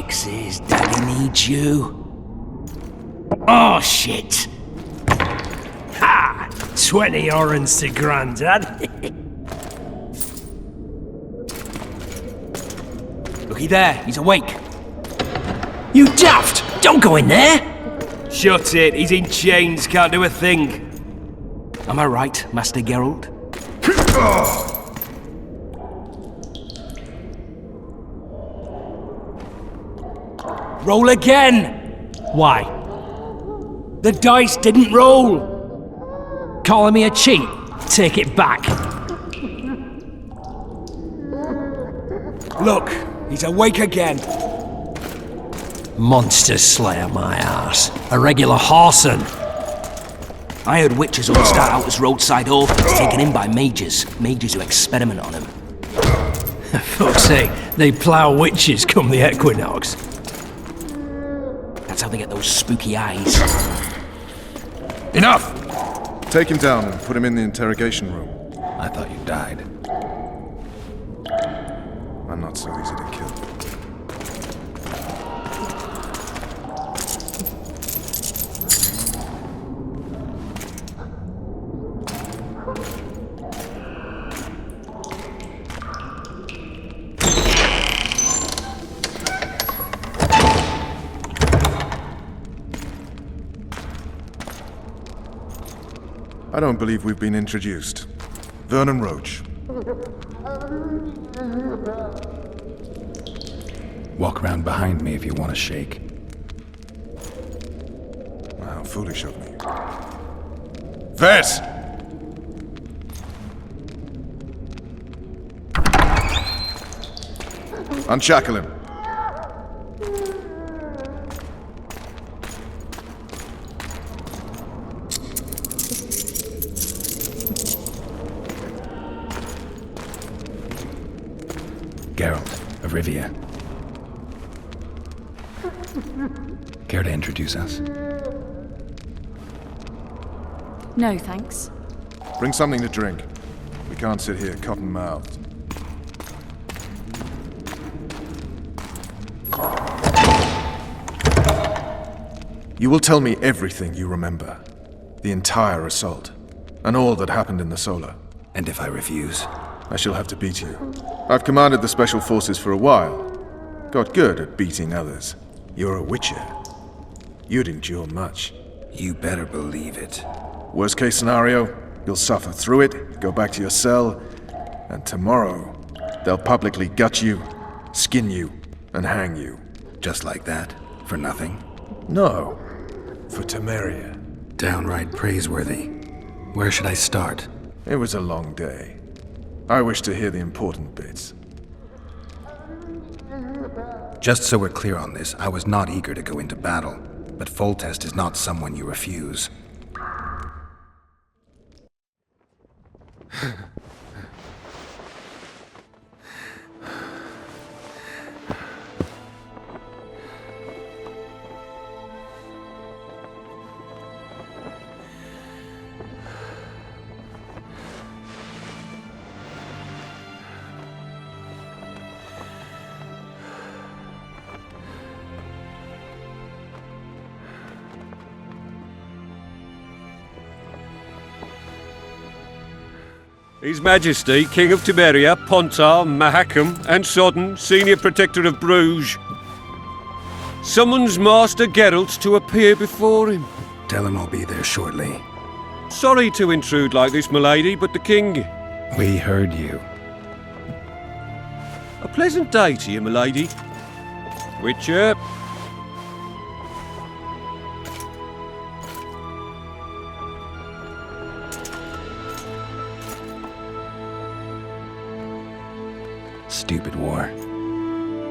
Chick says Daddy needs you. Oh, shit. Ha! 20 orange to Grandad. Looky there, he's awake. You daft! Don't go in there! Shut it, he's in chains, can't do a thing. Am I right, Master Geralt? Roll again! Why? The dice didn't roll! Calling me a cheat? Take it back. Look, he's awake again. Monster Slayer, my ass. A regular horson. I heard witches only start out as roadside orphans taken in by mages. Mages who experiment on them. Fuck's sake, they plough witches come the equinox. That's how they get those spooky eyes. Enough! Take him down and put him in the interrogation room. I thought you died. I'm not so easy to kill. I don't believe we've been introduced. Vernon Roach. Walk around behind me if you want to shake. How foolish of me. Vess! Unshackle him. Geralt of Rivia. Care to introduce us? No, thanks. Bring something to drink. We can't sit here cotton-mouthed. You will tell me everything you remember. The entire assault. And all that happened in the Solar. And if I refuse? I shall have to beat you. I've commanded the Special Forces for a while. Got good at beating others. You're a Witcher. You'd endure much. You better believe it. Worst case scenario, you'll suffer through it, go back to your cell, and tomorrow, they'll publicly gut you, skin you, and hang you. Just like that? For nothing? No. For Temeria. Downright praiseworthy. Where should I start? It was a long day. I wish to hear the important bits. Just so we're clear on this, I was not eager to go into battle, but Foltest is not someone you refuse. His Majesty, King of Temeria, Pontar, Mahakam, and Sodden, Senior Protector of Bruges, summons Master Geralt to appear before him. Tell him I'll be there shortly. Sorry to intrude like this, milady, but the King... We heard you. A pleasant day to you, milady. Witcher. Stupid war.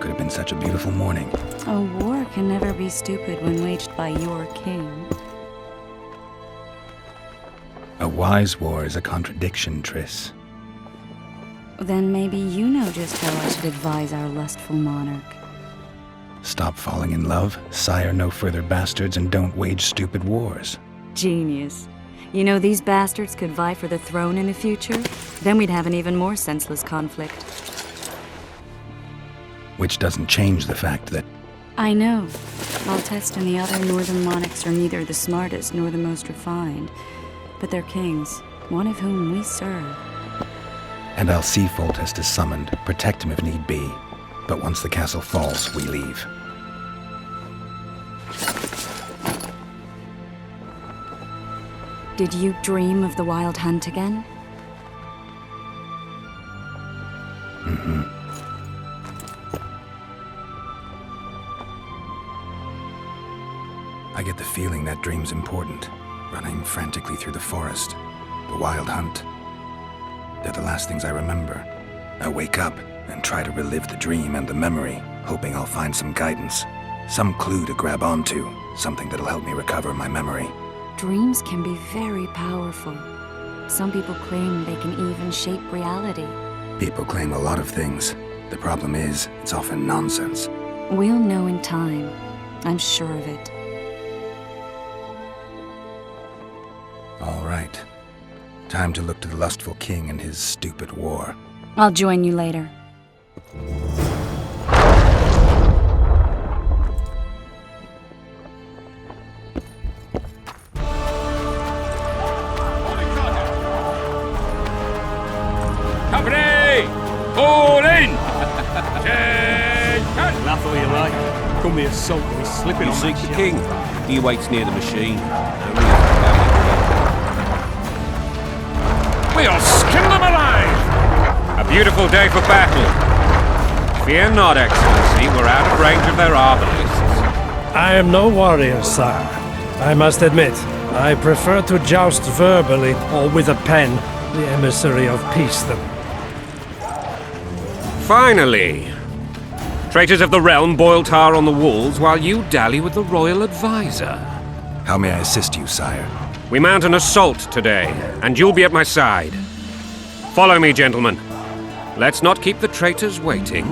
Could have been such a beautiful morning. A war can never be stupid when waged by your king. A wise war is a contradiction, Triss. Then maybe you know just how I should advise our lustful monarch. Stop falling in love, sire no further bastards, and don't wage stupid wars. Genius. You know, these bastards could vie for the throne in the future? Then we'd have an even more senseless conflict. Which doesn't change the fact that I know. Voltest and the other northern monarchs are neither the smartest nor the most refined, but they're kings, one of whom we serve. And I'll see Foltest is summoned, protect him if need be. But once the castle falls, we leave. Did you dream of the Wild Hunt again? Mm-hmm. I get the feeling that dream's important. Running frantically through the forest. The Wild Hunt. They're the last things I remember. I wake up and try to relive the dream and the memory, hoping I'll find some guidance. Some clue to grab onto. Something that'll help me recover my memory. Dreams can be very powerful. Some people claim they can even shape reality. People claim a lot of things. The problem is, it's often nonsense. We'll know in time. I'm sure of it. All right. Time to look to the lustful king and his stupid war. I'll join you later. Company! All in! Laugh all you like. Come here, sulky, slipping You on seek that the shit. king. He waits near the machine. We'll skin them alive! A beautiful day for battle. Fear not, Excellency. We're out of range of their arbalésists. I am no warrior, sire. I must admit, I prefer to joust verbally or with a pen, the emissary of peacedom. Finally! Traitors of the realm boil tar on the walls while you dally with the royal advisor. How may I assist you, sire? We mount an assault today, and you'll be at my side. Follow me, gentlemen. Let's not keep the traitors waiting.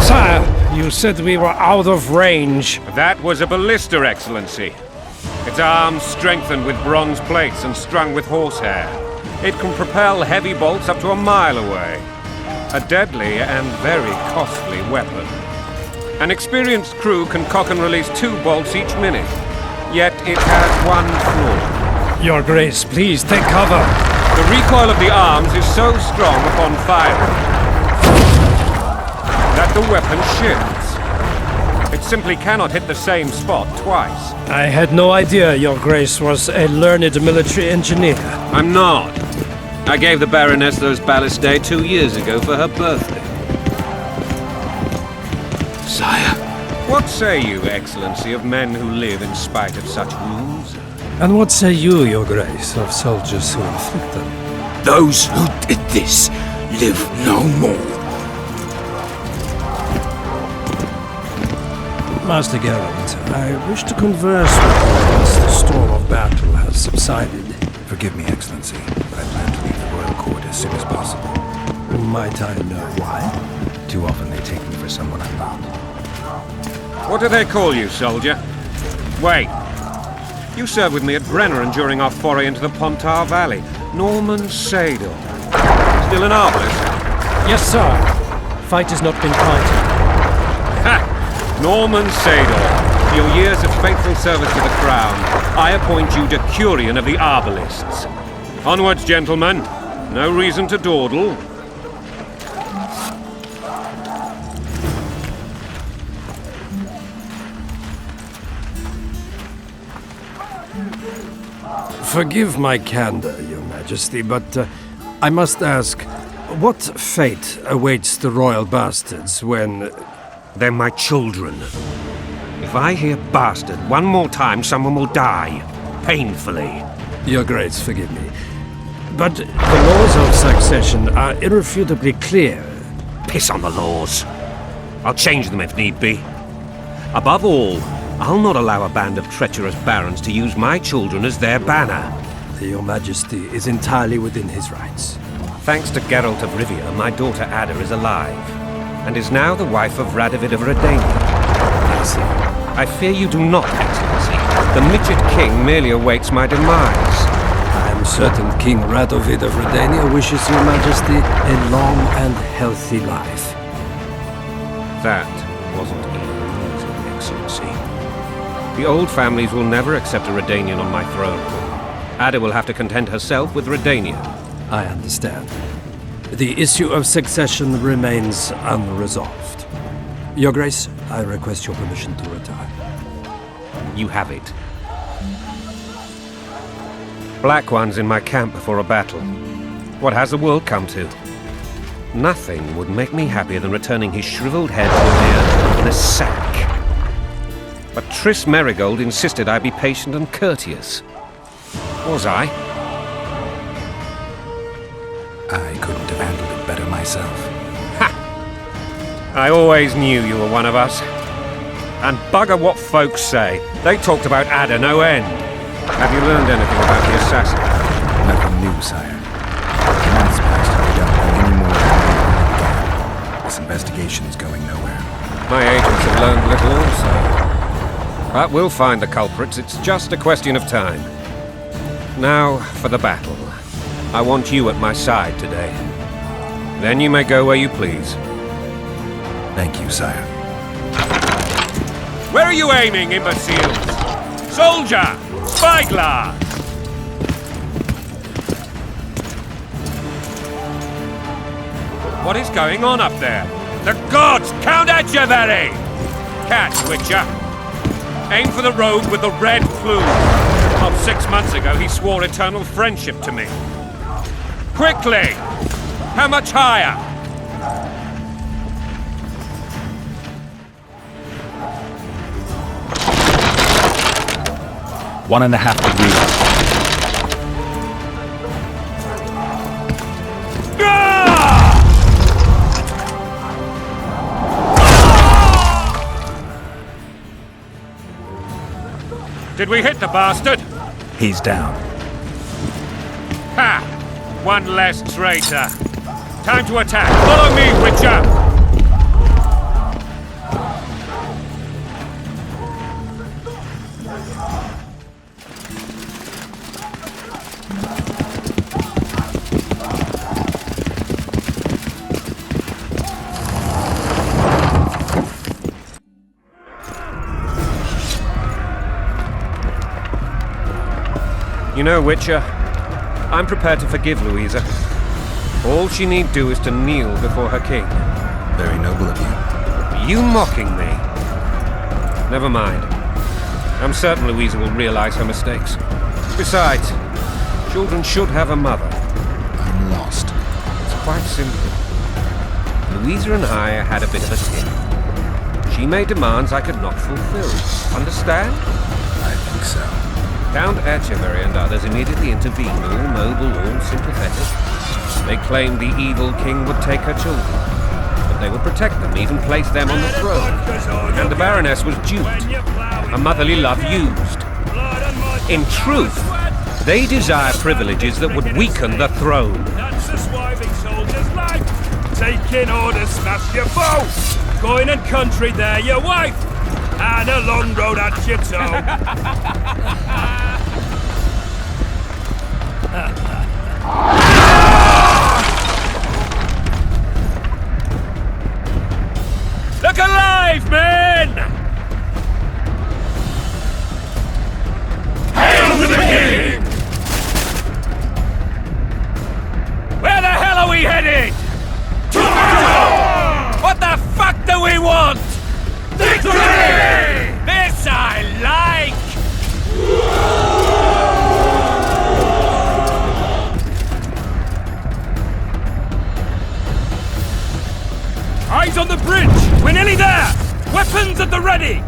Sire, you said we were out of range. That was a ballista, Excellency. Its arms strengthened with bronze plates and strung with horsehair. It can propel heavy bolts up to a mile away. A deadly and very costly weapon. An experienced crew can cock and release 2 bolts each minute. Yet it has one flaw. Your Grace, please take cover. The recoil of the arms is so strong upon firing that the weapon shifts. It simply cannot hit the same spot twice. I had no idea Your Grace was a learned military engineer. I'm not. I gave the Baroness those ballistae 2 years ago for her birthday. Sire. What say you, Excellency, of men who live in spite of such wounds? And what say you, Your Grace, of soldiers who inflict them? Those who did this live no more. Master Geralt, I wish to converse with you once the storm of battle has subsided. Forgive me, Excellency, but I plan to leave the royal court as soon as possible. Might I know why? Too often they take me for someone I'm not. What do they call you, soldier? Wait. You served with me at Brenneran during our foray into the Pontar Valley. Norman Sador. Still an arbalist? Yes, sir. Fight has not been fighting. Ha! Norman Sador. For your years of faithful service to the crown, I appoint you Decurion of the Arbalists. Onwards, gentlemen. No reason to dawdle. Forgive my candor, Your Majesty, but I must ask, what fate awaits the royal bastards when... They're my children. If I hear bastard one more time, someone will die. Painfully. Your Grace, forgive me. But the laws of succession are irrefutably clear. Piss on the laws. I'll change them if need be. Above all, I'll not allow a band of treacherous barons to use my children as their banner. Your Majesty is entirely within his rights. Thanks to Geralt of Rivia, my daughter Ada is alive, and is now the wife of Radovid of Redania. I see. I fear you do not, Excellency. The midget king merely awaits my demise. I am certain King Radovid of Redania wishes Your Majesty a long and healthy life. That wasn't even easy, Excellency. The old families will never accept a Redanian on my throne. Ada will have to content herself with Redania. I understand. The issue of succession remains unresolved. Your Grace, I request your permission to retire. You have it. Black One's in my camp before a battle. What has the world come to? Nothing would make me happier than returning his shriveled head to the earth in a sack. But Triss Merigold insisted I be patient and courteous. Was I? I couldn't have handled it better myself. Ha! I always knew you were one of us. And bugger what folks say. They talked about Ada no end. Have you learned anything about the assassin? Nothing new, sire. Months passed and we don't know any more than we began. This investigation's going nowhere. My agents have learned little also. But we'll find the culprits. It's just a question of time. Now for the battle. I want you at my side today. Then you may go where you please. Thank you, sire. Where are you aiming, imbeciles? Soldier! Spyglass! What is going on up there? The gods! Count Etcheverry! Catch, Witcher! Aim for the rogue with the red plume. Not 6 months ago, he swore eternal friendship to me. Quickly! How much higher? One and a half degrees. Did we hit the bastard? He's down. Ha! One less traitor. Time to attack. Follow me, Witcher! You know, Witcher, I'm prepared to forgive Louisa. All she need do is to kneel before her king. Very noble of you. Are you mocking me? Never mind. I'm certain Louisa will realize her mistakes. Besides, children should have a mother. I'm lost. It's quite simple. Louisa and I had a bit of a tiff. She made demands I could not fulfill. Understand? I think so. Count Etcheverry and others immediately intervened, all noble, all sympathetic. They claimed the evil king would take her children, but they would protect them, even place them on the throne. And the Baroness was duped, her motherly love used. In truth, they desire privileges that would weaken the throne. That's the swiving soldier's life. Taking orders, smash your foe. Going and country, there your wife. And a long road at your toe. Look alive, men! Hail to the king! Where the hell are we headed? What the fuck do we want? Victory! This I like! Eyes on the bridge! We're nearly there! Weapons at the ready!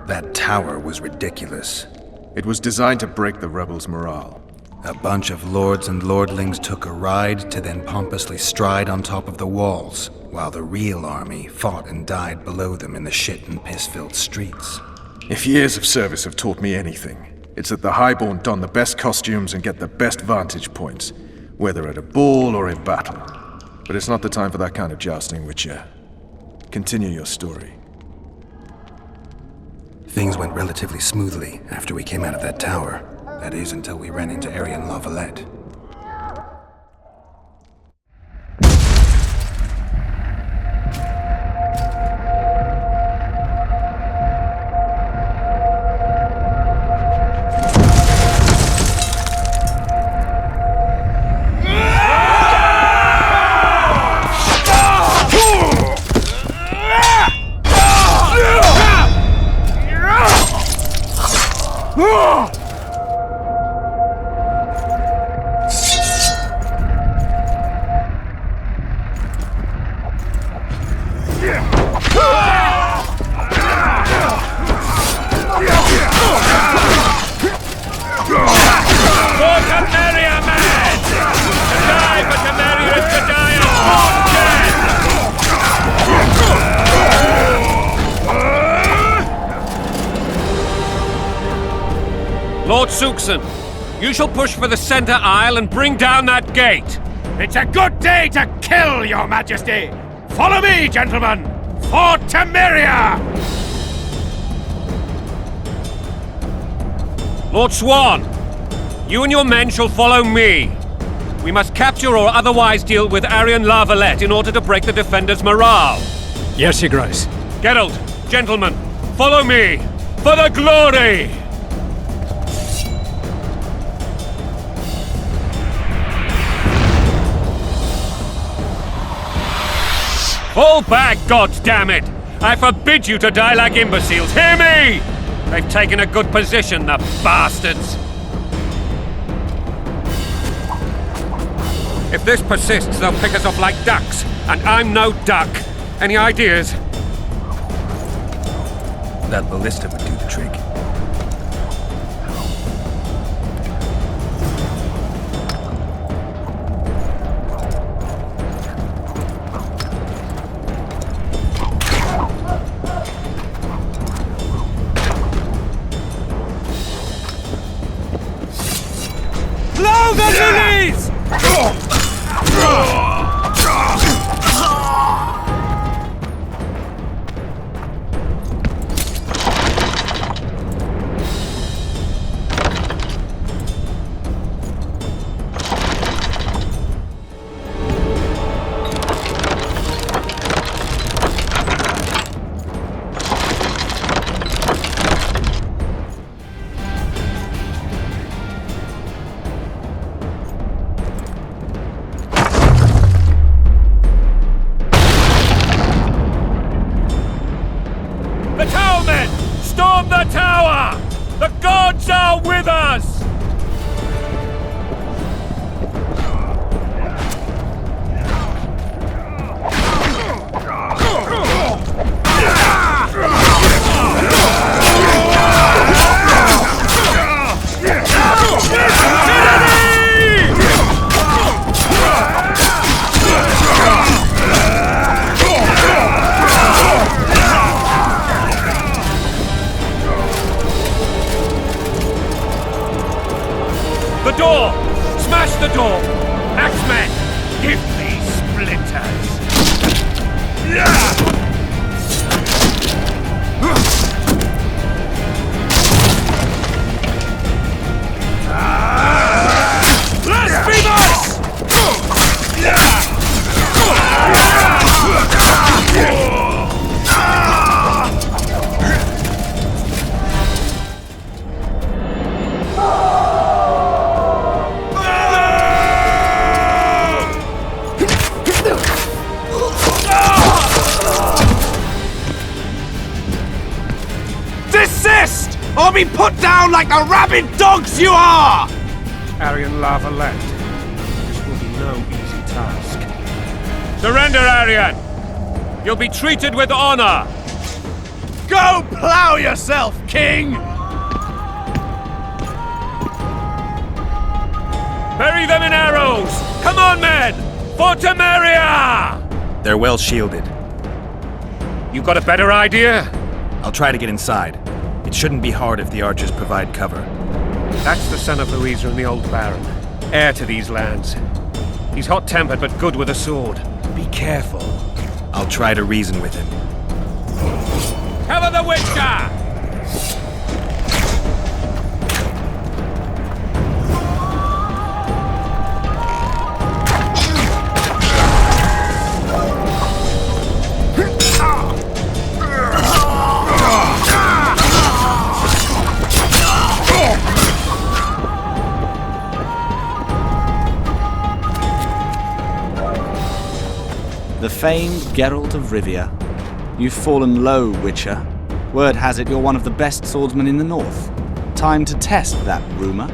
That tower was ridiculous. It was designed to break the rebels' morale. A bunch of lords and lordlings took a ride to then pompously stride on top of the walls, while the real army fought and died below them in the shit and piss-filled streets. If years of service have taught me anything, it's that the highborn don the best costumes and get the best vantage points, whether at a ball or in battle. But it's not the time for that kind of jousting, Witcher. Continue your story. Things went relatively smoothly after we came out of that tower. That is, until we ran into Arian Lavalette. Lord Suxon, you shall push for the center aisle and bring down that gate. It's a good day to kill, Your Majesty! Follow me, gentlemen! For Temeria! Lord Swan, you and your men shall follow me. We must capture or otherwise deal with Arian Lavalette in order to break the defenders' morale. Yes, Your Grace. Geralt, gentlemen, follow me! For the glory! Fall back, goddammit! I forbid you to die like imbeciles. Hear me! They've taken a good position, the bastards. If this persists, they'll pick us off like ducks, and I'm no duck. Any ideas? That ballista would do the trick. Blow the lilies! The towermen! Storm the tower! The gods are with us! The door! Smash the door! Axemen, give me splinters! Blasphemous! Desist! Or be put down like the rabid dogs you are! Arian Lavalette, this will be no easy task. Surrender, Arian! You'll be treated with honor! Go plow yourself, King! Bury them in arrows! Come on, men! For Temeria! They're well shielded. You got a better idea? I'll try to get inside. It shouldn't be hard if the archers provide cover. That's the son of Louisa and the old Baron, heir to these lands. He's hot-tempered but good with a sword. Be careful. I'll try to reason with him. Cover the Witcher! The famed Geralt of Rivia. You've fallen low, Witcher. Word has it you're one of the best swordsmen in the north. Time to test that rumor.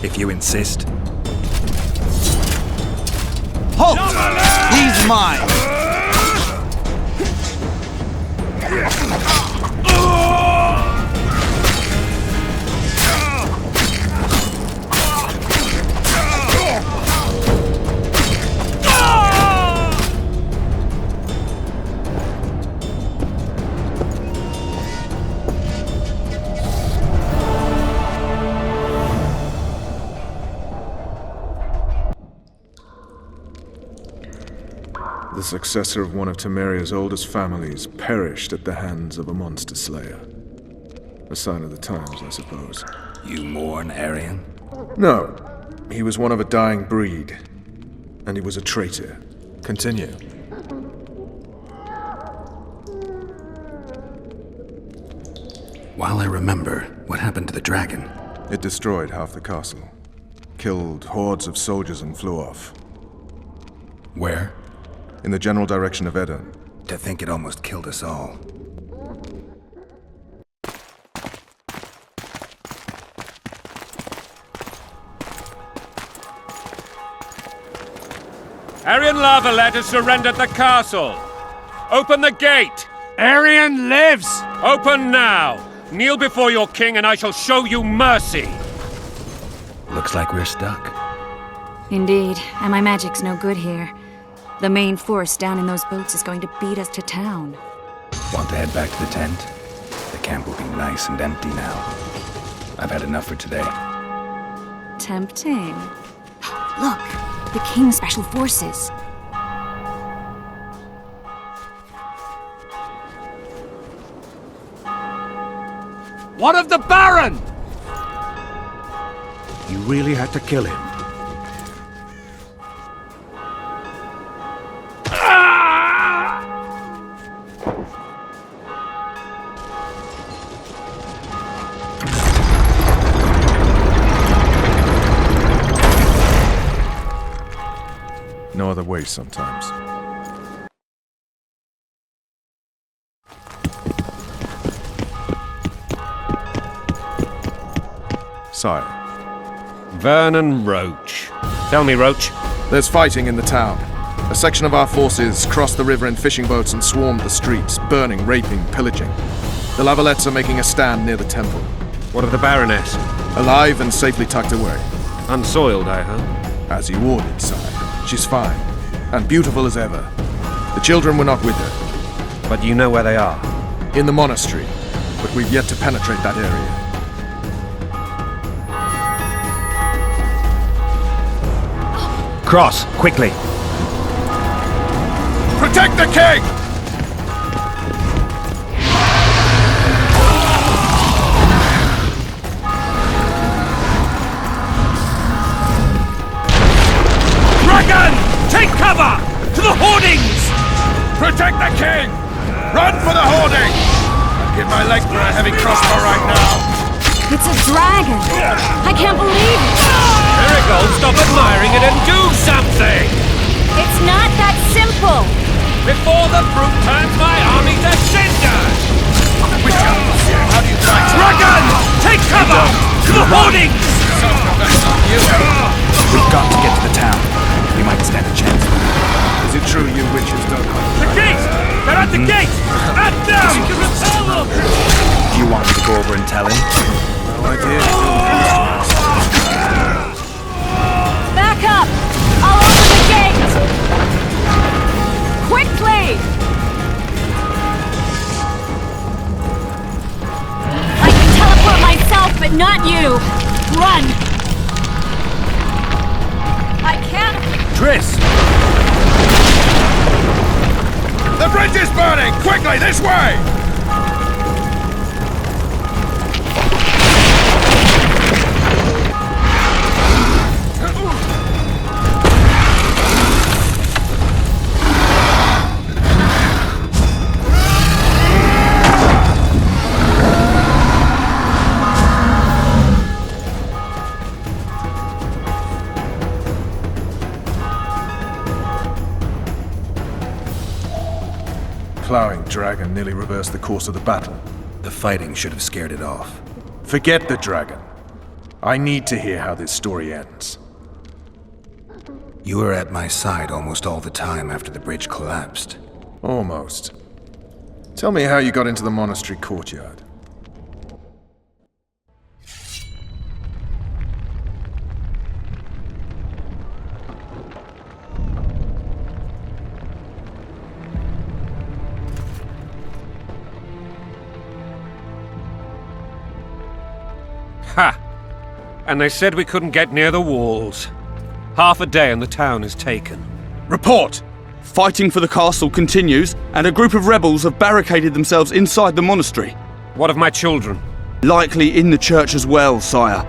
If you insist. Halt! He's mine! The successor of one of Temeria's oldest families perished at the hands of a monster slayer. A sign of the times, I suppose. You mourn, Arian? No. He was one of a dying breed. And he was a traitor. Continue. While I remember, what happened to the dragon? It destroyed half the castle. Killed hordes of soldiers and flew off. Where? In the general direction of Edon. To think it almost killed us all. Arian Lavalet has surrendered the castle. Open the gate! Arian lives! Open now! Kneel before your king and I shall show you mercy! Looks like we're stuck. Indeed, and my magic's no good here. The main force down in those boats is going to beat us to town. Want to head back to the tent? The camp will be nice and empty now. I've had enough for today. Tempting. Look, the King's Special Forces. What of the Baron? You really had to kill him. No other way sometimes. Sire. Vernon Roach. Tell me, Roach. There's fighting in the town. A section of our forces crossed the river in fishing boats and swarmed the streets, burning, raping, pillaging. The Lavalets are making a stand near the temple. What of the Baroness? Alive and safely tucked away. Unsoiled, I hope. As you ordered, sire. She's fine, and beautiful as ever. The children were not with her. But you know where they are? In the monastery, but we've yet to penetrate that area. Cross, quickly! Protect the king! Dragon! Take cover! To the hoardings! Protect the king! Run for the hoarding! I'd give my leg for a heavy crossbow right now. It's a dragon! I can't believe it! Miracle, stop admiring it and do something! It's not that simple! Before the brute turns my army to cinders! Witcher, how do you fight? Dragon! Take cover! To the hoardings! We've got to get to the town. We might stand a chance. Is it true you witches don't hunt? The gate! They're at the gate! At them! Do you want me to go over and tell him? No idea. Back up! I'll open the gate! Quickly! I can teleport myself, but not you! Run! I can't... Triss! The bridge is burning! Quickly, this way! Plowing dragon nearly reversed the course of the battle. The fighting should have scared it off. Forget the dragon. I need to hear how this story ends. You were at my side almost all the time after the bridge collapsed. Almost. Tell me how you got into the monastery courtyard. Ha! And they said we couldn't get near the walls. Half a day and the town is taken. Report! Fighting for the castle continues, and a group of rebels have barricaded themselves inside the monastery. What of my children? Likely in the church as well, sire.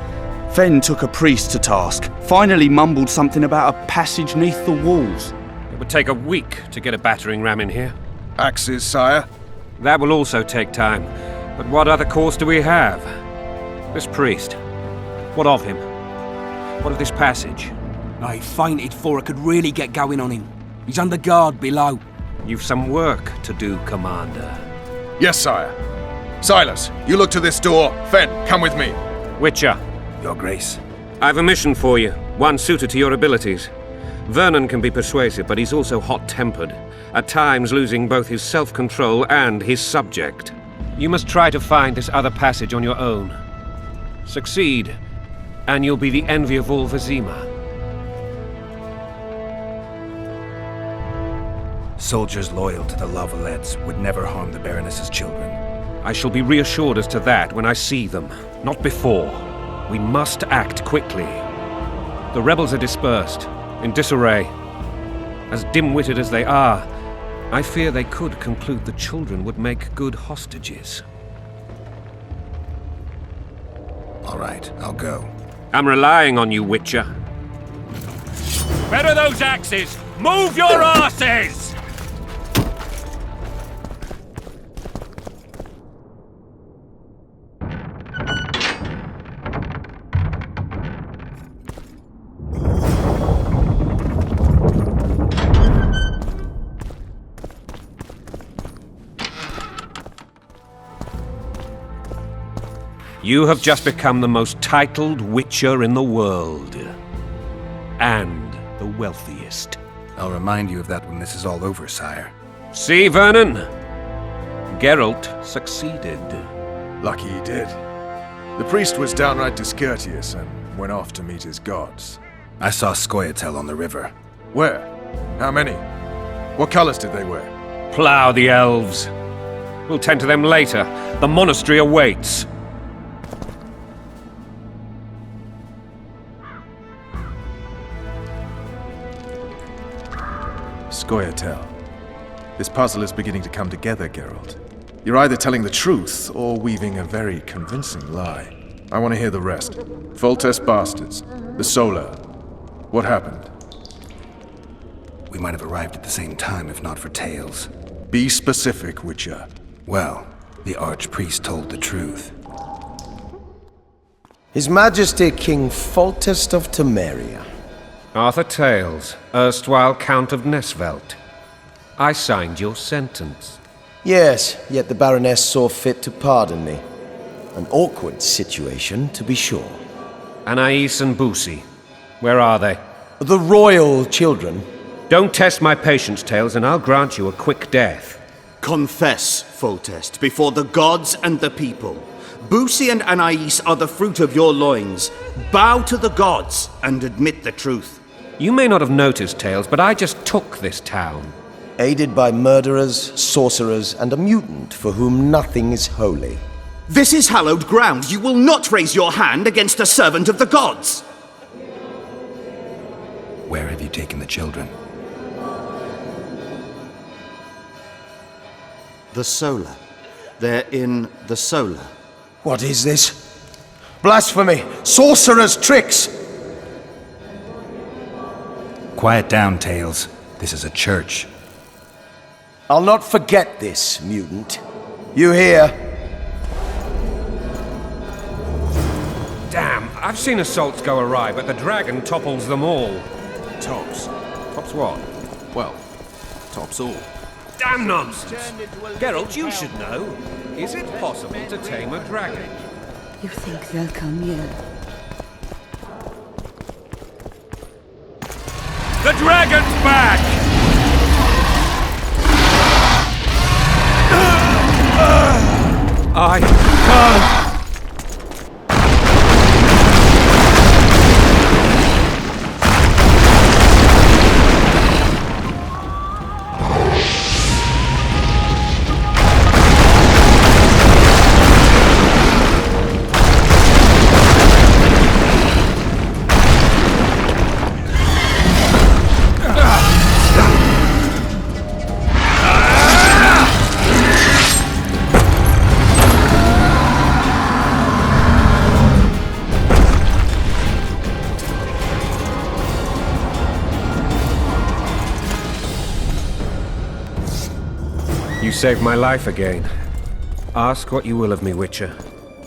Fen took a priest to task, finally mumbled something about a passage neath the walls. It would take a week to get a battering ram in here. Axes, sire? That will also take time. But what other course do we have? This priest. What of him? What of this passage? I fainted before I could really get going on him. He's under guard below. You've some work to do, Commander. Yes, sire. Silas, you look to this door. Fen, come with me. Witcher. Your Grace. I've a mission for you, one suited to your abilities. Vernon can be persuasive, but he's also hot-tempered, at times losing both his self-control and his subject. You must try to find this other passage on your own. Succeed, and you'll be the envy of all Vizima. Soldiers loyal to the Lavalettes would never harm the Baroness's children. I shall be reassured as to that when I see them, not before. We must act quickly. The rebels are dispersed, in disarray. As dim-witted as they are, I fear they could conclude the children would make good hostages. All right, I'll go. I'm relying on you, Witcher. Where are those axes? Move your asses! You have just become the most titled Witcher in the world. And the wealthiest. I'll remind you of that when this is all over, sire. See, Vernon? Geralt succeeded. Lucky he did. The priest was downright discourteous and went off to meet his gods. I saw Scoia'tael on the river. Where? How many? What colors did they wear? Plough the elves. We'll tend to them later. The monastery awaits. Scoia'tael. This puzzle is beginning to come together, Geralt. You're either telling the truth or weaving a very convincing lie. I want to hear the rest. Foltest bastards. The Solar. What happened? We might have arrived at the same time if not for tales. Be specific, Witcher. Well, the Archpriest told the truth. His Majesty King Foltest of Temeria. Arthur Tales, erstwhile Count of Nesvelt. I signed your sentence. Yes, yet the Baroness saw fit to pardon me. An awkward situation, to be sure. Anais and Boosie, where are they? The royal children. Don't test my patience, Tales, and I'll grant you a quick death. Confess, Foltest, before the gods and the people. Boosie and Anais are the fruit of your loins. Bow to the gods and admit the truth. You may not have noticed, Tales, but I just took this town. Aided by murderers, sorcerers, and a mutant for whom nothing is holy. This is hallowed ground. You will not raise your hand against a servant of the gods. Where have you taken the children? The Solar. They're in the Solar. What is this? Blasphemy! Sorcerer's tricks! Quiet down, Tails. This is a church. I'll not forget this, mutant. You hear? Damn, I've seen assaults go awry, but the dragon topples them all. Tops. Tops what? Well, tops all. Damn nonsense! Geralt, you should know. Is it possible to tame a dragon? You think they'll come here? The dragon's back! I can't! You saved my life again. Ask what you will of me, Witcher.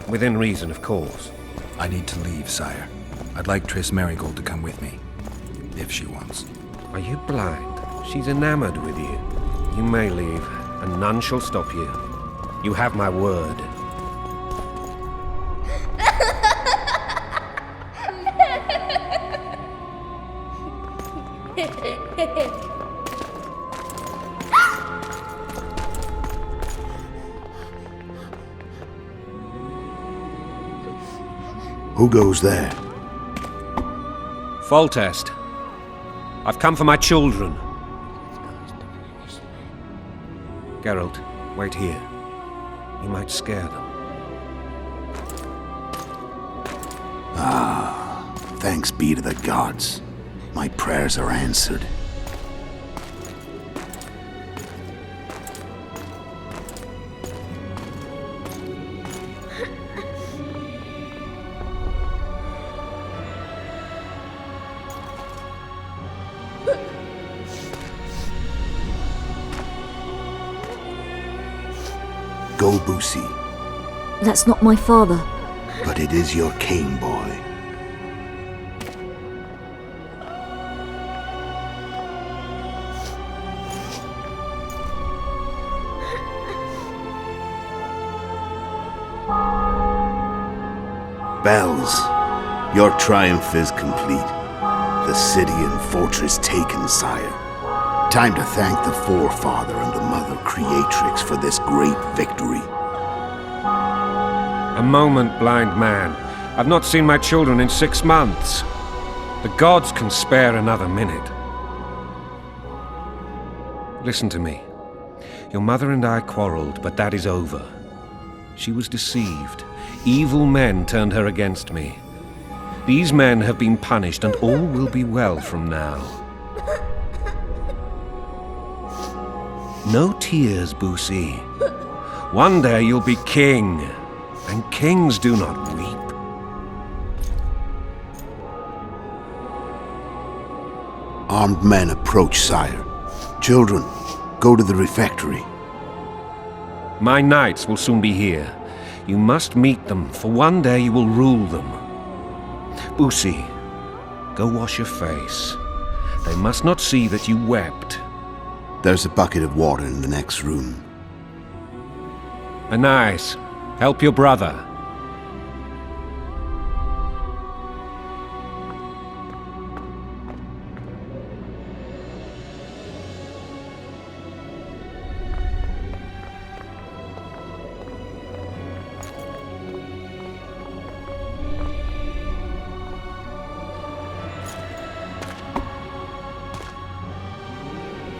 Within reason, of course. I need to leave, sire. I'd like Triss Merigold to come with me. If she wants. Are you blind? She's enamored with you. You may leave, and none shall stop you. You have my word. Who goes there? Foltest. I've come for my children. Geralt, wait here. You might scare them. Thanks be to the gods. My prayers are answered. Go, Boosie. That's not my father. But it is your cane boy. Bells, your triumph is complete. The city and fortress taken, sire. Time to thank the forefather and the mother creatrix for this great victory. A moment, blind man. I've not seen my children in 6 months. The gods can spare another minute. Listen to me. Your mother and I quarreled, but that is over. She was deceived. Evil men turned her against me. These men have been punished, and all will be well from now. No tears, Boosie. One day you'll be king, and kings do not weep. Armed men approach, sire. Children, go to the refectory. My knights will soon be here. You must meet them, for one day you will rule them. Boosie, go wash your face. They must not see that you wept. There's a bucket of water in the next room. Anais, help your brother.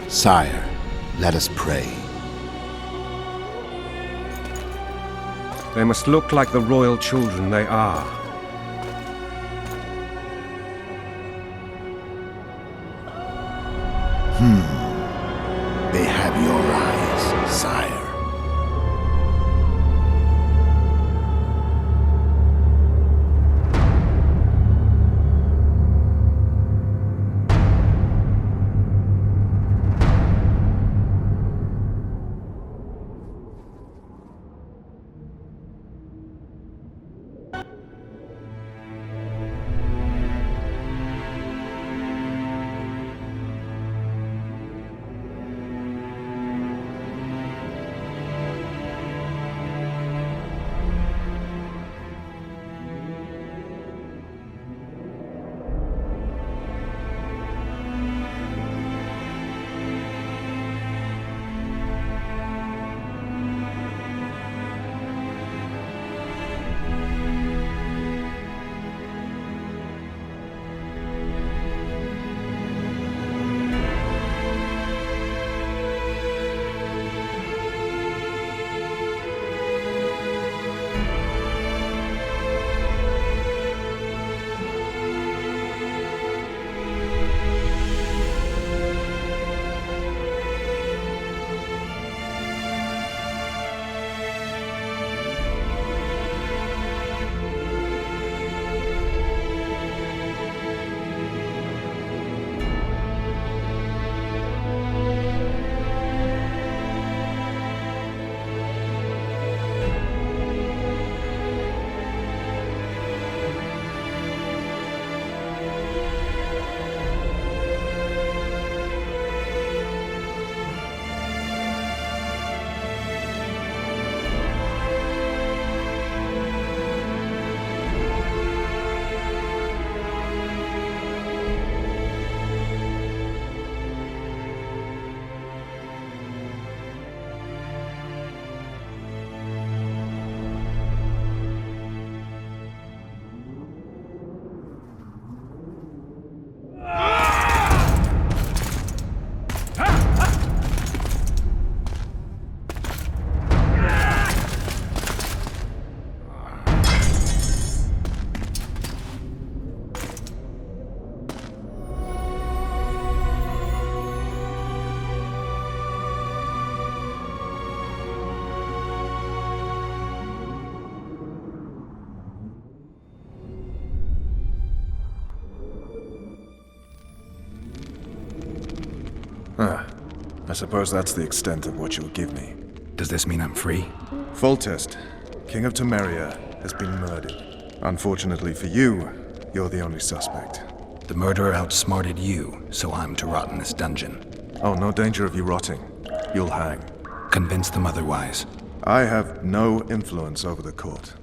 Sire, let us pray. They must look like the royal children they are. They have your eyes, sire. I suppose that's the extent of what you'll give me. Does this mean I'm free? Foltest, King of Temeria, has been murdered. Unfortunately for you, you're the only suspect. The murderer outsmarted you, so I'm to rot in this dungeon. Oh, no danger of you rotting. You'll hang. Convince them otherwise. I have no influence over the court.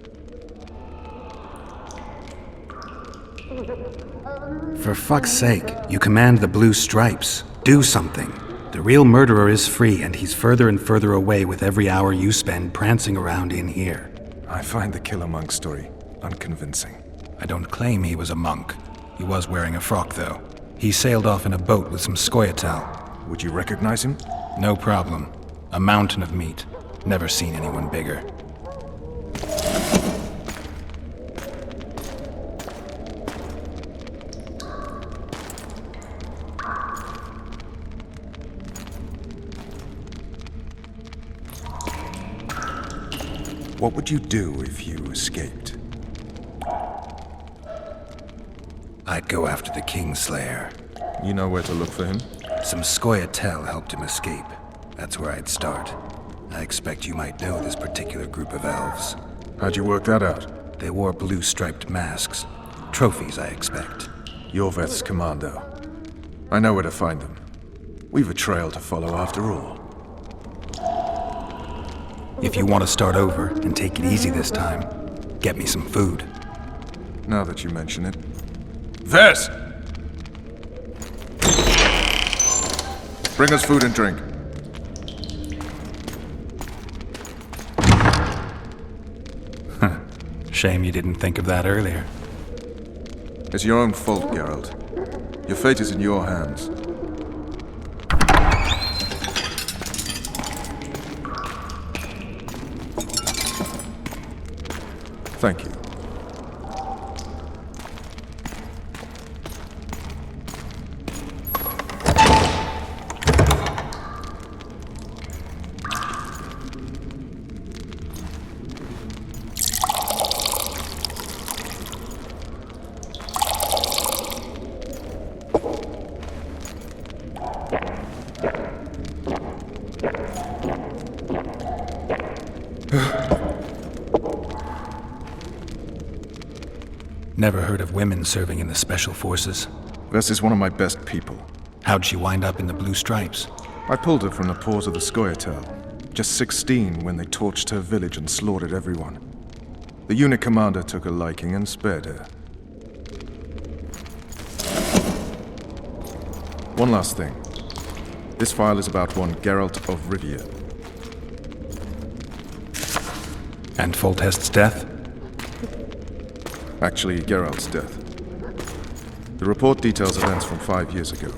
For fuck's sake, you command the blue stripes. Do something. The real murderer is free, and he's further and further away with every hour you spend prancing around in here. I find the Killer Monk story unconvincing. I don't claim he was a monk. He was wearing a frock, though. He sailed off in a boat with some Skoyatal. Would you recognize him? No problem. A mountain of meat. Never seen anyone bigger. What would you do if you escaped? I'd go after the Kingslayer. You know where to look for him? Some Skoyatel helped him escape. That's where I'd start. I expect you might know this particular group of elves. How'd you work that out? They wore blue-striped masks. Trophies, I expect. Yorveth's commando. I know where to find them. We've a trail to follow after all. If you want to start over and take it easy this time, get me some food. Now that you mention it. Vers! Bring us food and drink. Shame you didn't think of that earlier. It's your own fault, Geralt. Your fate is in your hands. Thank you. Never heard of women serving in the Special Forces. Vess is one of my best people. How'd she wind up in the Blue Stripes? I pulled her from the paws of the Skoyatel. Just 16 when they torched her village and slaughtered everyone. The unit commander took a liking and spared her. One last thing. This file is about one Geralt of Rivia. And Foltest's death? Actually, Geralt's death. The report details events from 5 years ago.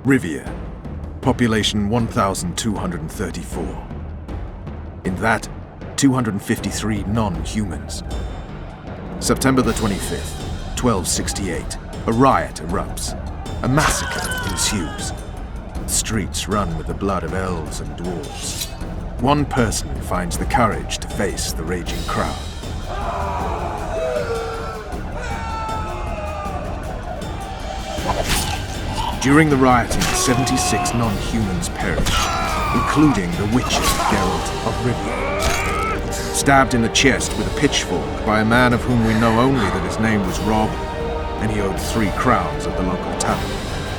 Rivia. Population 1,234. In that, 253 non-humans. September the 25th, 1268. A riot erupts. A massacre ensues. The streets run with the blood of elves and dwarves. One person finds the courage to face the raging crowd. During the rioting, 76 non-humans perished, including the Witcher, Geralt of Rivia. Stabbed in the chest with a pitchfork by a man of whom we know only that his name was Rob, and he owed 3 crowns at the local tavern.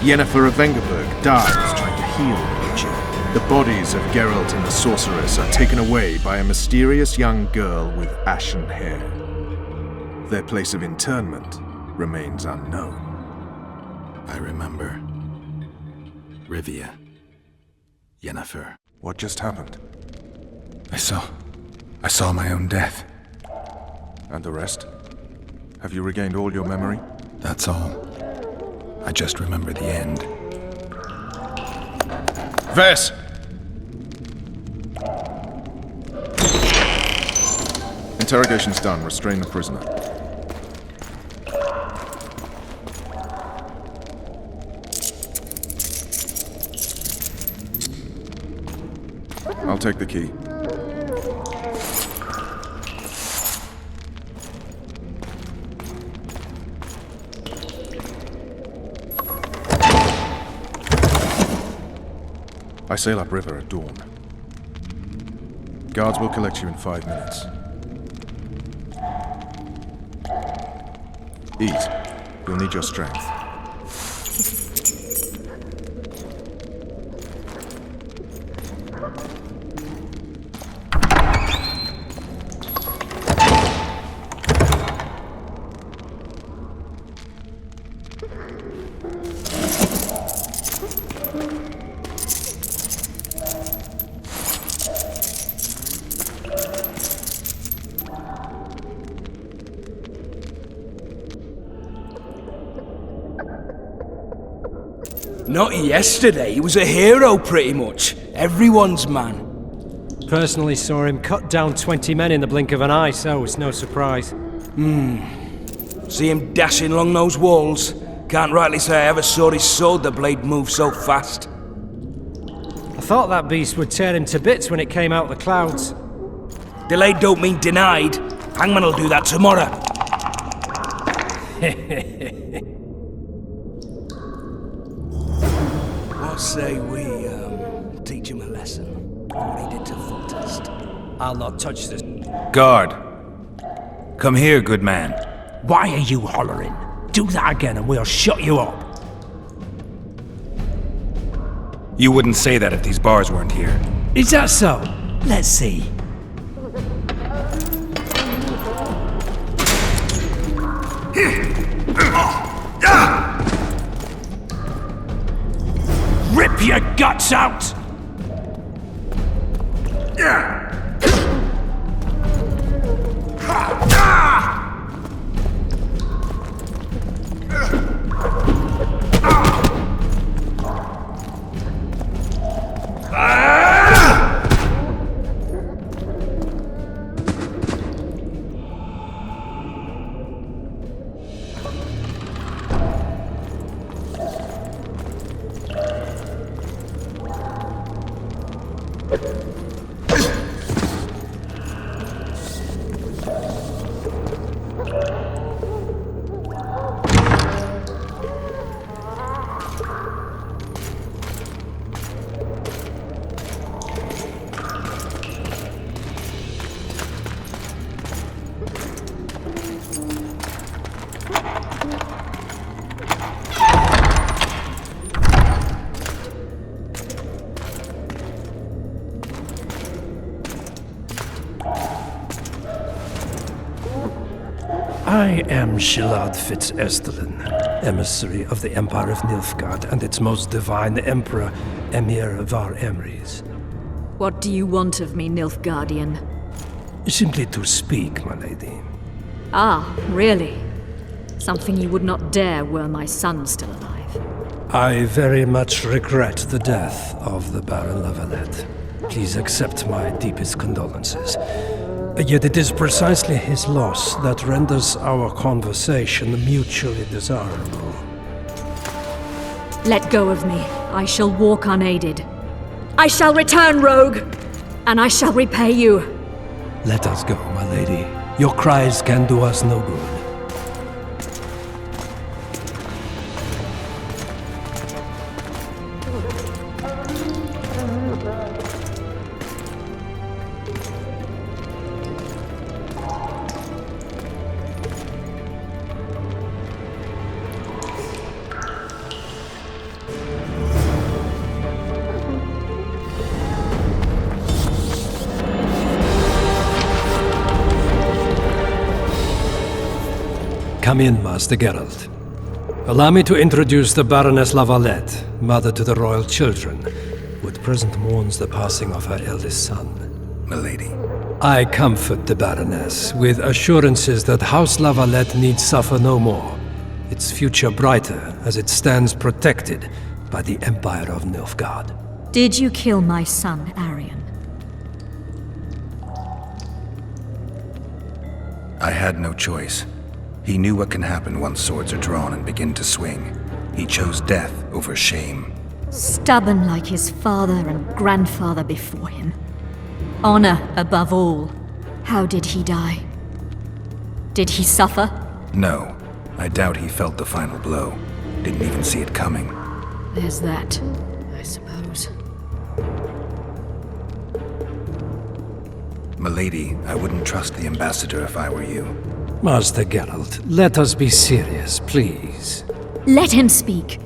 Yennefer of Vengerberg dies trying to heal the Witcher. The bodies of Geralt and the sorceress are taken away by a mysterious young girl with ashen hair. Their place of interment remains unknown. I remember. Rivia. Yennefer. What just happened? I saw my own death. And the rest? Have you regained all your memory? That's all. I just remember the end. Vess! Interrogation's done. Restrain the prisoner. I'll take the key. I sail upriver at dawn. Guards will collect you in 5 minutes. Eat. You'll need your strength. Not yesterday, he was a hero pretty much. Everyone's man. Personally saw him cut down 20 men in the blink of an eye, so it's no surprise. See him dashing along those walls. Can't rightly say I ever saw his sword, the blade move so fast. I thought that beast would tear him to bits when it came out of the clouds. Delayed don't mean denied. Hangman will do that tomorrow. What say we, teach him a lesson? What he did to Foltest. I'll not touch this. Guard! Come here, good man. Why are you hollering? Do that again and we'll shut you up. You wouldn't say that if these bars weren't here. Is that so? Let's see. Rip your guts out! I am Shilad Fitz-Estelin, emissary of the Empire of Nilfgaard and its most divine Emperor, Emir Var Emrys. What do you want of me, Nilfgaardian? Simply to speak, my lady. Ah, really? Something you would not dare were my son still alive. I very much regret the death of the Baron Lavalette. Please accept my deepest condolences. Yet it is precisely his loss that renders our conversation mutually desirable. Let go of me. I shall walk unaided. I shall return, rogue! And I shall repay you. Let us go, my lady. Your cries can do us no good. Come in, Master Geralt. Allow me to introduce the Baroness Lavalette, mother to the royal children, who at present mourns the passing of her eldest son. Milady. I comfort the Baroness with assurances that House Lavalette need suffer no more, its future brighter as it stands protected by the Empire of Nilfgaard. Did you kill my son, Arion? I had no choice. He knew what can happen once swords are drawn and begin to swing. He chose death over shame. Stubborn like his father and grandfather before him. Honor above all. How did he die? Did he suffer? No. I doubt he felt the final blow. Didn't even see it coming. There's that, I suppose. Milady, I wouldn't trust the ambassador if I were you. Master Geralt, let us be serious, please. Let him speak.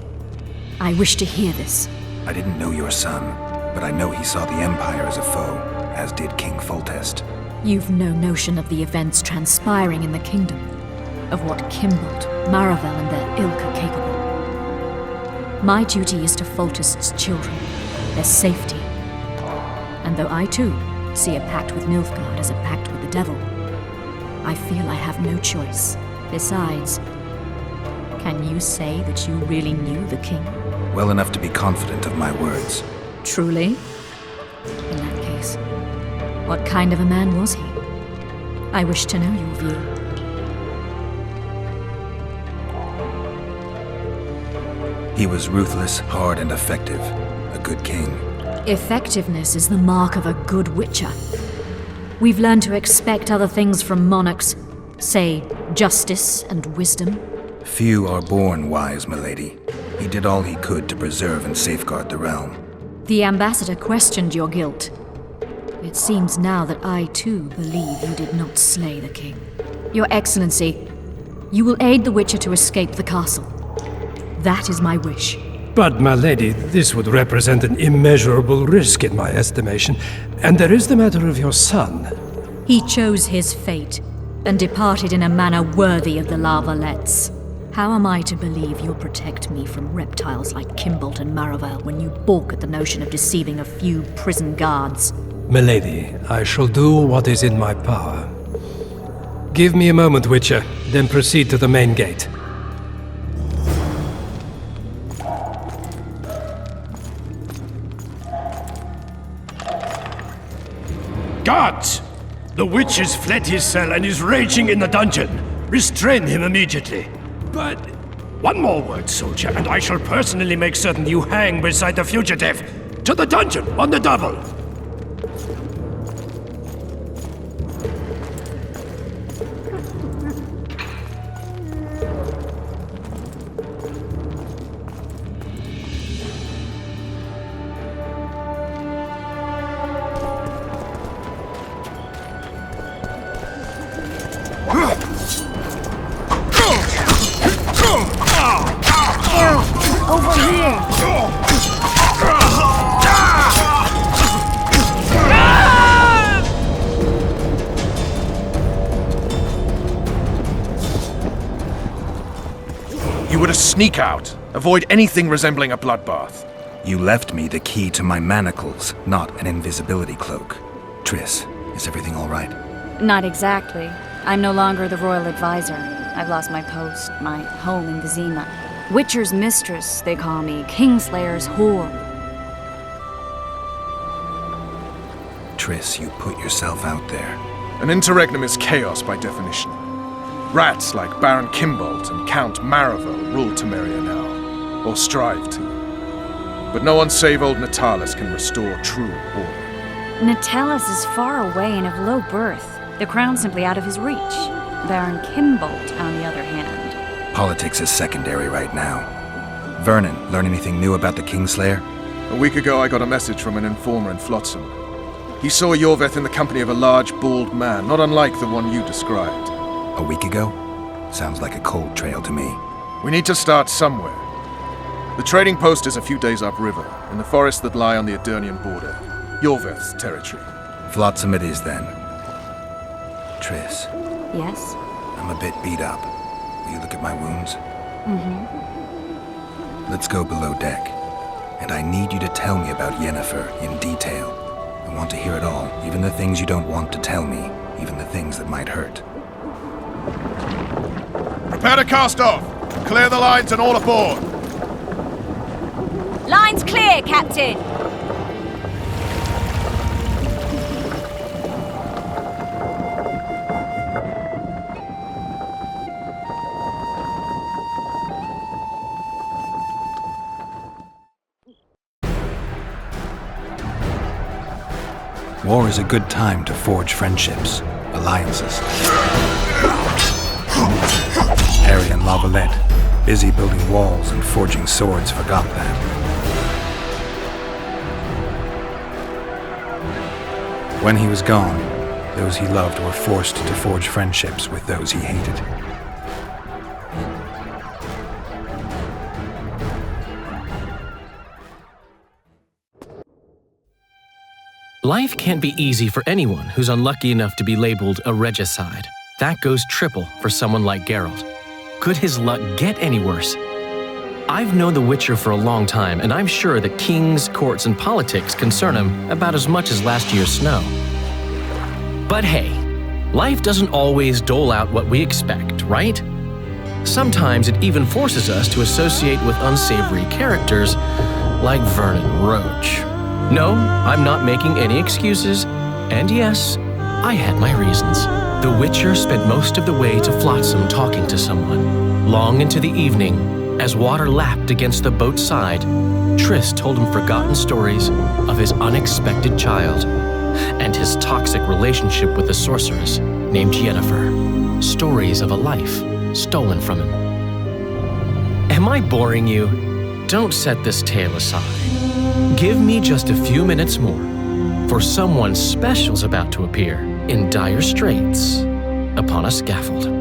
I wish to hear this. I didn't know your son, but I know he saw the Empire as a foe, as did King Foltest. You've no notion of the events transpiring in the kingdom, of what Kimbold, Maravel, and their ilk are capable. My duty is to Foltest's children, their safety. And though I too see a pact with Nilfgaard as a pact with the devil, I feel I have no choice. Besides, can you say that you really knew the king? Well enough to be confident of my words. Truly? In that case, what kind of a man was he? I wish to know your view. He was ruthless, hard, and effective. A good king. Effectiveness is the mark of a good Witcher. We've learned to expect other things from monarchs, say, justice and wisdom. Few are born wise, milady. He did all he could to preserve and safeguard the realm. The ambassador questioned your guilt. It seems now that I too believe you did not slay the king. Your Excellency, you will aid the Witcher to escape the castle. That is my wish. But, my lady, this would represent an immeasurable risk in my estimation. And there is the matter of your son. He chose his fate, and departed in a manner worthy of the Larvalets. How am I to believe you'll protect me from reptiles like Kimbold and Maravel when you balk at the notion of deceiving a few prison guards? Milady, I shall do what is in my power. Give me a moment, Witcher, then proceed to the main gate. Guards! The witch has fled his cell and is raging in the dungeon. Restrain him immediately. But one more word, soldier, and I shall personally make certain you hang beside the fugitive. To the dungeon, on the double! Over here! You were to sneak out. Avoid anything resembling a bloodbath. You left me the key to my manacles, not an invisibility cloak. Triss, is everything all right? Not exactly. I'm no longer the royal advisor. I've lost my post, my home in Vizima. Witcher's mistress, they call me. Kingslayer's whore. Triss, you put yourself out there. An interregnum is chaos by definition. Rats like Baron Kimbold and Count Maravel rule Temeria now, or strive to. But no one save old Natalis can restore true order. Natalis is far away and of low birth. The crown's simply out of his reach. Baron Kimbold, on the other hand. Politics is secondary right now. Vernon, learn anything new about the Kingslayer? A week ago I got a message from an informer in Flotsam. He saw Yorveth in the company of a large, bald man, not unlike the one you described. A week ago? Sounds like a cold trail to me. We need to start somewhere. The trading post is a few days upriver, in the forests that lie on the Edirnian border. Yorveth's territory. Flotsam it is, then. Triss. Yes? I'm a bit beat up. Will you look at my wounds? Mm-hmm. Let's go below deck. And I need you to tell me about Yennefer in detail. I want to hear it all, even the things you don't want to tell me, even the things that might hurt. Prepare to cast off! Clear the lines and all aboard! Lines clear, Captain! War is a good time to forge friendships, alliances. Harry and Lavalette, busy building walls and forging swords, forgot that. When he was gone, those he loved were forced to forge friendships with those he hated. Life can't be easy for anyone who's unlucky enough to be labeled a regicide. That goes triple for someone like Geralt. Could his luck get any worse? I've known The Witcher for a long time, and I'm sure that kings, courts, and politics concern him about as much as last year's snow. But hey, life doesn't always dole out what we expect, right? Sometimes it even forces us to associate with unsavory characters like Vernon Roach. No, I'm not making any excuses, and yes, I had my reasons. The Witcher spent most of the way to Flotsam talking to someone. Long into the evening, as water lapped against the boat's side, Triss told him forgotten stories of his unexpected child and his toxic relationship with a sorceress named Yennefer. Stories of a life stolen from him. Am I boring you? Don't set this tale aside. Give me just a few minutes more, for someone special's about to appear in dire straits upon a scaffold.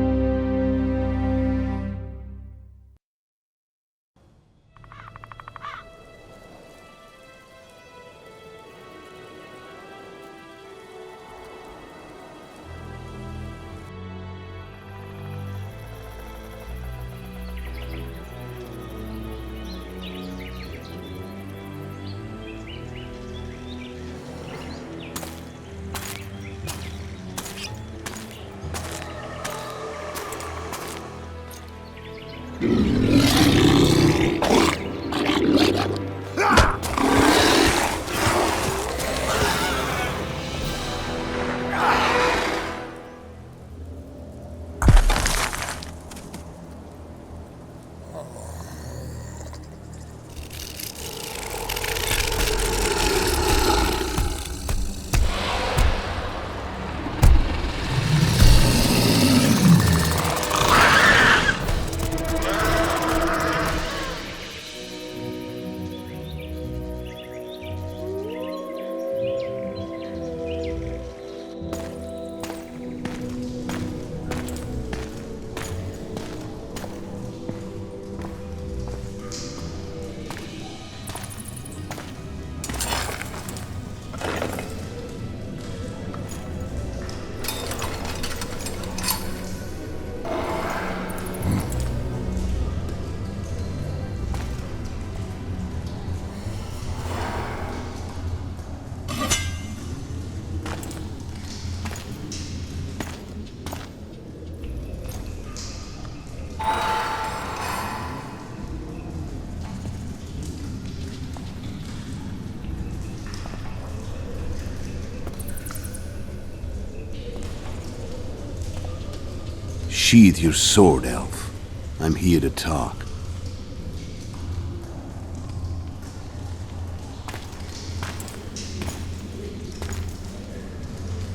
Sheathe your sword, Elf. I'm here to talk.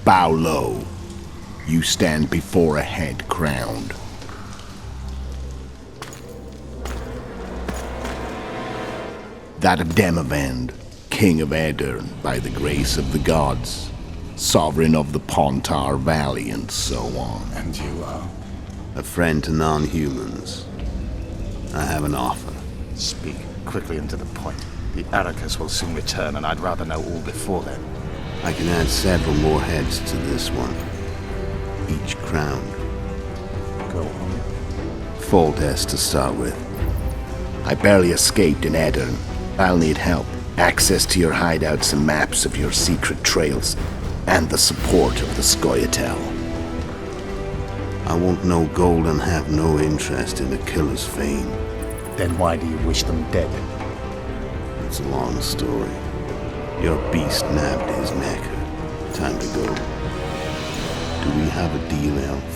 Bow low. You stand before a head crowned. That of Demavend, King of Aedirn, by the grace of the gods, sovereign of the Pontar Valley, and so on. And you are? A friend to non-humans. I have an offer. Speak quickly and to the point. The Arrakis will soon return, and I'd rather know all before then. I can add several more heads to this one. Each crowned. Go on. Foltest to start with. I barely escaped in Aedirn. I'll need help. Access to your hideouts and maps of your secret trails. And the support of the Scoia'tael. I want no gold and have no interest in the killer's fame. Then why do you wish them dead? It's a long story. Your beast nabbed his neck. Time to go. Do we have a deal, Elf?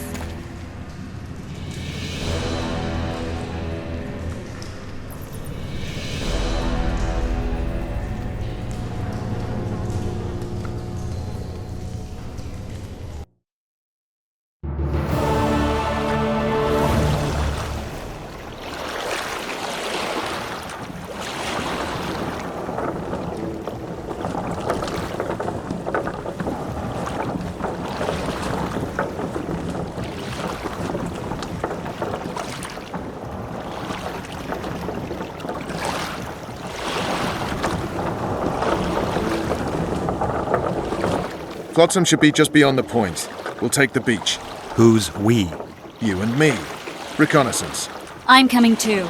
Flotsam should be just beyond the point. We'll take the beach. Who's we? You and me. Reconnaissance. I'm coming too.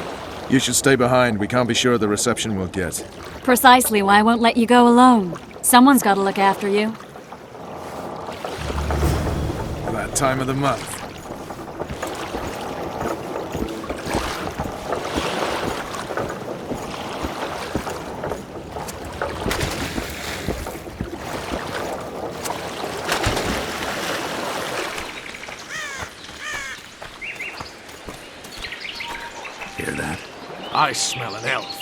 You should stay behind. We can't be sure of the reception we'll get. Precisely why I won't let you go alone. Someone's got to look after you. That time of the month. Hear that? I smell an elf.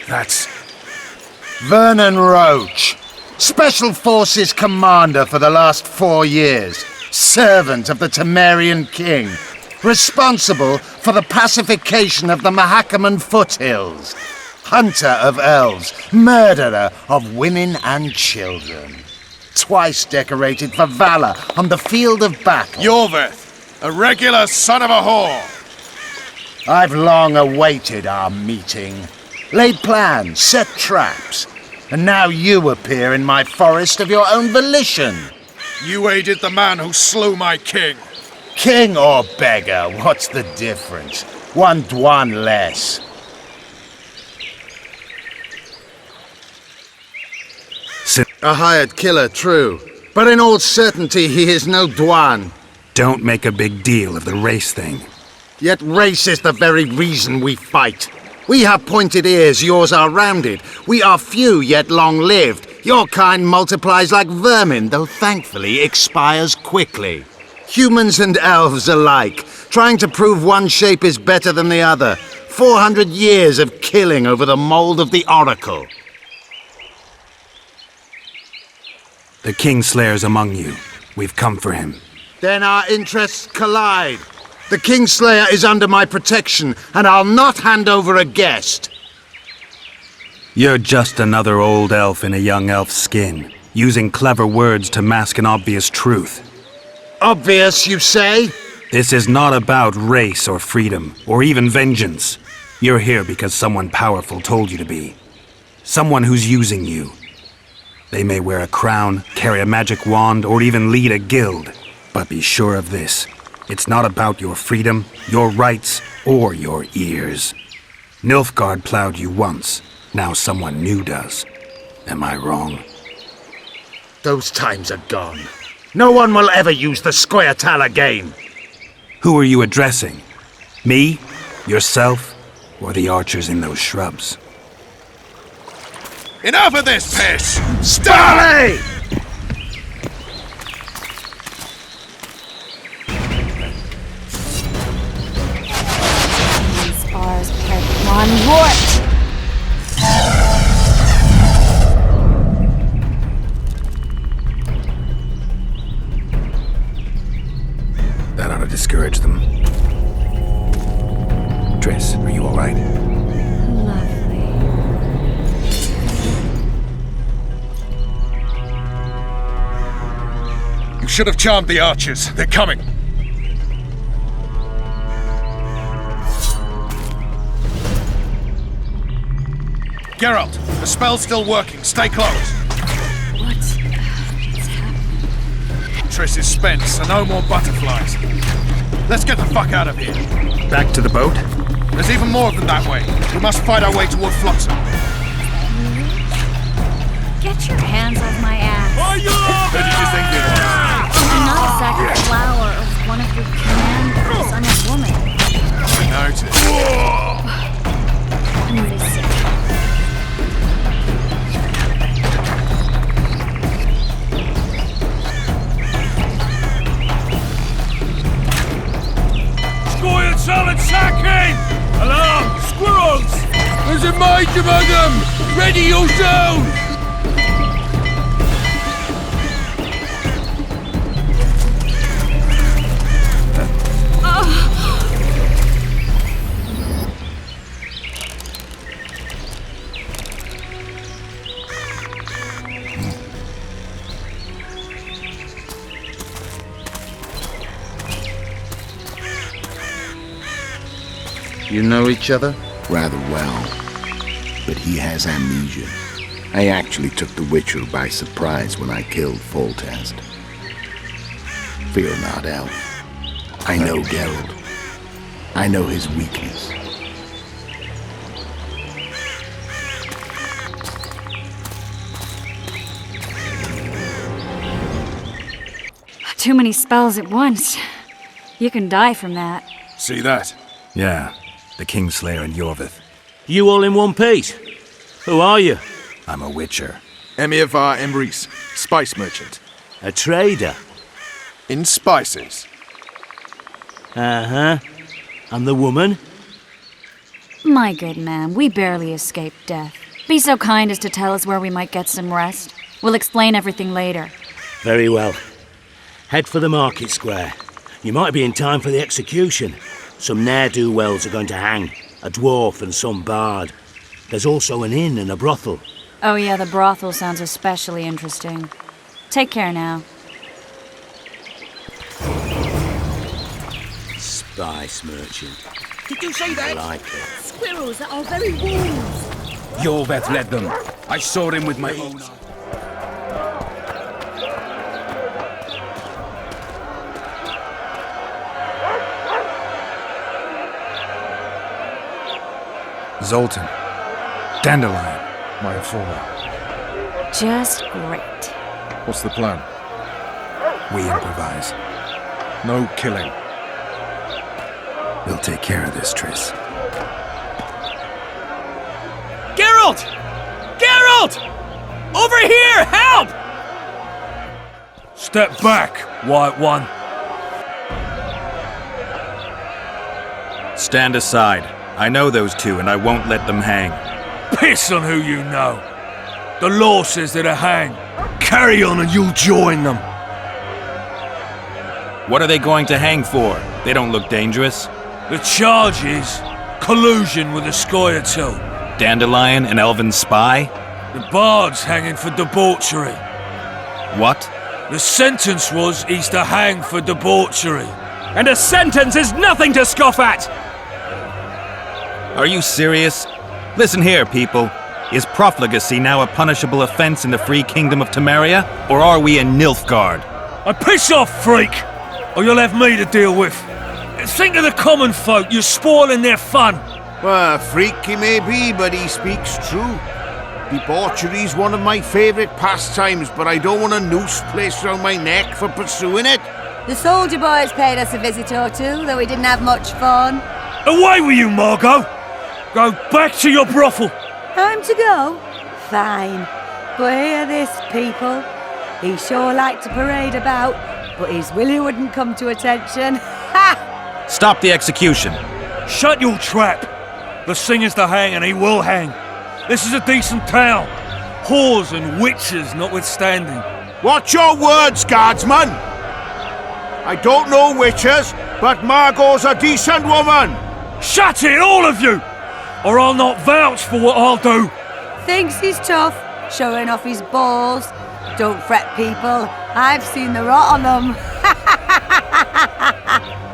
That's Vernon Roach, Special Forces Commander for the last 4 years, servant of the Temerian King, responsible for the pacification of the Mahakaman foothills, hunter of elves, murderer of women and children, twice decorated for valor on the field of battle. Yorvith, a regular son of a whore! I've long awaited our meeting. Laid plans, set traps, and now you appear in my forest of your own volition. You aided the man who slew my king. King or beggar, what's the difference? One Dwan less. A hired killer, true. But in all certainty, he is no Dwan. Don't make a big deal of the race thing. Yet race is the very reason we fight. We have pointed ears, yours are rounded. We are few, yet long-lived. Your kind multiplies like vermin, though thankfully expires quickly. Humans and elves alike, trying to prove one shape is better than the other. 400 years of killing over the mold of the Oracle. The Kingslayer's among you. We've come for him. Then our interests collide. The Kingslayer is under my protection, and I'll not hand over a guest. You're just another old elf in a young elf's skin, using clever words to mask an obvious truth. Obvious, you say? This is not about race or freedom, or even vengeance. You're here because someone powerful told you to be. Someone who's using you. They may wear a crown, carry a magic wand, or even lead a guild. But be sure of this. It's not about your freedom, your rights, or your ears. Nilfgaard plowed you once. Now someone new does. Am I wrong? Those times are gone. No one will ever use the Squaretal again. Who are you addressing? Me? Yourself? Or the archers in those shrubs? Enough of this piss! Starley! Spars kept one warped. That ought to discourage them. Triss, are you all right? Lovely. You should have charmed the archers. They're coming. Geralt, the spell's still working. Stay close. What's happening? Triss is spent, so no more butterflies. Let's get the fuck out of here. Back to the boat? There's even more of them that way. We must fight our way toward Flotsam. Get your hands off my ass. Who did you think it was? I'm not exactly a flower of one of your commanders. I'm a woman. I noticed. Listen. Solid sacking! Alarm! Squirrels! There's a mage among them! Ready your zone! You know each other? Rather well. But he has amnesia. I actually took the Witcher by surprise when I killed Foltest. Fear not, Elf. I know Geralt. I know his weakness. Too many spells at once. You can die from that. See that? Yeah, the Kingslayer and Yorvith. You all in one piece? Who are you? I'm a Witcher. Emir var Emrys, spice merchant. A trader? In spices. Uh-huh. And the woman? My good man, we barely escaped death. Be so kind as to tell us where we might get some rest. We'll explain everything later. Very well. Head for the market square. You might be in time for the execution. Some ne'er-do-wells are going to hang. A dwarf and some bard. There's also an inn and a brothel. Oh yeah, the brothel sounds especially interesting. Take care now. Spice merchant. Did you say that? I like it. Squirrels that are very wolves. Yorveth led them. I saw him with my own eyes. Zoltan. Dandelion. My informer. Just great. What's the plan? We improvise. No killing. We'll take care of this, Triss. Geralt! Geralt! Over here! Help! Step back, White One. Stand aside. I know those two, and I won't let them hang. Piss on who you know. The law says they're to hang. Carry on and you'll join them. What are they going to hang for? They don't look dangerous. The charge is collusion with the Scoia'tael. Dandelion, an elven spy? The bard's hanging for debauchery. What? The sentence was he's to hang for debauchery. And a sentence is nothing to scoff at! Are you serious? Listen here, people. Is profligacy now a punishable offense in the free kingdom of Temeria? Or are we in Nilfgaard? Piss off, freak! Or you'll have me to deal with. Think of the common folk, you're spoiling their fun. Well, freak he may be, but he speaks true. Debauchery's one of my favourite pastimes, but I don't want a noose placed around my neck for pursuing it. The soldier boys paid us a visit or two, though we didn't have much fun. Away with you, Margot! Go back to your brothel! Time to go? Fine. But hear this, people. He sure liked to parade about, but his Willie wouldn't come to attention. Ha! Stop the execution. Shut your trap! The singer's to hang and he will hang. This is a decent town. Whores and witches notwithstanding. Watch your words, guardsman! I don't know witches, but Margot's a decent woman! Shut it, all of you! Or I'll not vouch for what I'll do. Thinks he's tough, showing off his balls. Don't fret, people. I've seen the rot on them.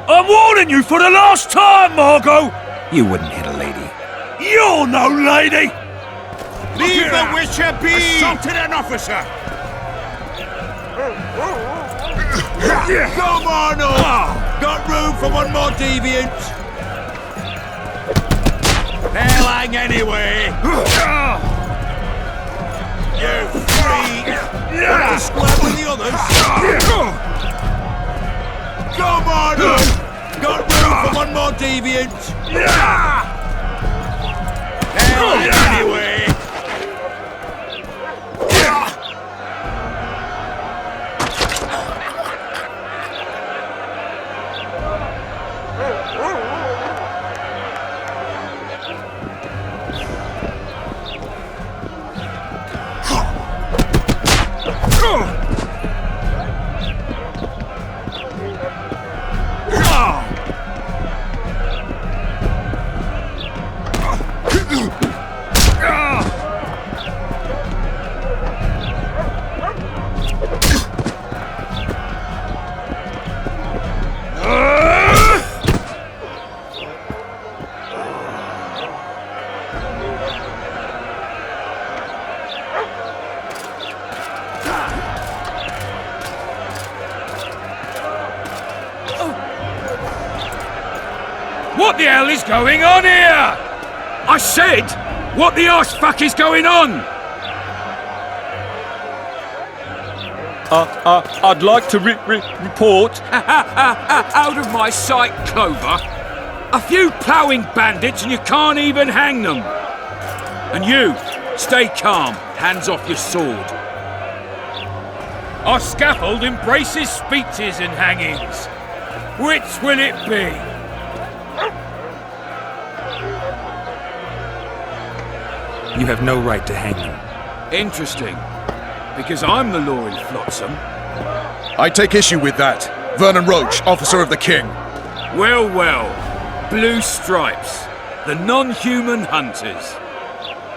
I'm warning you for the last time, Margot! You wouldn't hit a lady. You're no lady! Leave the witcher be! Assaulted an officer! Come on up! Got room for one more deviant? They'll hang anyway! You freak! Want to square with the others? Come on up! Got room for one more deviant? They'll hang anyway! What the hell is going on here? I said, what the arse fuck is going on? I'd like to report. Out of my sight, Clover. A few ploughing bandits and you can't even hang them. And you, stay calm, hands off your sword. Our scaffold embraces speeches and hangings. Which will it be? You have no right to hang them. Interesting. Because I'm the law in Flotsam. I take issue with that. Vernon Roach, officer of the king. Well, well. Blue stripes. The non-human hunters.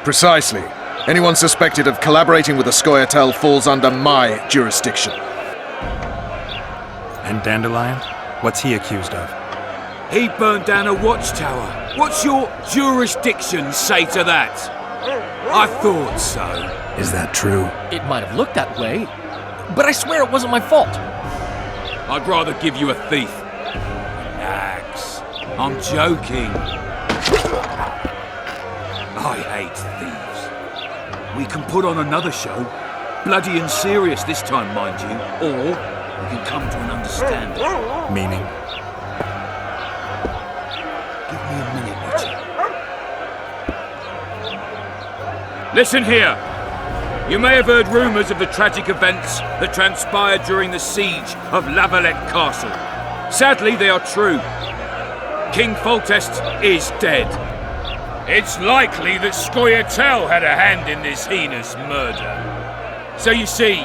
Precisely. Anyone suspected of collaborating with the Scoia'tael falls under my jurisdiction. And Dandelion? What's he accused of? He burned down a watchtower. What's your jurisdiction say to that? I thought so. Is that true? It might have looked that way, but I swear it wasn't my fault. I'd rather give you a thief. Relax. I'm joking. I hate thieves. We can put on another show. Bloody and serious this time, mind you. Or we can come to an understanding. Meaning? Give me a minute, Witcher. Listen here. You may have heard rumours of the tragic events that transpired during the siege of La Valette Castle. Sadly, they are true. King Foltest is dead. It's likely that Scoia'tael had a hand in this heinous murder. So you see,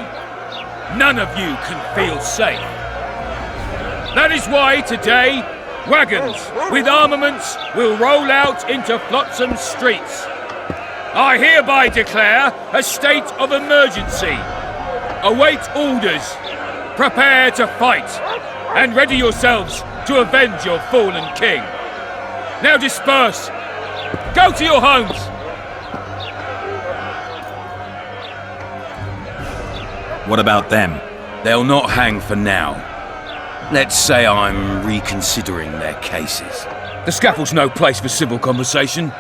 none of you can feel safe. That is why today, wagons with armaments will roll out into Flotsam's streets. I hereby declare a state of emergency. Await orders. Prepare to fight. And ready yourselves to avenge your fallen king. Now disperse. Go to your homes. What about them? They'll not hang for now. Let's say I'm reconsidering their cases. The scaffold's no place for civil conversation.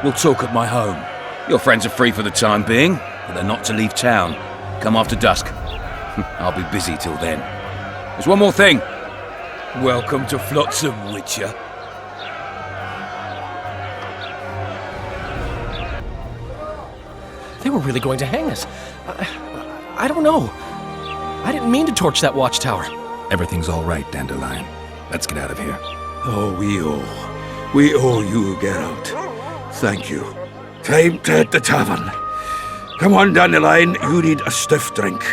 We'll talk at my home. Your friends are free for the time being, but they're not to leave town. Come after dusk. I'll be busy till then. There's one more thing. Welcome to Flotsam, Witcher. They were really going to hang us. I don't know. I didn't mean to torch that watchtower. Everything's all right, Dandelion. Let's get out of here. Oh, we owe you, Geralt. Thank you. Time to hit the tavern. Come on, Dandelion, you need a stiff drink.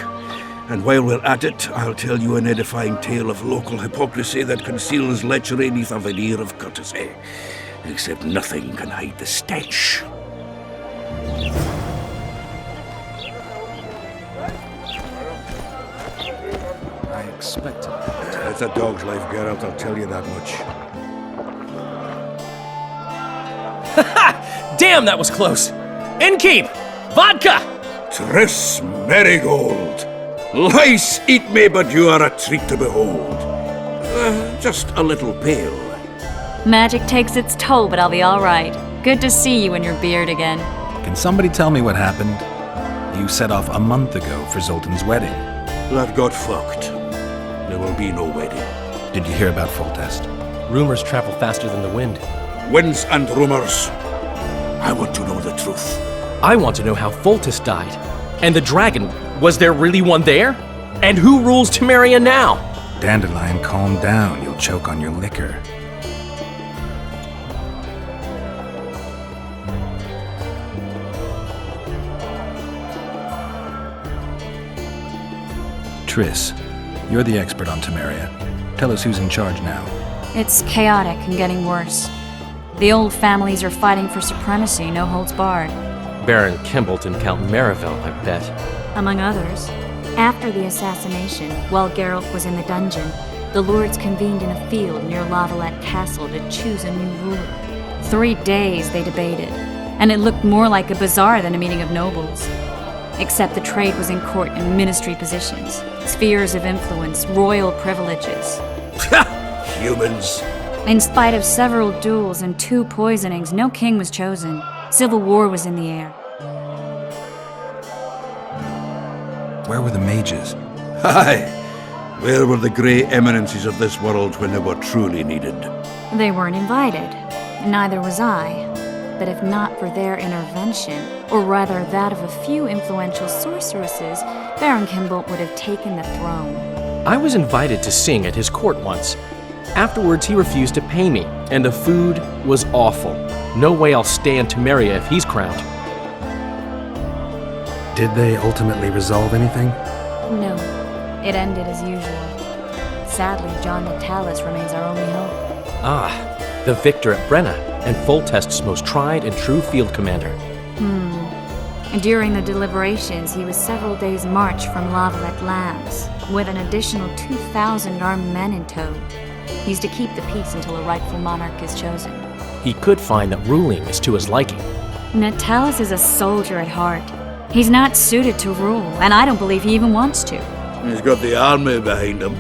And while we're at it, I'll tell you an edifying tale of local hypocrisy that conceals lechery neath a veneer of courtesy. Except nothing can hide the stench. I expected it. It's a dog's life, Geralt, I'll tell you that much. Damn, that was close! Innkeep! Vodka! Triss Marigold! Lice eat me, but you are a treat to behold. Just a little pale. Magic takes its toll, but I'll be all right. Good to see you and your beard again. Can somebody tell me what happened? You set off a month ago for Zoltan's wedding. That got fucked. There will be no wedding. Did you hear about Foltest? Rumors travel faster than the wind. Winds and rumors. I want to know the truth. I want to know how Foltest died. And the dragon, was there really one there? And who rules Temeria now? Dandelion, calm down. You'll choke on your liquor. Triss, you're the expert on Temeria. Tell us who's in charge now. It's chaotic and getting worse. The old families are fighting for supremacy, no holds barred. Baron Kimbolt and Count Marivel, I bet. Among others. After the assassination, while Geralt was in the dungeon, the lords convened in a field near La Valette Castle to choose a new ruler. 3 days they debated, and it looked more like a bazaar than a meeting of nobles. Except the trade was in court and ministry positions, spheres of influence, royal privileges. Humans. In spite of several duels and 2 poisonings, no king was chosen. Civil war was in the air. Where were the mages? Aye! Where were the grey eminences of this world when they were truly needed? They weren't invited. Neither was I. But if not for their intervention, or rather that of a few influential sorceresses, Baron Kimbolt would have taken the throne. I was invited to sing at his court once. Afterwards, he refused to pay me, and the food was awful. No way I'll stay in Temeria if he's crowned. Did they ultimately resolve anything? No. It ended as usual. Sadly, John Natalis remains our only hope. Ah, the victor at Brenna, and Foltest's most tried and true field commander. During the deliberations, he was several days' march from Lavalette lands, with an additional 2,000 armed men in tow. He's to keep the peace until a rightful monarch is chosen. He could find that ruling is to his liking. Natalis is a soldier at heart. He's not suited to rule, and I don't believe he even wants to. He's got the army behind him.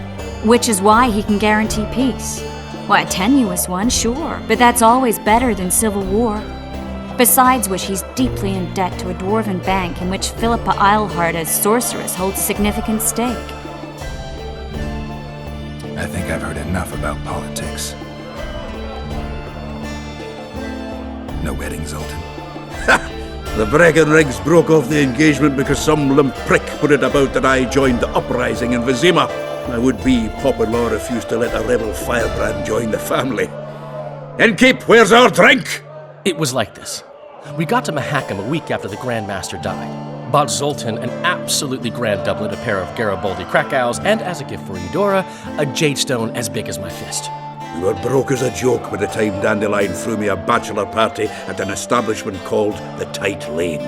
Which is why he can guarantee peace. Why, a tenuous one, sure, but that's always better than civil war. Besides which, he's deeply in debt to a dwarven bank in which Philippa Eilhart as sorceress holds significant stake. I think I've heard enough about politics. No wedding, Zoltan. The Breckenrigs broke off the engagement because some limp prick put it about that I joined the uprising in Vizima. My would-be Popper-in-law refused to let a rebel firebrand join the family. Innkeep, where's our drink? It was like this. We got to Mahakam a week after the Grand Master died. Bought Zoltan an absolutely grand doublet, a pair of Garibaldi Krakows, and as a gift for Eudora, a jadestone as big as my fist. We were broke as a joke by the time Dandelion threw me a bachelor party at an establishment called the Tight Lane.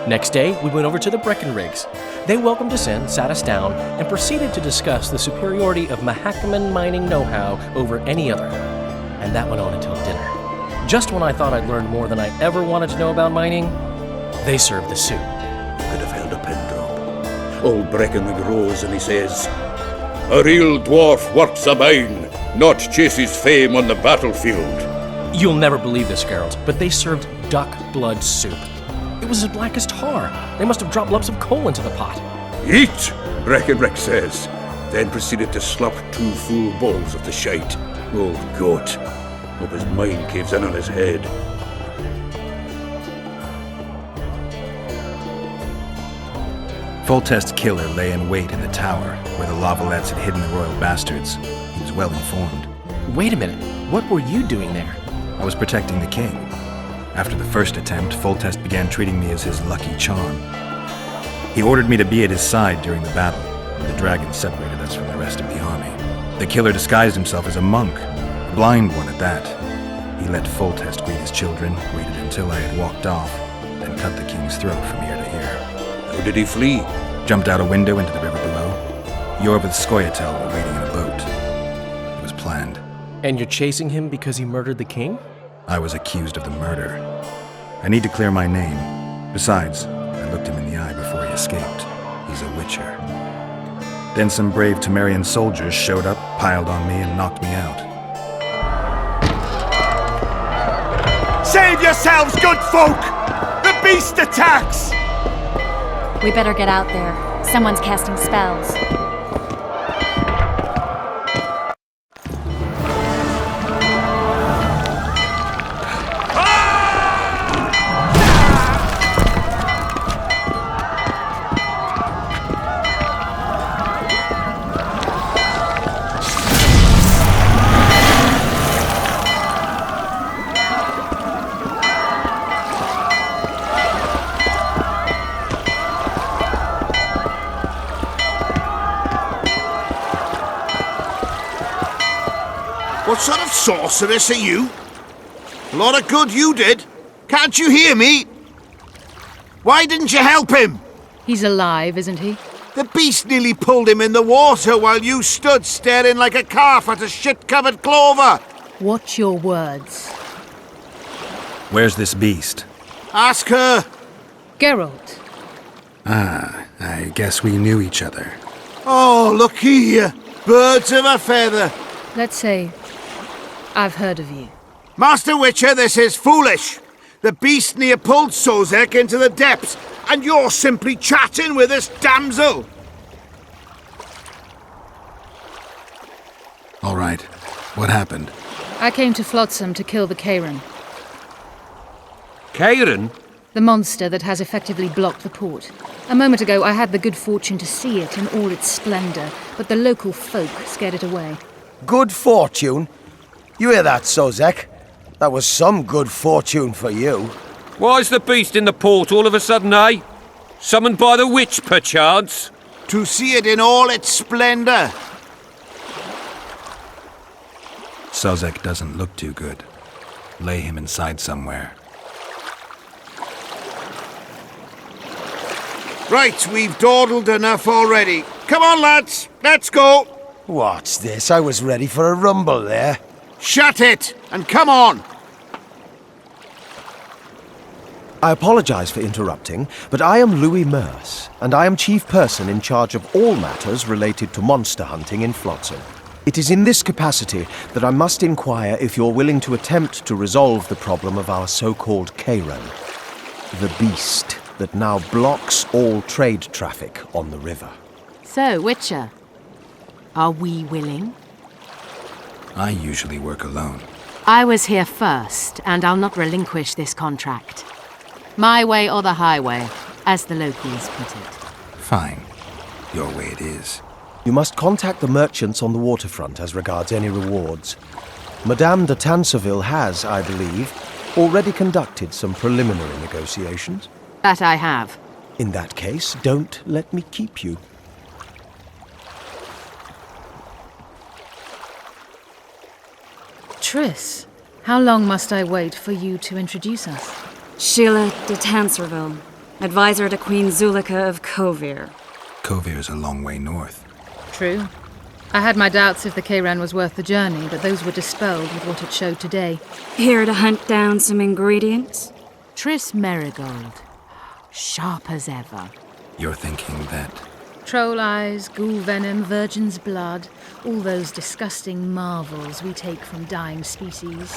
Next day, we went over to the Breckenrigs. They welcomed us in, sat us down, and proceeded to discuss the superiority of Mahakaman mining know-how over any other. And that went on until dinner. Just when I thought I'd learned more than I ever wanted to know about mining, they served the soup. Could have held a pin drop. Old Breckenrig rose and he says, "A real dwarf works a mine, not chases fame on the battlefield." You'll never believe this, Geralt, but they served duck blood soup. It was as black as tar. They must have dropped lumps of coal into the pot. "Eat," Breckenrig says, then proceeded to slop 2 full bowls of the shite. Old goat. Hope his mind caves in on his head. Foltest's killer lay in wait in the tower, where the Lavalettes had hidden the royal bastards. He was well informed. Wait a minute. What were you doing there? I was protecting the king. After the first attempt, Foltest began treating me as his lucky charm. He ordered me to be at his side during the battle. The dragon separated us from the rest of the army. The killer disguised himself as a monk, a blind one at that. He let Foltest greet his children, waited until I had walked off, then cut the king's throat from ear to ear. How did he flee? Jumped out a window into the river below. Yorva Skoyatel were waiting in a boat. It was planned. And you're chasing him because he murdered the king? I was accused of the murder. I need to clear my name. Besides, I looked him in the eye before he escaped. He's a witcher. Then some brave Temerian soldiers showed up, piled on me, and knocked me out. Save yourselves, good folk! The beast attacks! We better get out there. Someone's casting spells. What sort of sorceress are you? A lot of good you did. Can't you hear me? Why didn't you help him? He's alive, isn't he? The beast nearly pulled him in the water while you stood staring like a calf at a shit-covered clover. Watch your words. Where's this beast? Ask her. Geralt. Ah, I guess we knew each other. Oh, look here. Birds of a feather. Let's say I've heard of you. Master Witcher, this is foolish. The beast near pulled Sozek into the depths, and you're simply chatting with this damsel. All right. What happened? I came to Flotsam to kill the Kairan. Kairan? The monster that has effectively blocked the port. A moment ago, I had the good fortune to see it in all its splendor, but the local folk scared it away. Good fortune? You hear that, Sozek? That was some good fortune for you. Why's the beast in the port all of a sudden, eh? Summoned by the witch, perchance? To see it in all its splendor. Sozek doesn't look too good. Lay him inside somewhere. Right, we've dawdled enough already. Come on, lads, let's go. What's this? I was ready for a rumble there. Shut it, and come on. I apologize for interrupting, but I am Louis Merce, and I am chief person in charge of all matters related to monster hunting in Flotsam. It is in this capacity that I must inquire if you're willing to attempt to resolve the problem of our so-called Kairan, the beast that now blocks all trade traffic on the river. So, Witcher, are we willing? I usually work alone. I was here first, and I'll not relinquish this contract. My way or the highway, as the locals put it. Fine. Your way it is. You must contact the merchants on the waterfront as regards any rewards. Madame de Tanseville has, I believe, already conducted some preliminary negotiations. That I have. In that case, don't let me keep you. Triss, how long must I wait for you to introduce us? Sheila de Tanserville, advisor to Queen Zulika of Kovir. Kovir's a long way north. True. I had my doubts if the Kairan was worth the journey, but those were dispelled with what it showed today. Here to hunt down some ingredients? Triss Merigold. Sharp as ever. You're thinking that... Troll eyes, ghoul venom, virgin's blood, all those disgusting marvels we take from dying species,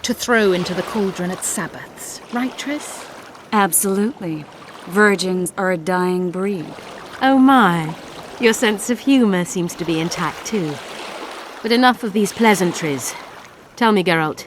to throw into the cauldron at Sabbaths. Right, Triss? Absolutely. Virgins are a dying breed. Oh my. Your sense of humor seems to be intact too. But enough of these pleasantries. Tell me, Geralt,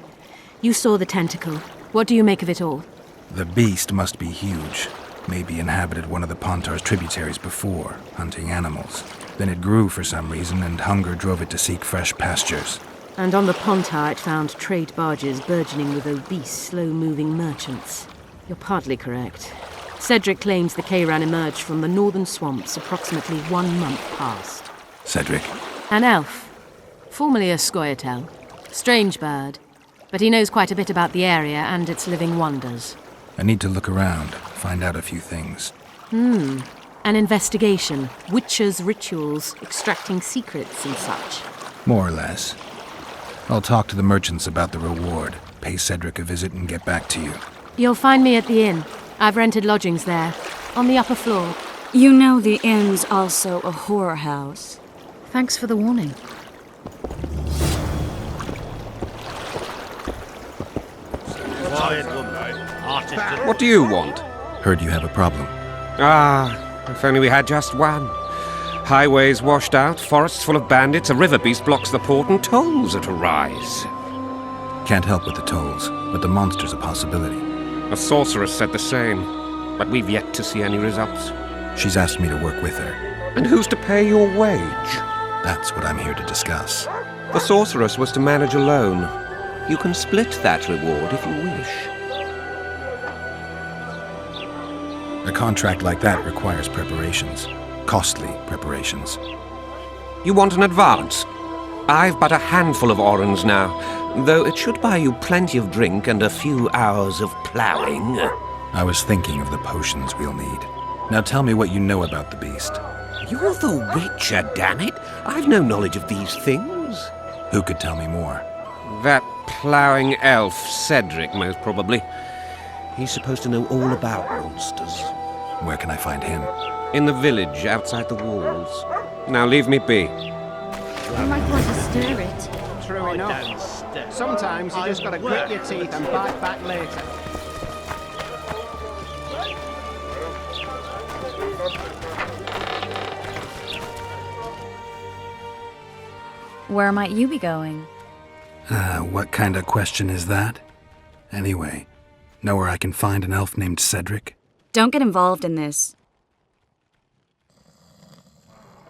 you saw the tentacle. What do you make of it all? The beast must be huge. Maybe inhabited one of the Pontar's tributaries before, hunting animals. Then it grew for some reason, and hunger drove it to seek fresh pastures. And on the Pontar it found trade barges burgeoning with obese, slow-moving merchants. You're partly correct. Cedric claims the Kairan emerged from the northern swamps approximately 1 month past. Cedric? An elf. Formerly a Scoia'tael. Strange bird. But he knows quite a bit about the area and its living wonders. I need to look around, find out a few things. An investigation. Witchers' rituals, extracting secrets and such. More or less. I'll talk to the merchants about the reward, pay Cedric a visit and get back to you. You'll find me at the inn. I've rented lodgings there, on the upper floor. You know the inn's also a whorehouse. Thanks for the warning. What do you want? Heard you have a problem. If only we had just one. Highways washed out, forests full of bandits, a river beast blocks the port, and tolls at a rise. Can't help with the tolls, but the monster's a possibility. A sorceress said the same, but we've yet to see any results. She's asked me to work with her. And who's to pay your wage? That's what I'm here to discuss. The sorceress was to manage alone. You can split that reward if you wish. A contract like that requires preparations. Costly preparations. You want an advance? I've but a handful of orens now, though it should buy you plenty of drink and a few hours of ploughing. I was thinking of the potions we'll need. Now tell me what you know about the beast. You're the Witcher, damn it! I've no knowledge of these things. Who could tell me more? That ploughing elf, Cedric, most probably. He's supposed to know all about monsters. Where can I find him? In the village, outside the walls. Now leave me be. You might want to stir it. True enough. Sometimes you just gotta grit your teeth and bite back later. Where might you be going? What kind of question is that? Anyway, know where I can find an elf named Cedric? Don't get involved in this.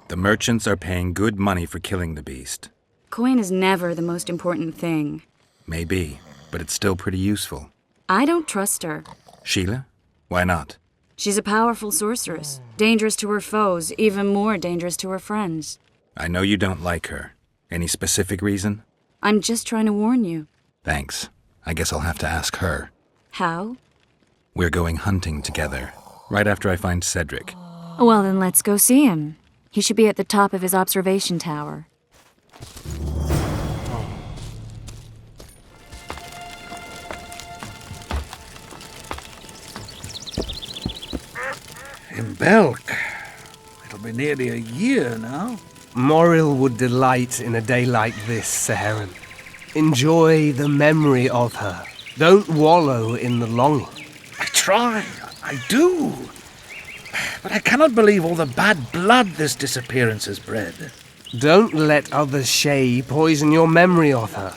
The merchants are paying good money for killing the beast. Coin is never the most important thing. Maybe, but it's still pretty useful. I don't trust her. Sheila? Why not? She's a powerful sorceress. Dangerous to her foes, even more dangerous to her friends. I know you don't like her. Any specific reason? I'm just trying to warn you. Thanks. I guess I'll have to ask her. How? We're going hunting together, right after I find Cedric. Well, then let's go see him. He should be at the top of his observation tower. In Belk. It'll be nearly a year now. Moril would delight in a day like this, Saharan. Enjoy the memory of her. Don't wallow in the longing. I try. I do. But I cannot believe all the bad blood this disappearance has bred. Don't let other Shay poison your memory of her.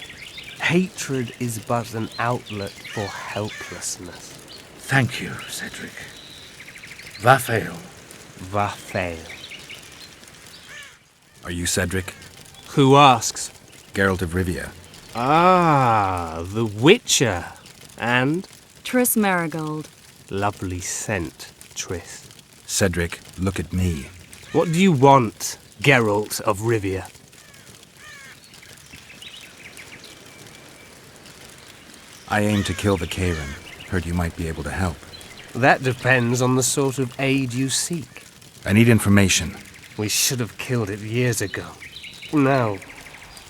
Hatred is but an outlet for helplessness. Thank you, Cedric. Vafael. Vafael. Are you Cedric? Who asks? Geralt of Rivia. Ah, the Witcher. And? Triss Marigold. Lovely scent, Triss. Cedric, look at me. What do you want, Geralt of Rivia? I aim to kill the Karen. Heard you might be able to help. That depends on the sort of aid you seek. I need information. We should have killed it years ago. Now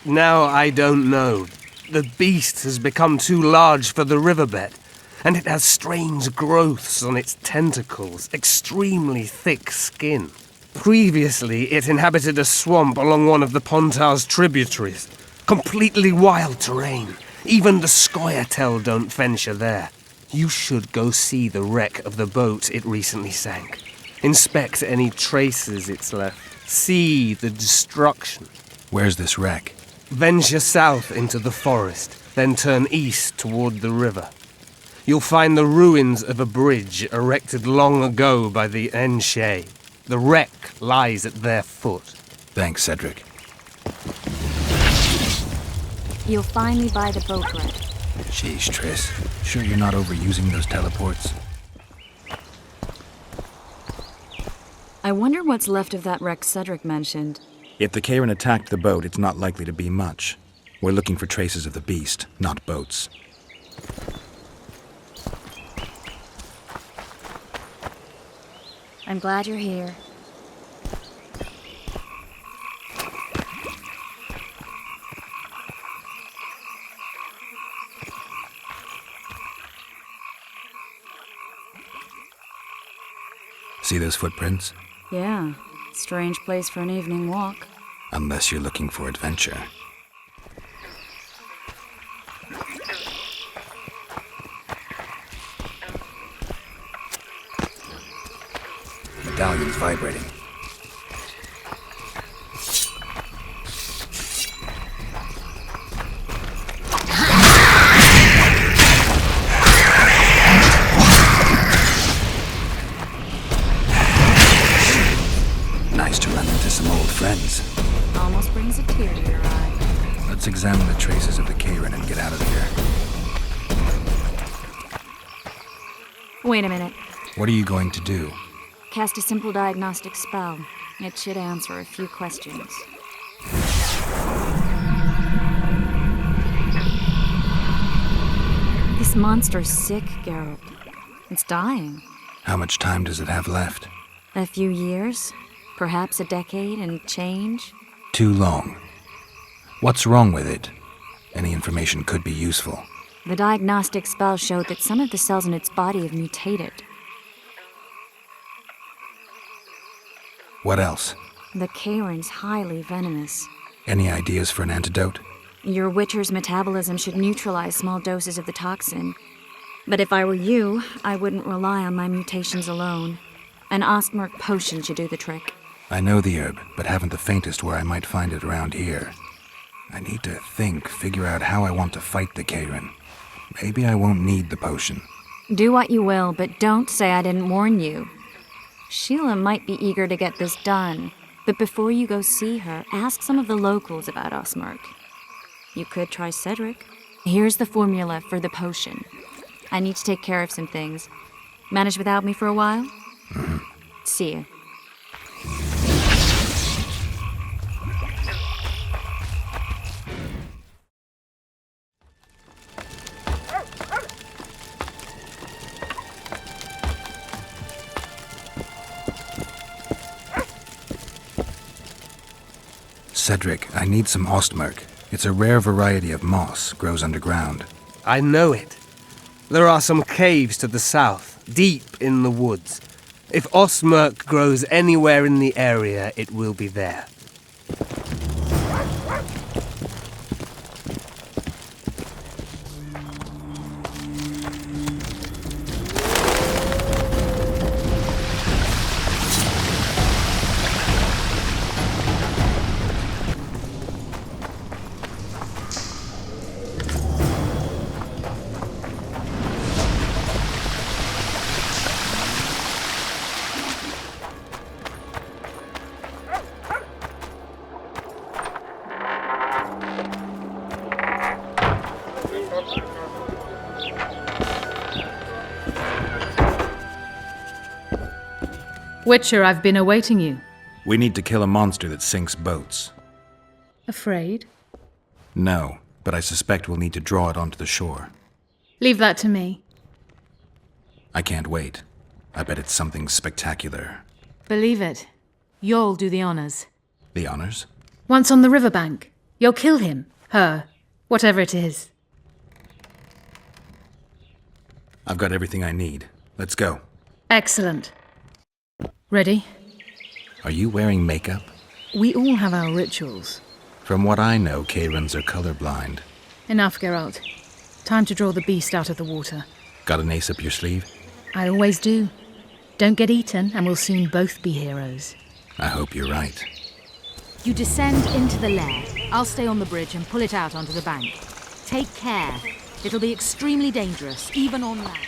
I don't know. The beast has become too large for the riverbed, and it has strange growths on its tentacles, extremely thick skin. Previously, it inhabited a swamp along one of the Pontar's tributaries. Completely wild terrain. Even the Scoia'tael don't venture there. You should go see the wreck of the boat it recently sank. Inspect any traces it's left. See the destruction. Where's this wreck? Venture south into the forest, then turn east toward the river. You'll find the ruins of a bridge erected long ago by the Enshe. The wreck lies at their foot. Thanks, Cedric. You'll find me by the boat wreck. Sheesh, Triss. Sure you're not overusing those teleports? I wonder what's left of that wreck Cedric mentioned. If the Karen attacked the boat, it's not likely to be much. We're looking for traces of the beast, not boats. I'm glad you're here. See those footprints? Yeah, strange place for an evening walk. Unless you're looking for adventure. Medallion's vibrating. Nice to run into some old friends. Almost brings a tear to your eye. Let's examine the traces of the Karen and get out of here. Wait a minute. What are you going to do? Cast a simple diagnostic spell. It should answer a few questions. This monster's sick, Geralt. It's dying. How much time does it have left? A few years? Perhaps a decade and change? Too long. What's wrong with it? Any information could be useful. The diagnostic spell showed that some of the cells in its body have mutated. What else? The Karen's highly venomous. Any ideas for an antidote? Your Witcher's metabolism should neutralize small doses of the toxin. But if I were you, I wouldn't rely on my mutations alone. An Ostmark potion should do the trick. I know the herb, but haven't the faintest where I might find it around here. I need to figure out how I want to fight the Karen. Maybe I won't need the potion. Do what you will, but don't say I didn't warn you. Sheila might be eager to get this done, but before you go see her, ask some of the locals about Ostmark. You could try Cedric. Here's the formula for the potion. I need to take care of some things. Manage without me for a while? Mm-hmm. See you. Cedric, I need some Ostmark. It's a rare variety of moss, grows underground. I know it. There are some caves to the south, deep in the woods. If Ostmark grows anywhere in the area, it will be there. Witcher, I've been awaiting you. We need to kill a monster that sinks boats. Afraid? No, but I suspect we'll need to draw it onto the shore. Leave that to me. I can't wait. I bet it's something spectacular. Believe it. You'll do the honors. The honors? Once on the riverbank, you'll kill him, her, whatever it is. I've got everything I need. Let's go. Excellent. Ready? Are you wearing makeup? We all have our rituals. From what I know, Karens are colorblind. Enough, Geralt. Time to draw the beast out of the water. Got an ace up your sleeve? I always do. Don't get eaten, and we'll soon both be heroes. I hope you're right. You descend into the lair. I'll stay on the bridge and pull it out onto the bank. Take care. It'll be extremely dangerous, even on land.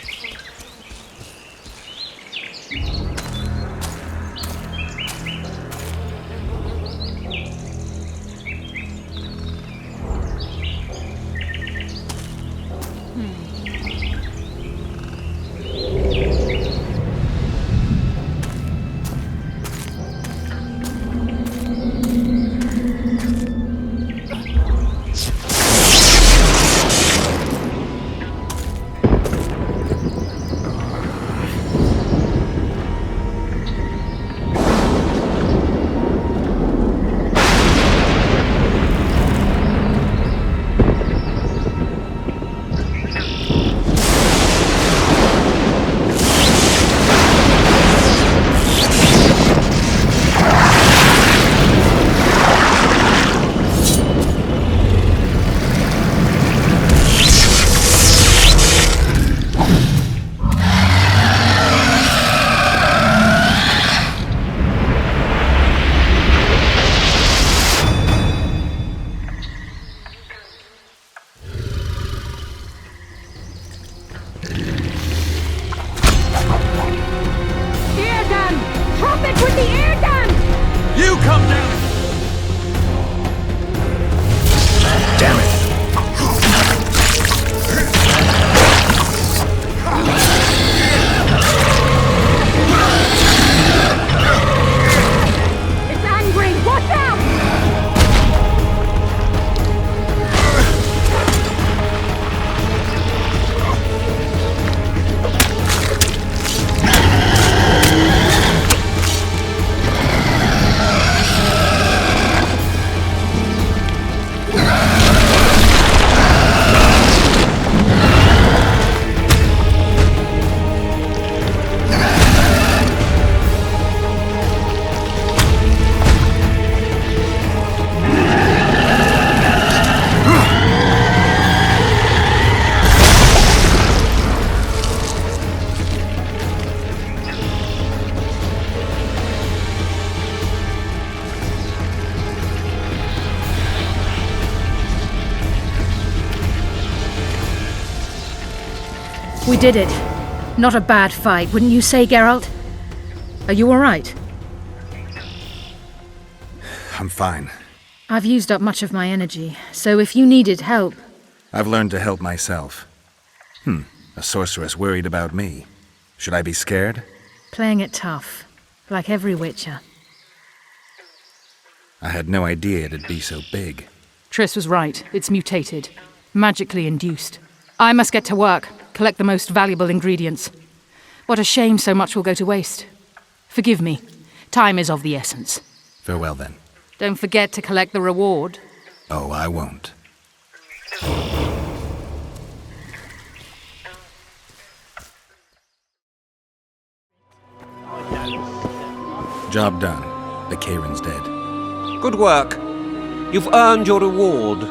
We did it. Not a bad fight, wouldn't you say, Geralt? Are you all right? I'm fine. I've used up much of my energy, so if you needed help... I've learned to help myself. A sorceress worried about me. Should I be scared? Playing it tough, like every Witcher. I had no idea it'd be so big. Triss was right. It's mutated. Magically induced. I must get to work, collect the most valuable ingredients. What a shame so much will go to waste. Forgive me. Time is of the essence. Farewell, then. Don't forget to collect the reward. Oh, I won't. Job done. The Kairin's dead. Good work. You've earned your reward.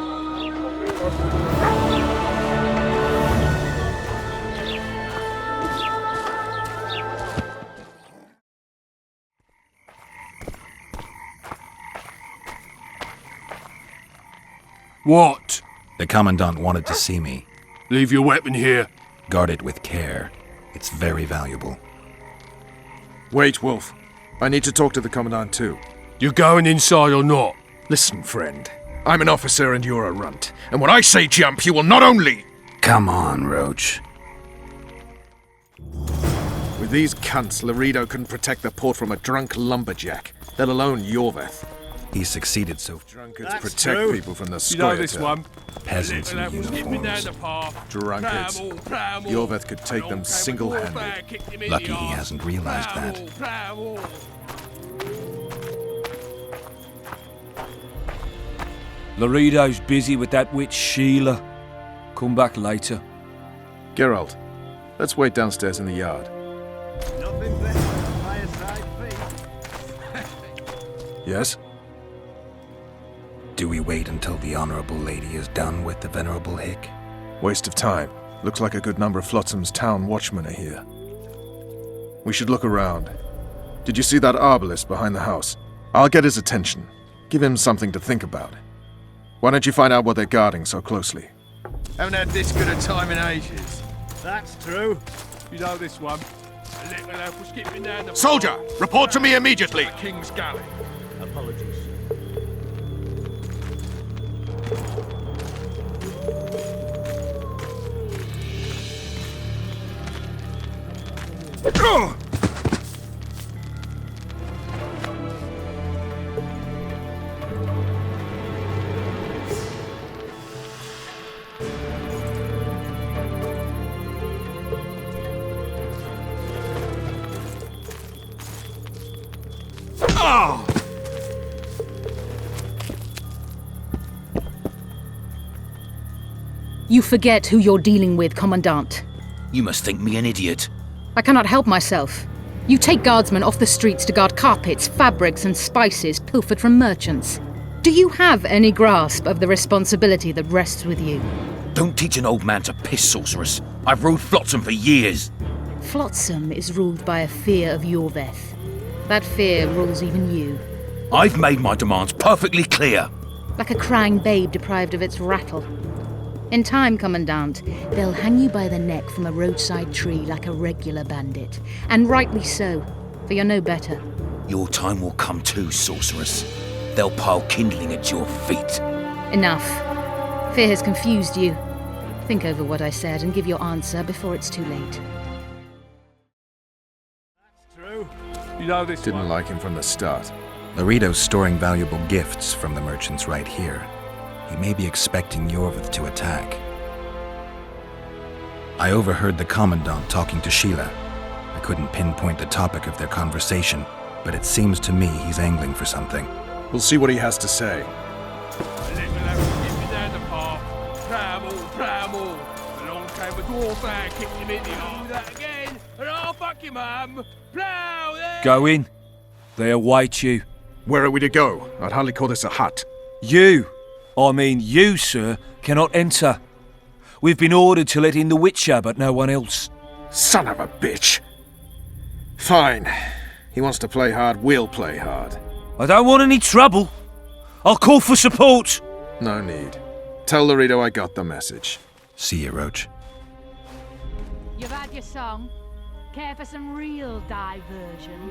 What? The Commandant wanted to see me. Leave your weapon here. Guard it with care. It's very valuable. Wait, Wolf. I need to talk to the Commandant too. You going inside or not? Listen, friend. I'm an officer and you're a runt. And when I say jump, you will not only... Come on, Roach. With these cunts, Laredo couldn't protect the port from a drunk lumberjack, let alone Yorveth. He succeeded so... Drunkards protect people from the You know this one. Peasants in uniforms. Drunkards. Yorveth could take them single-handed. Lucky he hasn't realized that. Laredo's busy with that witch Sheila. Come back later. Geralt, let's wait downstairs in the yard. Nothing better than a fireside feast. Yes? Do we wait until the Honorable Lady is done with the Venerable Hick? Waste of time. Looks like a good number of Flotsam's town watchmen are here. We should look around. Did you see that arbalist behind the house? I'll get his attention. Give him something to think about. Why don't you find out what they're guarding so closely? Haven't had this good a time in ages. That's true. You know this one. A little elf was skipping down the... Soldier, report to me immediately. King's Galley. Apologies. You forget who you're dealing with, Commandant. You must think me an idiot. I cannot help myself. You take guardsmen off the streets to guard carpets, fabrics, and spices pilfered from merchants. Do you have any grasp of the responsibility that rests with you? Don't teach an old man to piss, sorceress. I've ruled Flotsam for years. Flotsam is ruled by a fear of Yorveth. That fear rules even you. I've made my demands perfectly clear. Like a crying babe deprived of its rattle. In time, Commandant, they'll hang you by the neck from a roadside tree like a regular bandit. And rightly so, for you're no better. Your time will come too, sorceress. They'll pile kindling at your feet. Enough. Fear has confused you. Think over what I said and give your answer before it's too late. That's true. You know this Didn't one. like him from the start. Laredo's storing valuable gifts from the merchants right here. He may be expecting Yorveth to attack. I overheard the Commandant talking to Sheila. I couldn't pinpoint the topic of their conversation, but it seems to me he's angling for something. We'll see what he has to say. A little elf was skipping down the path. Pram all. Along came a dwarf and kicked him in the arm. That again. And I'll fuck you, mum. Plow there. Go in. They await you. Where are we to go? I'd hardly call this a hut. You, sir, cannot enter. We've been ordered to let in the Witcher, but no one else. Son of a bitch! Fine. He wants to play hard, we'll play hard. I don't want any trouble. I'll call for support. No need. Tell Laredo I got the message. See you, Roach. You've had your song. Care for some real diversion?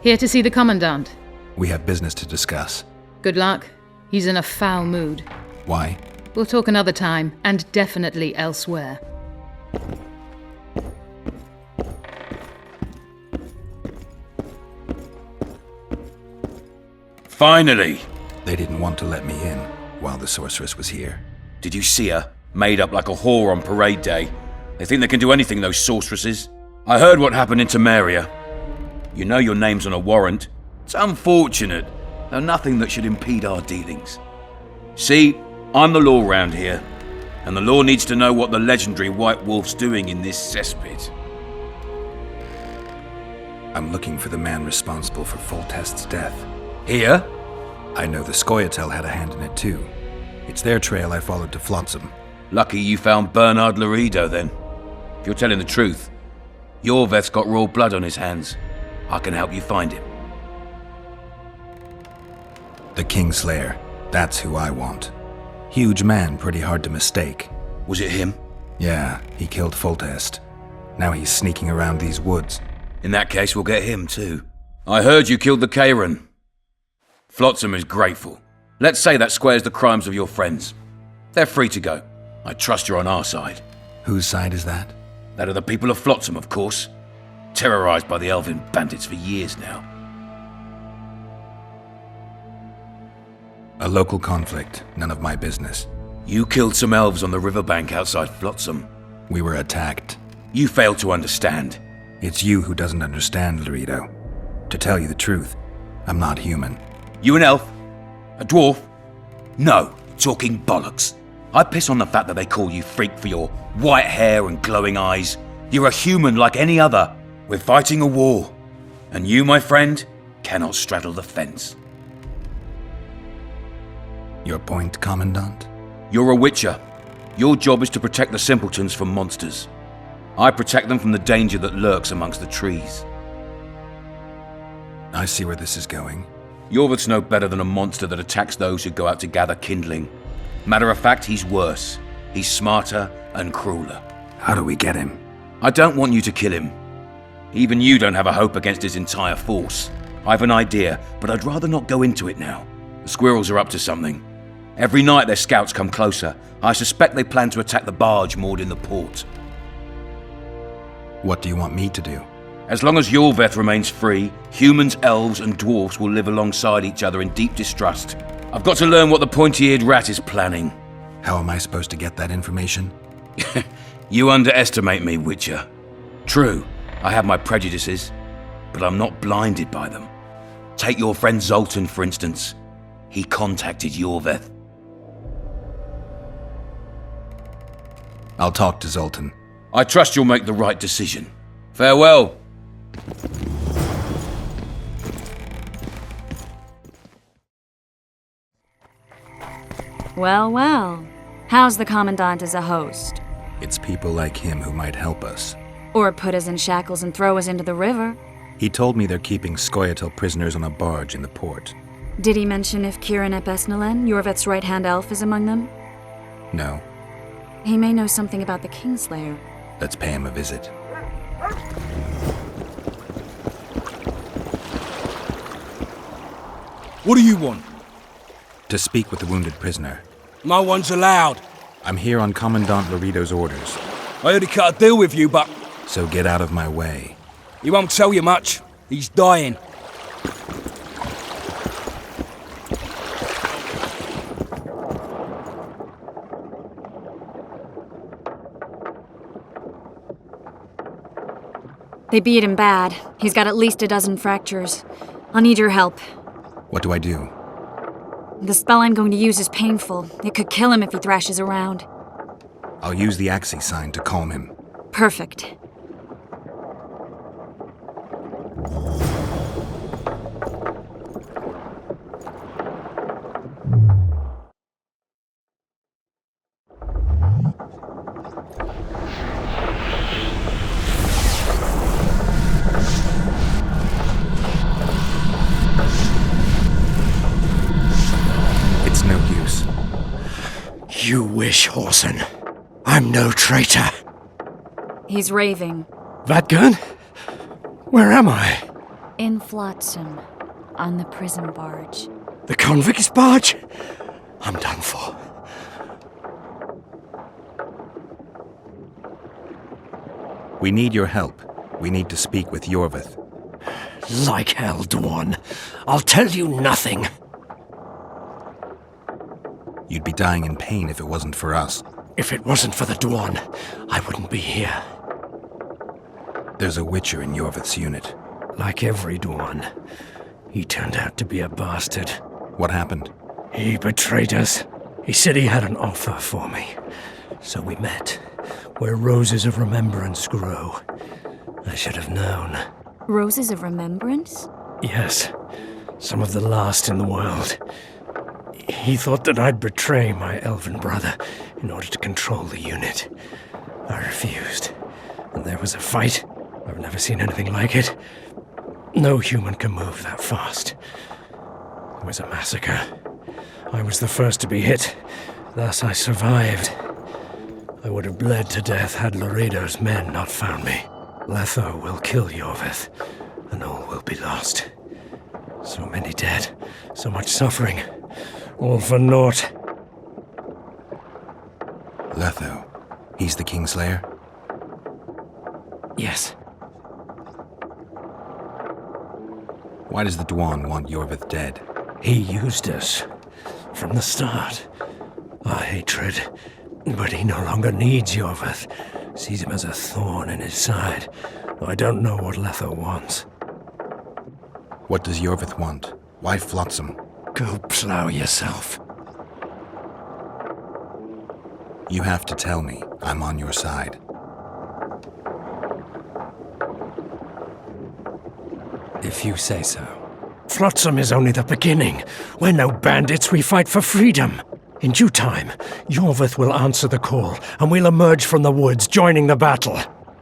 Here to see the Commandant. We have business to discuss. Good luck. He's in a foul mood. Why? We'll talk another time, and definitely elsewhere. Finally! They didn't want to let me in while the sorceress was here. Did you see her? Made up like a whore on parade day. They think they can do anything, those sorceresses. I heard what happened in Temeria. You know your name's on a warrant. It's unfortunate, though nothing that should impede our dealings. See, I'm the law round here, and the law needs to know what the legendary White Wolf's doing in this cesspit. I'm looking for the man responsible for Foltest's death. Here? I know the Scoia'tael had a hand in it too. It's their trail I followed to Flotsam. Lucky you found Bernard Laredo then. If you're telling the truth, Yorveth's got royal blood on his hands. I can help you find him. The Kingslayer. That's who I want. Huge man, pretty hard to mistake. Was it him? Yeah, he killed Foltest. Now he's sneaking around these woods. In that case, we'll get him too. I heard you killed the Kairan. Flotsam is grateful. Let's say that squares the crimes of your friends. They're free to go. I trust you're on our side. Whose side is that? That of the people of Flotsam, of course. Terrorized by the elven bandits for years now. A local conflict, none of my business. You killed some elves on the riverbank outside Flotsam. We were attacked. You failed to understand. It's you who doesn't understand, Laredo. To tell you the truth, I'm not human. You an elf? A dwarf? No, talking bollocks. I piss on the fact that they call you freak for your white hair and glowing eyes. You're a human like any other. We're fighting a war. And you, my friend, cannot straddle the fence. Your point, Commandant? You're a witcher. Your job is to protect the simpletons from monsters. I protect them from the danger that lurks amongst the trees. I see where this is going. Yorveth's no better than a monster that attacks those who go out to gather kindling. Matter of fact, he's worse. He's smarter and crueler. How do we get him? I don't want you to kill him. Even you don't have a hope against his entire force. I've an idea, but I'd rather not go into it now. The squirrels are up to something. Every night their scouts come closer. I suspect they plan to attack the barge moored in the port. What do you want me to do? As long as Yorveth remains free, humans, elves, and dwarfs will live alongside each other in deep distrust. I've got to learn what the pointy-eared rat is planning. How am I supposed to get that information? You underestimate me, Witcher. True, I have my prejudices, but I'm not blinded by them. Take your friend Zoltan, for instance. He contacted Yorveth. I'll talk to Zoltan. I trust you'll make the right decision. Farewell. Well, well. How's the Commandant as a host? It's people like him who might help us. Or put us in shackles and throw us into the river. He told me they're keeping Scoia'tael prisoners on a barge in the port. Did he mention if Kieran ep Esnalen, Yorveth's right-hand elf, is among them? No. He may know something about the Kingslayer. Let's pay him a visit. What do you want? To speak with the wounded prisoner. No one's allowed. I'm here on Commandant Laredo's orders. I already cut a deal with you, but... So get out of my way. He won't tell you much. He's dying. They beat him bad. He's got at least a dozen fractures. I'll need your help. What do I do? The spell I'm going to use is painful. It could kill him if he thrashes around. I'll use the Axii sign to calm him. Perfect. you wish, Horson. I'm no traitor. He's raving. That gun? Where am I? In Flotsam, on the prison barge. The convict's barge? I'm done for. We need your help. We need to speak with Yorvith. Like hell, Dwan. I'll tell you nothing. You'd be dying in pain if it wasn't for us. If it wasn't for the Dwan, I wouldn't be here. There's a Witcher in Yorvith's unit. Like every Dwan, he turned out to be a bastard. What happened? He betrayed us. He said he had an offer for me. So we met, where roses of remembrance grow. I should have known. Roses of remembrance? Yes, some of the last in the world. He thought that I'd betray my elven brother in order to control the unit. I refused, and there was a fight. I've never seen anything like it. No human can move that fast. It was a massacre. I was the first to be hit, thus I survived. I would have bled to death had Laredo's men not found me. Letho will kill Yorvith, and all will be lost. So many dead, so much suffering, all for naught. Letho. He's the Kingslayer? Yes. Why does the Dwan want Yorvith dead? He used us. From the start. Our hatred. But he no longer needs Yorvith. Sees him as a thorn in his side. I don't know what Letho wants. What does Yorvith want? Why Flotsam? Go plow yourself. You have to tell me. I'm on your side. If you say so. Flotsam is only the beginning. We're no bandits, we fight for freedom. In due time, Yorvith will answer the call, and we'll emerge from the woods, joining the battle.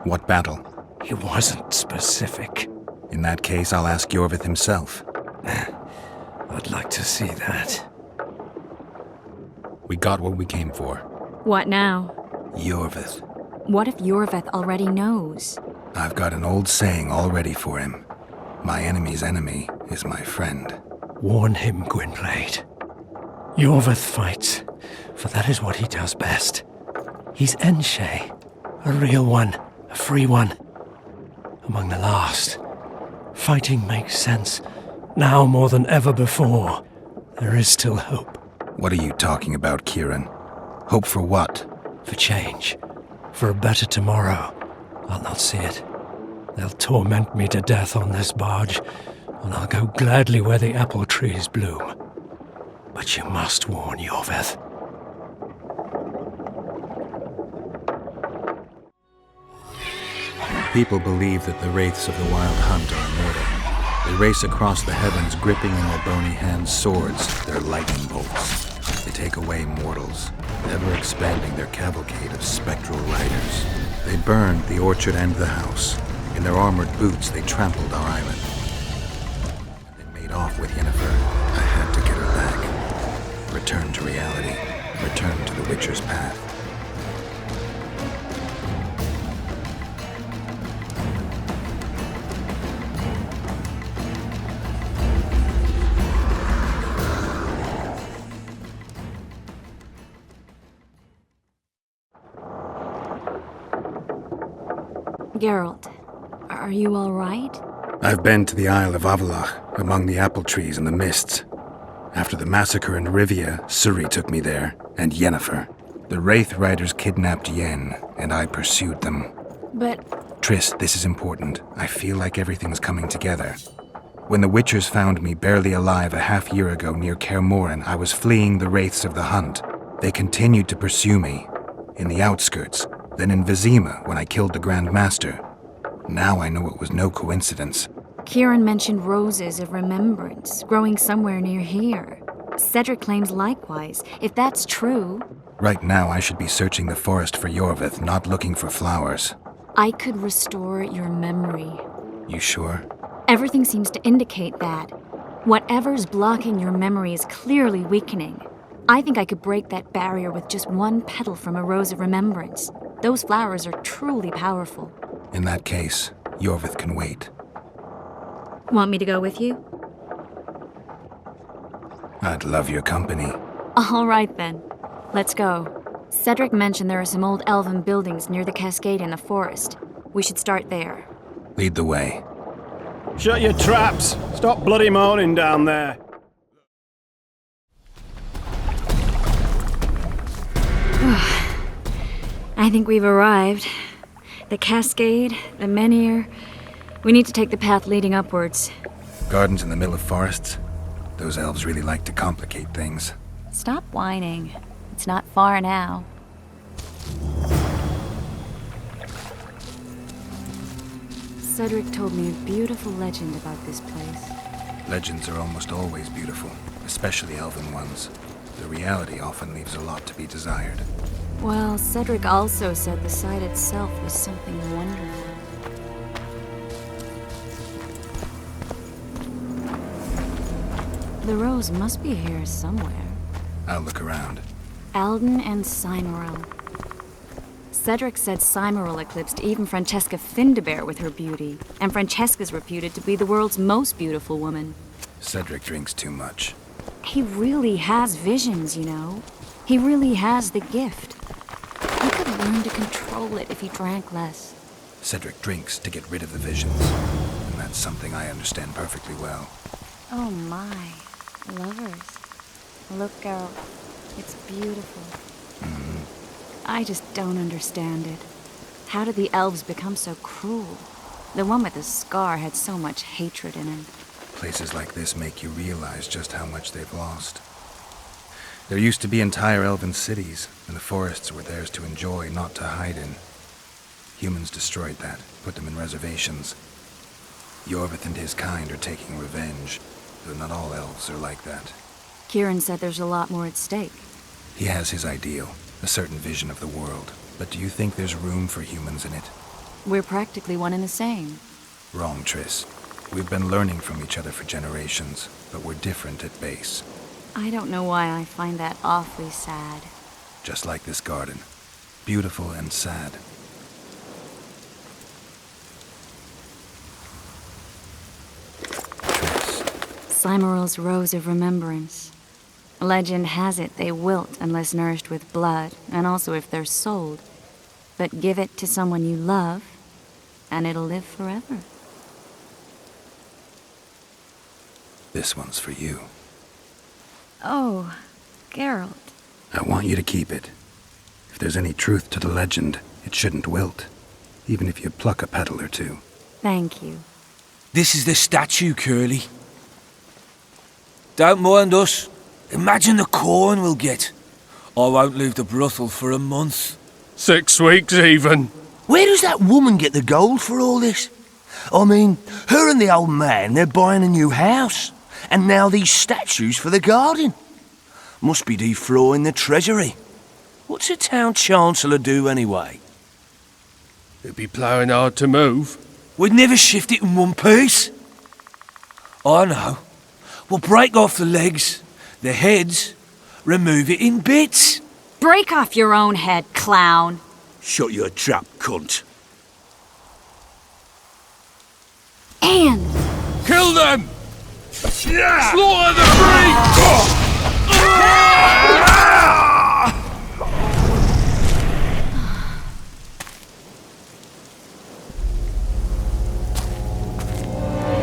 What battle? He wasn't specific. In that case, I'll ask Yorvith himself. I'd like to see that. We got what we came for. What now? Yorvith. What if Yorvith already knows? I've got an old saying all ready for him. My enemy's enemy is my friend. Warn him, Gwynblade. Yorvith fights, for that is what he does best. He's Enshe, a real one, a free one. Among the last. Fighting makes sense. Now more than ever before. There is still hope. What are you talking about, Kieran? Hope for what? For change. For a better tomorrow. I'll not see it. They'll torment me to death on this barge, and I'll go gladly where the apple trees bloom. But you must warn Yorvith. People believe that the wraiths of the Wild Hunt are immortal. They race across the heavens, gripping in their bony hands swords, their lightning bolts. They take away mortals, ever expanding their cavalcade of spectral riders. They burned the orchard and the house. In their armored boots, they trampled our island. They made off with Yennefer. I had to get her back. Return to reality. Return to the Witcher's path. Geralt, are you all right? I've been to the Isle of Avalach, among the apple trees and the mists. After the massacre in Rivia, Suri took me there, and Yennefer. The Wraith Riders kidnapped Yen, and I pursued them. But... Triss, this is important. I feel like everything's coming together. When the Witchers found me barely alive a half-year ago near Kaer Morhen, I was fleeing the Wraiths of the Hunt. They continued to pursue me, in the outskirts, then in Vizima when I killed the Grand Master. Now I know it was no coincidence. Kieran mentioned roses of remembrance, growing somewhere near here. Cedric claims likewise. If that's true... Right now I should be searching the forest for Yorvith, not looking for flowers. I could restore your memory. You sure? Everything seems to indicate that. Whatever's blocking your memory is clearly weakening. I think I could break that barrier with just one petal from a rose of remembrance. Those flowers are truly powerful. In that case, Yorvith can wait. Want me to go with you? I'd love your company. All right, then. Let's go. Cedric mentioned there are some old elven buildings near the cascade in the forest. We should start there. Lead the way. Shut your traps! Stop bloody moaning down there! I think we've arrived. The cascade, the menhir. We need to take the path leading upwards. Gardens in the middle of forests? Those elves really like to complicate things. Stop whining. It's not far now. Cedric told me a beautiful legend about this place. Legends are almost always beautiful, especially elven ones. The reality often leaves a lot to be desired. Well, Cedric also said the site itself was something wonderful. The rose must be here somewhere. I'll look around. Alden and Cymoril. Cedric said Cymoril eclipsed even Francesca Findabair with her beauty, and Francesca's reputed to be the world's most beautiful woman. Cedric drinks too much. He really has visions, you know. He really has the gift. He could learn to control it if he drank less. Cedric drinks to get rid of the visions, and that's something I understand perfectly well. Oh my. Lovers. Look, Geralt. It's beautiful. I just don't understand it. How did the elves become so cruel? The one with the scar had so much hatred in him. Places like this make you realize just how much they've lost. There used to be entire elven cities, and the forests were theirs to enjoy, not to hide in. Humans destroyed that, put them in reservations. Yorvith and his kind are taking revenge, though not all elves are like that. Kieran said there's a lot more at stake. He has his ideal, a certain vision of the world. But do you think there's room for humans in it? We're practically one and the same. Wrong, Triss. We've been learning from each other for generations, but we're different at base. I don't know why I find that awfully sad. Just like this garden. Beautiful and sad. Cymoril's Rose of Remembrance. Legend has it they wilt unless nourished with blood, and also if they're sold. But give it to someone you love, and it'll live forever. This one's for you. Oh, Geralt. I want you to keep it. If there's any truth to the legend, it shouldn't wilt, even if you pluck a petal or two. Thank you. This is the statue, Curly. Don't mind us. Imagine the corn we'll get. I won't leave the brothel for a month. 6 weeks even. Where does that woman get the gold for all this? I mean, her and the old man, they're buying a new house. And now these statues for the garden. Must be defraying the treasury. What's a town chancellor do anyway? It'd be ploughing hard to move. We'd never shift it in one piece. I know. We'll break off the legs, the heads, remove it in bits. Break off your own head, clown. Shut your trap, cunt. And... Kill them! Yeah! Slaughter the breed!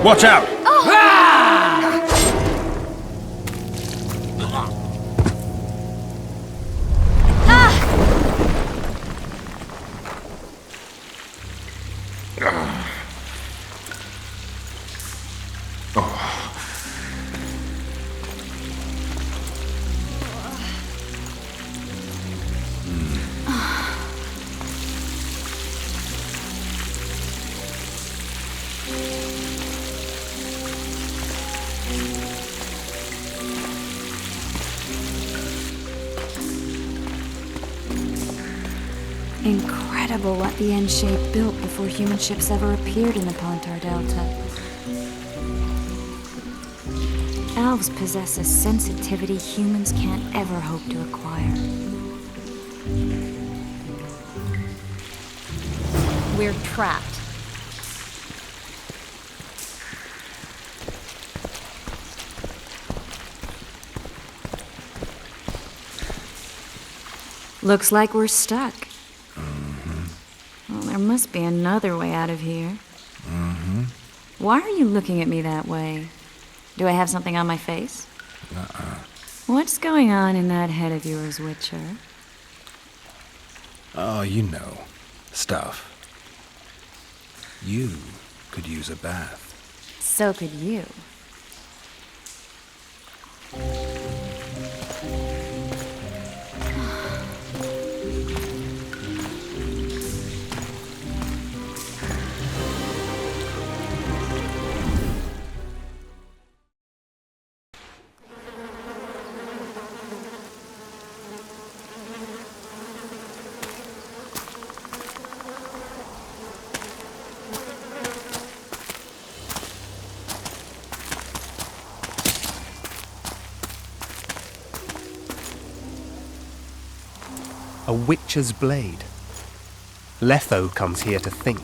Watch out! Incredible what the N-shape built before human ships ever appeared in the Pontar Delta. elves possess a sensitivity humans can't ever hope to acquire. We're trapped. Looks like we're stuck. Well, there must be another way out of here. Why are you looking at me that way? Do I have something on my face? What's going on in that head of yours, Witcher? Oh, you know. Stuff. You could use a bath. So could you. A witcher's blade. Letho comes here to think.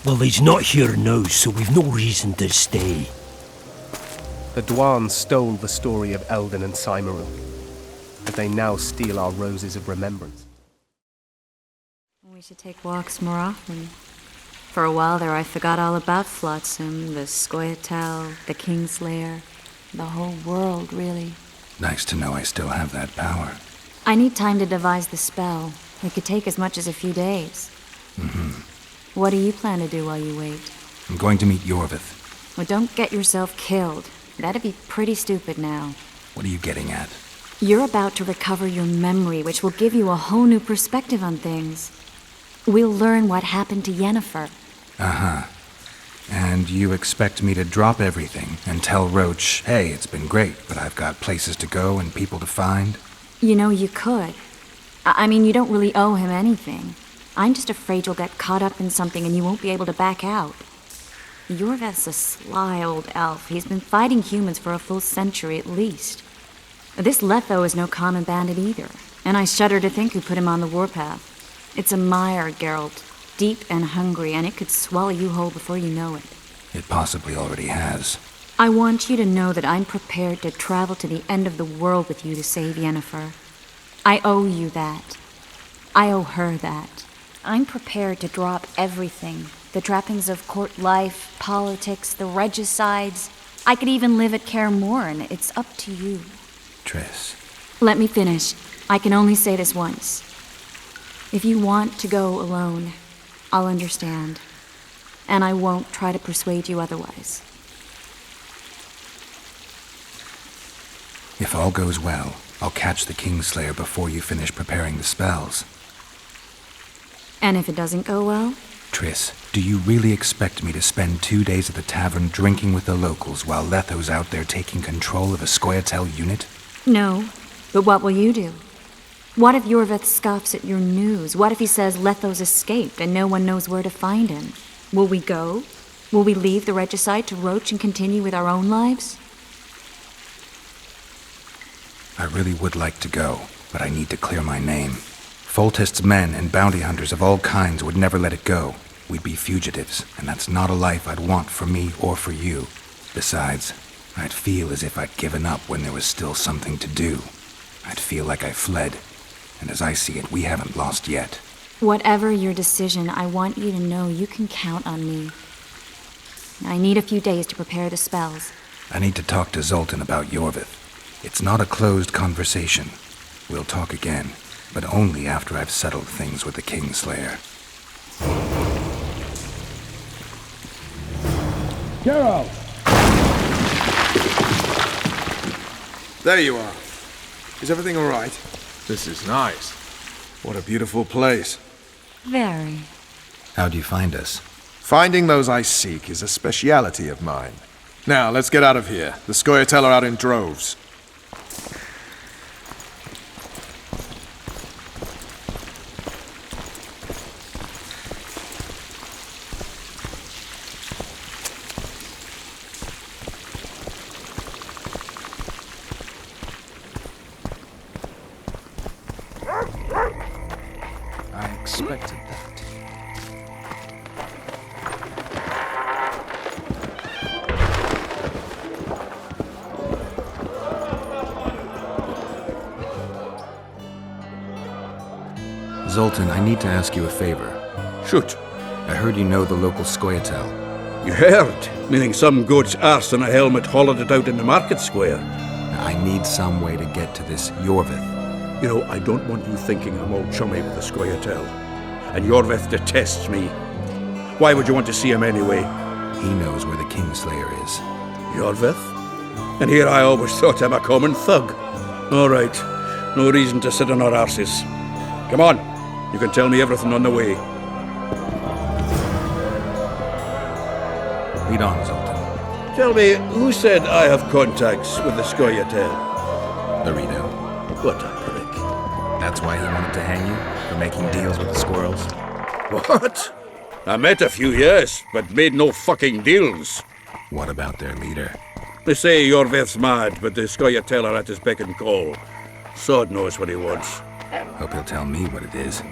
Well, he's not here now, so we've no reason to stay. The Dwan stole the story of Eldon and Cymru, but they now steal our roses of remembrance. We should take walks more often. For a while there I forgot all about Flotsam, the Scoia'tael, the Kingslayer, the whole world, really. Nice to know I still have that power. I need time to devise the spell. It could take as much as a few days. What do you plan to do while you wait? I'm going to meet Yorvith. Well, don't get yourself killed. That'd be pretty stupid now. What are you getting at? You're about to recover your memory, which will give you a whole new perspective on things. We'll learn what happened to Yennefer. And you expect me to drop everything and tell Roach, hey, it's been great, but I've got places to go and people to find? You know, you could. I mean, you don't really owe him anything. I'm just afraid you'll get caught up in something and you won't be able to back out. Yorvith's a sly old elf. He's been fighting humans for a full century at least. This Letho is no common bandit either, and I shudder to think who put him on the warpath. It's a mire, Geralt, deep and hungry, and it could swallow you whole before you know it. It possibly already has. I want you to know that I'm prepared to travel to the end of the world with you to save Yennefer. I owe you that. I owe her that. I'm prepared to drop everything. The trappings of court life, politics, the regicides. I could even live at Kaer Morhen. It's up to you. Triss. Let me finish. I can only say this once. If you want to go alone, I'll understand. And I won't try to persuade you otherwise. If all goes well, I'll catch the Kingslayer before you finish preparing the spells. And if it doesn't go well? Triss, do you really expect me to spend 2 days at the tavern drinking with the locals while Letho's out there taking control of a Scoia'tael unit? No, but what will you do? What if Yorvith scoffs at your news? What if he says Letho's escaped and no one knows where to find him? Will we go? Will we leave the regicide to Roach and continue with our own lives? I really would like to go, but I need to clear my name. Foltest's men and bounty hunters of all kinds would never let it go. We'd be fugitives, and that's not a life I'd want for me or for you. Besides, I'd feel as if I'd given up when there was still something to do. I'd feel like I fled, and as I see it, we haven't lost yet. Whatever your decision, I want you to know you can count on me. I need a few days to prepare the spells. I need to talk to Zoltan about Yorvith. It's not a closed conversation. We'll talk again, but only after I've settled things with the Kingslayer. Geralt! There you are. Is everything all right? This is nice. What a beautiful place. Very. How'd you find us? Finding those I seek is a speciality of mine. Now, let's get out of here. The Scoia'tael are out in droves. expected that. Zoltan, I need to ask you a favor. Shoot. I heard you know the local Scoia'tael. You heard? Meaning some goat's arse in a helmet hollowed it out in the market square. I need some way to get to this Yorvith. You know, I don't want you thinking I'm all chummy with the Scoia'tael. And Yorvith detests me. Why would you want to see him anyway? He knows where the Kingslayer is. Yorvith? And here I always thought him a common thug. All right. No reason to sit on our arses. Come on. You can tell me everything on the way. Lead on, Zoltan. Tell me, who said I have contacts with the Scoia'tael? Dorito. What a prick. That's why he wanted to hang you? For making deals with the squirrels? What? I met a few, yes, but made no fucking deals. What about their leader? They say Yorvith's mad, but the Scoia'tael are at his beck and call. Sod knows what he wants. Hope he'll tell me what it is.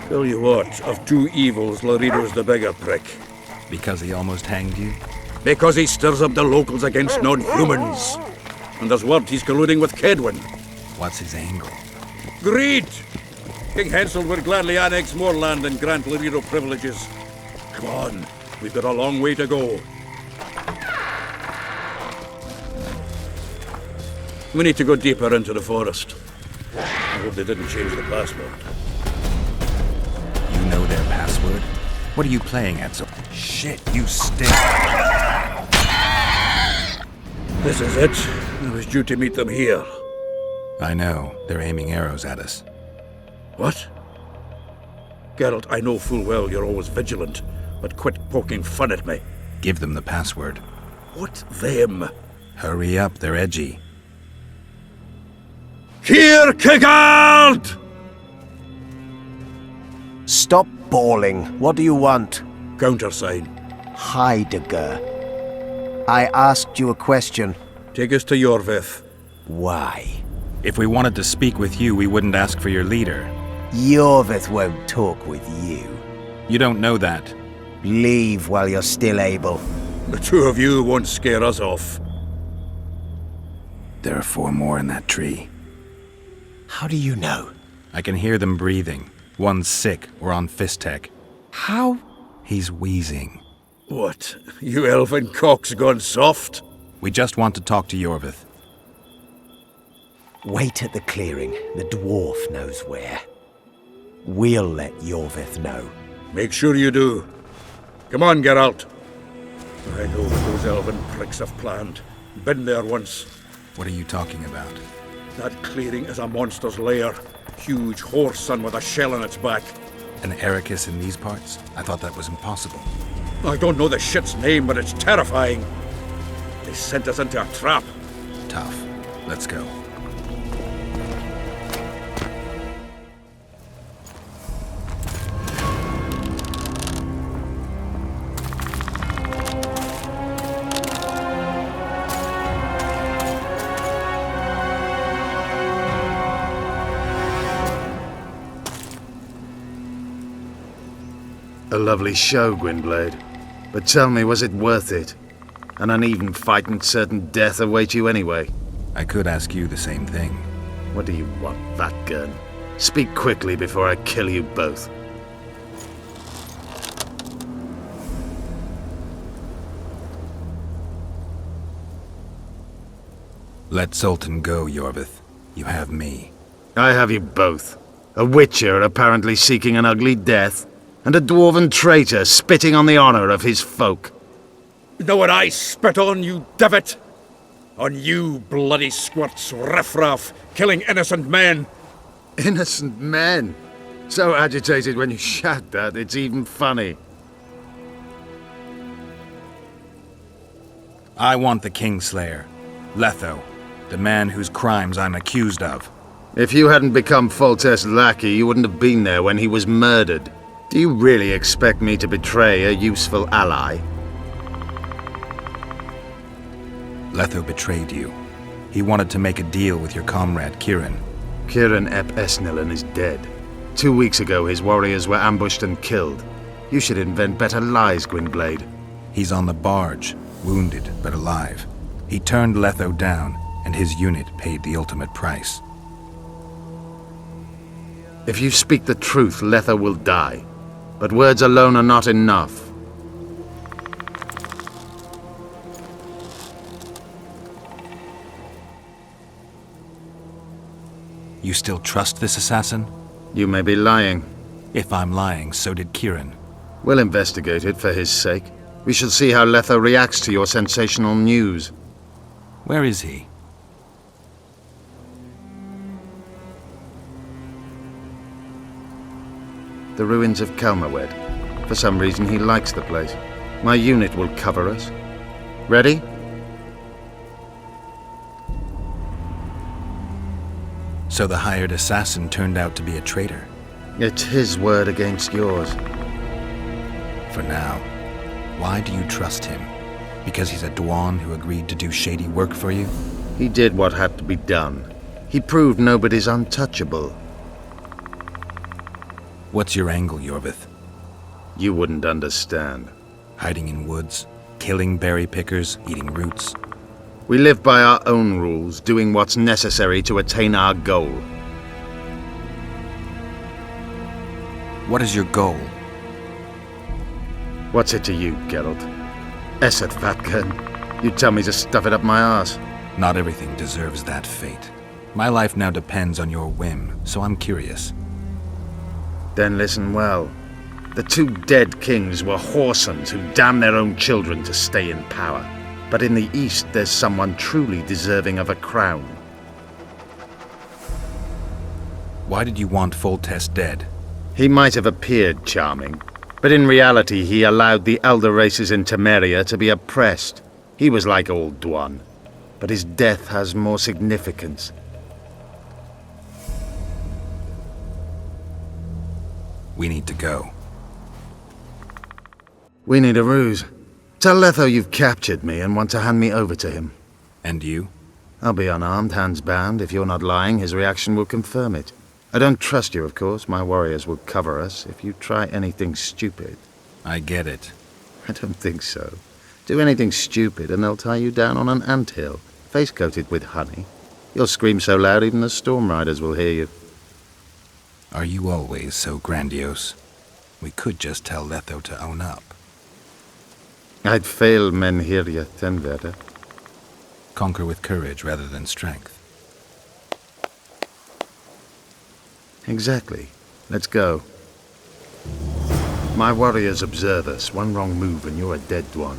Tell you what, of two evils, Laredo's the bigger prick. Because he almost hanged you? Because he stirs up the locals against non-humans. And there's word he's colluding with Kedwin. What's his angle? Greed! King Hensel would gladly annex more land and grant Laredo privileges. Come on, we've got a long way to go. We need to go deeper into the forest. I hope they didn't change the password. You know their password? What are you playing at, so? Shit, you stink. This is it. I was due to meet them here. I know. They're aiming arrows at us. What? Geralt, I know full well you're always vigilant, but quit poking fun at me. Give them the password. What them? Hurry up, they're edgy. Here, Kigard! Stop bawling. What do you want? Countersign. Heidegger. I asked you a question. Take us to Yorvith. Why? If we wanted to speak with you, we wouldn't ask for your leader. Yorvith won't talk with you. You don't know that. Leave while you're still able. The two of you won't scare us off. There are 4 more in that tree. How do you know? I can hear them breathing. One's sick or on Fistech. How? He's wheezing. What? You elfin cock's gone soft? We just want to talk to Yorvith. Wait at the clearing. The dwarf knows where. We'll let Yorvith know. Make sure you do. Come on, Geralt. I know what those elven pricks have planned. Been there once. What are you talking about? That clearing is a monster's lair. Huge horse son with a shell on its back. An Ericus in these parts? I thought that was impossible. I don't know the shit's name, but it's terrifying. They sent us into a trap. Tough. Let's go. A lovely show, Gwynblade. But tell me, was it worth it? An uneven fight and certain death await you anyway. I could ask you the same thing. What do you want, that gun? Speak quickly before I kill you both. Let Zoltan go, Yorvith. You have me. I have you both. A witcher apparently seeking an ugly death, and a dwarven traitor spitting on the honor of his folk. You know what I spit on, you divot? On you, bloody squirts, riffraff, killing innocent men. Innocent men? So agitated when you shout that, it's even funny. I want the Kingslayer. Letho. The man whose crimes I'm accused of. If you hadn't become Foltest's lackey, you wouldn't have been there when he was murdered. Do you really expect me to betray a useful ally? Letho betrayed you. He wanted to make a deal with your comrade, Kieran. Kieran ep Esnilin is dead. 2 weeks ago, his warriors were ambushed and killed. You should invent better lies, Gwynblade. He's on the barge, wounded but alive. He turned Letho down, and his unit paid the ultimate price. If you speak the truth, Letho will die. But words alone are not enough. You still trust this assassin? You may be lying. If I'm lying, so did Kieran. We'll investigate it for his sake. We shall see how Letho reacts to your sensational news. Where is he? The ruins of Kelmawed. For some reason, he likes the place. My unit will cover us. Ready? So the hired assassin turned out to be a traitor. It's his word against yours. For now. Why do you trust him? Because he's a Dwan who agreed to do shady work for you? He did what had to be done. He proved nobody's untouchable. What's your angle, Yorvith? You wouldn't understand. Hiding in woods, killing berry pickers, eating roots. We live by our own rules, doing what's necessary to attain our goal. What is your goal? What's it to you, Geralt? Esset Vatkan. You tell me to stuff it up my arse. Not everything deserves that fate. My life now depends on your whim, so I'm curious. Then listen well. The 2 dead kings were whoresons who damned their own children to stay in power. But in the East, there's someone truly deserving of a crown. Why did you want Foltest dead? He might have appeared charming, but in reality he allowed the elder races in Temeria to be oppressed. He was like old Dwan, but his death has more significance. We need to go. We need a ruse. Tell Letho you've captured me and want to hand me over to him. And you? I'll be unarmed, hands bound. If you're not lying, his reaction will confirm it. I don't trust you, of course. My warriors will cover us if you try anything stupid. I get it. I don't think so. Do anything stupid and they'll tie you down on an anthill, face-coated with honey. You'll scream so loud even the storm riders will hear you. Are you always so grandiose? We could just tell Letho to own up. I'd fail Menhirya Tenveda. Conquer with courage rather than strength. Exactly. Let's go. My warriors observe us. One wrong move and you're a dead one.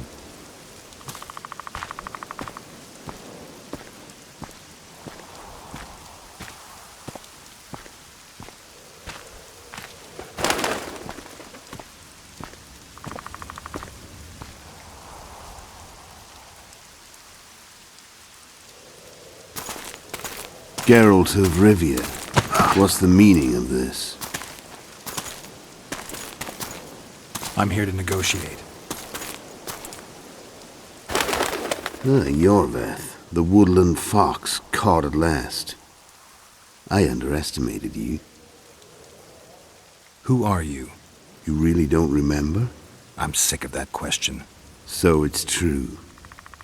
Geralt of Rivia. What's the meaning of this? I'm here to negotiate. Yorveth, the woodland fox, caught at last. I underestimated you. Who are you? You really don't remember? I'm sick of that question. So it's true.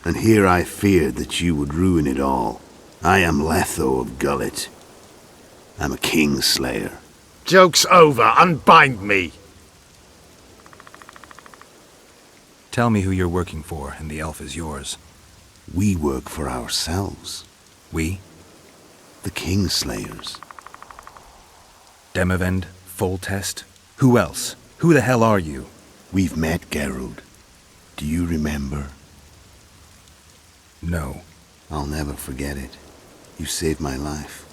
And here I feared that you would ruin it all. I am Letho of Gullet. I'm a Kingslayer. Joke's over. Unbind me. Tell me who you're working for, and the elf is yours. We work for ourselves. We? The Kingslayers. Demavend? Foltest? Who else? Who the hell are you? We've met, Geralt. Do you remember? No. I'll never forget it. You saved my life.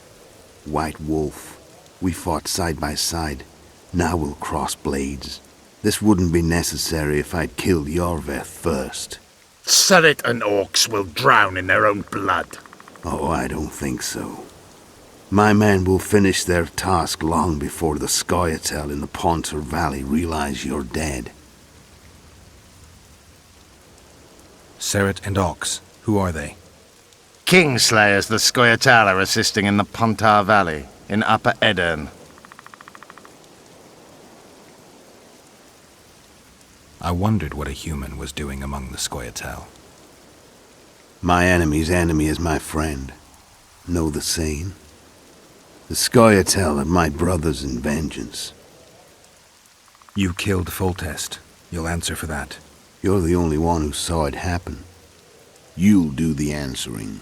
White Wolf. We fought side by side. Now we'll cross blades. This wouldn't be necessary if I'd killed Yorveth first. Surret and orcs will drown in their own blood. Oh, I don't think so. My men will finish their task long before the Scoia'tael in the Pontar Valley realize you're dead. Surret and Ox. Who are they? Kingslayers the Scoia'tael are assisting in the Pontar Valley, in Upper Edirn. I wondered what a human was doing among the Scoia'tael. My enemy's enemy is my friend. Know the saying? The Scoia'tael are my brothers in vengeance. You killed Foltest. You'll answer for that. You're the only one who saw it happen. You'll do the answering.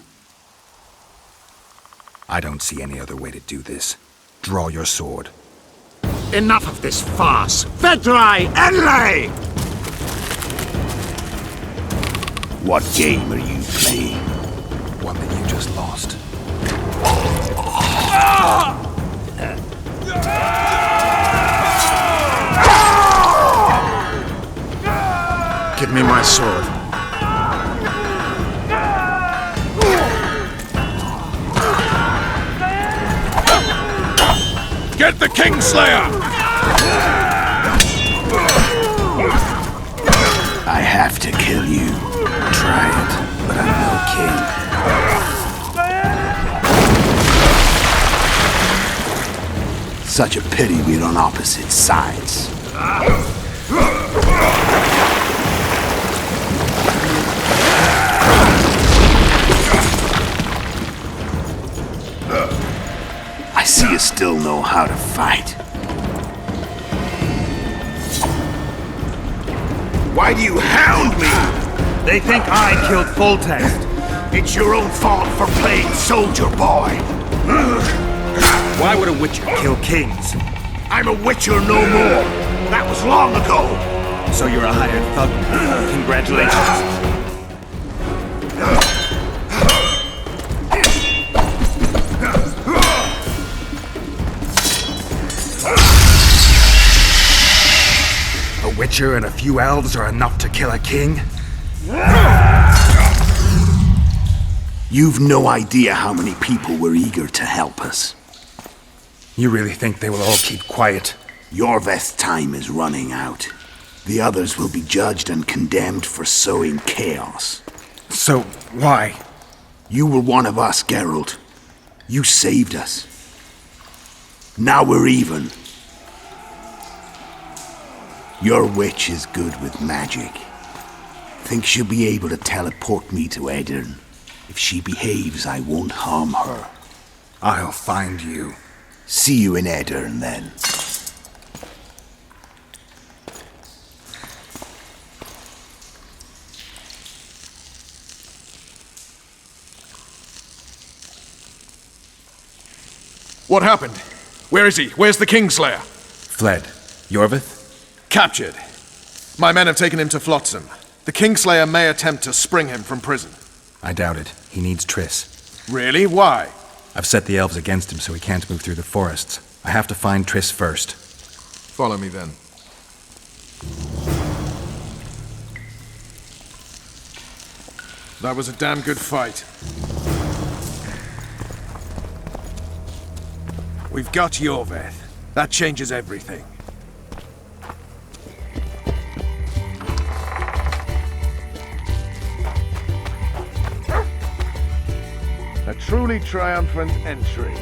I don't see any other way to do this. Draw your sword. Enough of this farce! Vedrai Enlay! What game are you playing? One that you just lost. Give me my sword. Get the Kingslayer! I have to kill you. Try it, but I'm no king. Such a pity we're on opposite sides. I see you still know how to fight. Why do you hound me? They think I killed Foltest. It's your own fault for playing soldier boy. Why would a Witcher kill kings? I'm a Witcher no more. That was long ago. So you're a hired thug. Congratulations. A Witcher and a few elves are enough to kill a king? You've no idea how many people were eager to help us. You really think they will all keep quiet? Yorveth's time is running out. The others will be judged and condemned for sowing chaos. So, why? You were one of us, Geralt. You saved us. Now we're even. Your witch is good with magic. Think she'll be able to teleport me to Edirn. If she behaves, I won't harm her. I'll find you. See you in Edirn, then. What happened? Where is he? Where's the Kingslayer? Fled. Yorveth? Captured. My men have taken him to Flotsam. The Kingslayer may attempt to spring him from prison. I doubt it. He needs Triss. Really? Why? I've set the elves against him so he can't move through the forests. I have to find Triss first. Follow me then. That was a damn good fight. We've got Yorveth. That changes everything. A truly triumphant entry.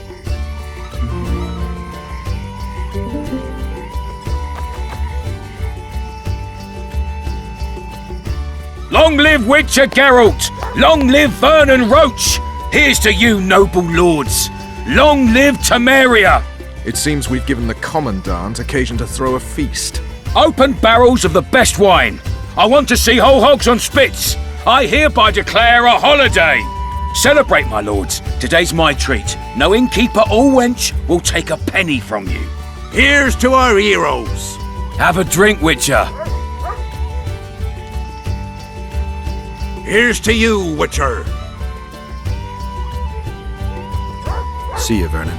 Long live Witcher Geralt! Long live Vernon Roach! Here's to you, noble lords! Long live Temeria! It seems we've given the Commandant occasion to throw a feast. Open barrels of the best wine! I want to see whole hogs on spits! I hereby declare a holiday! Celebrate, my lords. Today's my treat. No innkeeper or wench will take a penny from you. Here's to our heroes! Have a drink, Witcher. Here's to you, Witcher. See you, Vernon.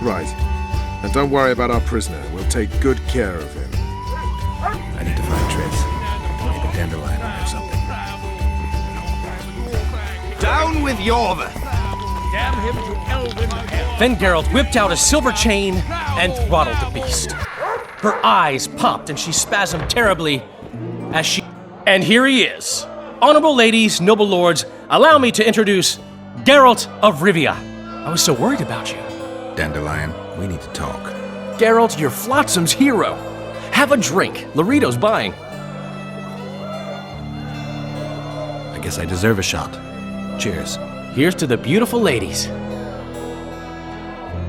Right. And don't worry about our prisoner. We'll take good care of him. I need to find Triss. Maybe Dandelion will have something. Down with Yorveth! Damn him to elven hell! Then Geralt whipped out a silver chain and throttled the beast. Her eyes popped and she spasmed terribly as she... And here he is. Honorable ladies, noble lords, allow me to introduce Geralt of Rivia. I was so worried about you. Dandelion, we need to talk. Geralt, you're Flotsam's hero. Have a drink. Laredo's buying. I guess I deserve a shot. Cheers. Here's to the beautiful ladies.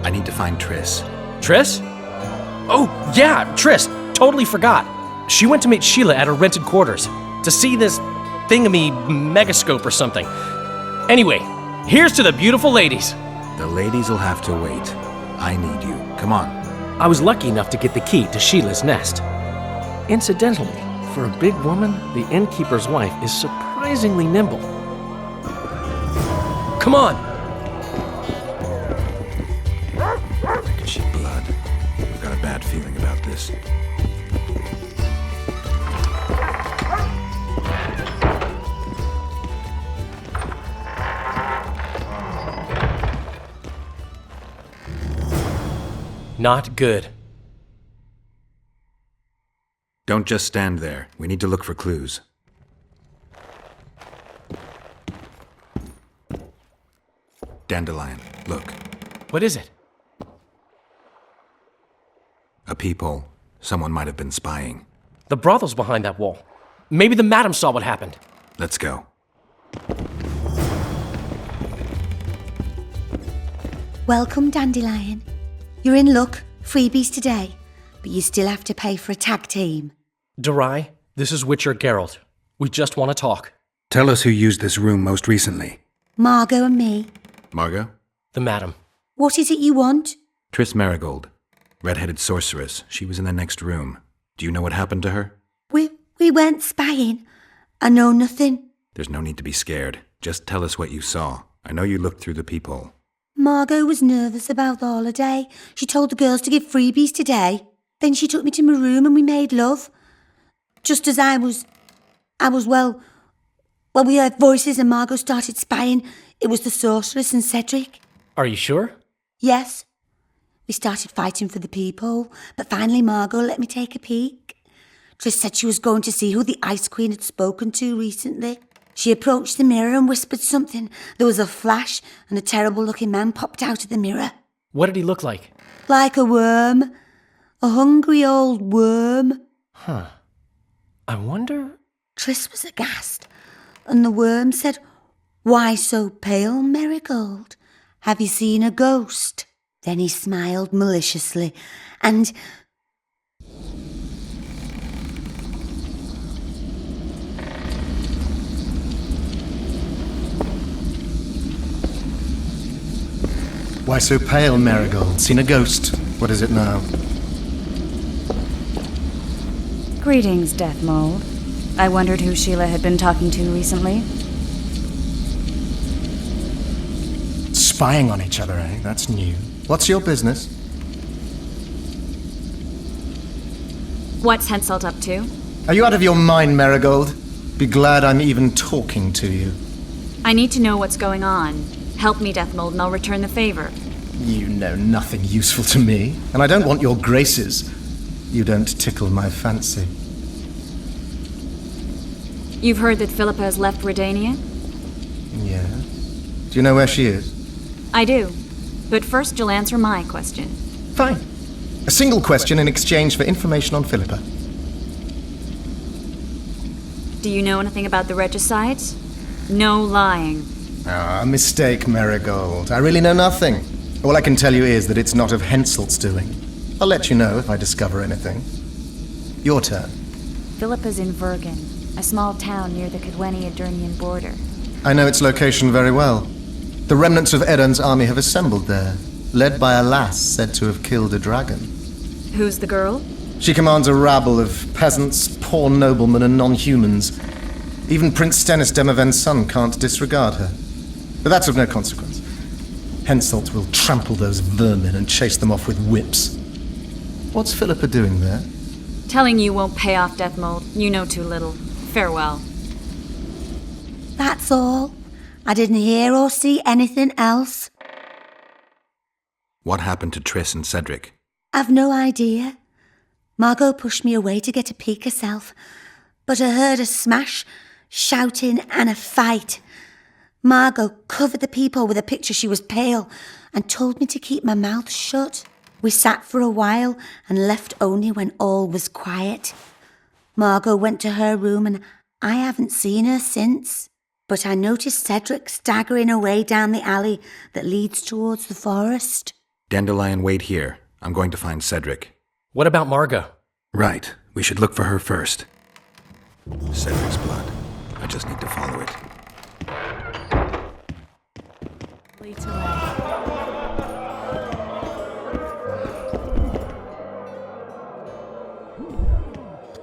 I need to find Triss. Triss? Oh, yeah, Triss. Totally forgot. She went to meet Sheila at her rented quarters to see this thingamy megascope or something. Anyway, here's to the beautiful ladies. The ladies will have to wait. I need you. Come on. I was lucky enough to get the key to Sheila's nest. Incidentally, for a big woman, the innkeeper's wife is surprisingly nimble. Come on! Ricochet blood. I've got a bad feeling about this. Not good. Don't just stand there. We need to look for clues. Dandelion, look. What is it? A peephole. Someone might have been spying. The brothel's behind that wall. Maybe the madam saw what happened. Let's go. Welcome, Dandelion. You're in luck. Freebies today. But you still have to pay for a tag team. Durai, this is Witcher Geralt. We just want to talk. Tell us who used this room most recently. Margot and me. Margot? The madam. What is it you want? Triss Marigold. Red-headed sorceress. She was in the next room. Do you know what happened to her? We weren't spying. I know nothing. There's no need to be scared. Just tell us what you saw. I know you looked through the peephole. Margot was nervous about the holiday. She told the girls to give freebies today. Then she took me to my room and we made love. Just as well, we heard voices and Margot started spying. It was the sorceress and Cedric. Are you sure? Yes. We started fighting for the peephole, but finally Margot let me take a peek. Triss said she was going to see who the Ice Queen had spoken to recently. She approached the mirror and whispered something. There was a flash and a terrible-looking man popped out of the mirror. What did he look like? Like a worm. A hungry old worm. Huh. I wonder... Triss was aghast, and the worm said, "Why so pale, Marigold? Have you seen a ghost?" Then he smiled maliciously, and... Why so pale, Marigold? Seen a ghost? What is it now? Greetings, Death Mold. I wondered who Sheila had been talking to recently. Spying on each other, eh? That's new. What's your business? What's Henselt up to? Are you out of your mind, Marigold? Be glad I'm even talking to you. I need to know what's going on. Help me, Death Mold, and I'll return the favor. You know nothing useful to me, and I don't want your graces. You don't tickle my fancy. You've heard that Philippa has left Redania? Yeah. Do you know where she is? I do. But first you'll answer my question. Fine. A single question in exchange for information on Philippa. Do you know anything about the regicides? No lying. Ah, mistake, Marigold. I really know nothing. All I can tell you is that it's not of Henselt's doing. I'll let you know if I discover anything. Your turn. Philippa's in Vergen, a small town near the Cadweni-Adurnian border. I know its location very well. The remnants of Edan's army have assembled there, led by a lass said to have killed a dragon. Who's the girl? She commands a rabble of peasants, poor noblemen, and non-humans. Even Prince Stennis Demaven's son can't disregard her. But that's of no consequence. Henselt will trample those vermin and chase them off with whips. What's Philippa doing there? Telling you won't pay off, Death Mold. You know too little. Farewell. That's all. I didn't hear or see anything else. What happened to Triss and Cedric? I've no idea. Margot pushed me away to get a peek herself, but I heard a smash, shouting, and a fight. Margot covered the peephole with a picture. She was pale and told me to keep my mouth shut. We sat for a while and left only when all was quiet. Margot went to her room and I haven't seen her since. but I noticed Cedric staggering away down the alley that leads towards the forest. Dandelion, wait here. I'm going to find Cedric. What about Margot? Right. We should look for her first. Cedric's blood. I just need to follow it.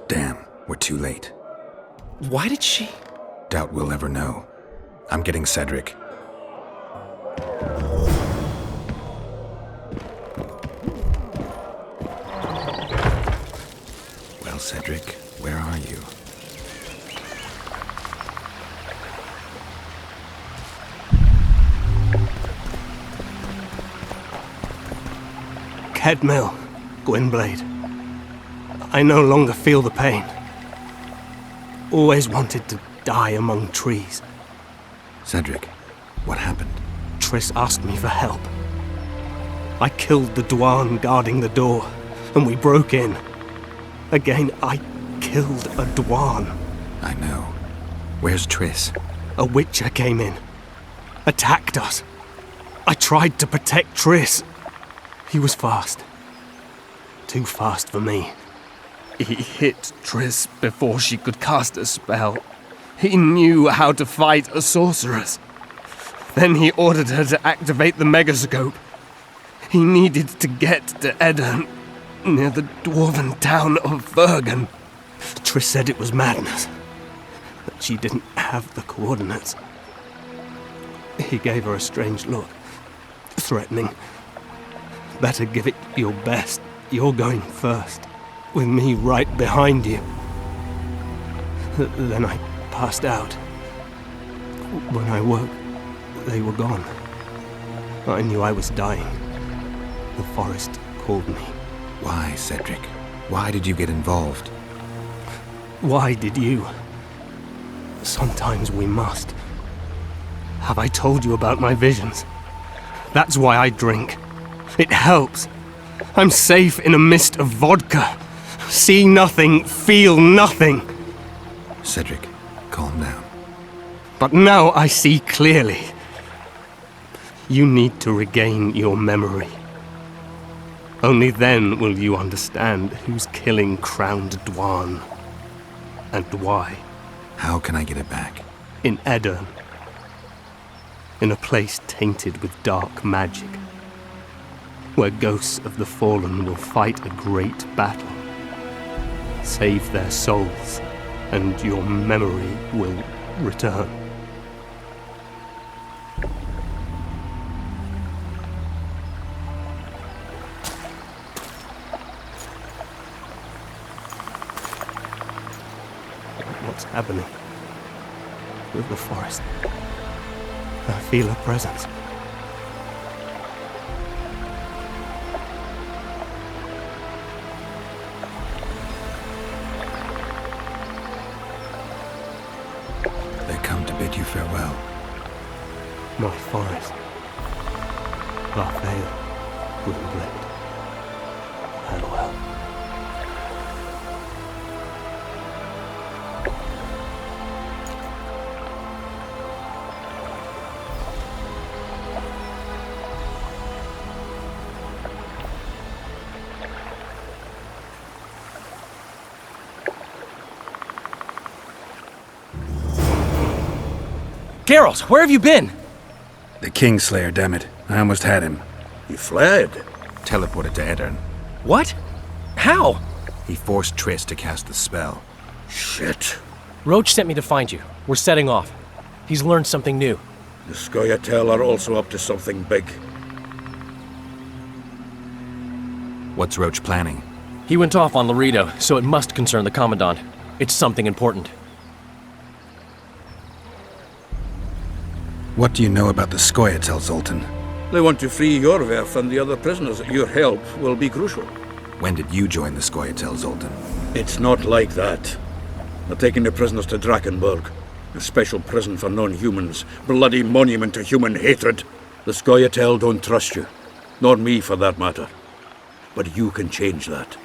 Damn, we're too late. Why did she? Doubt we'll ever know. I'm getting Cedric. Well, Cedric, where are you? Kedmill, Gwynblade. I no longer feel the pain. Always wanted to die among trees. Cedric, what happened? Triss asked me for help. I killed the Dwan guarding the door, and we broke in. Again, I killed a Dwan. I know. Where's Triss? A Witcher came in. Attacked us. I tried to protect Triss. He was fast. Too fast for me. He hit Triss before she could cast a spell. He knew how to fight a sorceress. Then he ordered her to activate the megascope. He needed to get to Edirn, near the dwarven town of Bergen. Triss said it was madness, that she didn't have the coordinates. He gave her a strange look, threatening. Better give it your best. You're going first, with me right behind you. Then I passed out. When I woke, they were gone. I knew I was dying. The forest called me. Why, Cedric? Why did you get involved? Why did you? Sometimes we must. Have I told you about my visions? That's why I drink. It helps. I'm safe in a mist of vodka. See nothing, feel nothing. Cedric, calm down. But now I see clearly. You need to regain your memory. Only then will you understand who's killing Crowned Dwan. And why. How can I get it back? In Edirn. In a place tainted with dark magic. Where ghosts of the fallen will fight a great battle. Save their souls, and your memory will return. What's happening with the forest? I feel a presence. Bid you farewell. My forest. Raphael, Gwynblade. Farewell. Geralt, where have you been? The Kingslayer, damn it. I almost had him. He fled. Teleported to Edirn. What? How? He forced Triss to cast the spell. Shit. Roach sent me to find you. We're setting off. He's learned something new. The Scoia'tael are also up to something big. What's Roach planning? He went off on Laredo, so it must concern the Commandant. It's something important. What do you know about the Scoia'tael, Zoltan? They want to free Yorveth and the other prisoners. Your help will be crucial. When did you join the Scoia'tael, Zoltan? It's not like that. They're taking the prisoners to Drakenburg, a special prison for non-humans, bloody monument to human hatred. The Scoia'tael don't trust you, nor me for that matter. But you can change that.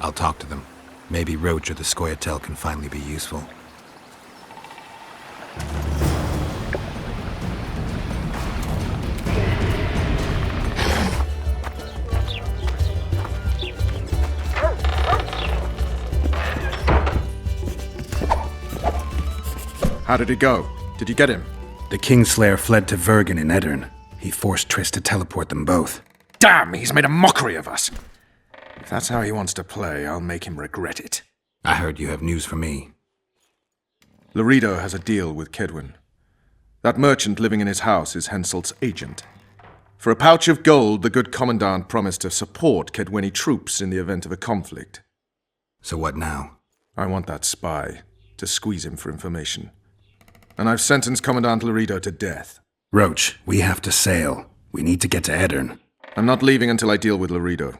I'll talk to them. Maybe Roach or the Scoia'tael can finally be useful. How did it go? Did you get him? The Kingslayer fled to Vergen in Edirn. He forced Triss to teleport them both. Damn, he's made a mockery of us. If that's how he wants to play, I'll make him regret it. I heard you have news for me. Laredo has a deal with Kedwin. That merchant living in his house is Henselt's agent. For a pouch of gold, the good commandant promised to support Kedweni troops in the event of a conflict. So what now? I want that spy, to squeeze him for information. And I've sentenced Commandant Laredo to death. Roach, we have to sail. We need to get to Edirn. I'm not leaving until I deal with Laredo.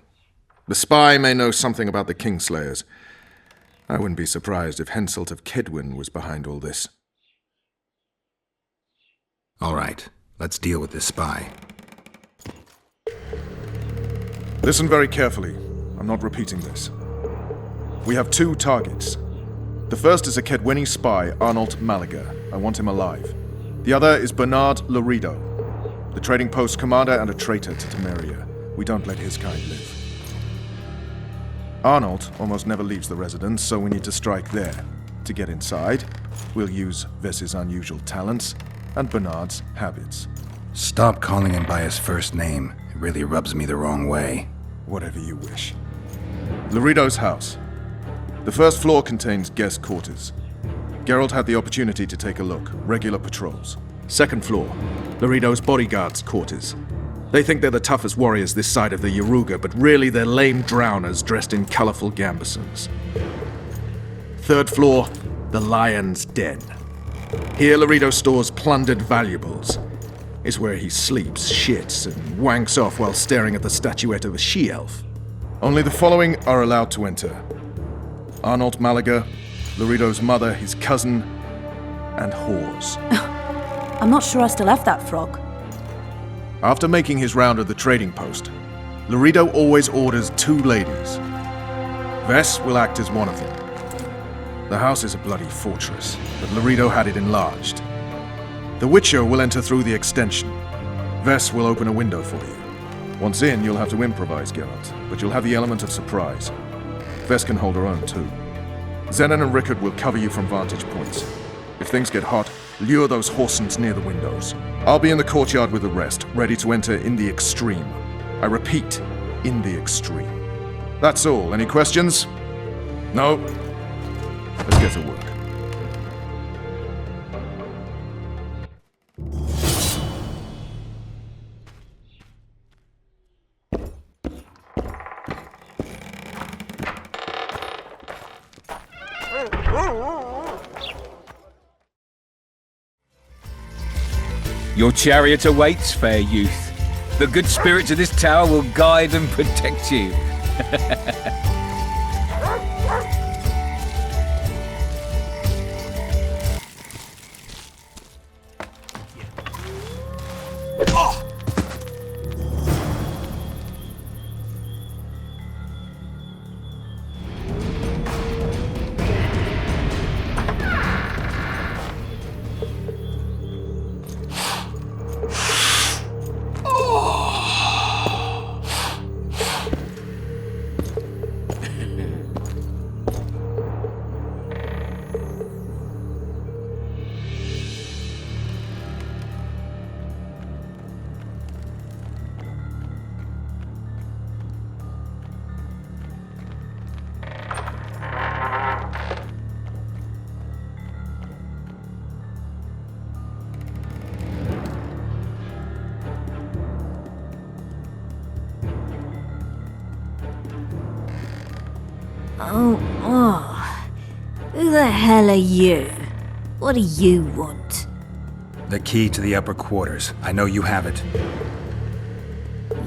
The spy may know something about the Kingslayers. I wouldn't be surprised if Henselt of Kedwin was behind all this. All right, let's deal with this spy. Listen very carefully. I'm not repeating this. We have 2 targets. The first is a Kedweni spy, Arnold Malaga. I want him alive. The other is Bernard Laredo, the trading post commander and a traitor to Temeria. We don't let his kind live. Arnold almost never leaves the residence, so we need to strike there. To get inside, we'll use Vess's unusual talents and Bernard's habits. Stop calling him by his first name. It really rubs me the wrong way. Whatever you wish. Laredo's house. The first floor contains guest quarters. Geralt had the opportunity to take a look. Regular patrols. Second floor, Laredo's bodyguards' quarters. They think they're the toughest warriors this side of the Yaruga, but really they're lame drowners dressed in colorful gambesons. Third floor, the Lion's Den. Here Laredo stores plundered valuables. It's where he sleeps, shits, and wanks off while staring at the statuette of a she-elf. Only the following are allowed to enter. Arnold Malaga, Laredo's mother, his cousin, and whores. I'm not sure I still have that frog. After making his round of the trading post, Laredo always orders 2 ladies. Vess will act as one of them. The house is a bloody fortress, but Laredo had it enlarged. The Witcher will enter through the extension. Vess will open a window for you. Once in, you'll have to improvise, Geralt, but you'll have the element of surprise. Vess can hold her own, too. Zenon and Rickard will cover you from vantage points. If things get hot, lure those horsens near the windows. I'll be in the courtyard with the rest, ready to enter in the extreme. I repeat, in the extreme. That's all. Any questions? No? Let's get to work. Your chariot awaits, fair youth. The good spirits of this tower will guide and protect you. Who the hell are you? What do you want? The key to the upper quarters. I know you have it.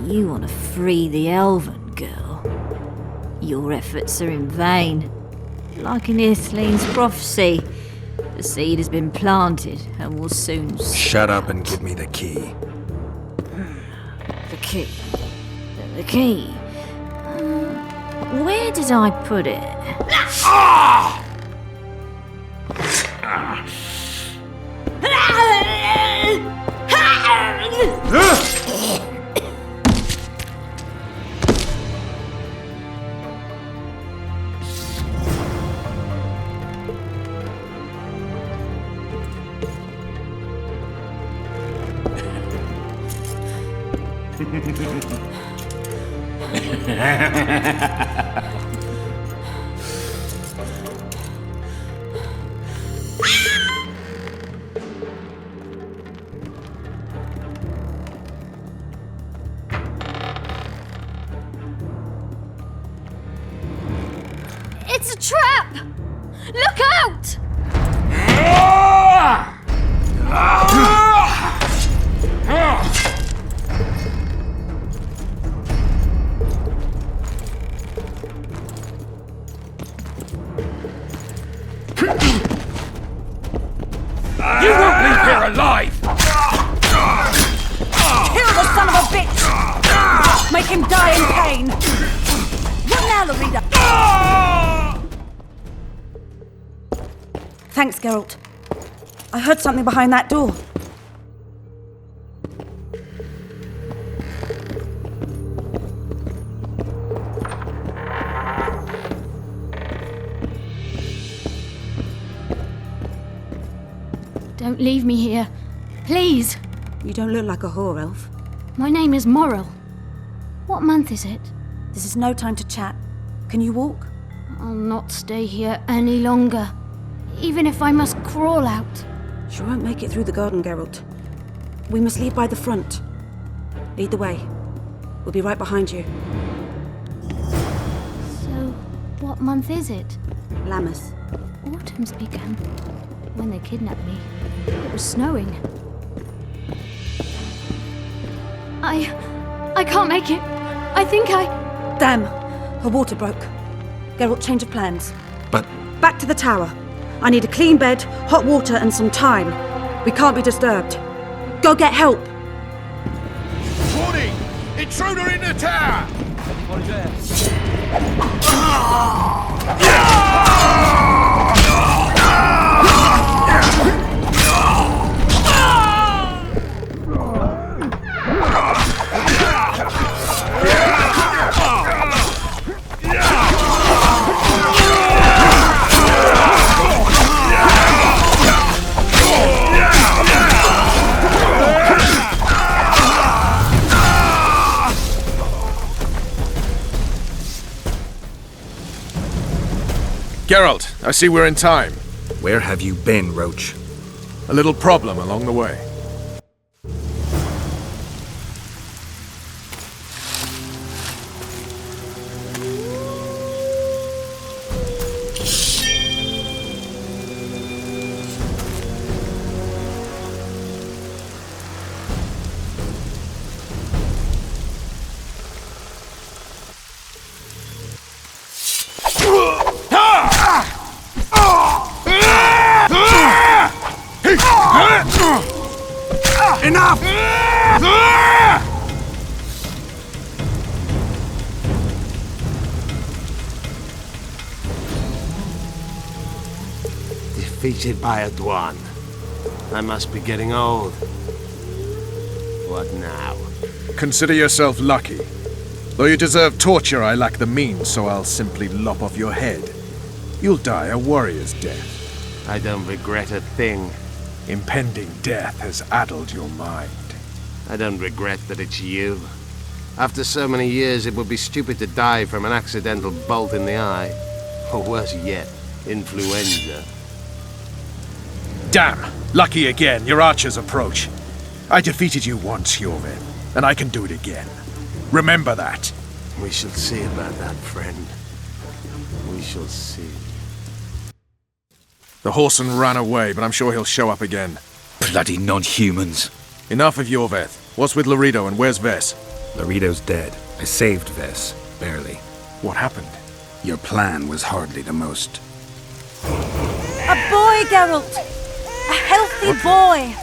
You want to free the elven girl? Your efforts are in vain. Like in Ithleen's prophecy, the seed has been planted and will soon... Shut up and give me the key. The key? The key? Where did I put it? It's a trap! Look out! You won't leave here alive! Kill the son of a bitch! Make him die in pain! Run now, Lorita! Thanks, Geralt. I heard something behind that door. Don't leave me here. Please. You don't look like a whore elf. My name is Morrill. What month is it? This is no time to chat. Can you walk? I'll not stay here any longer. Even if I must crawl out. She won't make it through the garden, Geralt. We must lead by the front. Lead the way. We'll be right behind you. So, what month is it? Lammas. Autumn's begun. When they kidnapped me, it was snowing. I can't make it. I think Damn! Her water broke. Geralt, change of plans. But... Back to the tower. I need a clean bed, hot water, and some time. We can't be disturbed. Go get help! Warning! Intruder in the tower! Geralt, I see we're in time. Where have you been, Roach? A little problem along the way. Enough! Defeated by a Dwan. I must be getting old. What now? Consider yourself lucky. Though you deserve torture, I lack the means, so I'll simply lop off your head. You'll die a warrior's death. I don't regret a thing. Impending death has addled your mind. I don't regret that it's you. After so many years, it would be stupid to die from an accidental bolt in the eye. Or worse yet, influenza. Damn! Lucky again, your archers approach. I defeated you once, Jorvin, and I can do it again. Remember that. We shall see about that, friend. We shall see. The horseman ran away, but I'm sure he'll show up again. Bloody non-humans. Enough of Jorveth. What's with Laredo and where's Ves? Laredo's dead. I saved Ves. Barely. What happened? Your plan was hardly the most. A boy, Geralt! A healthy boy!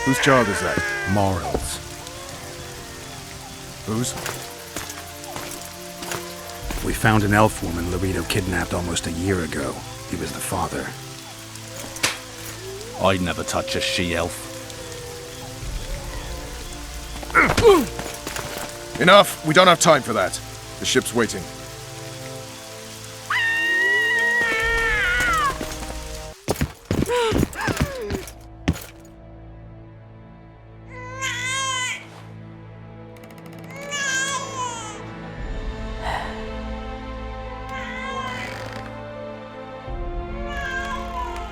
Whose child is that? Morrill's. Whose? We found an elf woman Laredo kidnapped almost a year ago. He was the father. I'd never touch a she-elf. Enough! We don't have time for that. The ship's waiting.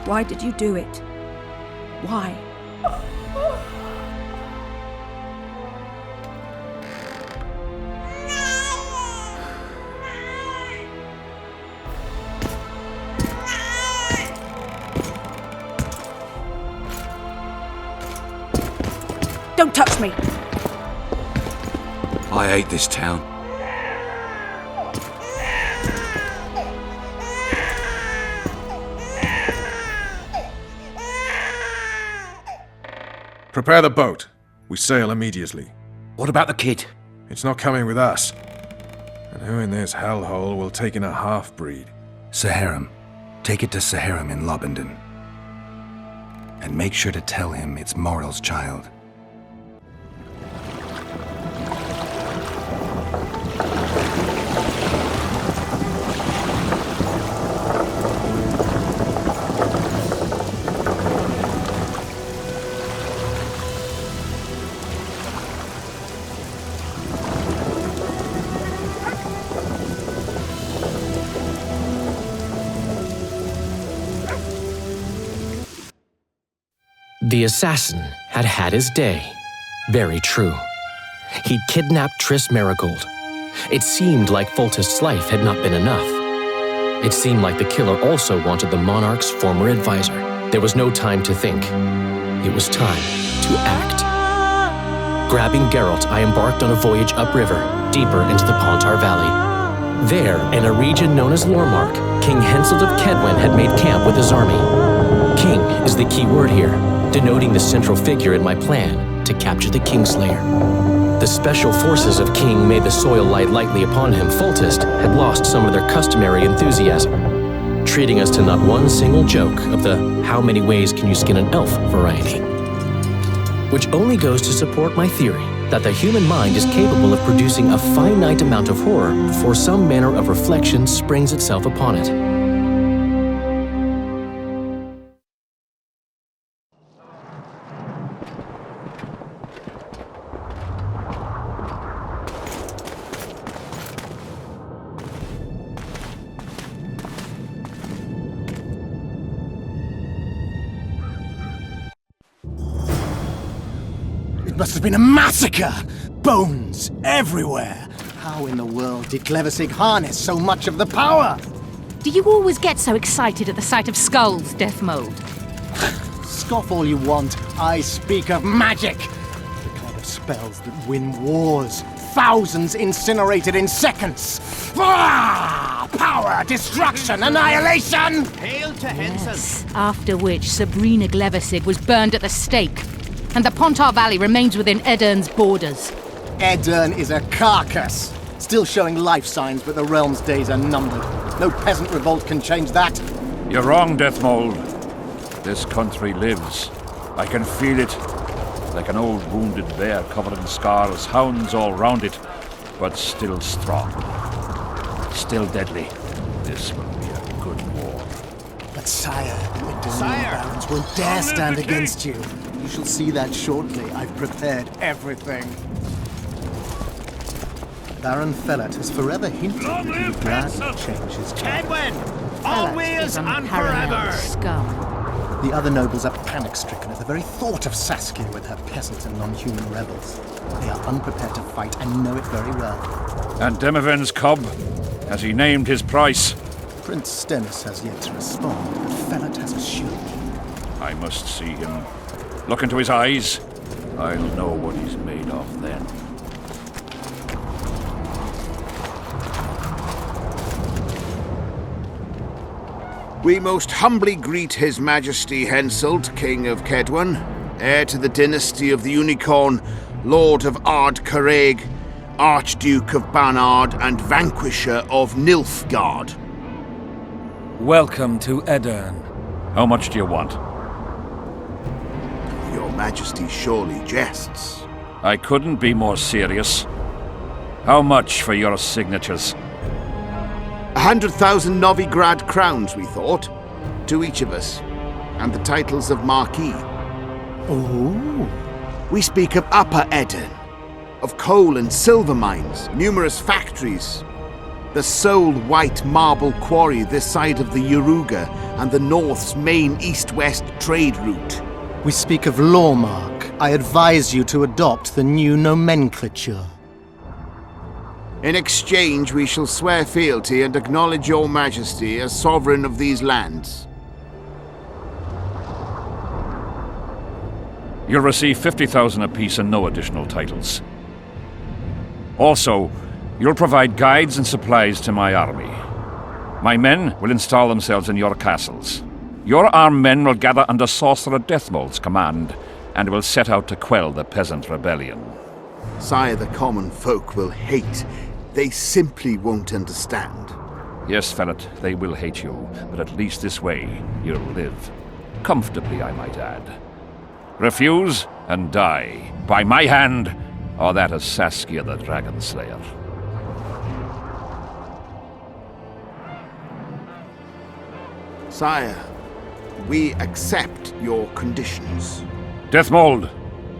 Why did you do it? Why? Don't touch me! I hate this town. Prepare the boat. We sail immediately. What about the kid? It's not coming with us. And who in this hellhole will take in a half-breed? Saharam. Take it to Saharam in Lobenden. And make sure to tell him it's Moral's child. The assassin had had his day. Very true. He'd kidnapped Triss Marigold. It seemed like Foltest's life had not been enough. It seemed like the killer also wanted the monarch's former advisor. There was no time to think. It was time to act. Grabbing Geralt, I embarked on a voyage upriver, deeper into the Pontar Valley. There, in a region known as Lormark, King Henselt of Kedwen had made camp with his army. King is the key word here, denoting the central figure in my plan to capture the Kingslayer. The special forces of King made the soil lie lightly upon him. Foltest had lost some of their customary enthusiasm, treating us to not one single joke of the how many ways can you skin an elf variety. Which only goes to support my theory that the human mind is capable of producing a finite amount of horror before some manner of reflection springs itself upon it. It must have been a massacre! Bones everywhere! How in the world did Cleversig harness so much of the power? Do you always get so excited at the sight of skulls, Death Mode? Scoff all you want. I speak of magic! The kind of spells that win wars. Thousands incinerated in seconds! Ah! Power, destruction, annihilation! Hail to Henson! After which Sabrina Gleversig was burned at the stake, and the Pontar Valley remains within Edern's borders. Edern is a carcass, still showing life signs, but the realm's days are numbered. No peasant revolt can change that. You're wrong, Deathmold. This country lives. I can feel it. Like an old wounded bear covered in scars, hounds all round it, but still strong. Still deadly. This will be a good war. But sire, the Daemon barons won't dare stand against you. You shall see that shortly. I've prepared everything. Baron Fellat has forever hinted that he would gladly change his Kedwen! Always and forever! Scum. The other nobles are panic-stricken at the very thought of Saskia with her peasant and non-human rebels. They are unprepared to fight and know it very well. And Demoven's cub? Has he named his price? Prince Stennis has yet to respond, but Fellat has assured me. I must see him. Look into his eyes. I'll know what he's made of then. We most humbly greet His Majesty Henselt, King of Kedwen, heir to the dynasty of the Unicorn, Lord of Ard Carreg, Archduke of Banard, and Vanquisher of Nilfgaard. Welcome to Edern. How much do you want? Your Majesty surely jests. I couldn't be more serious. How much for your signatures? 100,000 Novigrad crowns, we thought. To each of us. And the titles of Marquis. Ooh. We speak of Upper Edern. Of coal and silver mines, numerous factories. the sole white marble quarry this side of the Yaruga and the North's main east-west trade route. We speak of Lawmark. I advise you to adopt the new nomenclature. In exchange, we shall swear fealty and acknowledge your majesty as sovereign of these lands. You'll receive 50,000 apiece and no additional titles. Also, you'll provide guides and supplies to my army. My men will install themselves in your castles. Your armed men will gather under Sorcerer Deathmold's command and will set out to quell the peasant rebellion. Sire, the common folk will hate. They simply won't understand. Yes, Fellet, they will hate you, but at least this way you'll live. Comfortably, I might add. Refuse and die, by my hand, or that of Saskia the Dragon Slayer. Sire, we accept your conditions. Deathmold,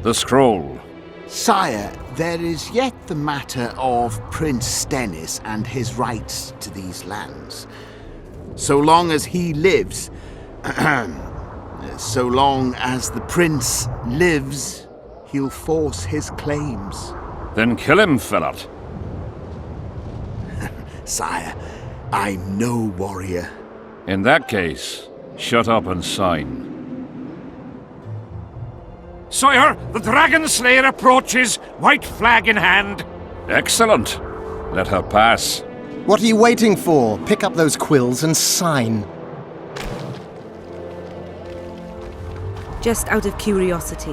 the scroll. Sire, there is yet the matter of Prince Stennis and his rights to these lands. So long as he lives, so long as the prince lives, he'll force his claims. Then kill him, Fellat. Sire, I'm no warrior. In that case, shut up and sign. Sire, the Dragon Slayer approaches, white flag in hand. Excellent. Let her pass. What are you waiting for? Pick up those quills and sign. Just out of curiosity,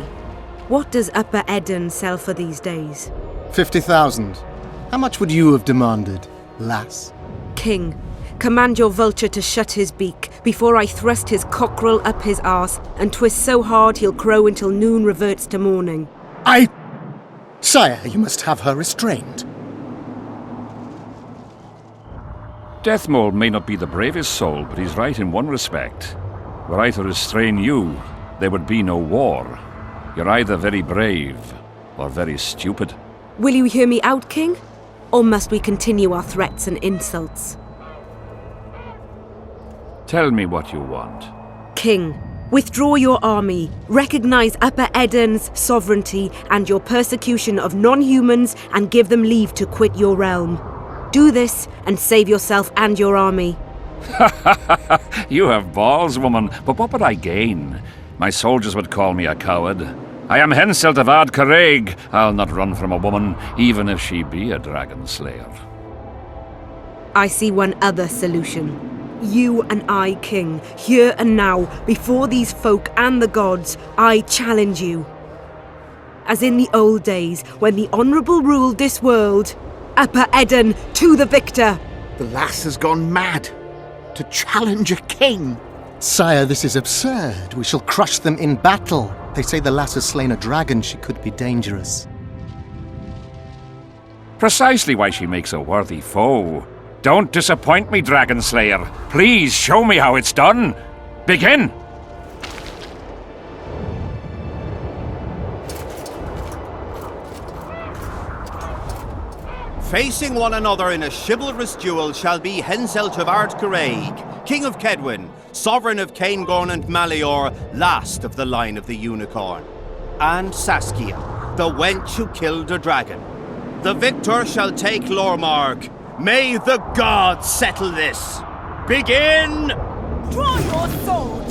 what does Upper Eden sell for these days? 50,000. How much would you have demanded, lass? King, command your vulture to shut his beak before I thrust his cockerel up his arse and twist so hard he'll crow until noon reverts to morning. Sire, you must have her restrained. Deathmold may not be the bravest soul, but he's right in one respect. Were I to restrain you, there would be no war. You're either very brave or very stupid. Will you hear me out, King? Or must we continue our threats and insults? Tell me what you want. King, withdraw your army, recognize Upper Eden's sovereignty and your persecution of non-humans, and give them leave to quit your realm. Do this and save yourself and your army. You have balls, woman, but what would I gain? My soldiers would call me a coward. I am Henselt of Ard Caraig. I'll not run from a woman, even if she be a dragon slayer. I see one other solution. You and I, King, here and now, before these folk and the gods, I challenge you. As in the old days, when the Honourable ruled this world, Upper Eden to the victor! The lass has gone mad. To challenge a king. Sire, this is absurd. We shall crush them in battle. They say the lass has slain a dragon. She could be dangerous. Precisely why she makes a worthy foe. Don't disappoint me, Dragon Slayer. Please show me how it's done. Begin! Facing one another in a chivalrous duel shall be Henselt of Ard Caraig, King of Kedwin, Sovereign of Caingorn and Malior, last of the line of the Unicorn, and Saskia, the wench who killed a dragon. The victor shall take Lormark. May the gods settle this. Begin! Draw your sword!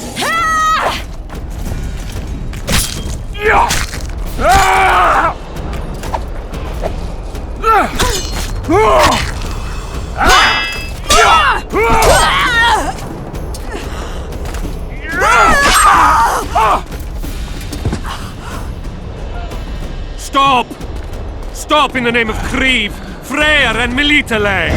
Stop! Stop in the name of Creve, Freyr and Melitele!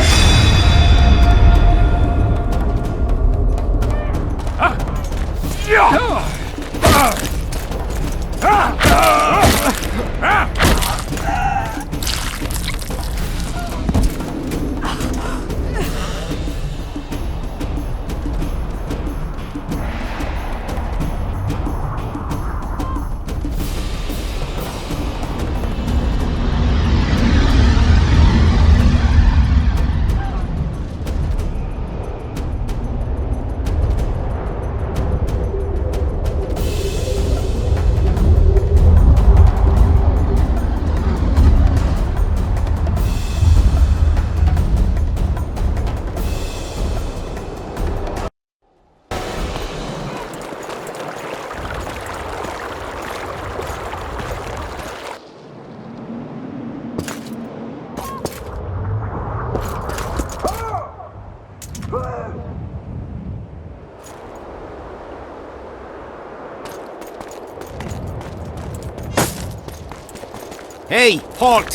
Hey, halt!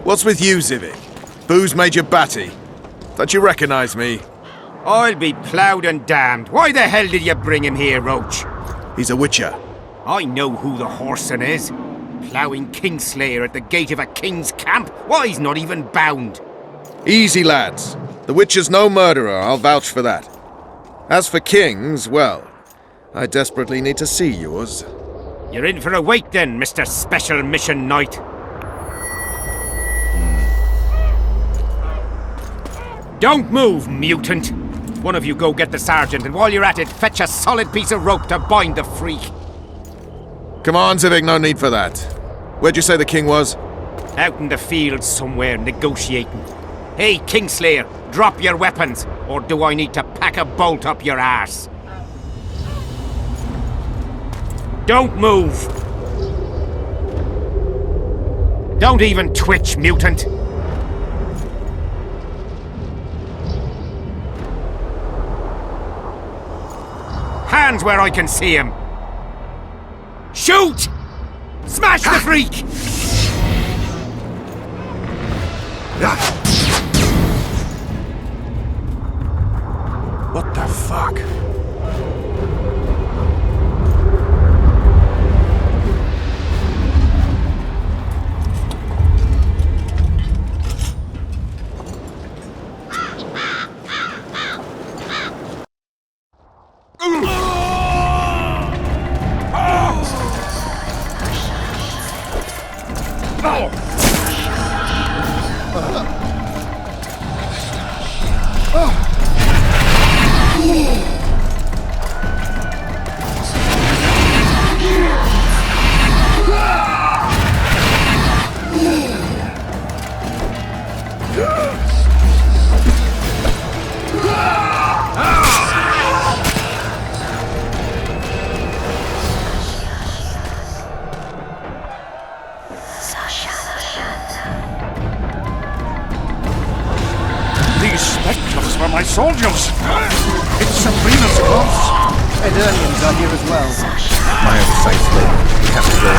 What's with you, Zivik? Booze made you batty. Don't you recognize me? I'll be ploughed and damned. Why the hell did you bring him here, Roach? He's a witcher. I know who the whoreson is. Ploughing Kingslayer at the gate of a king's camp? Why, he's not even bound. Easy, lads. The witcher's no murderer, I'll vouch for that. As for kings, well, I desperately need to see yours. You're in for a wait then, Mr. Special Mission Knight. Don't move, mutant! One of you go get the sergeant, and while you're at it, fetch a solid piece of rope to bind the freak. Come on, Zivik, no need for that. Where'd you say the king was? Out in the field somewhere, negotiating. Hey, Kingslayer, drop your weapons, or do I need to pack a bolt up your arse? Don't move! Don't even twitch, mutant! Hands where I can see him! Shoot! Smash the freak! What the fuck? My soldiers! It's Sabrina's corpse! Edirnians are here as well. My oversight, we have to go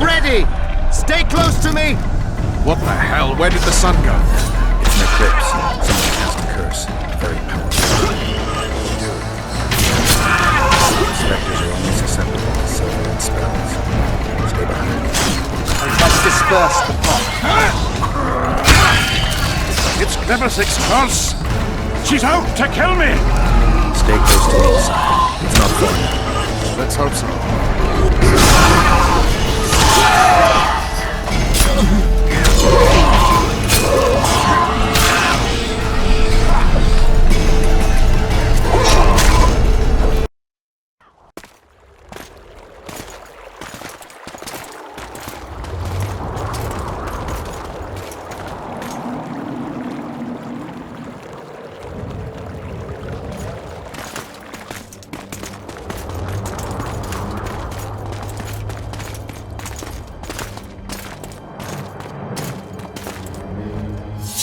Ready! Stay close to me! What the hell? Where did the sun go? It's an eclipse. Someone cast a curse. Very powerful. Spectres are only susceptible to silver and spells. Stay behind me. I must disperse the pot. It's Cleversick's curse! She's out to kill me! Stay close to me, sire. It's not far now. Let's hope so.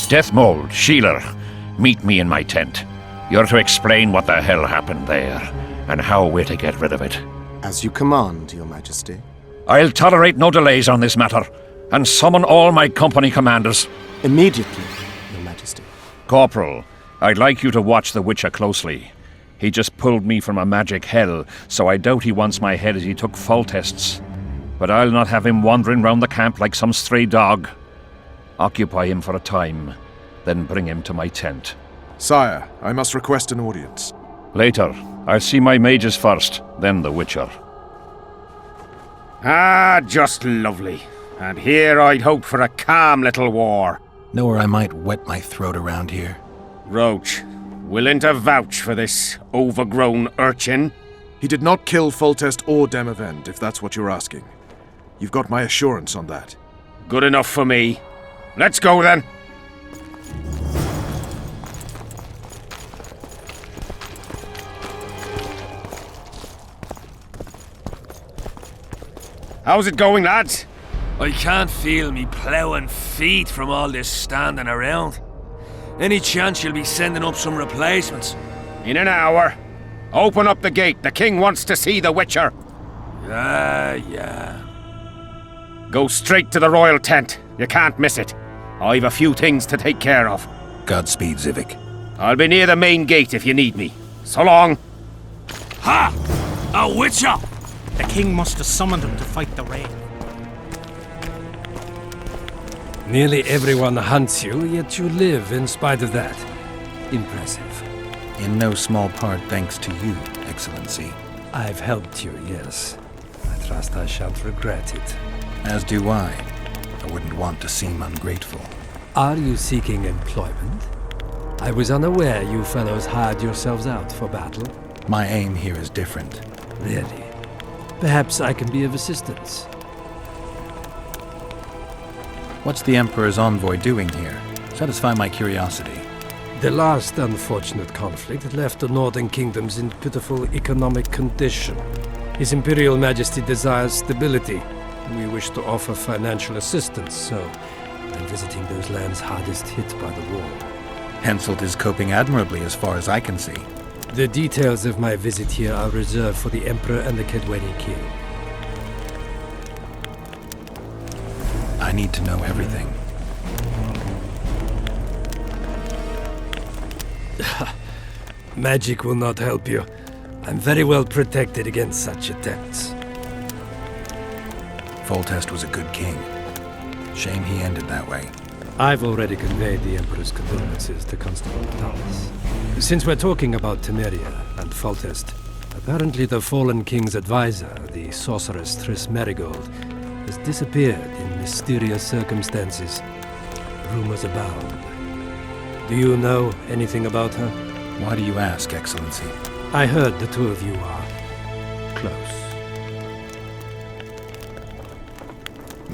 Deathmold, Sheeler, meet me in my tent. You're to explain what the hell happened there, and how we're to get rid of it. As you command, Your Majesty. I'll tolerate no delays on this matter, and summon all my company commanders. Immediately, Your Majesty. Corporal, I'd like you to watch the Witcher closely. He just pulled me from a magic hell, so I doubt he wants my head as he took full tests. But I'll not have him wandering round the camp like some stray dog. Occupy him for a time, then bring him to my tent. Sire, I must request an audience. Later. I'll see my mages first, then the Witcher. Ah, just lovely. And here I'd hoped for a calm little war. Know where I might wet my throat around here? Roach, willing to vouch for this overgrown urchin? He did not kill Foltest or Demavend, if that's what you're asking. You've got my assurance on that. Good enough for me. Let's go then. How's it going, lads? I can't feel me ploughing feet from all this standing around. Any chance you'll be sending up some replacements? In an hour. Open up the gate. The king wants to see the Witcher. Yeah. Go straight to the royal tent. You can't miss it. I've a few things to take care of. Godspeed, Zivik. I'll be near the main gate if you need me. So long. Ha! A Witcher! The king must have summoned him to fight the raid. Nearly everyone hunts you, yet you live in spite of that. Impressive. In no small part thanks to you, Excellency. I've helped you, yes. I trust I shan't regret it. As do I. I wouldn't want to seem ungrateful. Are you seeking employment? I was unaware you fellows hired yourselves out for battle. My aim here is different. Really? Perhaps I can be of assistance. What's the Emperor's envoy doing here? Satisfy my curiosity. The last unfortunate conflict left the northern kingdoms in pitiful economic condition. His Imperial Majesty desires stability. We wish to offer financial assistance, so I'm visiting those lands hardest hit by the war. Henselt is coping admirably as far as I can see. The details of my visit here are reserved for the Emperor and the Kedweni King. I need to know everything. Magic will not help you. I'm very well protected against such attempts. Foltest was a good king. Shame he ended that way. I've already conveyed the Emperor's condolences to Constable Thomas. Since we're talking about Temeria and Foltest, apparently the fallen king's advisor, the sorceress Triss Merigold, has disappeared in mysterious circumstances. Rumors abound. Do you know anything about her? Why do you ask, Excellency? I heard the two of you are close.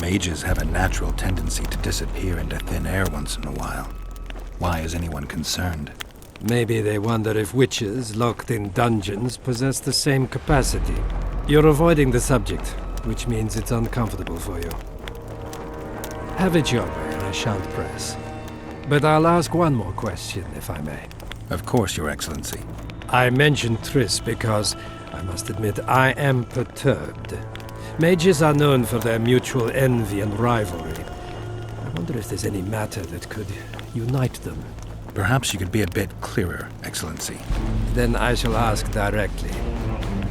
Mages have a natural tendency to disappear into thin air once in a while. Why is anyone concerned? Maybe they wonder if witches locked in dungeons possess the same capacity. You're avoiding the subject, which means it's uncomfortable for you. Have it your way, I shan't press. But I'll ask one more question, if I may. Of course, Your Excellency. I mentioned Triss because, I must admit, I am perturbed. Mages are known for their mutual envy and rivalry. I wonder if there's any matter that could unite them. Perhaps you could be a bit clearer, Excellency. Then I shall ask directly.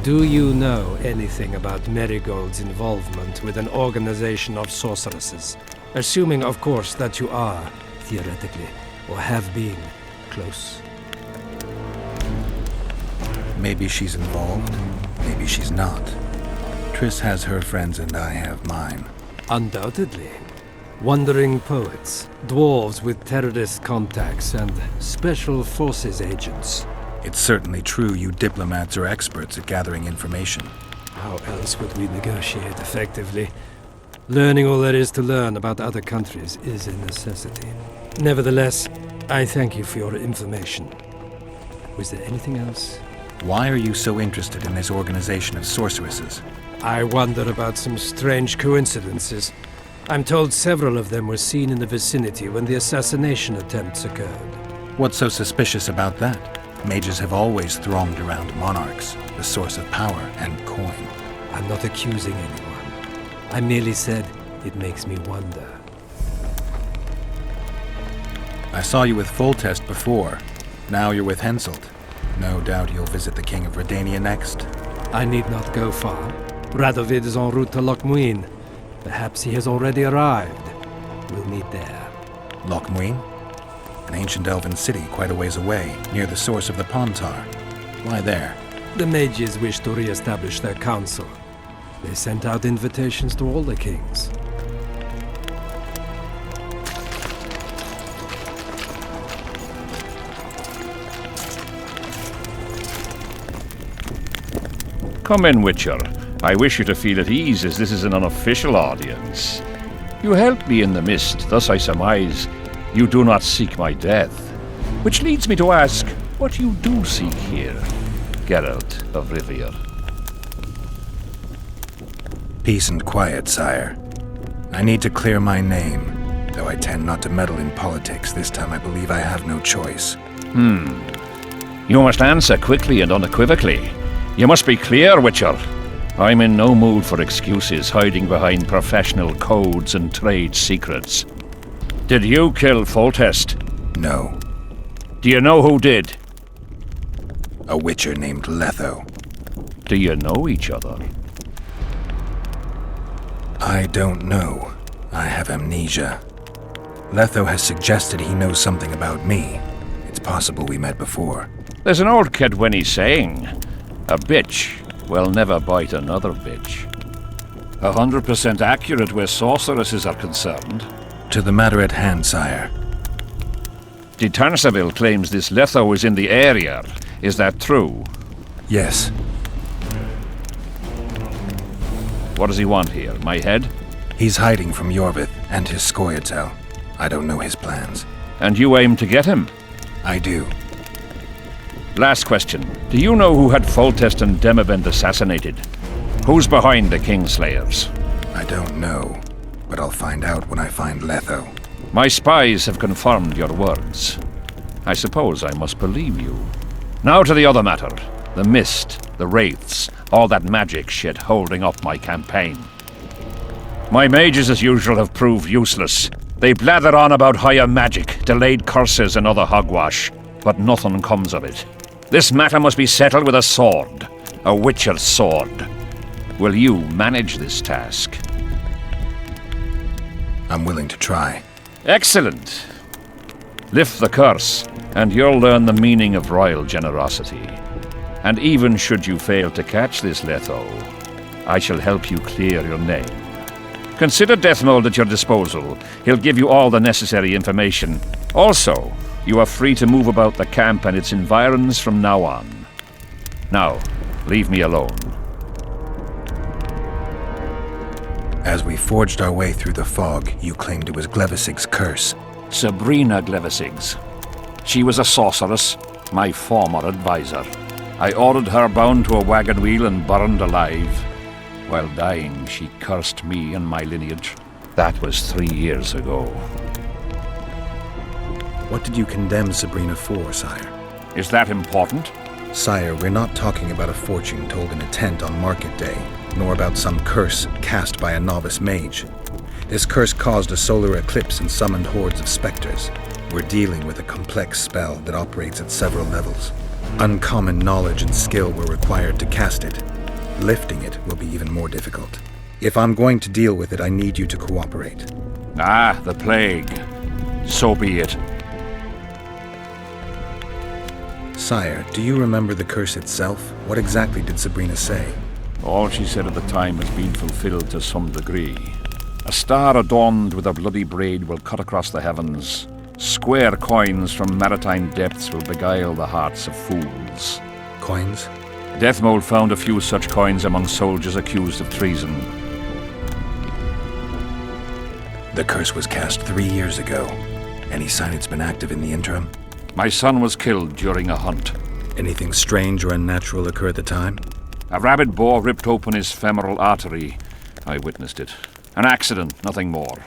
Do you know anything about Merigold's involvement with an organization of sorceresses? Assuming, of course, that you are, theoretically, or have been, close. Maybe she's involved, maybe she's not. Triss has her friends and I have mine. Undoubtedly. Wandering poets, dwarves with terrorist contacts, and special forces agents. It's certainly true you diplomats are experts at gathering information. How else would we negotiate effectively? Learning all there is to learn about other countries is a necessity. Nevertheless, I thank you for your information. Was there anything else? Why are you so interested in this organization of sorceresses? I wonder about some strange coincidences. I'm told several of them were seen in the vicinity when the assassination attempts occurred. What's so suspicious about that? Mages have always thronged around monarchs, the source of power and coin. I'm not accusing anyone. I merely said it makes me wonder. I saw you with Foltest before. Now you're with Henselt. No doubt you'll visit the King of Redania next. I need not go far. Radovid is en route to Lochmuin. Perhaps he has already arrived. We'll meet there. Lochmuin? An ancient elven city quite a ways away, near the source of the Pontar. Why there? The mages wish to re-establish their council. They sent out invitations to all the kings. Come in, Witcher. I wish you to feel at ease, as this is an unofficial audience. You helped me in the mist, thus I surmise you do not seek my death. Which leads me to ask what you do seek here, Geralt of Rivia. Peace and quiet, sire. I need to clear my name. Though I tend not to meddle in politics, this time I believe I have no choice. You must answer quickly and unequivocally. You must be clear, Witcher. I'm in no mood for excuses hiding behind professional codes and trade secrets. Did you kill Foltest? No. Do you know who did? A witcher named Letho. Do you know each other? I don't know. I have amnesia. Letho has suggested he knows something about me. It's possible we met before. There's an old Kedweni saying, a bitch will never bite another bitch. 100% accurate where sorceresses are concerned. To the matter at hand, sire. De Tanseville claims this Letho is in the area. Is that true? Yes. What does he want here? My head? He's hiding from Yorvith and his Scoia'tael. I don't know his plans. And you aim to get him? I do. Last question. Do you know who had Foltest and Demavend assassinated? Who's behind the Kingslayers? I don't know, but I'll find out when I find Letho. My spies have confirmed your words. I suppose I must believe you. Now to the other matter. The mist, the wraiths, all that magic shit holding up my campaign. My mages, as usual, have proved useless. They blather on about higher magic, delayed curses and other hogwash, but nothing comes of it. This matter must be settled with a sword. A witcher's sword. Will you manage this task? I'm willing to try. Excellent. Lift the curse, and you'll learn the meaning of royal generosity. And even should you fail to catch this Letho, I shall help you clear your name. Consider Deathmold at your disposal. He'll give you all the necessary information. Also, you are free to move about the camp and its environs from now on. Now, leave me alone. As we forged our way through the fog, you claimed it was Glevisig's curse. Sabrina Glevisig's. She was a sorceress, my former advisor. I ordered her bound to a wagon wheel and burned alive. While dying, she cursed me and my lineage. That was 3 years ago. What did you condemn Sabrina for, sire? Is that important? Sire, we're not talking about a fortune told in a tent on market day, nor about some curse cast by a novice mage. This curse caused a solar eclipse and summoned hordes of specters. We're dealing with a complex spell that operates at several levels. Uncommon knowledge and skill were required to cast it. Lifting it will be even more difficult. If I'm going to deal with it, I need you to cooperate. Ah, the plague. So be it. Sire, do you remember the curse itself? What exactly did Sabrina say? All she said at the time has been fulfilled to some degree. A star adorned with a bloody braid will cut across the heavens. Square coins from maritime depths will beguile the hearts of fools. Coins? Deathmold found a few such coins among soldiers accused of treason. The curse was cast 3 years ago. Any sign it's been active in the interim? My son was killed during a hunt. Anything strange or unnatural occur at the time? A rabid boar ripped open his femoral artery. I witnessed it. An accident, nothing more.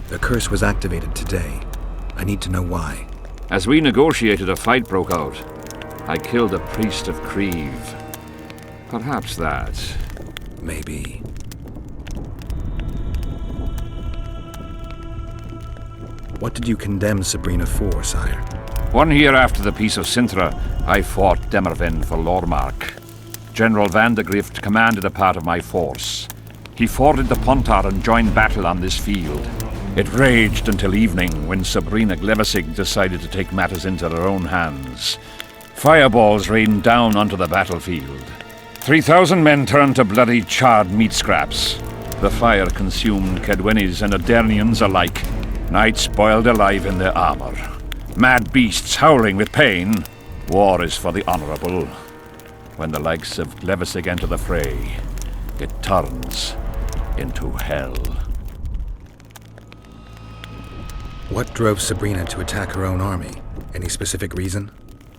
The curse was activated today. I need to know why. As we negotiated, a fight broke out. I killed a priest of Creve. Perhaps that. Maybe. What did you condemn Sabrina for, sire? 1 year after the Peace of Sintra, I fought Demerven for Lormark. General Vandegrift commanded a part of my force. He forded the Pontar and joined battle on this field. It raged until evening, when Sabrina Glevisig decided to take matters into her own hands. Fireballs rained down onto the battlefield. 3,000 men turned to bloody charred meat scraps. The fire consumed Kedwenis and Adernians alike. Knights boiled alive in their armor. Mad beasts howling with pain. War is for the honorable. When the likes of Glevissig enter the fray, it turns into hell. What drove Sabrina to attack her own army? Any specific reason?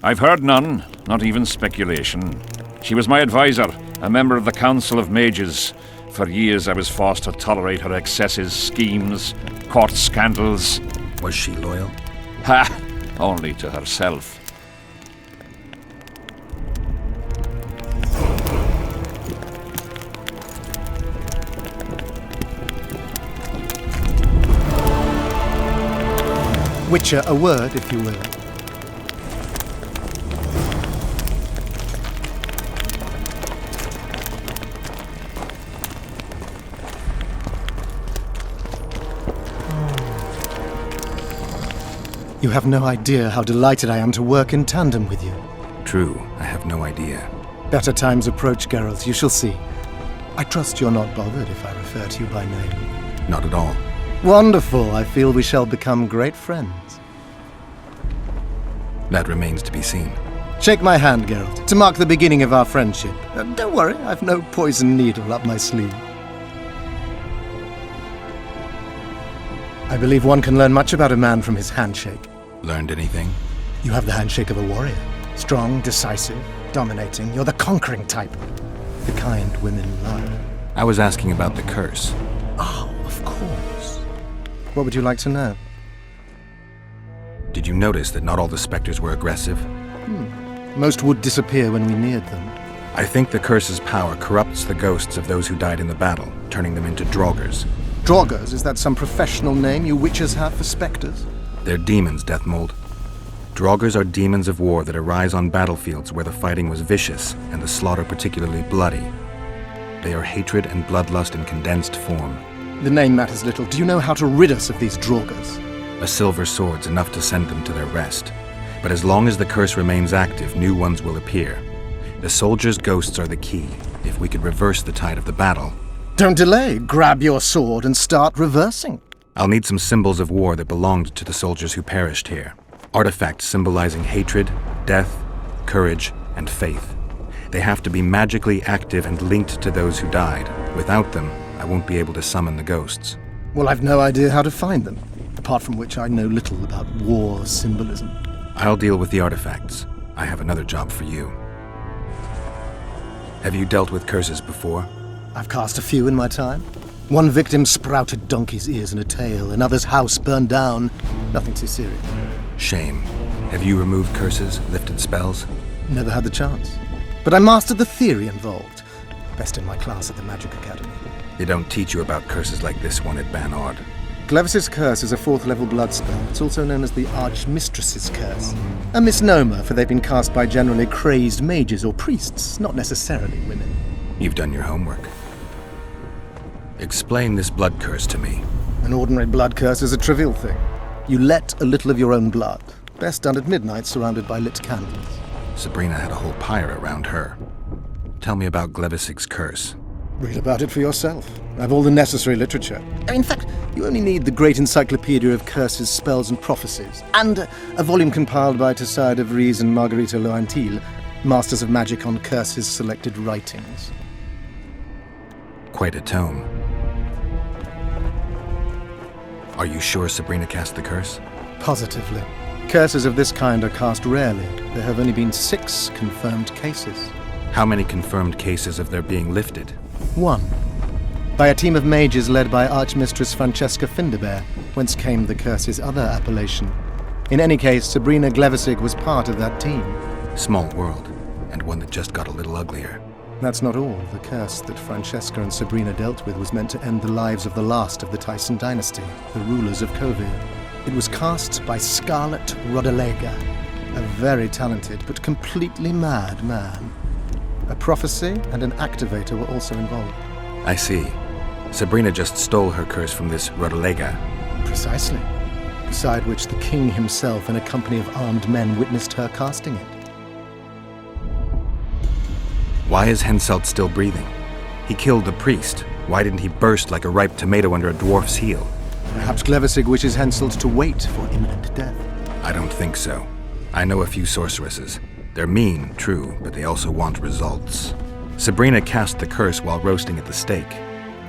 I've heard none, not even speculation. She was my advisor, a member of the Council of Mages. For years I was forced to tolerate her excesses, schemes, court scandals. Was she loyal? Ha! Only to herself. Witcher, a word, if you will. You have no idea how delighted I am to work in tandem with you. True, I have no idea. Better times approach, Geralt, you shall see. I trust you're not bothered if I refer to you by name. Not at all. Wonderful, I feel we shall become great friends. That remains to be seen. Shake my hand, Geralt, to mark the beginning of our friendship. Don't worry, I've no poison needle up my sleeve. I believe one can learn much about a man from his handshake. Learned anything? You have the handshake of a warrior. Strong, decisive, dominating. You're the conquering type. The kind women love. I was asking about the curse. Oh, of course. What would you like to know? Did you notice that not all the specters were aggressive? Most would disappear when we neared them. I think the curse's power corrupts the ghosts of those who died in the battle, turning them into draugrs. Draugrs? Is that some professional name you witches have for specters? They're demons, Deathmold. Draugrs are demons of war that arise on battlefields where the fighting was vicious and the slaughter particularly bloody. They are hatred and bloodlust in condensed form. The name matters little. Do you know how to rid us of these Draugrs? A silver sword's enough to send them to their rest. But as long as the curse remains active, new ones will appear. The soldiers' ghosts are the key. If we could reverse the tide of the battle... Don't delay. Grab your sword and start reversing. I'll need some symbols of war that belonged to the soldiers who perished here. Artifacts symbolizing hatred, death, courage, and faith. They have to be magically active and linked to those who died. Without them, I won't be able to summon the ghosts. Well, I've no idea how to find them, apart from which I know little about war symbolism. I'll deal with the artifacts. I have another job for you. Have you dealt with curses before? I've cast a few in my time. One victim sprouted donkey's ears and a tail, another's house burned down. Nothing too serious. Shame. Have you removed curses, lifted spells? Never had the chance. But I mastered the theory involved. Best in my class at the Magic Academy. They don't teach you about curses like this one at Banord. Glevis's curse is a 4th level blood spell. It's also known as the Archmistress's curse. A misnomer, for they've been cast by generally crazed mages or priests, not necessarily women. You've done your homework. Explain this blood curse to me. An ordinary blood curse is a trivial thing. You let a little of your own blood. Best done at midnight, surrounded by lit candles. Sabrina had a whole pyre around her. Tell me about Glevisig's curse. Read about it for yourself. I have all the necessary literature. In fact, you only need the great encyclopedia of curses, spells, and prophecies, and a volume compiled by Tessard of Vries and Margarita Loantil, Masters of Magic on Curses Selected Writings. Quite a tome. Are you sure Sabrina cast the curse? Positively. Curses of this kind are cast rarely. There have only been 6 confirmed cases. How many confirmed cases of their being lifted? 1. By a team of mages led by Archmistress Francesca Finderbear, whence came the curse's other appellation. In any case, Sabrina Glevisig was part of that team. Small world, and one that just got a little uglier. That's not all. The curse that Francesca and Sabrina dealt with was meant to end the lives of the last of the Tyson dynasty, the rulers of Kovir. It was cast by Scarlet Rodalega, a very talented but completely mad man. A prophecy and an activator were also involved. I see. Sabrina just stole her curse from this Rodalega. Precisely. Beside which the king himself and a company of armed men witnessed her casting it. Why is Henselt still breathing? He killed the priest. Why didn't he burst like a ripe tomato under a dwarf's heel? Perhaps Glevissig wishes Henselt to wait for imminent death. I don't think so. I know a few sorceresses. They're mean, true, but they also want results. Sabrina cast the curse while roasting at the stake.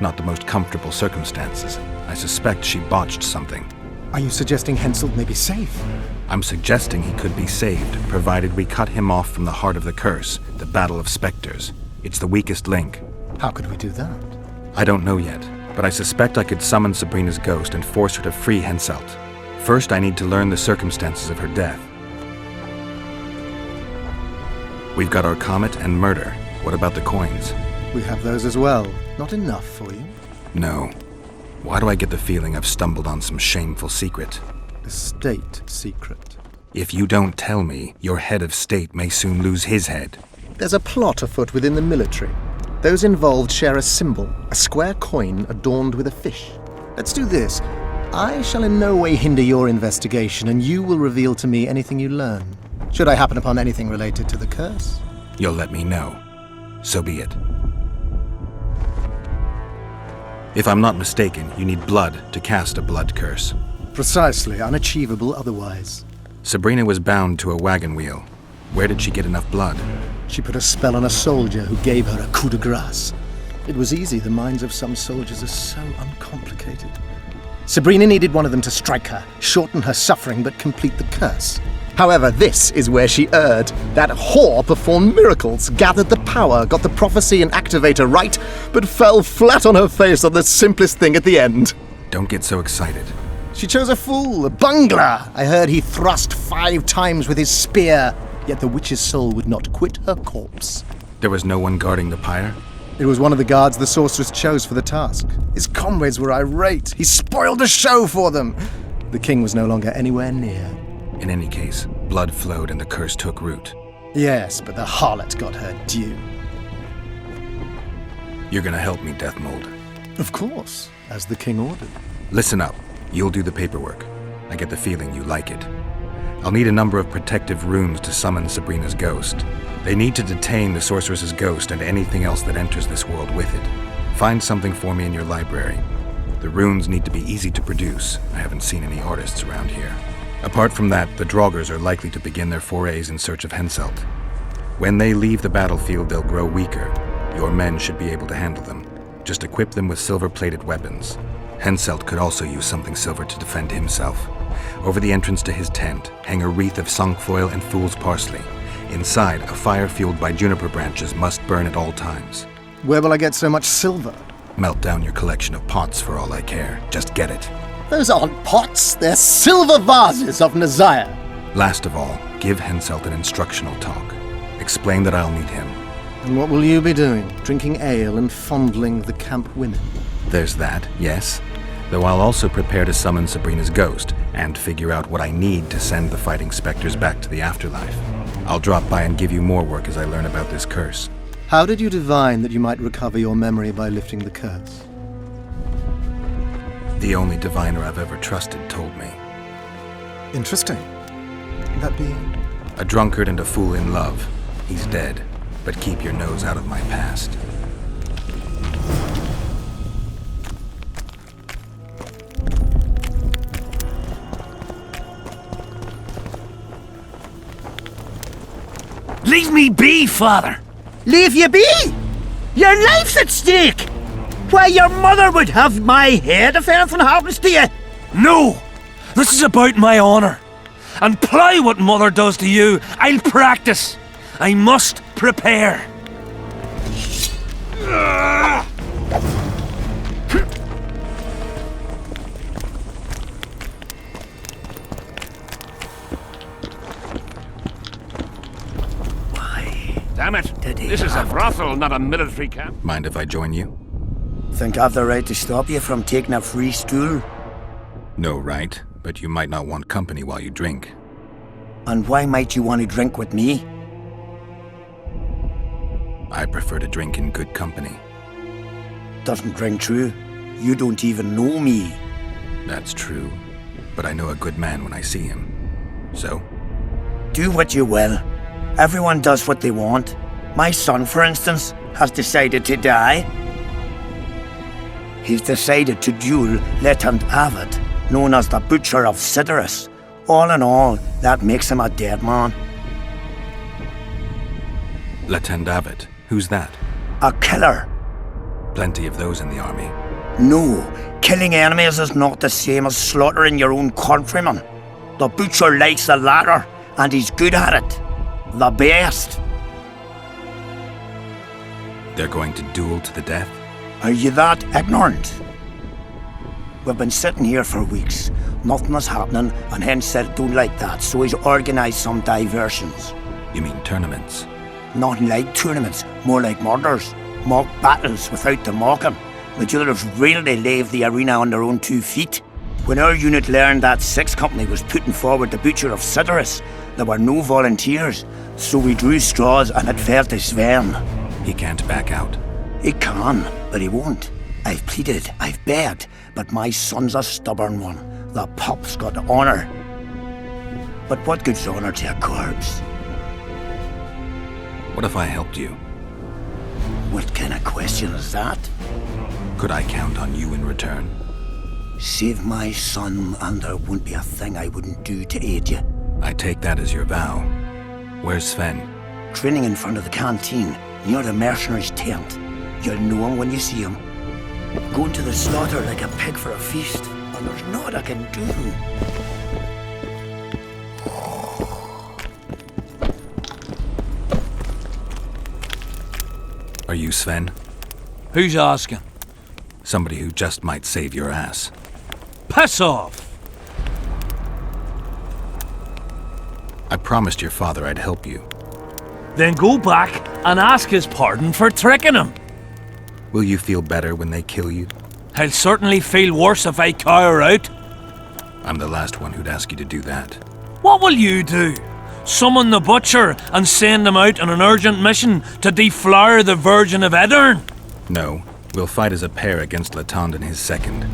Not the most comfortable circumstances. I suspect she botched something. Are you suggesting Henselt may be safe? I'm suggesting he could be saved, provided we cut him off from the heart of the curse, the Battle of Spectres. It's the weakest link. How could we do that? I don't know yet, but I suspect I could summon Sabrina's ghost and force her to free Henselt. First, I need to learn the circumstances of her death. We've got our comet and murder. What about the coins? We have those as well. Not enough for you? No. Why do I get the feeling I've stumbled on some shameful secret? A state secret. If you don't tell me, your head of state may soon lose his head. There's a plot afoot within the military. Those involved share a symbol, a square coin adorned with a fish. Let's do this. I shall in no way hinder your investigation, and you will reveal to me anything you learn. Should I happen upon anything related to the curse? You'll let me know. So be it. If I'm not mistaken, you need blood to cast a blood curse. Precisely, unachievable otherwise. Sabrina was bound to a wagon wheel. Where did she get enough blood? She put a spell on a soldier who gave her a coup de grace. It was easy, the minds of some soldiers are so uncomplicated. Sabrina needed one of them to strike her, shorten her suffering, but complete the curse. However, this is where she erred. That whore performed miracles, gathered the power, got the prophecy and activator right, but fell flat on her face on the simplest thing at the end. Don't get so excited. She chose a fool, a bungler. I heard he thrust 5 times with his spear, yet the witch's soul would not quit her corpse. There was no one guarding the pyre? It was one of the guards the sorceress chose for the task. His comrades were irate. He spoiled the show for them. The king was no longer anywhere near. In any case, blood flowed and the curse took root. Yes, but the harlot got her due. You're gonna help me, Deathmold. Of course, as the king ordered. Listen up. You'll do the paperwork. I get the feeling you like it. I'll need a number of protective runes to summon Sabrina's ghost. They need to detain the sorceress's ghost and anything else that enters this world with it. Find something for me in your library. The runes need to be easy to produce. I haven't seen any artists around here. Apart from that, the Draugrs are likely to begin their forays in search of Henselt. When they leave the battlefield, they'll grow weaker. Your men should be able to handle them. Just equip them with silver-plated weapons. Henselt could also use something silver to defend himself. Over the entrance to his tent, hang a wreath of cinquefoil and fool's parsley. Inside, a fire fueled by juniper branches must burn at all times. Where will I get so much silver? Melt down your collection of pots for all I care. Just get it. Those aren't pots, they're silver vases of Naziah. Last of all, give Henselt an instructional talk. Explain that I'll need him. And what will you be doing? Drinking ale and fondling the camp women? There's that, yes. Though I'll also prepare to summon Sabrina's ghost and figure out what I need to send the fighting specters back to the afterlife. I'll drop by and give you more work as I learn about this curse. How did you divine that you might recover your memory by lifting the curse? The only diviner I've ever trusted told me. Interesting. That being? A drunkard and a fool in love. He's dead, but keep your nose out of my past. Leave me be, father! Leave you be? Your life's at stake! Why, your mother would have my head if anything happens to you! No! This is about my honor. And plough what mother does to you, I'll practice. I must prepare. Damn it! This is a brothel, not a military camp. Mind if I join you? Think I've the right to stop you from taking a free stool? No right, but you might not want company while you drink. And why might you want to drink with me? I prefer to drink in good company. Doesn't ring true. You don't even know me. That's true, but I know a good man when I see him. So? Do what you will. Everyone does what they want. My son, for instance, has decided to die. He's decided to duel Letand Avid, known as the Butcher of Sidoris. All in all, that makes him a dead man. Letand Avid? Who's that? A killer. Plenty of those in the army. No, killing enemies is not the same as slaughtering your own countrymen. The Butcher likes the latter, and he's good at it. The best. They're going to duel to the death? Are you that ignorant? We've been sitting here for weeks. Nothing is happening, and Hen said don't like that, so he's organised some diversions. You mean tournaments? Not like tournaments, more like murders. Mock battles without the mocking. The dealers really leave the arena on their own 2 feet. When our unit learned that 6th Company was putting forward the Butcher of Sidoris, there were no volunteers, so we drew straws and it fell to Sven. He can't back out. He can, but he won't. I've pleaded, I've begged, but my son's a stubborn one. The pup's got honour. But what good's honour to a corpse? What if I helped you? What kind of question is that? Could I count on you in return? Save my son, and there won't be a thing I wouldn't do to aid you. I take that as your vow. Where's Sven? Training in front of the canteen, near the mercenaries' tent. You'll know him when you see him. Going to the slaughter like a pig for a feast, and there's naught I can do. Are you Sven? Who's asking? Somebody who just might save your ass. Piss off! I promised your father I'd help you. Then go back and ask his pardon for tricking him. Will you feel better when they kill you? I'll certainly feel worse if I cower out. I'm the last one who'd ask you to do that. What will you do? Summon the Butcher and send him out on an urgent mission to deflower the Virgin of Edirn? No, we'll fight as a pair against Letand and his second.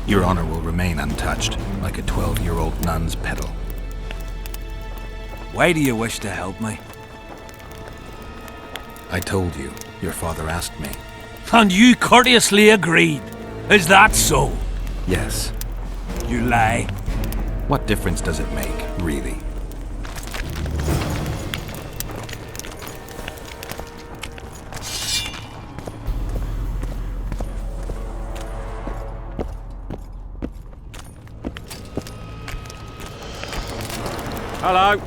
Your honor will remain untouched, like a 12-year-old nun's petal. Why do you wish to help me? I told you. Your father asked me. And you courteously agreed. Is that so? Yes. You lie. What difference does it make, really? Hello.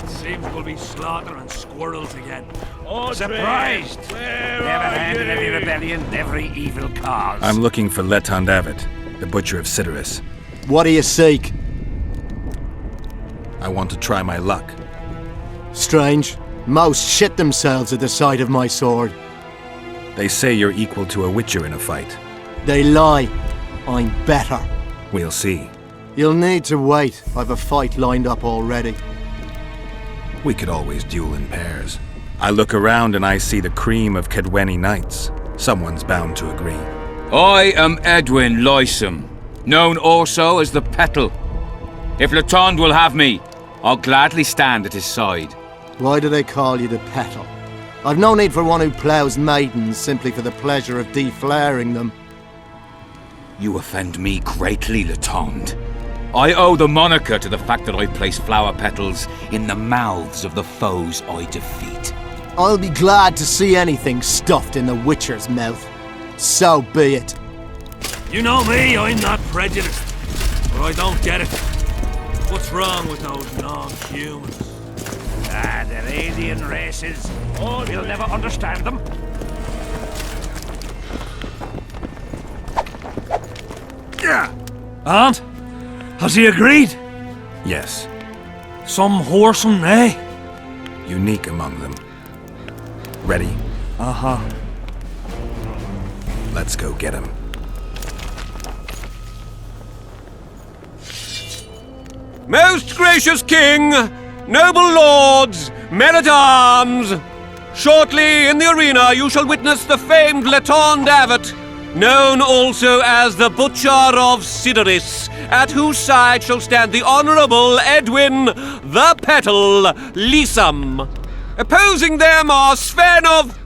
Seems we'll be slaughtering squirrels again. Surprised! Never handed any rebellion, every evil cause. I'm looking for Letand Avid, the Butcher of Sidoris. What do you seek? I want to try my luck. Strange. Most shit themselves at the sight of my sword. They say you're equal to a Witcher in a fight. They lie. I'm better. We'll see. You'll need to wait. I've a fight lined up already. We could always duel in pairs. I look around and I see the cream of Kedweni knights. Someone's bound to agree. I am Edwin Lysum, known also as the Petal. If Letand will have me, I'll gladly stand at his side. Why do they call you the Petal? I've no need for one who ploughs maidens simply for the pleasure of deflaring them. You offend me greatly, Letand. I owe the moniker to the fact that I place flower petals in the mouths of the foes I defeat. I'll be glad to see anything stuffed in the Witcher's mouth. So be it. You know me, I'm not prejudiced. But I don't get it. What's wrong with those non-humans? They're alien races. You'll never understand them. Aunt? Has he agreed? Yes. Some whoresome, eh? Unique among them. Ready? Uh-huh. Let's go get him. Most gracious king, noble lords, men-at-arms, shortly in the arena you shall witness the famed Letand Avid, known also as the Butcher of Sidoris, at whose side shall stand the Honourable Edwin the Petal Lysam. Opposing them are Sven of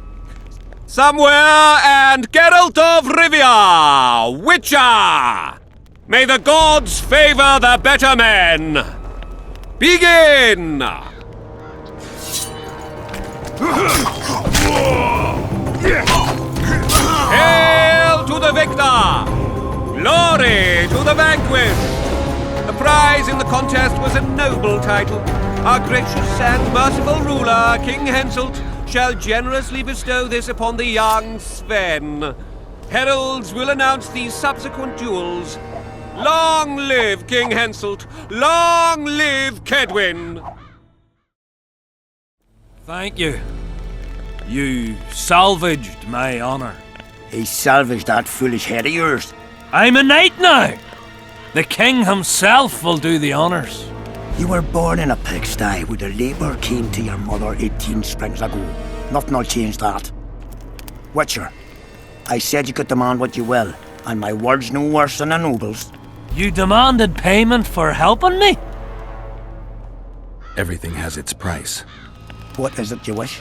Somewhere and Geralt of Rivia, Witcher. May the gods favour the better men. Begin! Hail to the victor! Glory to the vanquished! The prize in the contest was a noble title. Our gracious and merciful ruler, King Henselt, shall generously bestow this upon the young Sven. Heralds will announce these subsequent duels. Long live King Henselt! Long live Kedwin! Thank you. You salvaged my honor. He salvaged that foolish head of yours. I'm a knight now. The king himself will do the honors. You were born in a pigsty where the labour came to your mother 18 springs ago. Nothing'll change that. Witcher, I said you could demand what you will, and my word's no worse than a noble's. You demanded payment for helping me? Everything has its price. What is it you wish?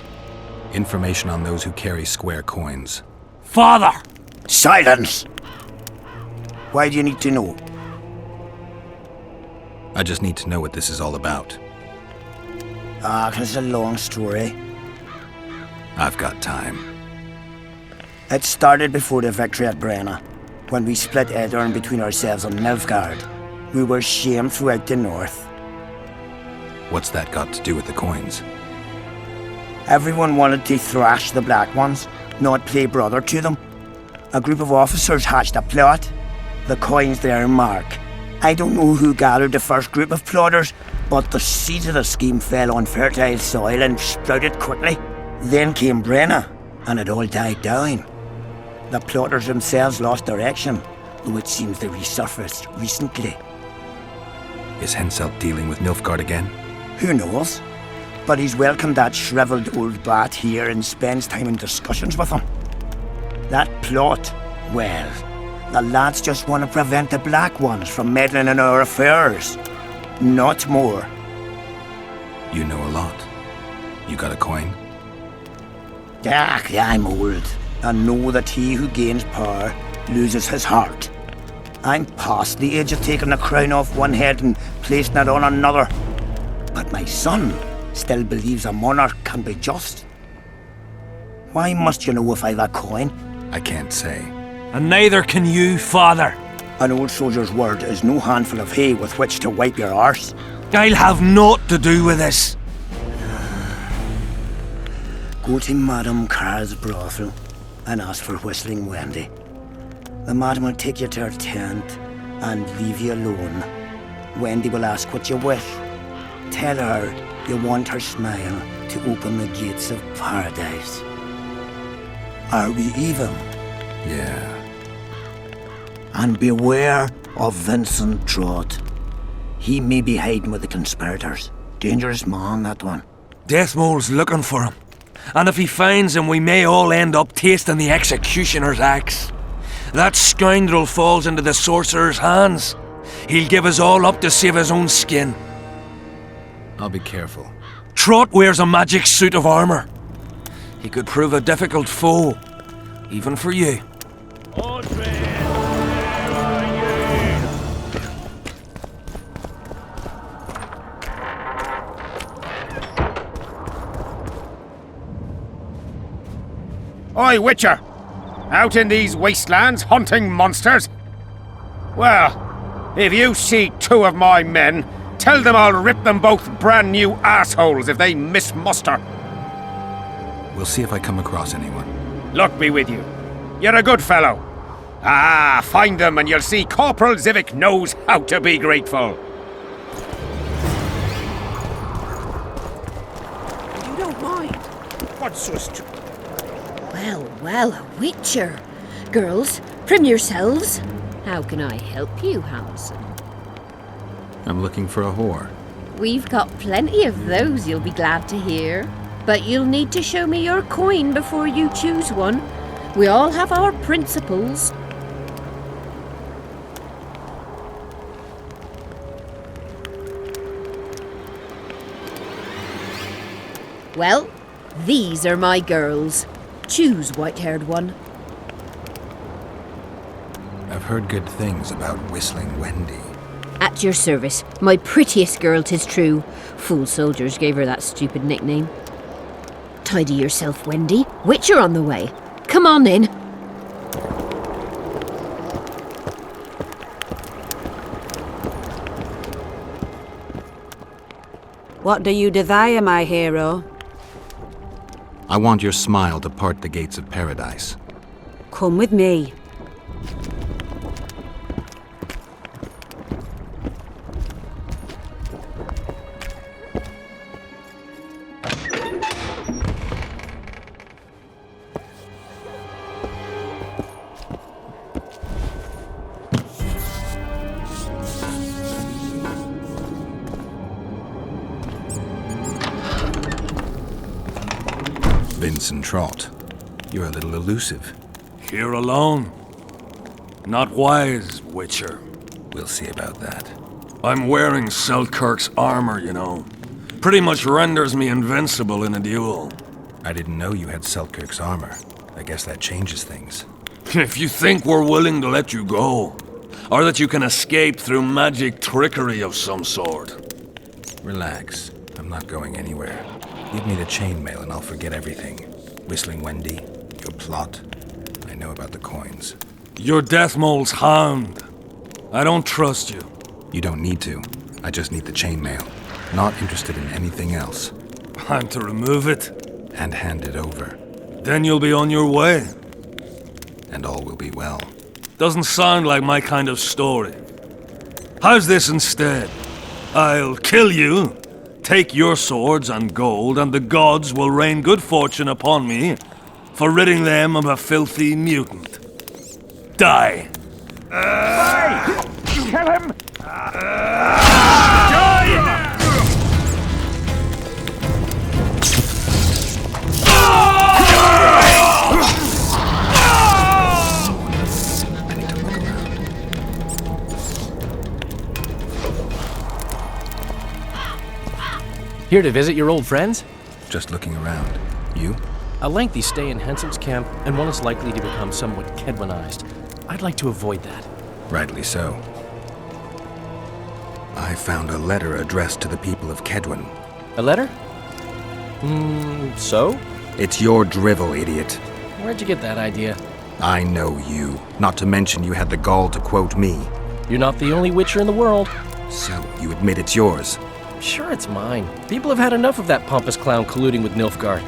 Information on those who carry square coins. Father! Silence! Why do you need to know? I just need to know what this is all about. It's a long story. I've got time. It started before the victory at Brenna, when we split Edirn between ourselves and Nilfgaard. We were shamed throughout the north. What's that got to do with the coins? Everyone wanted to thrash the Black Ones, not play brother to them. A group of officers hatched a plot. The coins their mark. I don't know who gathered the first group of plotters, but the seeds of the scheme fell on fertile soil and sprouted quickly. Then came Brenna, and it all died down. The plotters themselves lost direction, though it seems they resurfaced recently. Is Henselt dealing with Nilfgaard again? Who knows? But he's welcomed that shriveled old bat here and spends time in discussions with him. That plot, well, the lads just want to prevent the Black Ones from meddling in our affairs. Not more. You know a lot. You got a coin? Yeah, I'm old, and know that he who gains power loses his heart. I'm past the age of taking the crown off one head and placing it on another. But my son still believes a monarch can be just. Why must you know if I've a coin? I can't say. And neither can you, father. An old soldier's word is no handful of hay with which to wipe your arse. I'll have naught to do with this. Go to Madame Carr's brothel and ask for Whistling Wendy. The madam will take you to her tent and leave you alone. Wendy will ask what you wish. Tell her you want her smile to open the gates of paradise. Are we even? Yeah. And beware of Vincent Trott. He may be hiding with the conspirators. Dangerous man, that one. Deathmole's looking for him. And if he finds him, we may all end up tasting the executioner's axe. That scoundrel falls into the sorcerer's hands. He'll give us all up to save his own skin. I'll be careful. Trott wears a magic suit of armor. He could prove a difficult foe, even for you. Oi, Witcher! Out in these wastelands hunting monsters? Well, if you see two of my men, tell them I'll rip them both brand new assholes if they miss muster. We'll see if I come across anyone. Luck be with you. You're a good fellow. Find them and you'll see Corporal Zivik knows how to be grateful. You don't mind? What's just... Well, a Witcher. Girls, prim yourselves. How can I help you, Hamson? I'm looking for a whore. We've got plenty of those, you'll be glad to hear. But you'll need to show me your coin before you choose one. We all have our principles. Well, these are my girls. Choose, white-haired one. I've heard good things about Whistling Wendy. At your service. My prettiest girl, 'tis true. Fool soldiers gave her that stupid nickname. Tidy yourself, Wendy. Witcher on the way. Come on in. What do you desire, my hero? I want your smile to part the gates of paradise. Come with me. Vincent Trott, you're a little elusive. Here alone. Not wise, Witcher. We'll see about that. I'm wearing Selkirk's armor, you know. Pretty much renders me invincible in a duel. I didn't know you had Selkirk's armor. I guess that changes things. If you think we're willing to let you go, or that you can escape through magic trickery of some sort. Relax. I'm not going anywhere. Give me the chainmail and I'll forget everything. Whistling Wendy, your plot. I know about the coins. You're Deathmole's hound. I don't trust you. You don't need to. I just need the chainmail. Not interested in anything else. I'm to remove it? And hand it over. Then you'll be on your way. And all will be well. Doesn't sound like my kind of story. How's this instead? I'll kill you, take your swords and gold, and the gods will rain good fortune upon me for ridding them of a filthy mutant. Die! Kill him! Here to visit your old friends? Just looking around. You? A lengthy stay in Hensel's camp, and one is likely to become somewhat Kedwanized. I'd like to avoid that. Rightly so. I found a letter addressed to the people of Kedwan. A letter? So? It's your drivel, idiot. Where'd you get that idea? I know you. Not to mention you had the gall to quote me. You're not the only Witcher in the world. So, you admit it's yours? Sure, it's mine. People have had enough of that pompous clown colluding with Nilfgaard.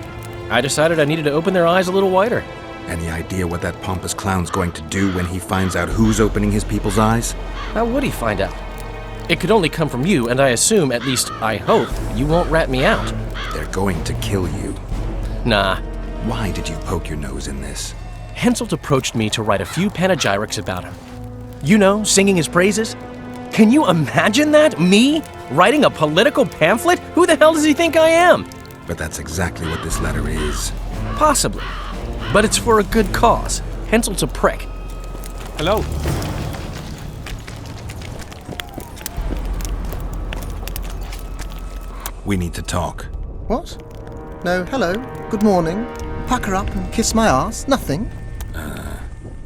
I decided I needed to open their eyes a little wider. Any idea what that pompous clown's going to do when he finds out who's opening his people's eyes? How would he find out? It could only come from you, and I assume, at least I hope, you won't rat me out. They're going to kill you. Nah. Why did you poke your nose in this? Henselt approached me to write a few panegyrics about him. You know, singing his praises. Can you imagine that? Me? Writing a political pamphlet? Who the hell does he think I am? But that's exactly what this letter is. Possibly. But it's for a good cause. Henselt's a prick. Hello. We need to talk. What? No, hello. Good morning. Pucker up and kiss my ass. Nothing.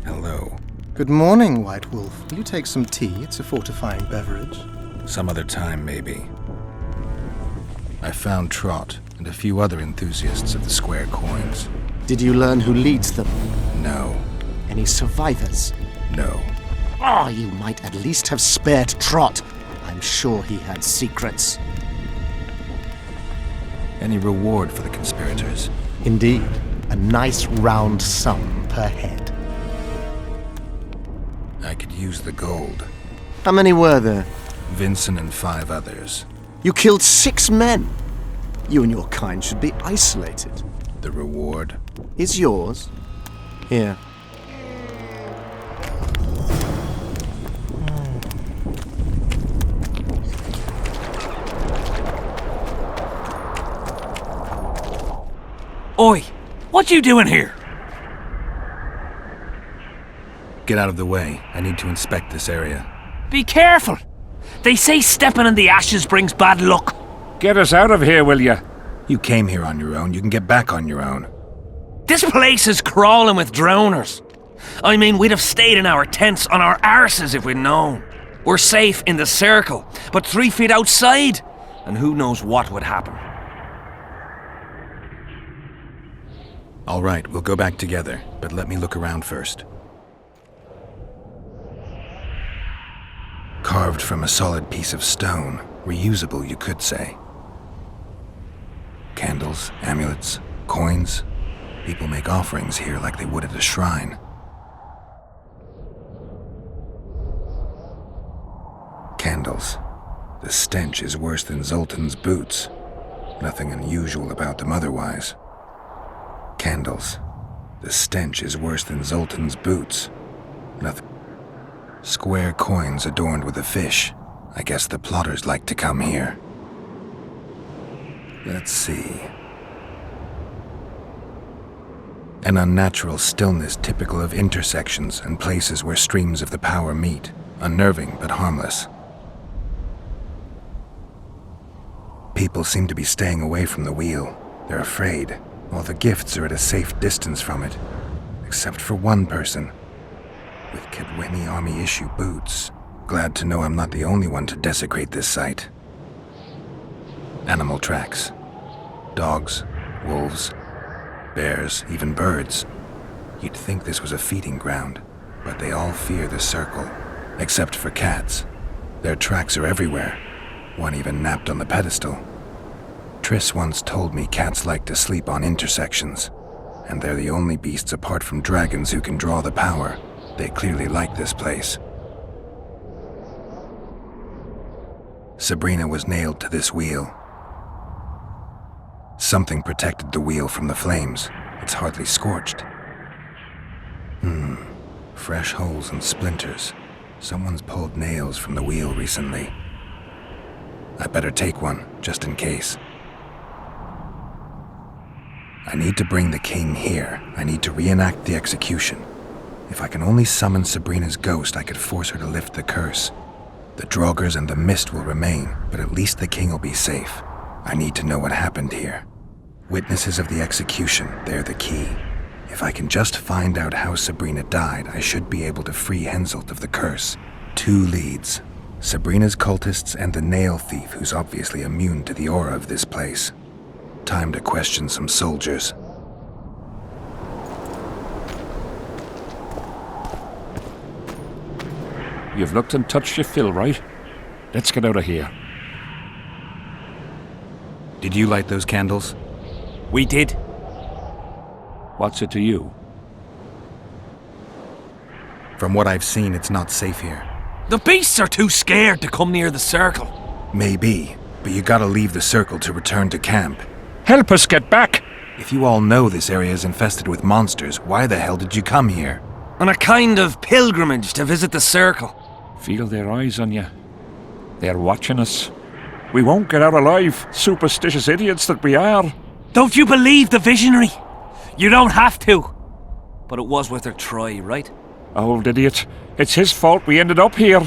Hello. Good morning, White Wolf. Will you take some tea? It's a fortifying beverage. Some other time, maybe. I found Trott and a few other enthusiasts of the square coins. Did you learn who leads them? No. Any survivors? No. Oh, you might at least have spared Trott. I'm sure he had secrets. Any reward for the conspirators? Indeed. A nice round sum per head. I could use the gold. How many were there? Vincent and 5 others. You killed 6 men. You and your kind should be isolated. The reward is yours. Here. Oi! What you doing here? Get out of the way. I need to inspect this area. Be careful! They say stepping in the ashes brings bad luck. Get us out of here, will you? You came here on your own. You can get back on your own. This place is crawling with drowners. I mean, we'd have stayed in our tents on our arses if we'd known. We're safe in the circle, but 3 feet outside, and who knows what would happen. All right, we'll go back together, but let me look around first. Carved from a solid piece of stone. Reusable, you could say. Candles, amulets, coins. People make offerings here like they would at a shrine. Candles. The stench is worse than Zoltan's boots. Nothing unusual about them otherwise. Candles. The stench is worse than Zoltan's boots. Nothing. Square coins adorned with a fish. I guess the plotters like to come here. Let's see. An unnatural stillness typical of intersections and places where streams of the power meet. Unnerving but harmless. People seem to be staying away from the wheel. They're afraid. All the gifts are at a safe distance from it. Except for one person. With Kedweni Army issue boots. Glad to know I'm not the only one to desecrate this site. Animal tracks. Dogs, wolves, bears, even birds. You'd think this was a feeding ground, but they all fear the circle. Except for cats. Their tracks are everywhere. One even napped on the pedestal. Triss once told me cats like to sleep on intersections, and they're the only beasts apart from dragons who can draw the power. They clearly like this place. Sabrina was nailed to this wheel. Something protected the wheel from the flames. It's hardly scorched. Fresh holes and splinters. Someone's pulled nails from the wheel recently. I better take one, just in case. I need to bring the king here. I need to reenact the execution. If I can only summon Sabrina's ghost, I could force her to lift the curse. The Draugrs and the mist will remain, but at least the king will be safe. I need to know what happened here. Witnesses of the execution, they're the key. If I can just find out how Sabrina died, I should be able to free Henselt of the curse. 2 leads. Sabrina's cultists and the nail thief who's obviously immune to the aura of this place. Time to question some soldiers. You've looked and touched your fill, right? Let's get out of here. Did you light those candles? We did. What's it to you? From what I've seen, it's not safe here. The beasts are too scared to come near the circle. Maybe, but you gotta leave the circle to return to camp. Help us get back! If you all know this area is infested with monsters, why the hell did you come here? On a kind of pilgrimage to visit the circle. Feel their eyes on you. They're watching us. We won't get out alive, superstitious idiots that we are. Don't you believe the visionary? You don't have to. But it was worth a try, right? Old idiot. It's his fault we ended up here.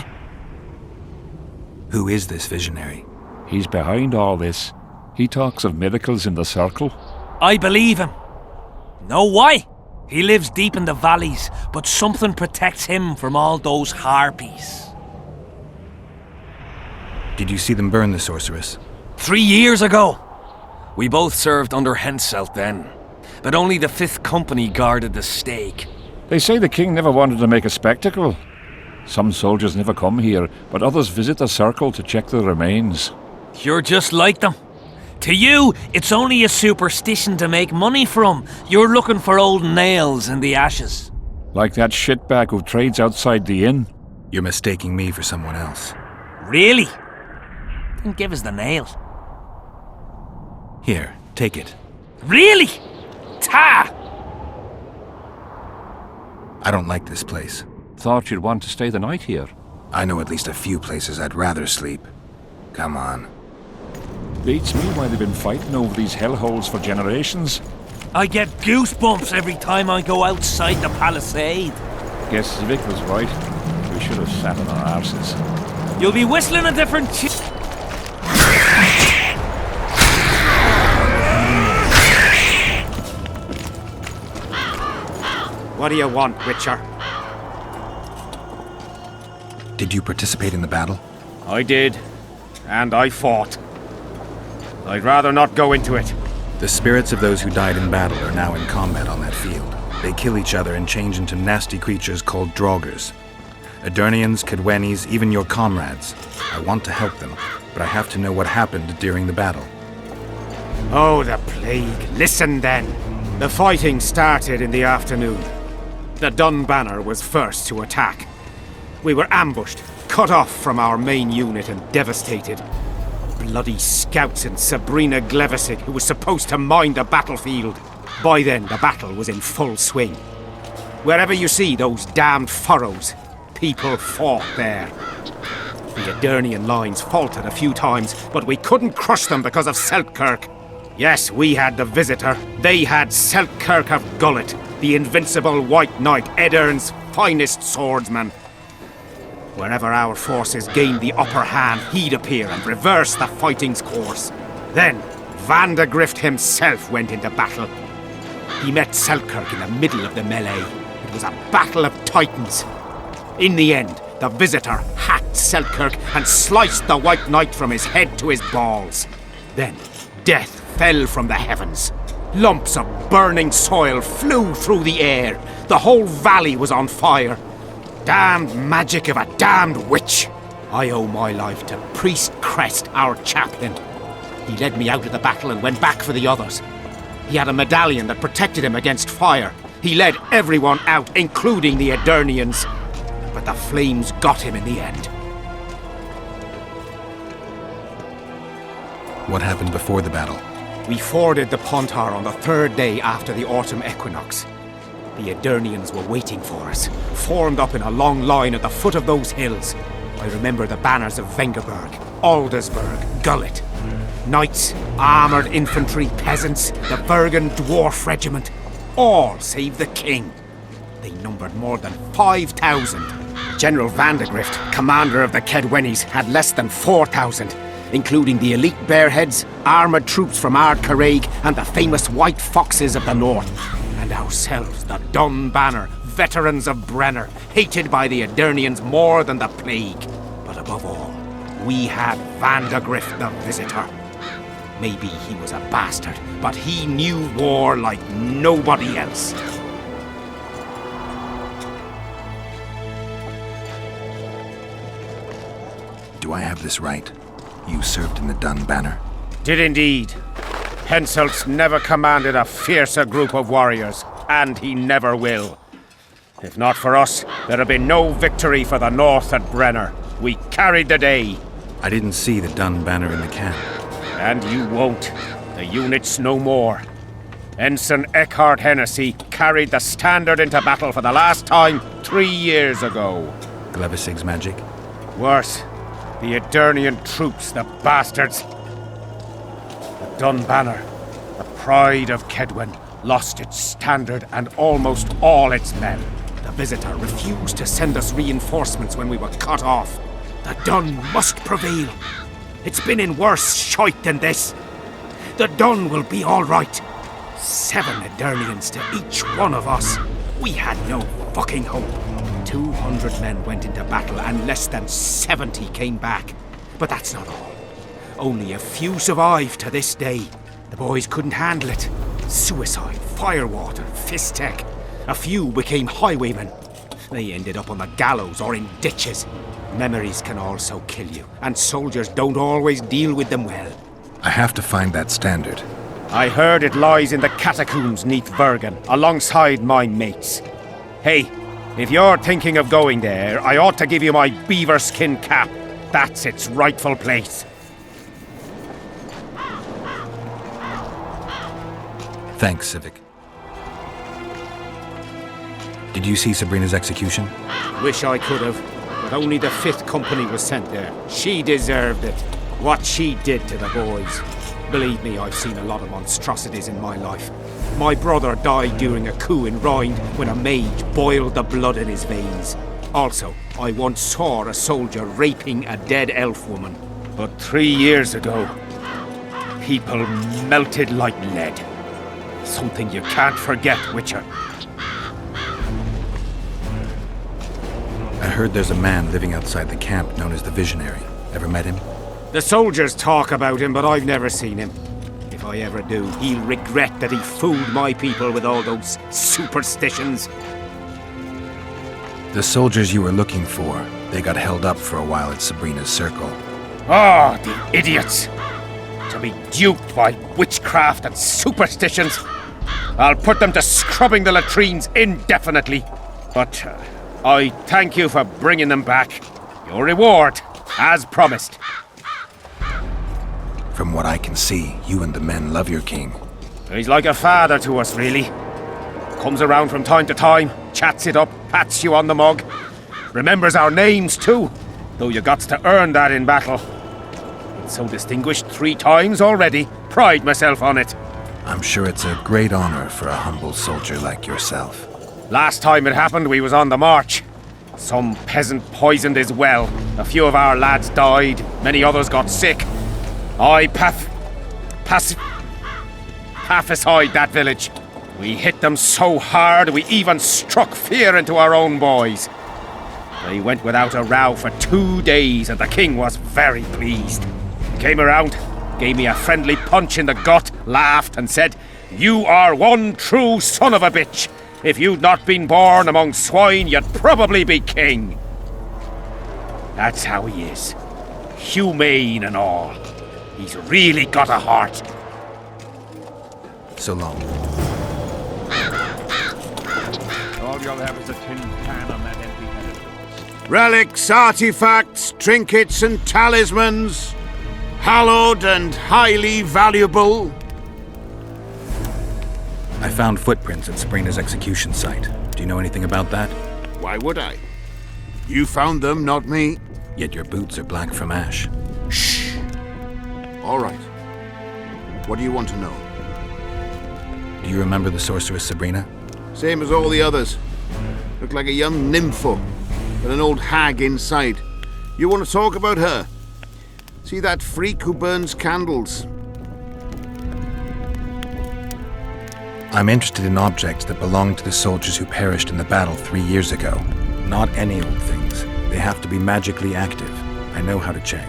Who is this visionary? He's behind all this. He talks of miracles in the circle. I believe him. Know why? He lives deep in the valleys, but something protects him from all those harpies. Did you see them burn the sorceress? 3 years ago. We both served under Henselt then, but only the 5th Company guarded the stake. They say the king never wanted to make a spectacle. Some soldiers never come here, but others visit the circle to check the remains. You're just like them. To you, it's only a superstition to make money from. You're looking for old nails in the ashes. Like that shitbag who trades outside the inn. You're mistaking me for someone else. Really? Then give us the nail. Here, take it. Really? Ta! I don't like this place. Thought you'd want to stay the night here. I know at least a few places I'd rather sleep. Come on. Beats me why they've been fighting over these hellholes for generations. I get goosebumps every time I go outside the palisade. Guess Civic was right. We should have sat on our arses. You'll be whistling a different What do you want, Witcher? Did you participate in the battle? I did. And I fought. I'd rather not go into it. The spirits of those who died in battle are now in combat on that field. They kill each other and change into nasty creatures called Draugrs. Edirnians, Cadwenis, even your comrades. I want to help them, but I have to know what happened during the battle. Oh, the plague. Listen then. The fighting started in the afternoon. The Dun banner was first to attack. We were ambushed, cut off from our main unit and devastated. Bloody scouts and Sabrina Glevisic, who was supposed to mind the battlefield. By then, the battle was in full swing. Wherever you see those damned furrows, people fought there. The Edirnian lines faltered a few times, but we couldn't crush them because of Selkirk. Yes, we had the Visitor. They had Selkirk of Gullet, the invincible White Knight, Edern's finest swordsman. Wherever our forces gained the upper hand, he'd appear and reverse the fighting's course. Then, Vandegrift himself went into battle. He met Selkirk in the middle of the melee. It was a battle of titans. In the end, the Visitor hacked Selkirk and sliced the White Knight from his head to his balls. Then, death fell from the heavens. Lumps of burning soil flew through the air. The whole valley was on fire. Damned magic of a damned witch! I owe my life to Priest Crest, our chaplain. He led me out of the battle and went back for the others. He had a medallion that protected him against fire. He led everyone out, including the Edirnians. But the flames got him in the end. What happened before the battle? We forded the Pontar on the third day after the autumn equinox. The Edirnians were waiting for us, formed up in a long line at the foot of those hills. I remember the banners of Vengerberg, Aldersburg, Gullet. Knights, armoured infantry, peasants, the Bergen Dwarf Regiment. All save the king. They numbered more than 5,000. General Vandegrift, commander of the Kedwenis, had less than 4,000, including the elite Bearheads, armoured troops from Ard Caraig, and the famous White Foxes of the North. And ourselves, the Dun Banner, veterans of Brenner, hated by the Edirnians more than the plague. But above all, we had Vandegrift the Visitor. Maybe he was a bastard, but he knew war like nobody else. Do I have this right? You served in the Dun Banner? Did indeed. Henselt's never commanded a fiercer group of warriors, and he never will. If not for us, there'd have been no victory for the North at Brenner. We carried the day. I didn't see the Dun Banner in the camp. And you won't. The unit's no more. Ensign Eckhart Hennessy carried the standard into battle for the last time 3 years ago. Glevisig's magic? Worse. The Edirnian troops, the bastards. The Dun Banner, the pride of Kedwen, lost its standard and almost all its men. The Visitor refused to send us reinforcements when we were cut off. The Dun must prevail. It's been in worse shite than this. The Dun will be all right. 7 Edirnians to each one of us. We had no fucking hope. 200 men went into battle and less than 70 came back. But that's not all. Only a few survived to this day. The boys couldn't handle it. Suicide, firewater, fistek. A few became highwaymen. They ended up on the gallows or in ditches. Memories can also kill you, and soldiers don't always deal with them well. I have to find that standard. I heard it lies in the catacombs neath Bergen, alongside my mates. Hey, if you're thinking of going there, I ought to give you my beaver skin cap. That's its rightful place. Thanks, Civic. Did you see Sabrina's execution? Wish I could have, but only the 5th Company was sent there. She deserved it. What she did to the boys. Believe me, I've seen a lot of monstrosities in my life. My brother died during a coup in Rhind when a mage boiled the blood in his veins. Also, I once saw a soldier raping a dead elf woman. But 3 years ago, people melted like lead. Something you can't forget, Witcher. I heard there's a man living outside the camp known as the Visionary. Ever met him? The soldiers talk about him, but I've never seen him. If I ever do, he'll regret that he fooled my people with all those superstitions. The soldiers you were looking for, they got held up for a while at Sabrina's circle. Ah, the idiots! To be duped by witchcraft and superstitions. I'll put them to scrubbing the latrines indefinitely. But I thank you for bringing them back. Your reward, as promised. From what I can see, you and the men love your king. He's like a father to us, really. Comes around from time to time, chats it up, pats you on the mug. Remembers our names too, though you got to earn that in battle. Been so distinguished 3 times already. Pride myself on it. I'm sure it's a great honor for a humble soldier like yourself. Last time it happened, we was on the march. Some peasant poisoned his well. A few of our lads died, many others got sick. I pacified that village. We hit them so hard, we even struck fear into our own boys. They went without a row for 2 days, and the king was very pleased. He came around, gave me a friendly punch in the gut, laughed and said, "You are one true son of a bitch. If you'd not been born among swine, you'd probably be king." That's how he is. Humane and all. He's really got a heart. So long. All you'll have is a tin can on that empty-headed. Relics, artifacts, trinkets and talismans. Hallowed and highly valuable. I found footprints at Sabrina's execution site. Do you know anything about that? Why would I? You found them, not me. Yet your boots are black from ash. Shh. All right. What do you want to know? Do you remember the sorceress Sabrina? Same as all the others. Looked like a young nympho, with an old hag inside. You want to talk about her? See that freak who burns candles? I'm interested in objects that belong to the soldiers who perished in the battle 3 years ago. Not any old things. They have to be magically active. I know how to check.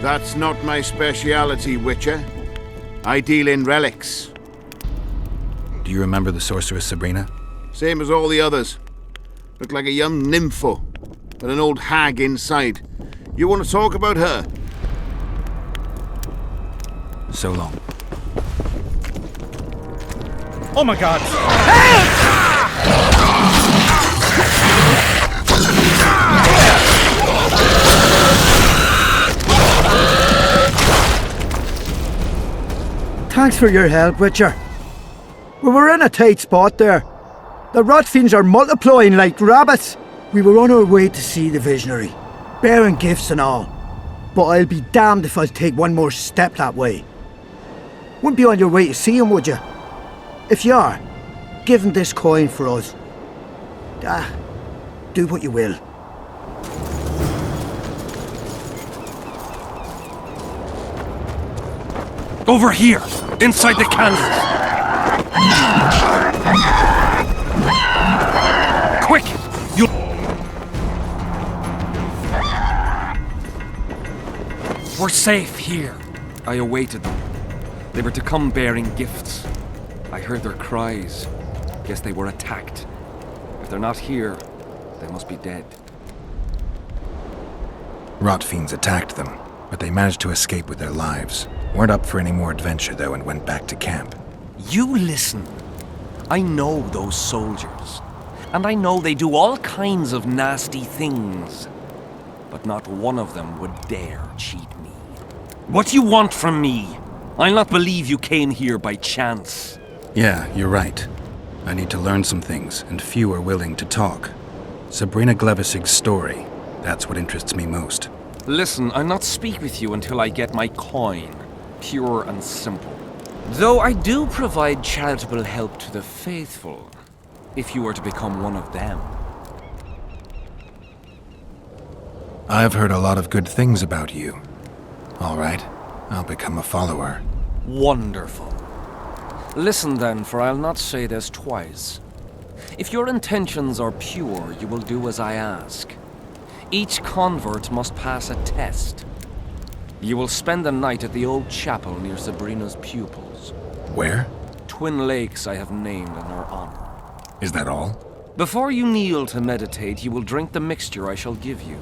That's not my speciality, Witcher. I deal in relics. Do you remember the sorceress Sabrina? Same as all the others. Looked like a young nympho, with an old hag inside. You want to talk about her? So long. Oh my god! Thanks for your help, Witcher. We were in a tight spot there. The rot fiends are multiplying like rabbits. We were on our way to see the Visionary, bearing gifts and all. But I'll be damned if I'll take one more step that way. Wouldn't be on your way to see him, would you? If you are, give him this coin for us. Do what you will. Over here, inside the candles. Quick! You... We're safe here. I awaited them. They were to come bearing gifts. I heard their cries. Guess they were attacked. If they're not here, they must be dead. Rot fiends attacked them, but they managed to escape with their lives. Weren't up for any more adventure, though, and went back to camp. You listen. I know those soldiers. And I know they do all kinds of nasty things. But not one of them would dare cheat me. What do you want from me? I'll not believe you came here by chance. Yeah, you're right. I need to learn some things, and few are willing to talk. Sabrina Glevisig's story, that's what interests me most. Listen, I'll not speak with you until I get my coin. Pure and simple. Though I do provide charitable help to the faithful, if you were to become one of them. I've heard a lot of good things about you. All right, I'll become a follower. Wonderful. Listen then, for I'll not say this twice. If your intentions are pure, you will do as I ask. Each convert must pass a test. You will spend the night at the old chapel near Sabrina's pupils. Where? Twin Lakes I have named in her honor. Is that all? Before you kneel to meditate, you will drink the mixture I shall give you.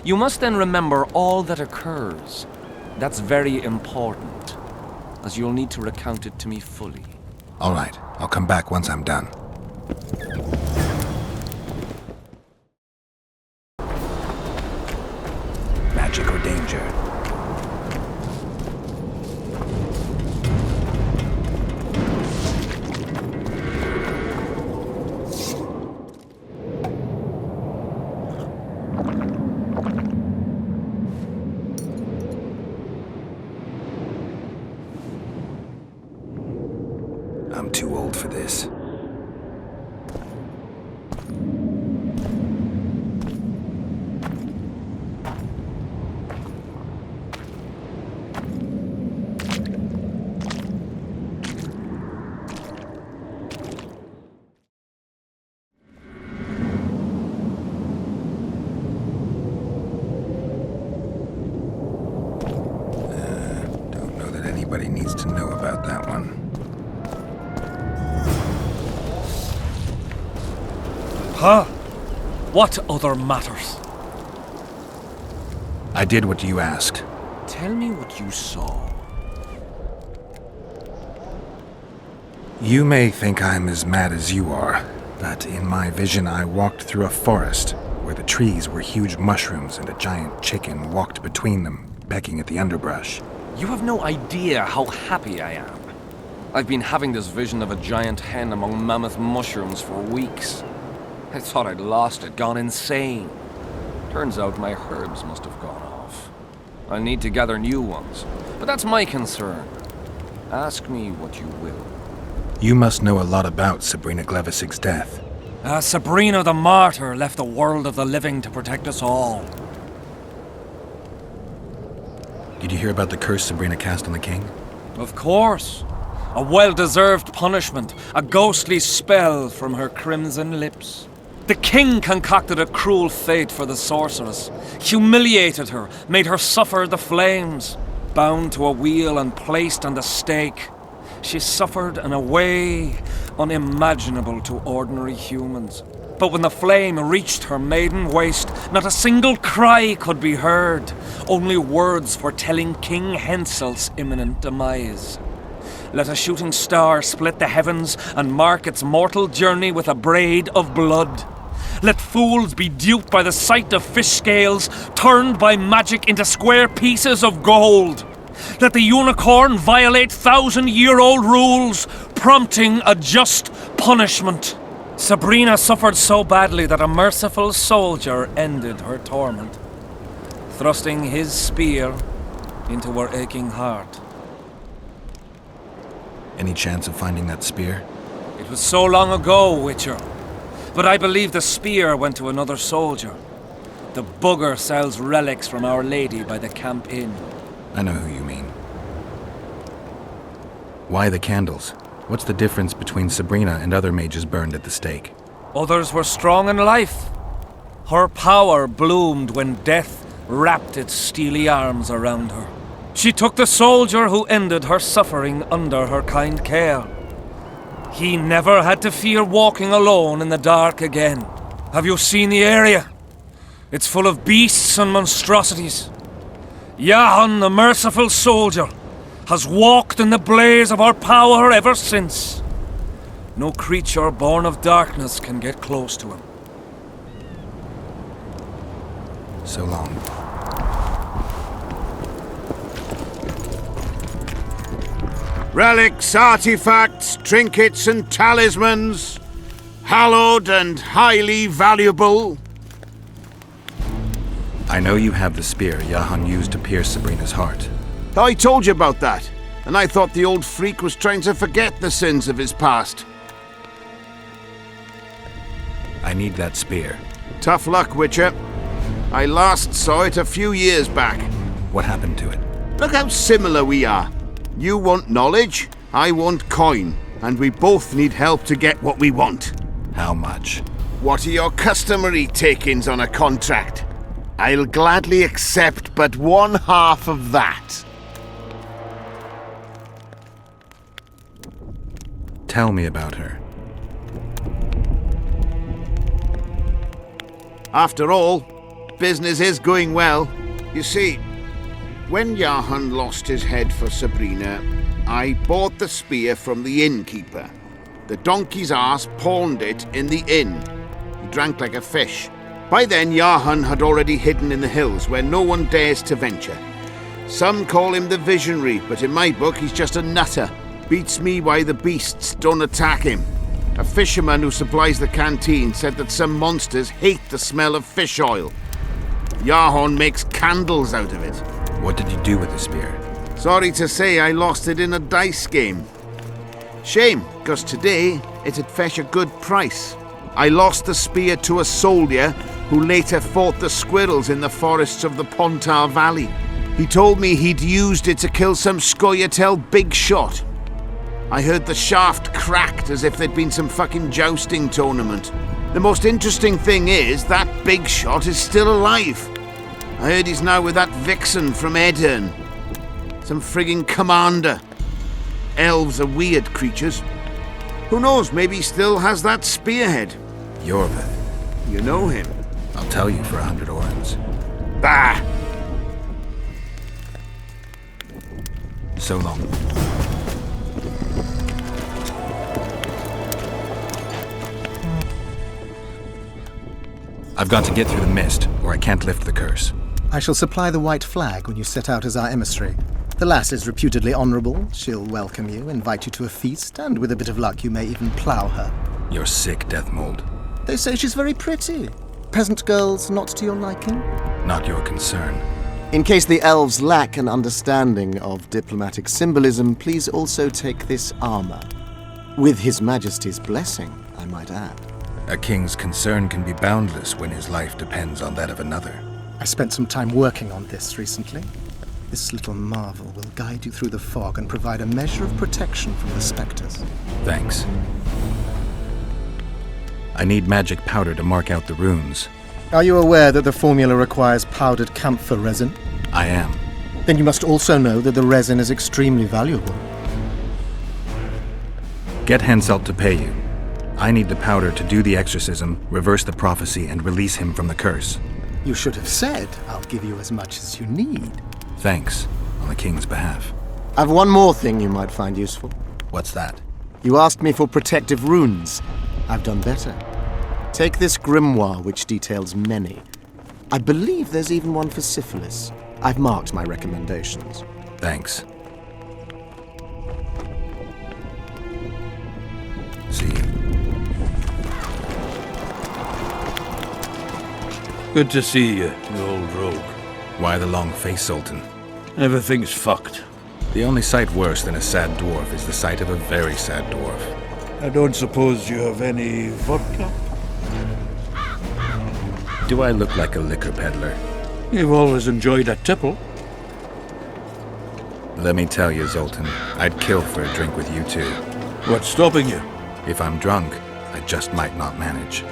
You must then remember all that occurs. That's very important, as you'll need to recount it to me fully. All right, I'll come back once I'm done. Magic or danger? I'm too old for this. Don't know that anybody needs to know about that one. Huh? What other matters? I did what you asked. Tell me what you saw. You may think I'm as mad as you are, but in my vision I walked through a forest where the trees were huge mushrooms and a giant chicken walked between them, pecking at the underbrush. You have no idea how happy I am. I've been having this vision of a giant hen among mammoth mushrooms for weeks. I thought I'd lost it, gone insane. Turns out my herbs must have gone off. I'll need to gather new ones, but that's my concern. Ask me what you will. You must know a lot about Sabrina Glevisig's death. Sabrina the Martyr left the world of the living to protect us all. Did you hear about the curse Sabrina cast on the king? Of course. A well-deserved punishment, a ghostly spell from her crimson lips. The king concocted a cruel fate for the sorceress, humiliated her, made her suffer the flames. Bound to a wheel and placed on the stake, she suffered in a way unimaginable to ordinary humans. But when the flame reached her maiden waist, not a single cry could be heard, only words foretelling King Hensel's imminent demise. Let a shooting star split the heavens and mark its mortal journey with a braid of blood. Let fools be duped by the sight of fish scales turned by magic into square pieces of gold. Let the unicorn violate 1,000-year-old rules, prompting a just punishment. Sabrina suffered so badly that a merciful soldier ended her torment, thrusting his spear into her aching heart. Any chance of finding that spear? It was so long ago, Witcher. But I believe the spear went to another soldier. The bugger sells relics from Our Lady by the Camp Inn. I know who you mean. Why the candles? What's the difference between Sabrina and other mages burned at the stake? Others were strong in life. Her power bloomed when death wrapped its steely arms around her. She took the soldier who ended her suffering under her kind care. He never had to fear walking alone in the dark again. Have you seen the area? It's full of beasts and monstrosities. Jahan, the merciful soldier, has walked in the blaze of our power ever since. No creature born of darkness can get close to him. So long. Relics, artifacts, trinkets and talismans, hallowed and highly valuable. I know you have the spear Jahan used to pierce Sabrina's heart. I told you about that. and I thought the old freak was trying to forget the sins of his past. I need that spear. Tough luck, Witcher. I last saw it a few years back. What happened to it? Look how similar we are. You want knowledge, I want coin, and we both need help to get what we want. How much? What are your customary takings on a contract? I'll gladly accept but 1/2 of that. Tell me about her. After all, business is going well. You see, when Jahan lost his head for Sabrina, I bought the spear from the innkeeper. The donkey's ass pawned it in the inn. He drank like a fish. By then, Jahan had already hidden in the hills where no one dares to venture. Some call him the visionary, but in my book he's just a nutter. Beats me why the beasts don't attack him. A fisherman who supplies the canteen said that some monsters hate the smell of fish oil. Jahan makes candles out of it. What did you do with the spear? Sorry to say I lost it in a dice game. Shame, because today it'd fetch a good price. I lost the spear to a soldier who later fought the squirrels in the forests of the Pontar Valley. He told me he'd used it to kill some Scoia'tael big shot. I heard the shaft cracked as if there'd been some fucking jousting tournament. The most interesting thing is that big shot is still alive. I heard he's now with that vixen from Edern. Some frigging commander. Elves are weird creatures. Who knows, maybe he still has that spearhead. Yorvith. You know him. I'll tell you for 100 orens. Bah! So long. I've got to get through the mist, or I can't lift the curse. I shall supply the white flag when you set out as our emissary. The lass is reputedly honourable. She'll welcome you, invite you to a feast, and with a bit of luck you may even plough her. You're sick, Deathmold. They say she's very pretty. Peasant girls not to your liking? Not your concern. In case the elves lack an understanding of diplomatic symbolism, please also take this armour. With His Majesty's blessing, I might add. A king's concern can be boundless when his life depends on that of another. I spent some time working on this recently. This little marvel will guide you through the fog and provide a measure of protection from the spectres. Thanks. I need magic powder to mark out the runes. Are you aware that the formula requires powdered camphor resin? I am. Then you must also know that the resin is extremely valuable. Get Henselt to pay you. I need the powder to do the exorcism, reverse the prophecy, and release him from the curse. You should have said, I'll give you as much as you need. Thanks, on the king's behalf. I've one more thing you might find useful. What's that? You asked me for protective runes. I've done better. Take this grimoire, which details many. I believe there's even one for syphilis. I've marked my recommendations. Thanks. See you. Good to see you, you old rogue. Why the long face, Sultan? Everything's fucked. The only sight worse than a sad dwarf is the sight of a very sad dwarf. I don't suppose you have any vodka? Do I look like a liquor peddler? You've always enjoyed a tipple. Let me tell you, Zoltan, I'd kill for a drink with you too. What's stopping you? If I'm drunk, I just might not manage.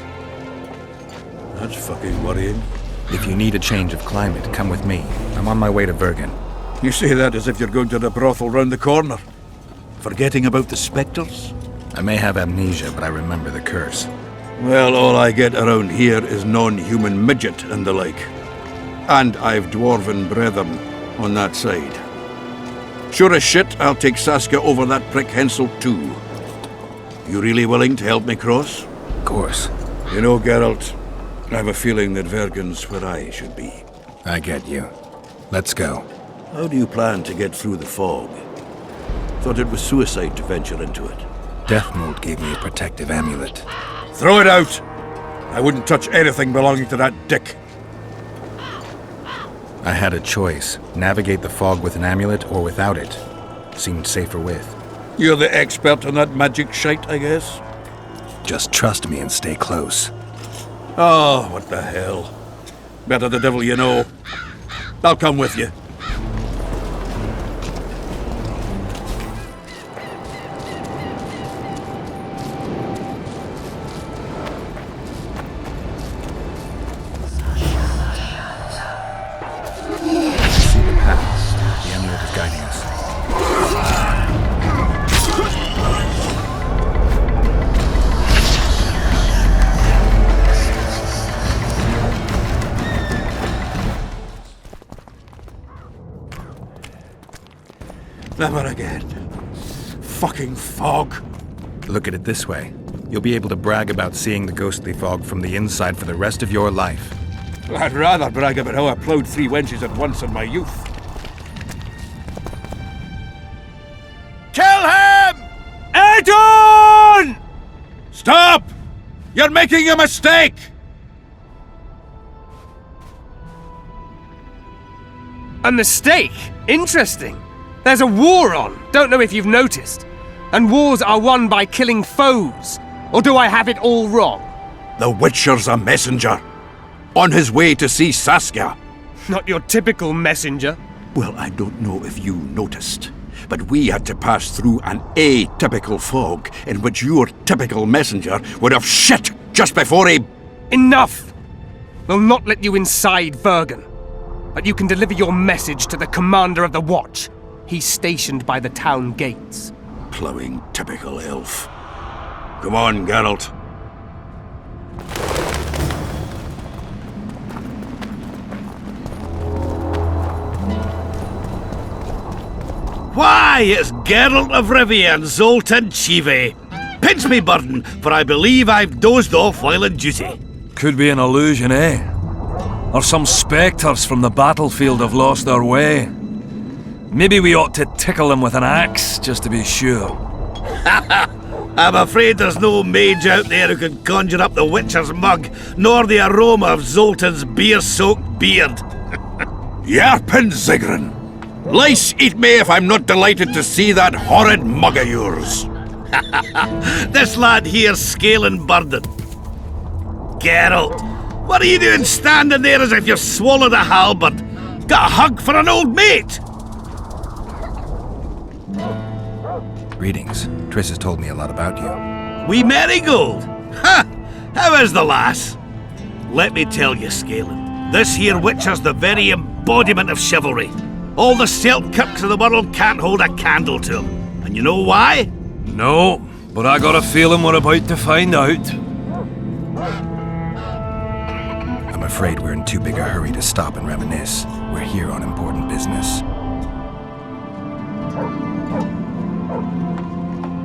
That's fucking worrying. If you need a change of climate, come with me. I'm on my way to Bergen. You say that as if you're going to the brothel round the corner. Forgetting about the spectres? I may have amnesia, but I remember the curse. Well, all I get around here is non-human midget and the like. And I've dwarven brethren on that side. Sure as shit, I'll take Saskia over that prick Henselt too. You really willing to help me cross? Of course. You know, Geralt, I have a feeling that Vergen's where I should be. I get you. Let's go. How do you plan to get through the fog? Thought it was suicide to venture into it. Deathmold gave me a protective amulet. Throw it out! I wouldn't touch anything belonging to that dick. I had a choice. Navigate the fog with an amulet or without it. Seemed safer with. You're the expert on that magic shite, I guess? Just trust me and stay close. Oh, what the hell. Better the devil you know. I'll come with you. See the path. The amulet is guiding us. Never again. Fucking fog. Look at it this way. You'll be able to brag about seeing the ghostly fog from the inside for the rest of your life. I'd rather brag about how I ploughed 3 wenches at once in my youth. Kill him! Edon! Stop! You're making a mistake! A mistake? Interesting. There's a war on, don't know if you've noticed. And wars are won by killing foes. Or do I have it all wrong? The Witcher's a messenger. On his way to see Saskia. Not your typical messenger. Well, I don't know if you noticed, but we had to pass through an atypical fog in which your typical messenger would have shit just before he... Enough! We'll not let you inside Vergen. But you can deliver your message to the commander of the watch. He's stationed by the town gates. Ploughing typical elf. Come on, Geralt. Why, it's Geralt of Rivia and Zoltan Chive. Pinch me, burden, for I believe I've dozed off while on duty. Could be an illusion, eh? Or some spectres from the battlefield have lost their way. Maybe we ought to tickle them with an axe, just to be sure. I'm afraid there's no mage out there who can conjure up the Witcher's mug, nor the aroma of Zoltan's beer-soaked beard. Yarpin Zigrin! Lice eat me if I'm not delighted to see that horrid mug of yours. This lad here's scaling burden. Geralt, what are you doing standing there as if you swallowed a halberd? Got a hug for an old mate? Greetings. Triss has told me a lot about you. Wee Marigold? Ha! How is the lass? Let me tell you, Scalen, this here Witcher's the very embodiment of chivalry. All the Selkirks of the world can't hold a candle to him. And you know why? No, but I got a feeling we're about to find out. I'm afraid we're in too big a hurry to stop and reminisce. We're here on important business.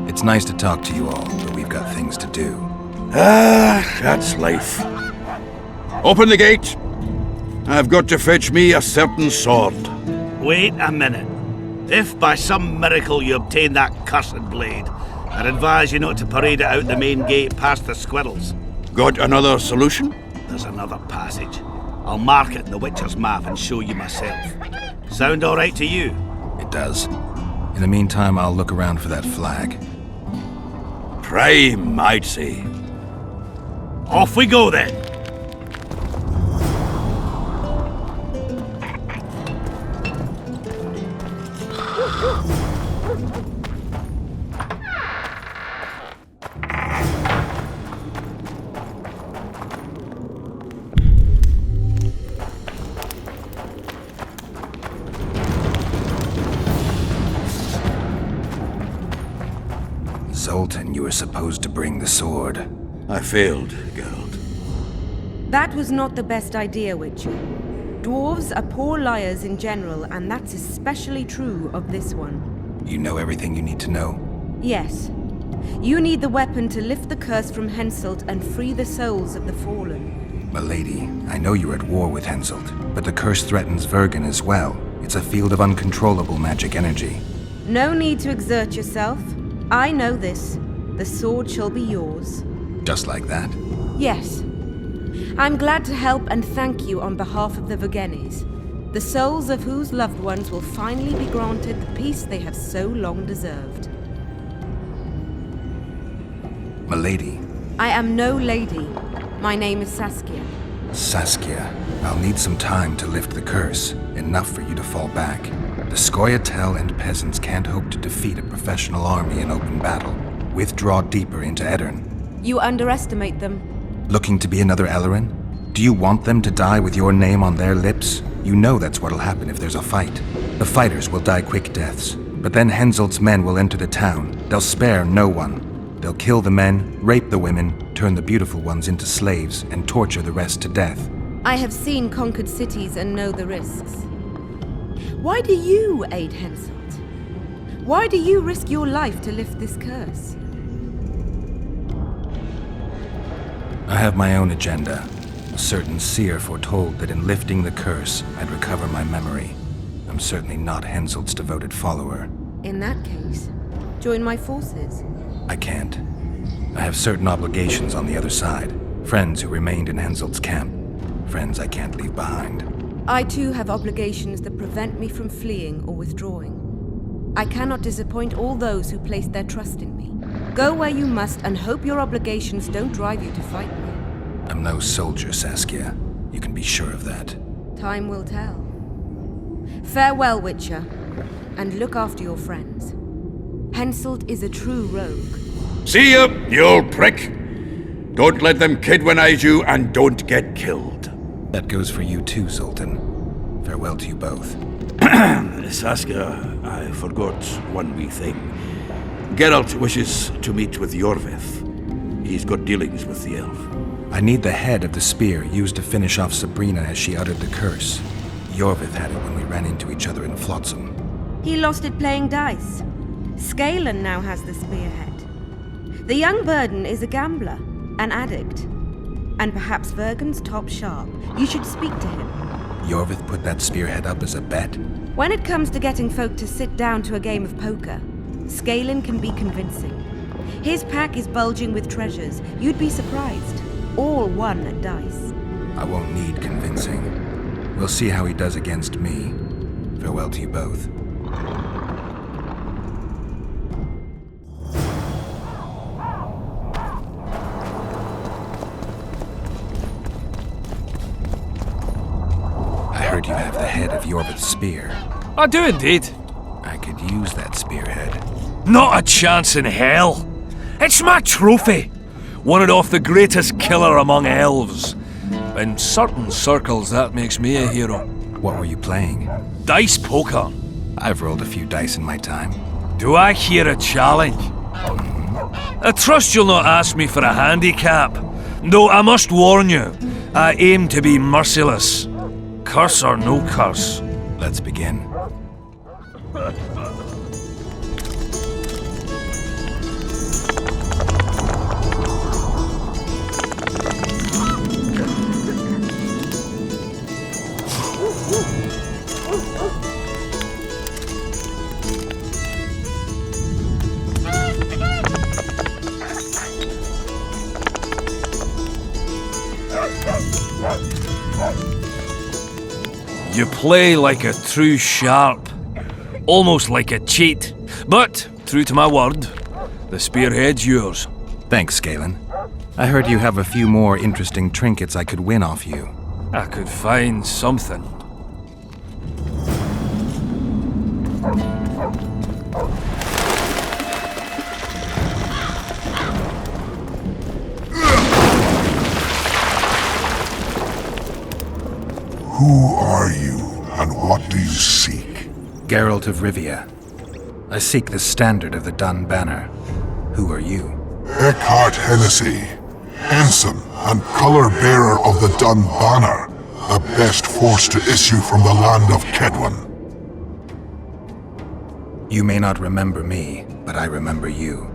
It's nice to talk to you all, but we've got things to do. Ah, that's life. Open the gate. I've got to fetch me a certain sword. Wait a minute. If by some miracle you obtain that cursed blade, I'd advise you not to parade it out the main gate past the squirrels. Got another solution? There's another passage. I'll mark it in the Witcher's map and show you myself. Sound all right to you? It does. In the meantime, I'll look around for that flag. Prime, I'd say. Off we go then. Zoltan, you were supposed to bring the sword. I failed, Geralt. That was not the best idea, Witcher. Dwarves are poor liars in general, and that's especially true of this one. You know everything you need to know? Yes. You need the weapon to lift the curse from Henselt and free the souls of the fallen. Milady, I know you're at war with Henselt, but the curse threatens Vergen as well. It's a field of uncontrollable magic energy. No need to exert yourself. I know this. The sword shall be yours. Just like that? Yes. I'm glad to help and thank you on behalf of the Vergennes. the souls of whose loved ones will finally be granted the peace they have so long deserved. Milady. I am no lady. My name is Saskia. Saskia, I'll need some time to lift the curse, enough for you to fall back. The Scoia'tael and peasants can't hope to defeat a professional army in open battle. Withdraw deeper into Edirn. You underestimate them. Looking to be another Ellerin? Do you want them to die with your name on their lips? You know that's what'll happen if there's a fight. The fighters will die quick deaths, but then Henselt's men will enter the town. They'll spare no one. They'll kill the men, rape the women, turn the beautiful ones into slaves, and torture the rest to death. I have seen conquered cities and know the risks. Why do you aid Henselt? Why do you risk your life to lift this curse? I have my own agenda. A certain seer foretold that in lifting the curse, I'd recover my memory. I'm certainly not Henselt's devoted follower. In that case, join my forces. I can't. I have certain obligations on the other side. Friends who remained in Henselt's camp. Friends I can't leave behind. I too have obligations that prevent me from fleeing or withdrawing. I cannot disappoint all those who place their trust in me. Go where you must and hope your obligations don't drive you to fight me. I'm no soldier, Saskia. You can be sure of that. Time will tell. Farewell, Witcher, and look after your friends. Henselt is a true rogue. See ya, you old prick! Don't let them kidwinize you, and don't get killed. That goes for you too, Zoltan. Farewell to you both. Saskia, I forgot one wee thing. Geralt wishes to meet with Yorvith. He's got dealings with the elf. I need the head of the spear used to finish off Sabrina as she uttered the curse. Yorvith had it when we ran into each other in Flotsam. He lost it playing dice. Skalen now has the spearhead. The young Burden is a gambler, an addict, and perhaps Vergen's top sharp. You should speak to him. Yorvith put that spearhead up as a bet? When it comes to getting folk to sit down to a game of poker, Skalen can be convincing. His pack is bulging with treasures. You'd be surprised. All won at dice. I won't need convincing. We'll see how he does against me. Farewell to you both. I heard you have the head of Yorvith's spear. I do indeed. I could use that spearhead. Not a chance in hell. It's my trophy. Won it off the greatest killer among elves. In certain circles, that makes me a hero. What were you playing? Dice poker. I've rolled a few dice in my time. Do I hear a challenge? I trust you'll not ask me for a handicap. Though I must warn you, I aim to be merciless. Curse or no curse. Let's begin. You play like a true sharp, almost like a cheat, but true to my word, the spearhead's yours. Thanks, Galen. I heard you have a few more interesting trinkets I could win off you. I could find something. Who are you, and what do you seek? Geralt of Rivia. I seek the standard of the Dun Banner. Who are you? Eckhart Hennessy, ensign and color-bearer of the Dun Banner, the best force to issue from the land of Kedwen. You may not remember me, but I remember you.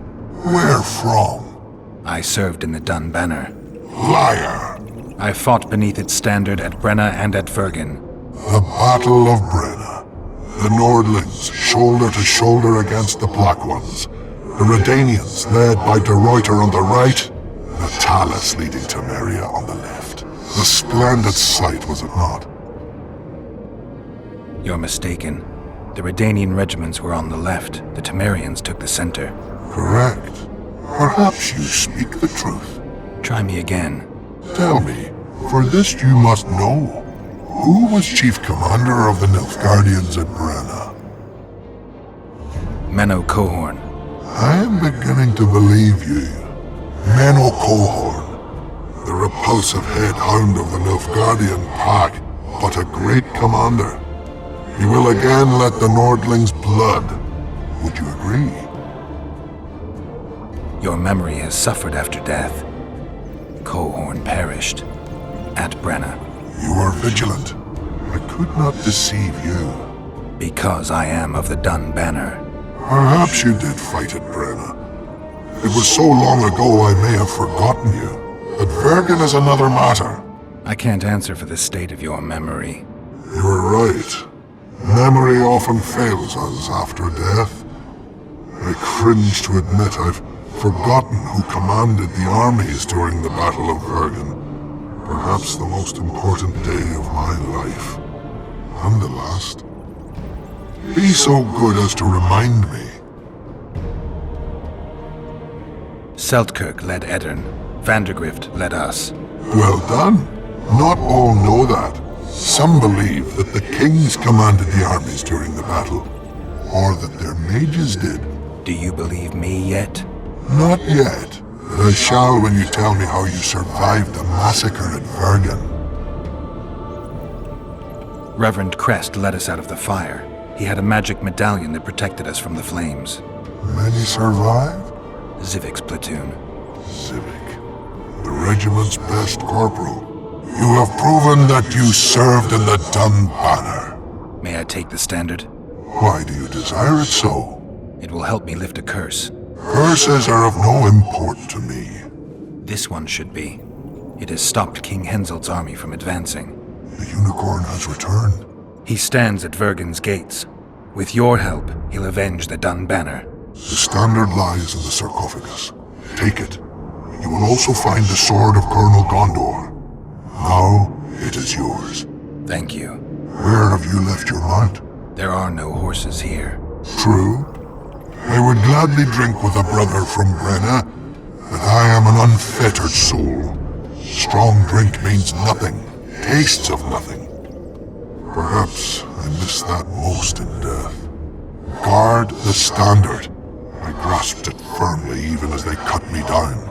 Where from? I served in the Dun Banner. Liar! I fought beneath its standard at Brenna and at Vergen. The Battle of Brenna. The Nordlings, shoulder to shoulder against the Black Ones. The Redanians, led by De Ruyter on the right. The Talus leading to Meria on the left. A splendid sight, was it not? You're mistaken. The Redanian regiments were on the left. The Temerians took the center. Correct. Perhaps you speak the truth. Try me again. Tell me, for this you must know. Who was chief commander of the Nilfgaardians at Brenna? Menno Cohorn. I am beginning to believe you. Menno Cohorn, the repulsive head hound of the Nilfgaardian pack, but a great commander. He will again let the Nordlings' blood. Would you agree? Your memory has suffered after death. Cohorn perished at Brenna. You are vigilant. I could not deceive you. Because I am of the Dun Banner. Perhaps you did fight at Brenna. It was so long ago I may have forgotten you. But Vergen is another matter. I can't answer for the state of your memory. You are right. Memory often fails us after death. I cringe to admit I've forgotten who commanded the armies during the Battle of Vergen. Perhaps the most important day of my life. And the last. Be so good as to remind me. Seltkirk led Eddern. Vandergrift led us. Well done. Not all know that. Some believe that the kings commanded the armies during the battle, or that their mages did. Do you believe me yet? Not yet, but I shall when you tell me how you survived the massacre at Vergen. Reverend Crest led us out of the fire. He had a magic medallion that protected us from the flames. Many survived? Zivik's platoon. Zivik, the regiment's best corporal. You have proven that you served in the Dun Banner. May I take the standard? Why do you desire it so? It will help me lift a curse. Curses are of no import to me. This one should be. It has stopped King Henselt's army from advancing. The unicorn has returned. He stands at Vergen's gates. With your help, he'll avenge the Dun Banner. The standard lies in the sarcophagus. Take it. You will also find the sword of Colonel Gondor. Now, it is yours. Thank you. Where have you left your mount? There are no horses here. True. I would gladly drink with a brother from Brenna, but I am an unfettered soul. Strong drink means nothing, tastes of nothing. Perhaps I miss that most in death. Guard the standard. I grasped it firmly even as they cut me down.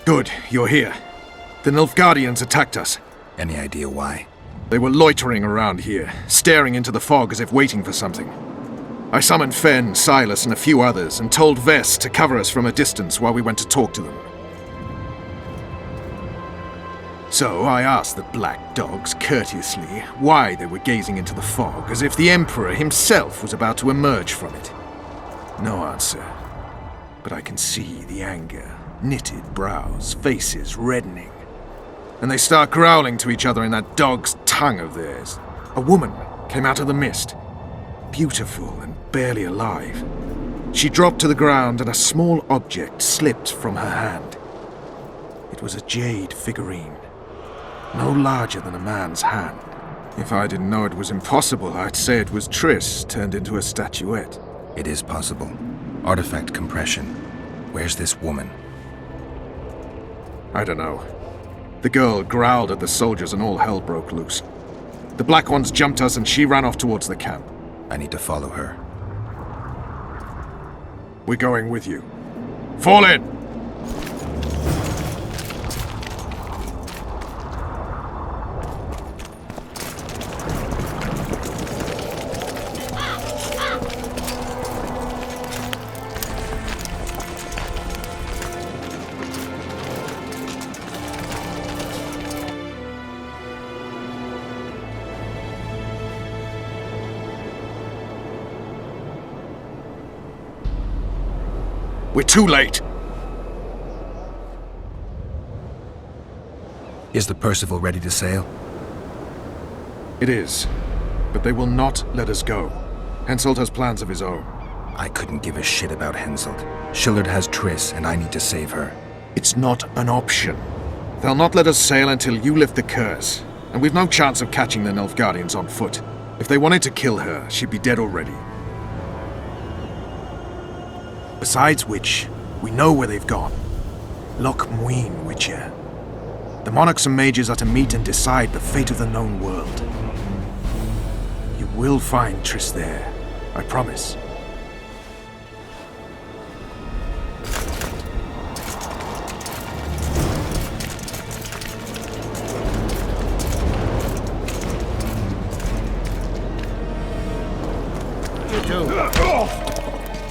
Good, you're here. The Nilfgaardians attacked us. Any idea why? They were loitering around here, staring into the fog as if waiting for something. I summoned Fen, Silas, and a few others, and told Vess to cover us from a distance while we went to talk to them. So I asked the black dogs courteously why they were gazing into the fog as if the Emperor himself was about to emerge from it. No answer. But I can see the anger. Knitted brows, faces reddening. And they start growling to each other in that dog's tongue of theirs. A woman came out of the mist. Beautiful and barely alive. She dropped to the ground and a small object slipped from her hand. It was a jade figurine. No larger than a man's hand. If I didn't know it was impossible, I'd say it was Triss turned into a statuette. It is possible. Artifact compression. Where's this woman? I don't know. The girl growled at the soldiers and all hell broke loose. The Black Ones jumped us and she ran off towards the camp. I need to follow her. We're going with you. Fall in! We're too late! Is the Percival ready to sail? It is. But they will not let us go. Henselt has plans of his own. I couldn't give a shit about Henselt. Shillard has Triss, and I need to save her. It's not an option. They'll not let us sail until you lift the curse. And we've no chance of catching the Nilfgaardians on foot. If they wanted to kill her, she'd be dead already. Besides which, we know where they've gone. Loch Muin, Witcher. The monarchs and mages are to meet and decide the fate of the known world. You will find Triss there, I promise.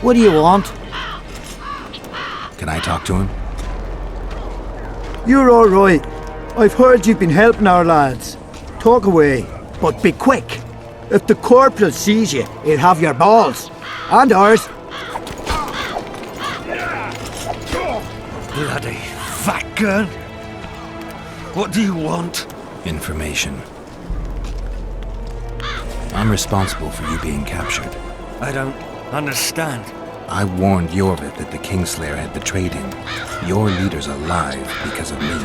What do you want? Can I talk to him? You're all right. I've heard you've been helping our lads. Talk away, but be quick. If the corporal sees you, he'll have your balls. And ours. Bloody fat girl. What do you want? Information. I'm responsible for you being captured. I don't understand. I warned Jorvik that the Kingslayer had betrayed him. Your leader's alive because of me.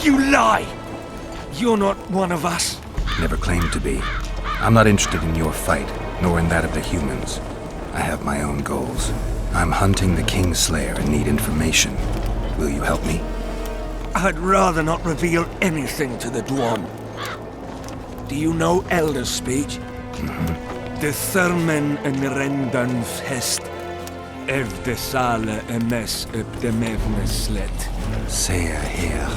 You lie! You're not one of us. Never claimed to be. I'm not interested in your fight, nor in that of the humans. I have my own goals. I'm hunting the Kingslayer and need information. Will you help me? I'd rather not reveal anything to the Dwarf. Do you know Elder's speech? De Thurmen en Rendan Fest. Ev de Sale emes up de Mevne Slet. Say her.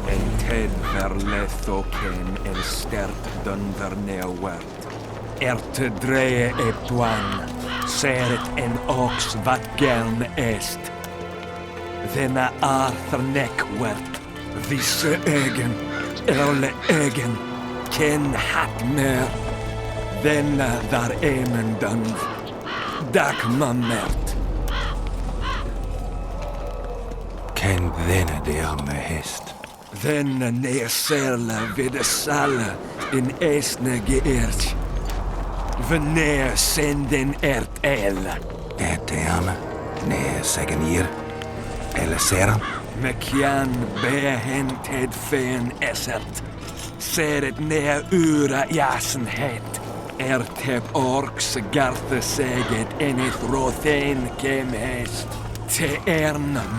En Ted Verletho ken stert dun verneo word. Te dreie dwan. Seret en ox wat gern est. Denna Arthur nek word. Visse egen. Erle egen. Ken hat mer. Denna dar emen dun. Dak mammert. Ken denna de arme hest. Denna neersela vid de sala in esne geert. Veneer senden el. Te ame. Ne segen hier. Ele seram. Mekian behen ted fen esert. Seret nea ura jasenhet. Teb orks garte seget enith rothen kem hest. Te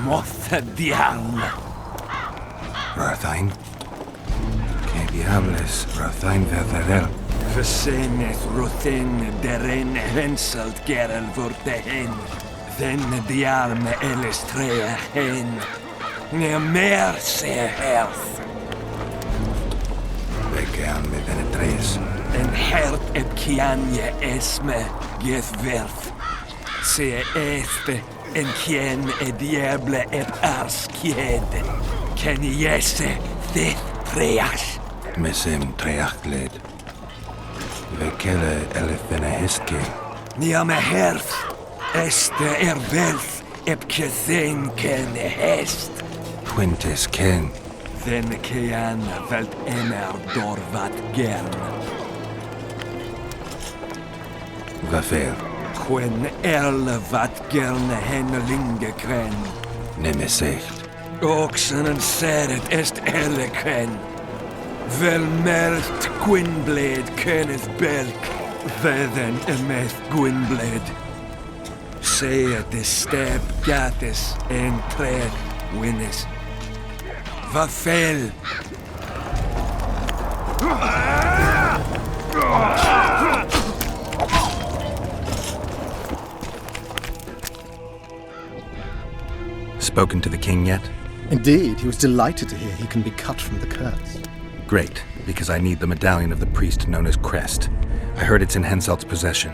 mothe dialn. Rothain? Que diables Rothain verderel? Verseneth rothen deren henselt gerel vorte hen. Den dialme elestrea hen. Ne mer se health. Began me penetres. En hert kianje esme gethverth. Se este en kien diable ars kied. Ken jesse thith treach. Mesem treachled. Vekele elefene hestke. Niame herth. Este velth kethen ken hest. Quintes ken. Den kean velt dorvat gern. Vafel. Quen wat gern hennelinge kren. Nemesecht. Oxen en seret est kren. Vel melt Gwynblade kenneth belk. Vedden emeth Gwynblade. Say de step gatis en tred winnes. Vafel. Spoken to the king yet? Indeed, he was delighted to hear he can be cut from the curse. Great, because I need the medallion of the priest known as Crest. I heard it's in Henselt's possession.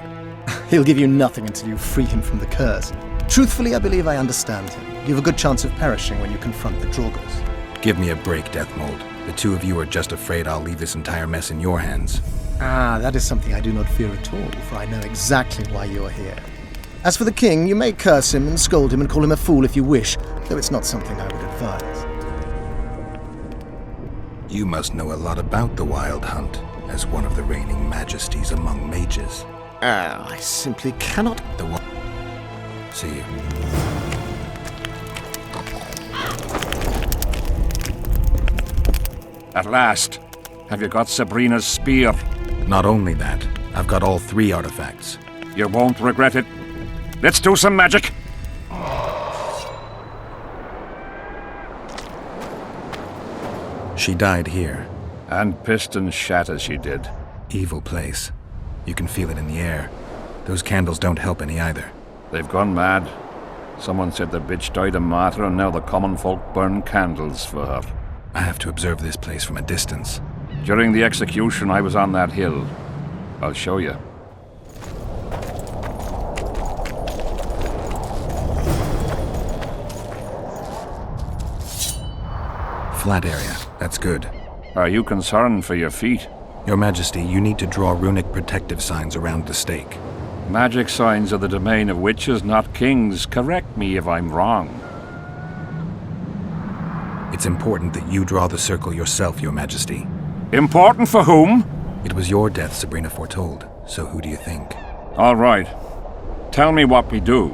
He'll give you nothing until you free him from the curse. Truthfully, I believe I understand him. You have a good chance of perishing when you confront the Draugrs. Give me a break, Deathmold. The two of you are just afraid I'll leave this entire mess in your hands. Ah, that is something I do not fear at all, for I know exactly why you are here. As for the king, you may curse him and scold him and call him a fool if you wish, though it's not something I would advise. You must know a lot about the Wild Hunt, as one of the reigning majesties among mages. I simply cannot... See you. At last. Have you got Sabrina's spear? Not only that, I've got all 3 artifacts. You won't regret it. Let's do some magic! She died here. And pissed and shat as she did. Evil place. You can feel it in the air. Those candles don't help any either. They've gone mad. Someone said the bitch died a martyr and now the common folk burn candles for her. I have to observe this place from a distance. During the execution, I was on that hill. I'll show you. Flat area. That's good. Are you concerned for your feet? Your Majesty, you need to draw runic protective signs around the stake. Magic signs are the domain of witches, not kings. Correct me if I'm wrong. It's important that you draw the circle yourself, Your Majesty. Important for whom? It was your death Sabrina foretold, so who do you think? All right. Tell me what we do.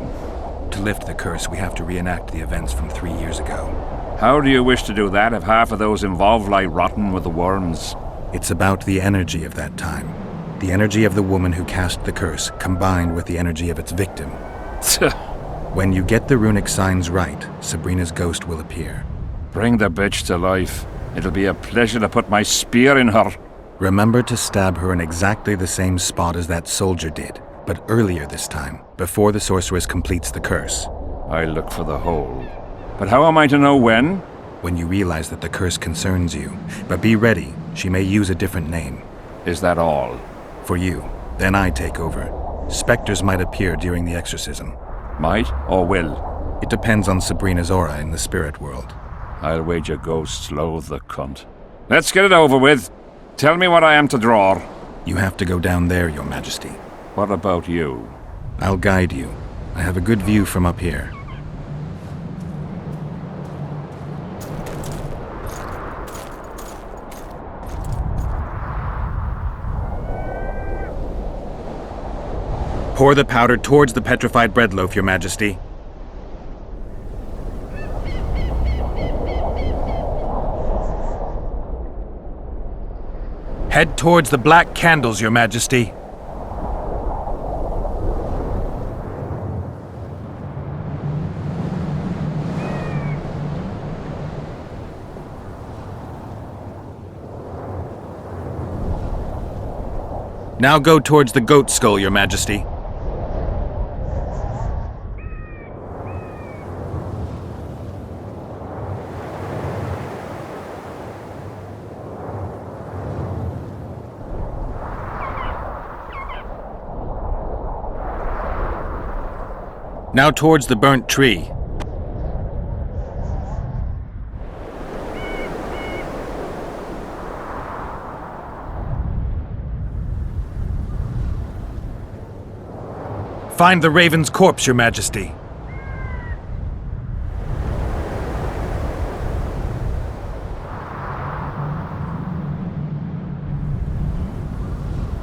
To lift the curse, we have to reenact the events from 3 years ago. How do you wish to do that if half of those involved lie rotten with the worms? It's about the energy of that time. The energy of the woman who cast the curse, combined with the energy of its victim. When you get the runic signs right, Sabrina's ghost will appear. Bring the bitch to life. It'll be a pleasure to put my spear in her. Remember to stab her in exactly the same spot as that soldier did, but earlier this time, before the sorceress completes the curse. I'll look for the hole. But how am I to know when? When you realize that the curse concerns you. But be ready, she may use a different name. Is that all? For you. Then I take over. Spectres might appear during the exorcism. Might or will? It depends on Sabrina's aura in the spirit world. I'll wager ghosts loathe the cunt. Let's get it over with. Tell me what I am to draw. You have to go down there, Your Majesty. What about you? I'll guide you. I have a good view from up here. Pour the powder towards the petrified bread loaf, Your Majesty. Head towards the black candles, Your Majesty. Now go towards the goat skull, Your Majesty. Now towards the burnt tree. Find the raven's corpse, Your Majesty.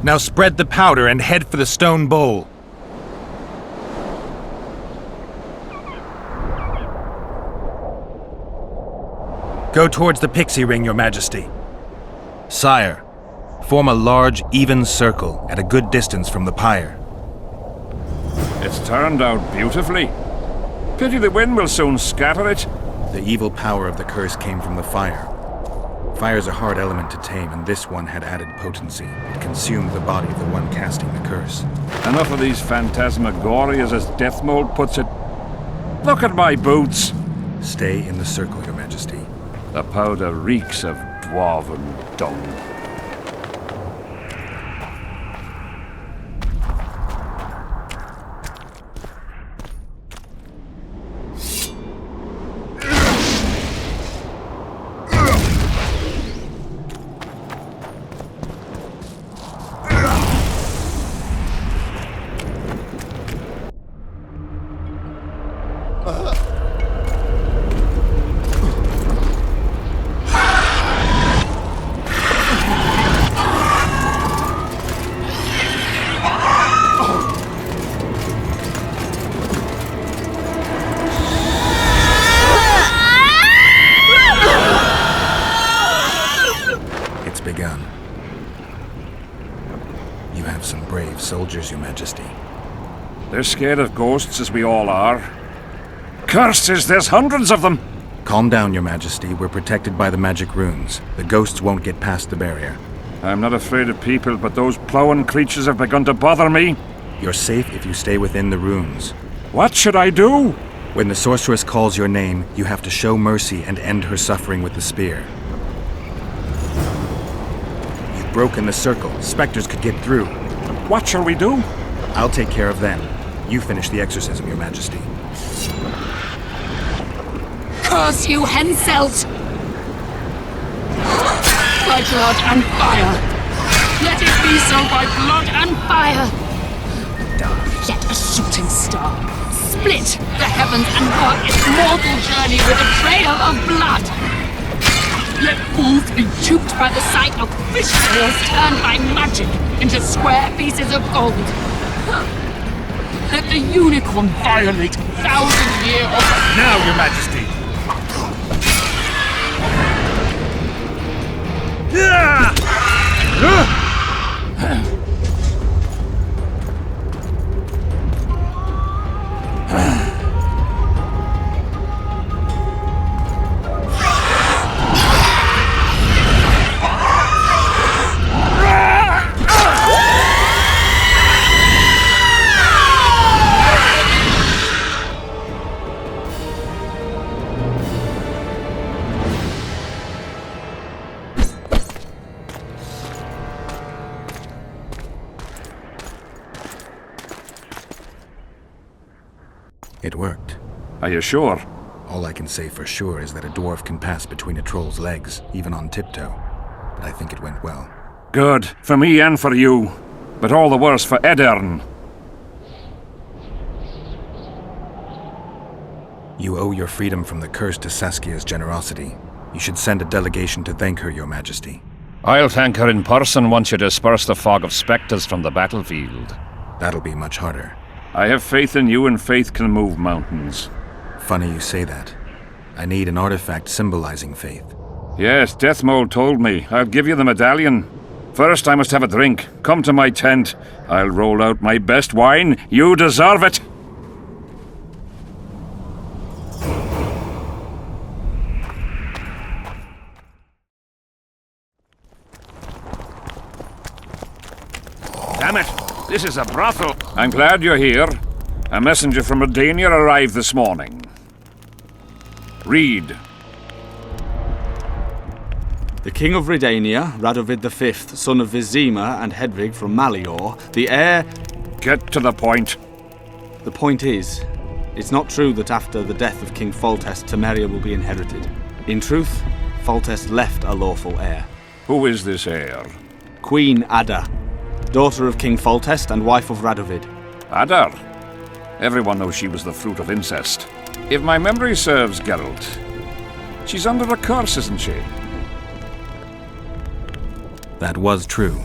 Now spread the powder and head for the stone bowl. Go towards the pixie ring, Your Majesty. Sire, form a large, even circle at a good distance from the pyre. It's turned out beautifully. Pity the wind will soon scatter it. The evil power of the curse came from the fire. Fire's a hard element to tame, and this one had added potency. It consumed the body of the one casting the curse. Enough of these phantasmagorias, as Death Mold puts it. Look at my boots. Stay in the circle, Your Majesty. The powder reeks of dwarven dung. It's begun. You have some brave soldiers, Your Majesty. They're scared of ghosts, as we all are. Curses, there's hundreds of them! Calm down, Your Majesty. We're protected by the magic runes. The ghosts won't get past the barrier. I'm not afraid of people, but those plowing creatures have begun to bother me. You're safe if you stay within the runes. What should I do? When the sorceress calls your name, you have to show mercy and end her suffering with the spear. You've broken the circle. Spectres could get through. What shall we do? I'll take care of them. You finish the exorcism, Your Majesty. Curse you, Henselt! By blood and fire! Let it be so by blood and fire! Let a shooting star split the heavens and work its mortal journey with a trail of blood! Let fools be duped by the sight of fish tails turned by magic into square pieces of gold! Let the unicorn violate 1,000-year-old... Now, Your Majesty! It worked. Are you sure? All I can say for sure is that a dwarf can pass between a troll's legs, even on tiptoe. But I think it went well. Good. For me and for you. But all the worse for Edern. You owe your freedom from the curse to Saskia's generosity. You should send a delegation to thank her, Your Majesty. I'll thank her in person once you disperse the fog of spectres from the battlefield. That'll be much harder. I have faith in you, and faith can move mountains. Funny you say that. I need an artifact symbolizing faith. Yes, Deathmold told me. I'll give you the medallion. First, I must have a drink. Come to my tent. I'll roll out my best wine. You deserve it! Damn it! This is a brothel. I'm glad you're here. A messenger from Redania arrived this morning. Read. The King of Redania, Radovid V, son of Vizima and Hedvig from Malior, the heir... Get to the point. The point is, it's not true that after the death of King Foltest, Temeria will be inherited. In truth, Foltest left a lawful heir. Who is this heir? Queen Ada, daughter of King Foltest and wife of Radovid. Ada? Everyone knows she was the fruit of incest. If my memory serves, Geralt, she's under a curse, isn't she? That was true.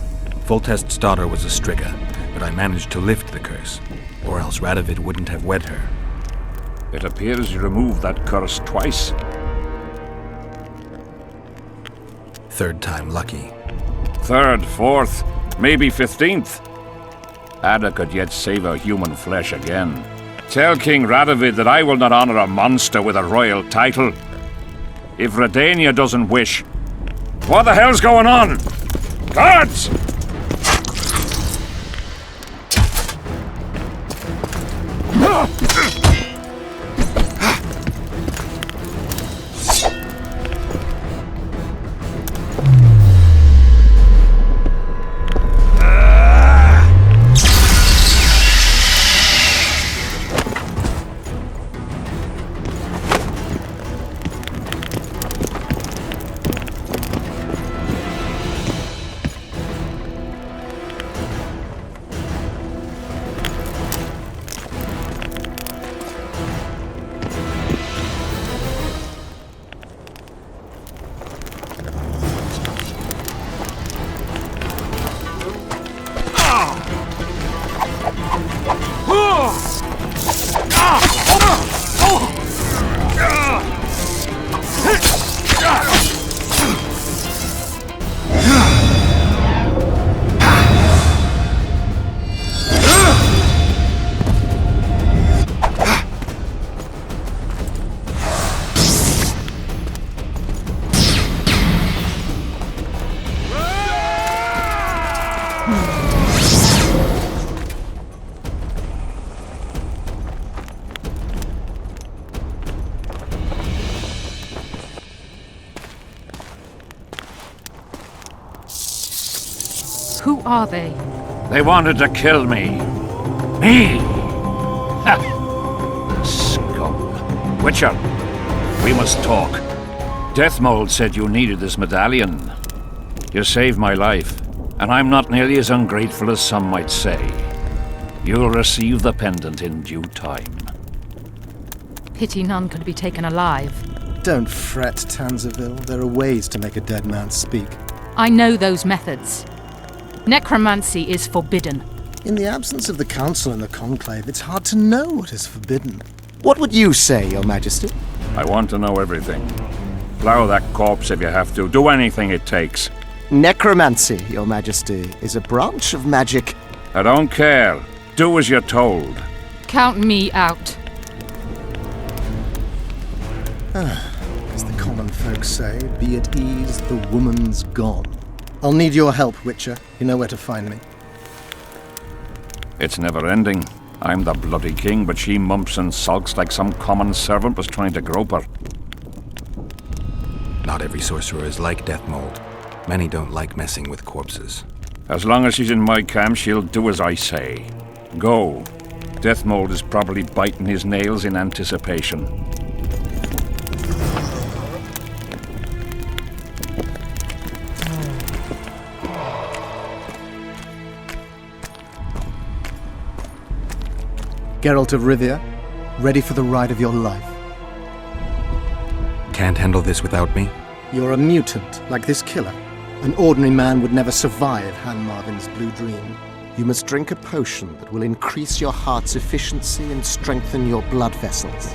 Foltest's daughter was a Striga, but I managed to lift the curse, or else Radovid wouldn't have wed her. It appears you removed that curse twice. Third time lucky. Third, fourth, maybe 15th. Ada could yet save her human flesh again. Tell King Radovid that I will not honor a monster with a royal title. If Redania doesn't wish... What the hell's going on? Guards! are they? They wanted to kill me. Me! Ha! Scum. Witcher, we must talk. Deathmold said you needed this medallion. You saved my life, and I'm not nearly as ungrateful as some might say. You'll receive the pendant in due time. Pity none could be taken alive. Don't fret, Tanzaville. There are ways to make a dead man speak. I know those methods. Necromancy is forbidden. In the absence of the Council and the Conclave, it's hard to know what is forbidden. What would you say, Your Majesty? I want to know everything. Plow that corpse if you have to. Do anything it takes. Necromancy, Your Majesty, is a branch of magic. I don't care. Do as you're told. Count me out. As the common folk say, be at ease, the woman's gone. I'll need your help, Witcher. You know where to find me. It's never ending. I'm the bloody king, but she mumps and sulks like some common servant was trying to grope her. Not every sorcerer is like Deathmold. Many don't like messing with corpses. As long as she's in my camp, she'll do as I say. Go. Deathmold is probably biting his nails in anticipation. Geralt of Rivia, ready for the ride of your life. Can't handle this without me? You're a mutant, like this killer. An ordinary man would never survive Han Marvin's blue dream. You must drink a potion that will increase your heart's efficiency and strengthen your blood vessels.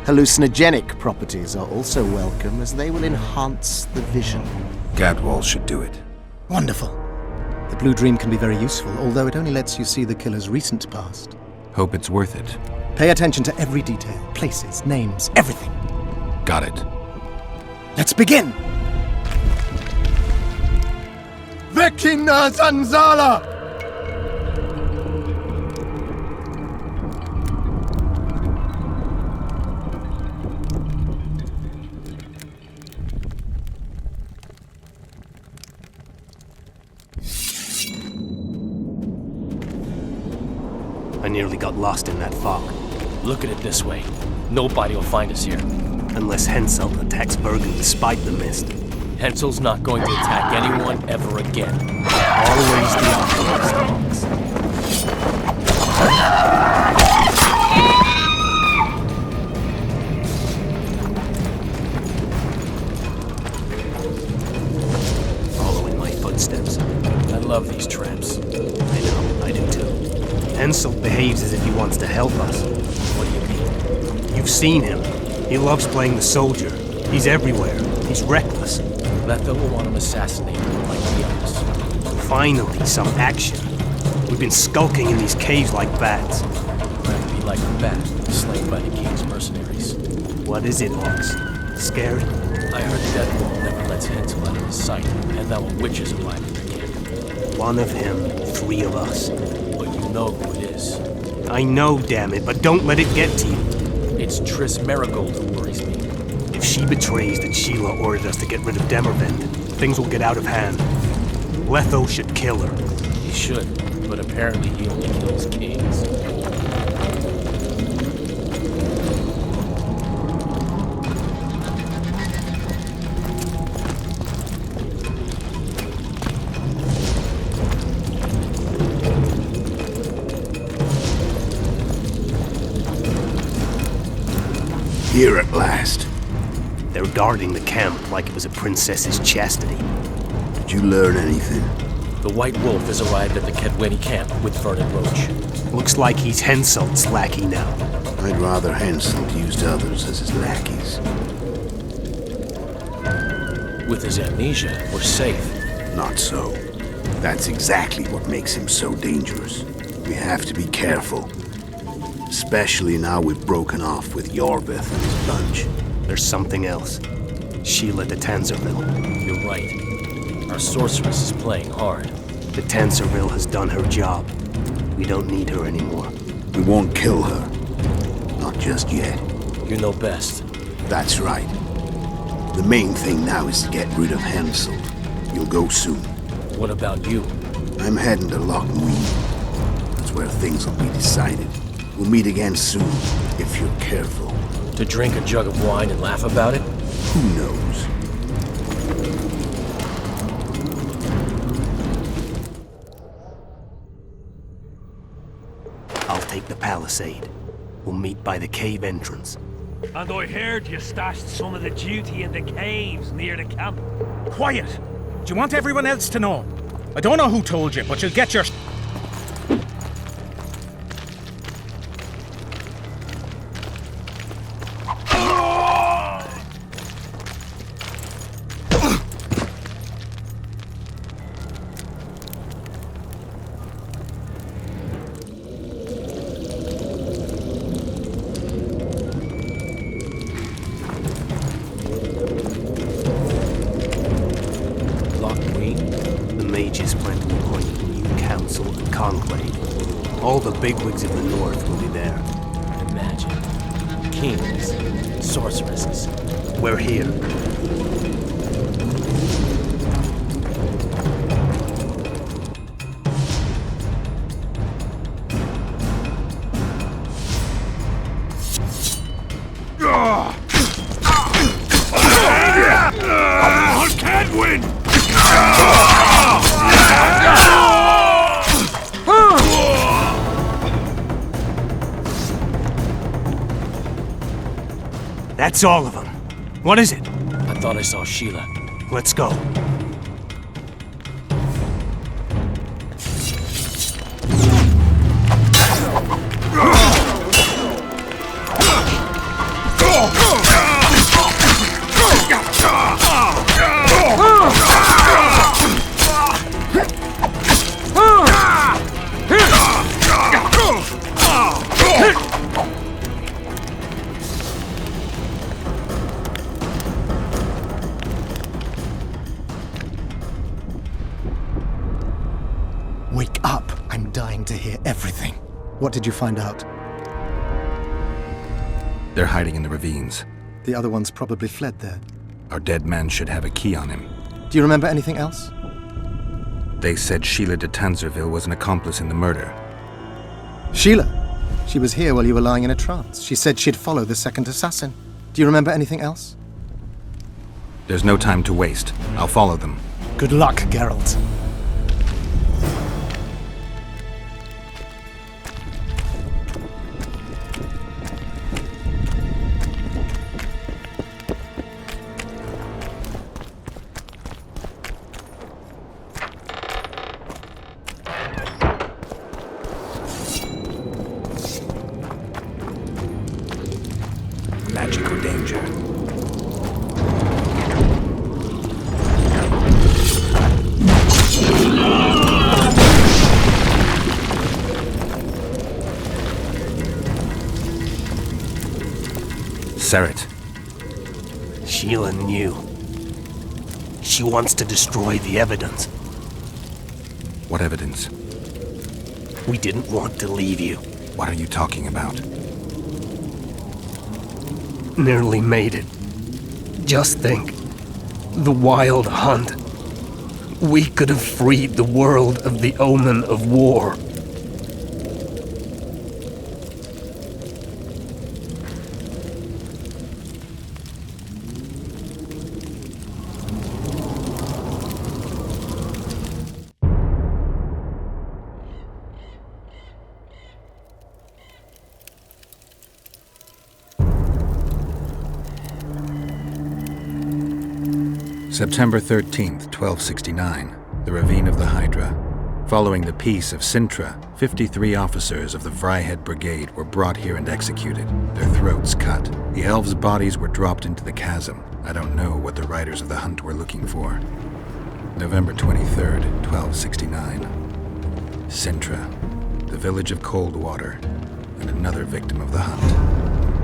Hallucinogenic properties are also welcome, as they will enhance the vision. Gadwall should do it. Wonderful. The blue dream can be very useful, although it only lets you see the killer's recent past. Hope it's worth it. Pay attention to every detail, places, names, everything. Got it. Let's begin! Vecina Zanzala! I nearly got lost in that fog. Look at it this way. Nobody will find us here. Unless Hensel attacks Bergen despite the mist. Hensel's not going to attack anyone ever again. Always the optimist. Following my footsteps. I love these traps. I know, I do too. Hensel behaves as if he wants to help us. What do you mean? You've seen him. He loves playing the soldier. He's everywhere. He's reckless. Letha will want him assassinated like the others. Finally, some action. We've been skulking in these caves like bats. Rather be like a bat, slain by the king's mercenaries. What is it, Ox? Scared? I heard Deathmold never lets Hensel out of his sight, and now a witch is alive in their camp. One of him, 3 of us. But you know who it is. I know, damn it, but don't let it get to you. It's Triss Marigold who worries me. If she betrays that Sheila ordered us to get rid of Demervend, things will get out of hand. Letho should kill her. He should, but apparently he only kills kings. Here at last. They're guarding the camp like it was a princess's chastity. Did you learn anything? The White Wolf has arrived at the Kedweni camp with Vernon Roach. Looks like he's Henselt's lackey now. I'd rather Henselt used others as his lackeys. With his amnesia, we're safe. Not so. That's exactly what makes him so dangerous. We have to be careful. Especially now we've broken off with Yorvith and his bunch. There's something else. Sheila de Tanzerville. You're right. Our sorceress is playing hard. De Tanzerville has done her job. We don't need her anymore. We won't kill her. Not just yet. You know best. That's right. The main thing now is to get rid of Henselt. You'll go soon. What about you? I I'm heading to Loch Muir. That's where things will be decided. We'll meet again soon, if you're careful. To drink a jug of wine and laugh about it? Who knows? I'll take the palisade. We'll meet by the cave entrance. And I heard you stashed some of the duty in the caves near the camp. Quiet! Do you want everyone else to know? I don't know who told you, but you'll get your... All the bigwigs of the north will be there. Imagine. Kings, sorceresses. We're here. I can't win! That's all of them. What is it? I thought I saw Sheila. Let's go. Wake up! I'm dying to hear everything. What did you find out? They're hiding in the ravines. The other ones probably fled there. Our dead man should have a key on him. Do you remember anything else? They said Sheila de Tanzerville was an accomplice in the murder. Sheila? She was here while you were lying in a trance. She said she'd follow the second assassin. Do you remember anything else? There's no time to waste. I'll follow them. Good luck, Geralt. Magic or danger? Serret. Sheila knew. She wants to destroy the evidence. What evidence? We didn't want to leave you. What are you talking about? Nearly made it. Just think. The Wild Hunt. We could have freed the world of the omen of war. September 13th, 1269, the Ravine of the Hydra. Following the Peace of Sintra, 53 officers of the Vryhead Brigade were brought here and executed, their throats cut. The elves' bodies were dropped into the chasm. I don't know what the riders of the hunt were looking for. November 23rd, 1269. Sintra, the village of Coldwater, and another victim of the hunt.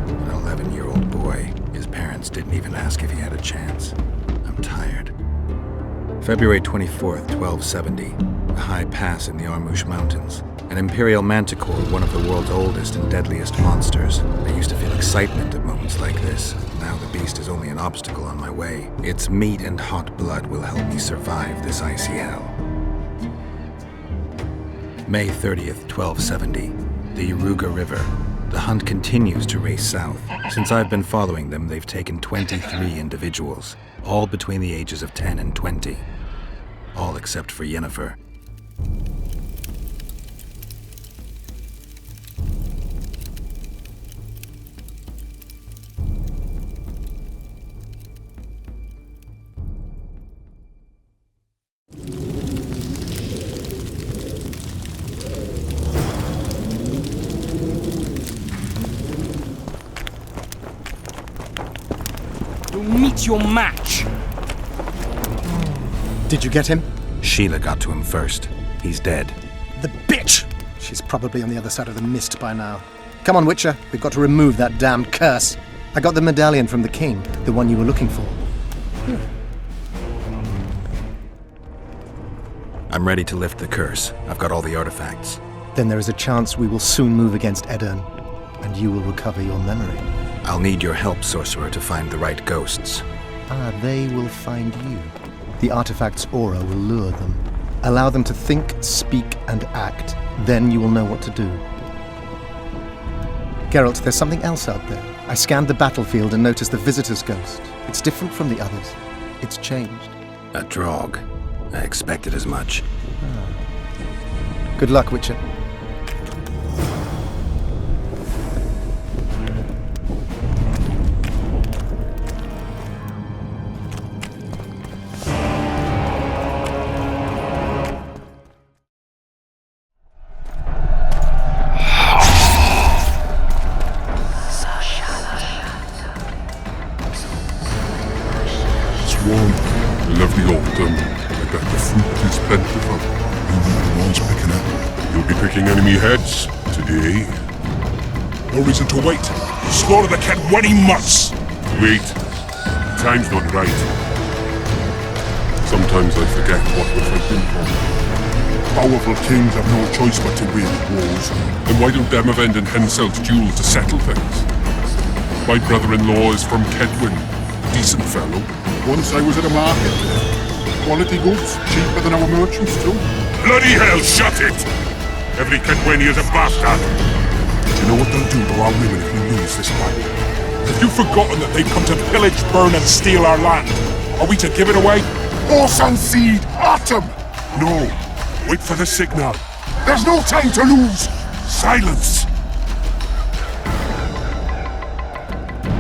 An 11-year-old boy. His parents didn't even ask if he had a chance. I'm tired. February 24th, 1270. A high pass in the Armouche Mountains. An imperial manticore, one of the world's oldest and deadliest monsters. I used to feel excitement at moments like this. Now the beast is only an obstacle on my way. Its meat and hot blood will help me survive this icy hell. May 30th, 1270. The Yaruga River. The hunt continues to race south. Since I've been following them, they've taken 23 individuals, all between the ages of 10 and 20. All except for Yennefer. Meet your match! Did you get him? Sheila got to him first. He's dead. The bitch! She's probably on the other side of the mist by now. Come on, Witcher. We've got to remove that damned curse. I got the medallion from the king, the one you were looking for. I'm ready to lift the curse. I've got all the artifacts. Then there is a chance we will soon move against Edirn, and you will recover your memory. I'll need your help, sorcerer, to find the right ghosts. Ah, they will find you. The artifact's aura will lure them. Allow them to think, speak, and act. Then you will know what to do. Geralt, there's something else out there. I scanned the battlefield and noticed the visitor's ghost. It's different from the others. It's changed. A Draug. I expected as much. Good luck, Witcher. Enemy heads today. No reason to wait. Slaughter the cat when he must. Wait. Time's not right. Sometimes I forget what we're fighting for. Powerful kings have no choice but to wage wars. Then why don't them avenge in Henselt's duel to settle things? My brother-in-law is from Kedwin. Decent fellow. Once I was at a market. Quality goods, cheaper than our merchants too. Bloody hell, shut it! Every Kedweni is a bastard! Do you know what they'll do to our women if we lose this fight? Have you forgotten that they've come to pillage, burn and steal our land? Are we to give it away? Horse and seed! Autumn! No. Wait for the signal. There's no time to lose! Silence!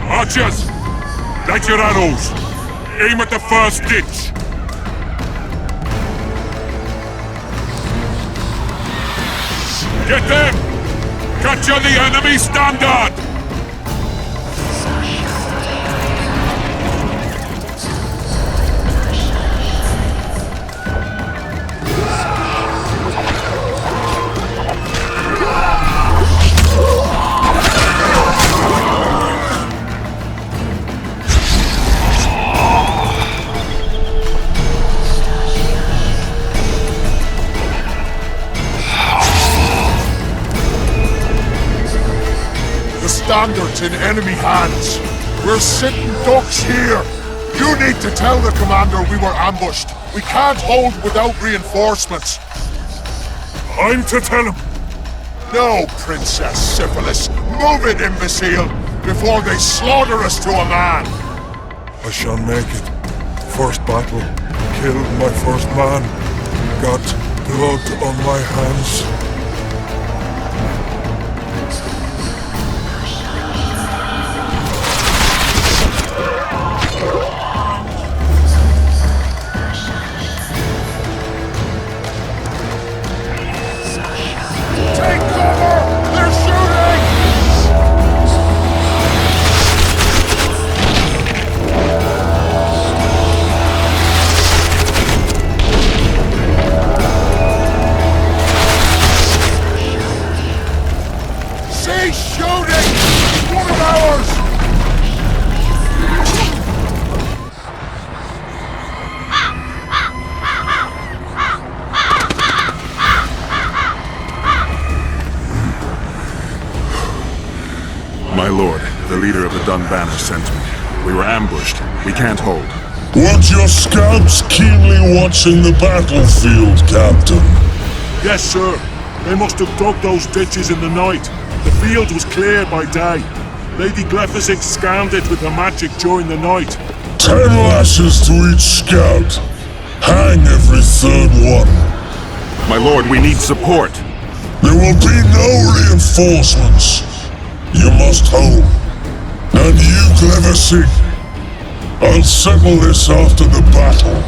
Archers! Light your arrows! Aim at the first ditch! Get them! Capture the enemy standard! Standards in enemy hands. We're sitting ducks here. You need to tell the commander we were ambushed. We can't hold without reinforcements. I'm to tell him. No, Princess Syphilis. Move it, imbecile, before they slaughter us to a man. I shall make it. First battle. Killed my first man. Got blood on my hands. Banner sent me. We were ambushed. We can't hold. Weren't your scouts keenly watching the battlefield, Captain? Yes, sir. They must have dug those ditches in the night. The field was cleared by day. Lady Glephisic scanned it with her magic during the night. 10 lashes to each scout. Hang every third one. My lord, we need support. There will be no reinforcements. You must hold. And you, Glephisic, I'll settle this after the battle.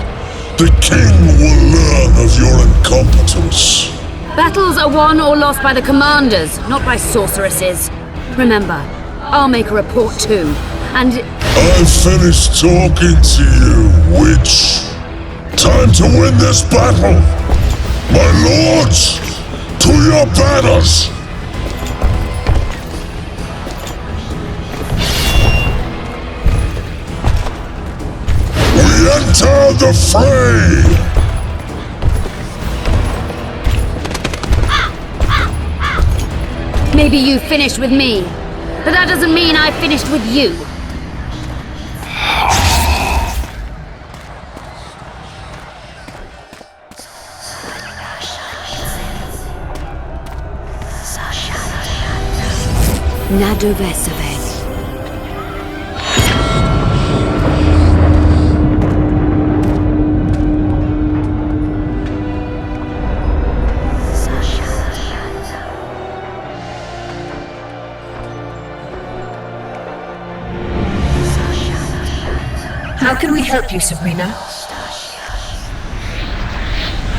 The king will learn of your incompetence. Battles are won or lost by the commanders, not by sorceresses. Remember, I'll make a report too, and... I've finished talking to you, witch. Time to win this battle. My lords, to your banners! We enter the fray! Maybe you finished with me, but that doesn't mean I finished with you. Nadovesaved. How can we help you, Sabrina?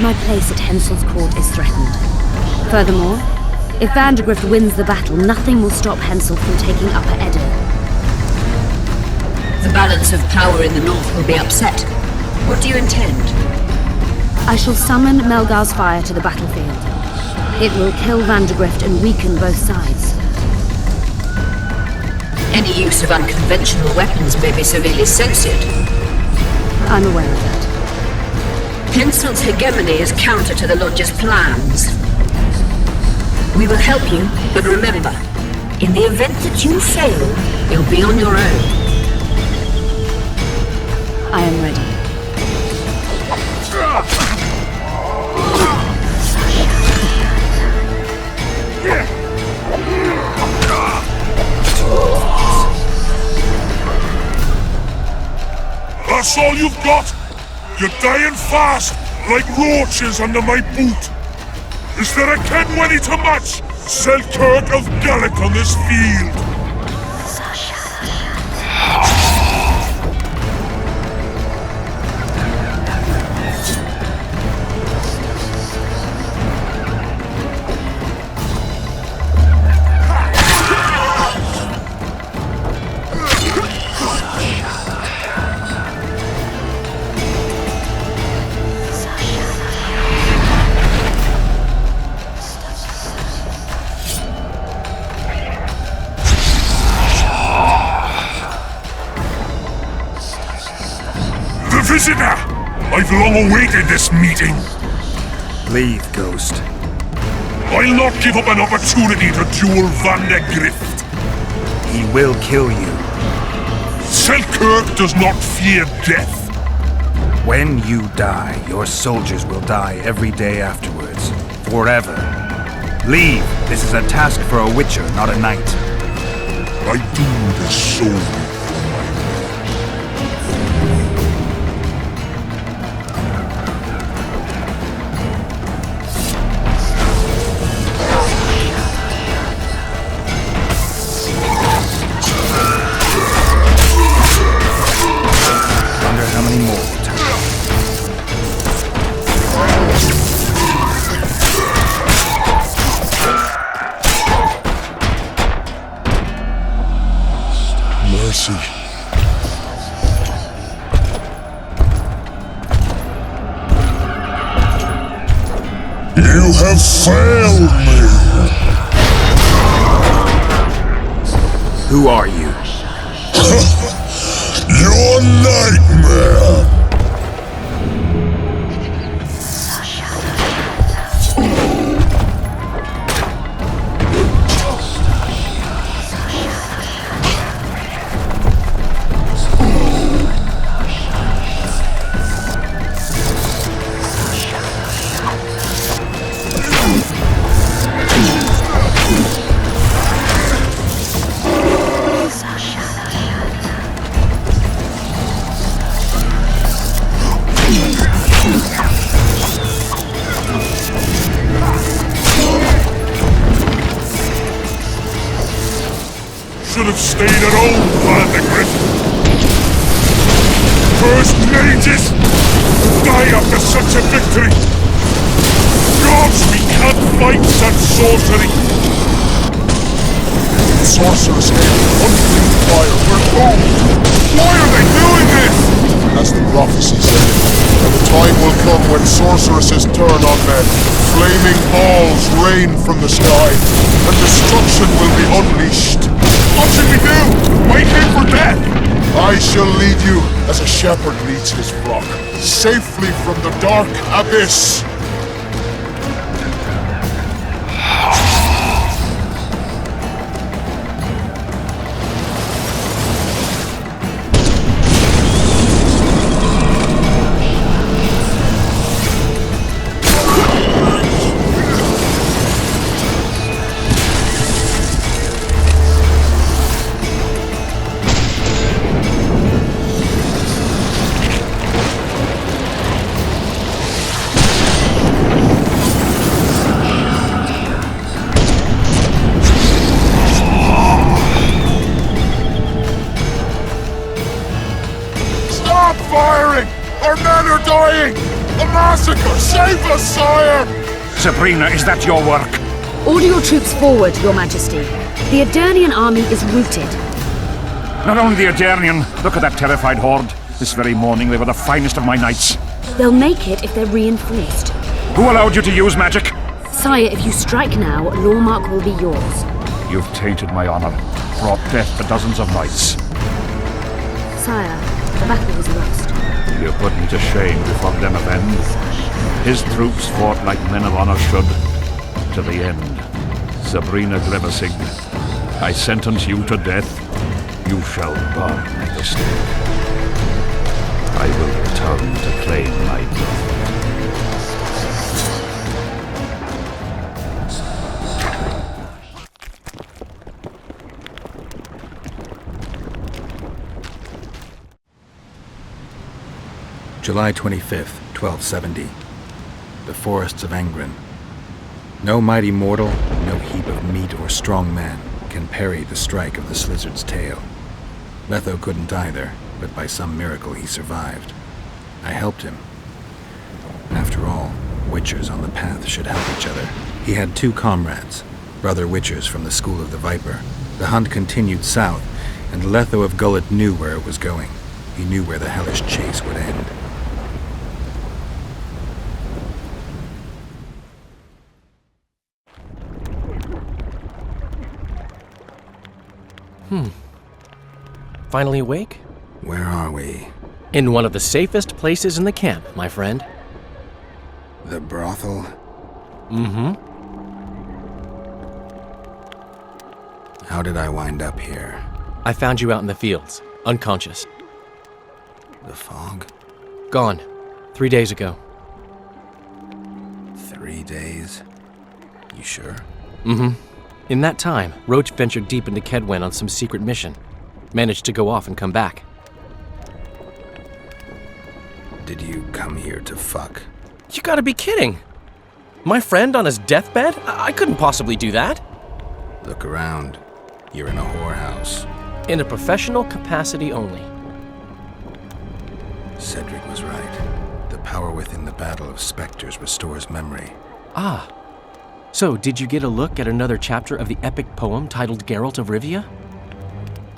My place at Hensel's court is threatened. Furthermore, if Vandergrift wins the battle, nothing will stop Hensel from taking Upper Edda. The balance of power in the north will be upset. What do you intend? I shall summon Melgar's fire to the battlefield. It will kill Vandergrift and weaken both sides. Any use of unconventional weapons may be severely censored. I'm aware of that. Hensel's hegemony is counter to the Lodge's plans. We will help you, but remember, in the event that you fail, you'll be on your own. I am ready. That's all you've got? You're dying fast, like roaches under my boot. Is there a Kenwenny to match Selkirk of Gaelic on this field? Visitor! I've long awaited this meeting. Leave, Ghost. I'll not give up an opportunity to duel Vandergrift. He will kill you. Selkirk does not fear death. When you die, your soldiers will die every day afterwards. Forever. Leave. This is a task for a witcher, not a knight. I do this solely. You have failed me! Who are you? Your nightmare! stayed at home, Vandegrift. First mages die after such a victory. Gods, we can't fight such sorcery. Sorcerers hail unclean fire. We're doomed. Why are they doing this? As the prophecy said, the time will come when sorceresses turn on men. Flaming balls rain from the sky, and destruction will be unleashed. What should we do? Wait here for death? I shall lead you as a shepherd leads his flock, safely from the dark abyss. Save us, sire! Sabrina, is that your work? Order your troops forward, Your Majesty. The Adernian army is routed. Not only the Adernian, look at that terrified horde. This very morning they were the finest of my knights. They'll make it if they're reinforced. Who allowed you to use magic? Sire, if you strike now, Lawmark will be yours. You've tainted my honor, brought death to dozens of knights. Sire, the battle was lost. You put me to shame before Demavend. His troops fought like men of honor should, to the end. Sabrina Glevesig, I sentence you to death. You shall burn at the stake. I will return to claim my blood. July 25th, 1270. The forests of Angren. No mighty mortal, no heap of meat or strong man can parry the strike of the Slizzard's tail. Letho couldn't either, but by some miracle he survived. I helped him. After all, Witchers on the path should help each other. He had two comrades, brother Witchers from the School of the Viper. The hunt continued south, and Letho of Gullet knew where it was going. He knew where the hellish chase would end. Finally awake? Where are we? In one of the safest places in the camp, my friend. The brothel? Mm-hmm. How did I wind up here? I found you out in the fields, unconscious. The fog? Gone. 3 days ago. 3 days? You sure? Mm-hmm. In that time, Roach ventured deep into Kedwen on some secret mission. Managed to go off and come back. Did you come here to fuck? You gotta be kidding! My friend on his deathbed? I couldn't possibly do that. Look around. You're in a whorehouse. In a professional capacity only. Cedric was right. The power within the battle of specters restores memory. Ah. So, did you get a look at another chapter of the epic poem titled Geralt of Rivia?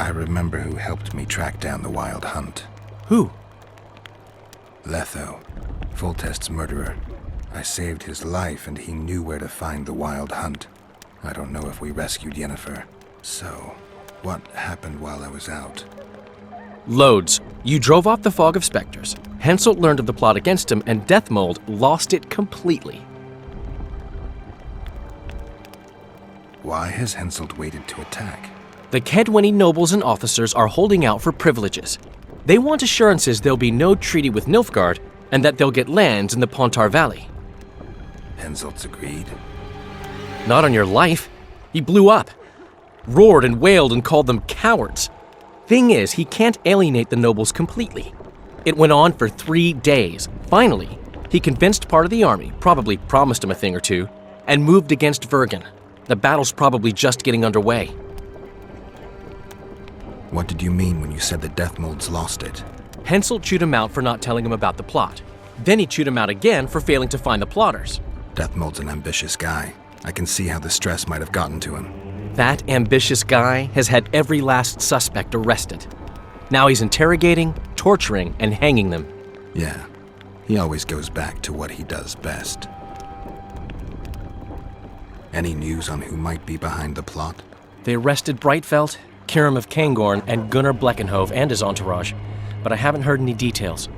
I remember who helped me track down the Wild Hunt. Who? Letho, Foltest's murderer. I saved his life and he knew where to find the Wild Hunt. I don't know if we rescued Yennefer. So, what happened while I was out? Loads. You drove off the Fog of Specters. Henselt learned of the plot against him, and Deathmold lost it completely. Why has Henselt waited to attack? The Kedweni nobles and officers are holding out for privileges. They want assurances there'll be no treaty with Nilfgaard, and that they'll get lands in the Pontar Valley. Henselt's agreed? Not on your life. He blew up. Roared and wailed and called them cowards. Thing is, he can't alienate the nobles completely. It went on for 3 days. Finally, he convinced part of the army, probably promised him a thing or two, and moved against Vergen. The battle's probably just getting underway. What did you mean when you said the Death Mold's lost it? Hensel chewed him out for not telling him about the plot. Then he chewed him out again for failing to find the plotters. Death Mold's an ambitious guy. I can see how the stress might have gotten to him. That ambitious guy has had every last suspect arrested. Now he's interrogating, torturing, and hanging them. Yeah, he always goes back to what he does best. Any news on who might be behind the plot? They arrested Breitfeld, Kirim of Cairngorm, and Gunnar Bleckenhove and his entourage, but I haven't heard any details.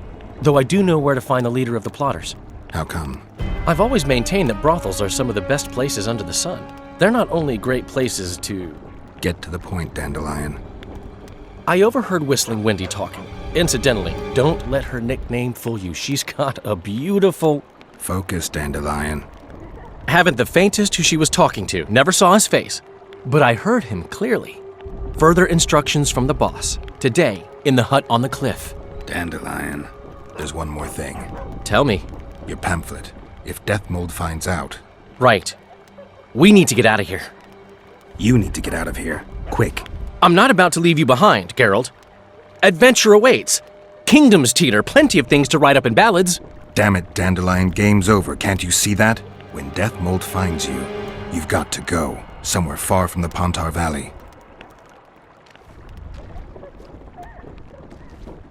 Though I do know where to find the leader of the plotters. How come? I've always maintained that brothels are some of the best places under the sun. They're not only great places to... Get to the point, Dandelion. I overheard Whistling Wendy talking. Incidentally, don't let her nickname fool you. She's got a beautiful... Focus, Dandelion. Haven't the faintest who she was talking to. Never saw his face. But I heard him clearly. Further instructions from the boss. Today, in the hut on the cliff. Dandelion, there's one more thing. Tell me. Your pamphlet. If Death Mold finds out... Right. We need to get out of here. You need to get out of here. Quick. I'm not about to leave you behind, Geralt. Adventure awaits. Kingdoms teeter, plenty of things to write up in ballads. Damn it, Dandelion, game's over. Can't you see that? When Death Mold finds you, you've got to go. Somewhere far from the Pontar Valley.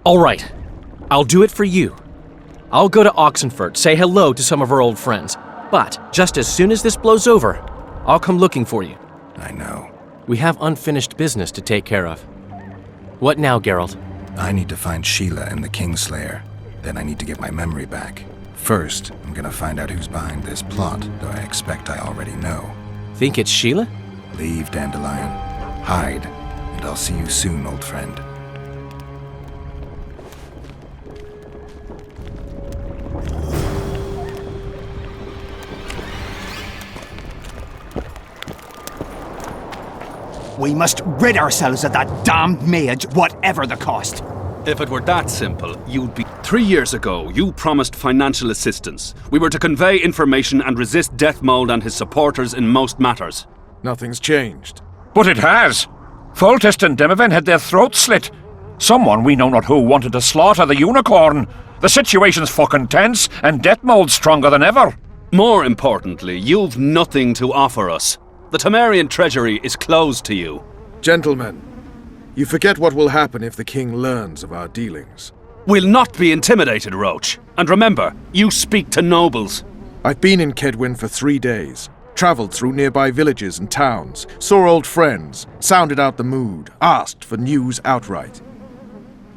All right. I'll do it for you. I'll go to Oxenfurt, say hello to some of our old friends. But just as soon as this blows over, I'll come looking for you. I know. We have unfinished business to take care of. What now, Geralt? I need to find Sheila and the Kingslayer. Then I need to get my memory back. First, I'm gonna find out who's behind this plot, though I expect I already know. Think it's Sheila? Leave, Dandelion. Hide, and I'll see you soon, old friend. We must rid ourselves of that damned mage, whatever the cost. If it were that simple, you'd be... 3 years ago, you promised financial assistance. We were to convey information and resist Death Mold and his supporters in most matters. Nothing's changed. But it has. Foltest and Demoven had their throats slit. Someone, we know not who, wanted to slaughter the unicorn. The situation's fucking tense, and Death Mold's stronger than ever. More importantly, you've nothing to offer us. The Temerian treasury is closed to you. Gentlemen, you forget what will happen if the king learns of our dealings. We'll not be intimidated, Roach. And remember, you speak to nobles. I've been in Kedwin for 3 days, travelled through nearby villages and towns, saw old friends, sounded out the mood, asked for news outright.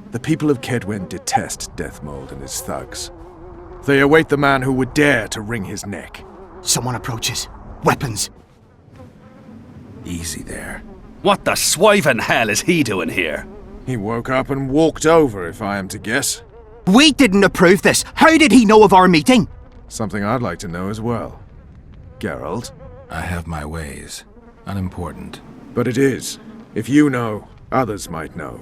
The people of Kedwin detest Death Mold and his thugs. They await the man who would dare to wring his neck. Someone approaches. Weapons. Easy there. What the swiven hell is he doing here? He woke up and walked over, if I am to guess. We didn't approve this. How did he know of our meeting? Something I'd like to know as well. Geralt? I have my ways. Unimportant. But it is. If you know, others might know.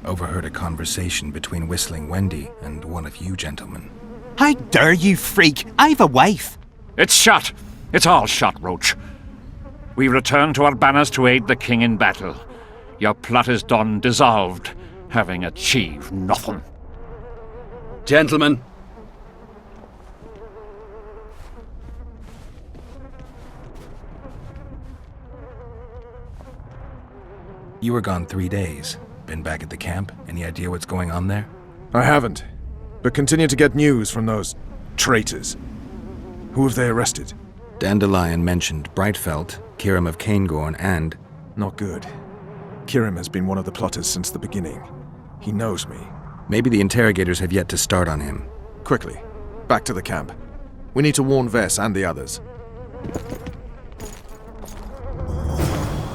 Overheard a conversation between Whistling Wendy and one of you gentlemen. How dare you, freak? I've a wife. It's shot. It's all shot, Roach. We return to our banners to aid the king in battle. Your plot is done, dissolved, having achieved nothing. Gentlemen. You were gone 3 days. Been back at the camp? Any idea what's going on there? I haven't, but continue to get news from those traitors. Who have they arrested? Dandelion mentioned Breitfeld, Kirim of Cairngorm, and... Not good. Kirim has been one of the plotters since the beginning. He knows me. Maybe the interrogators have yet to start on him. Quickly, back to the camp. We need to warn Vess and the others.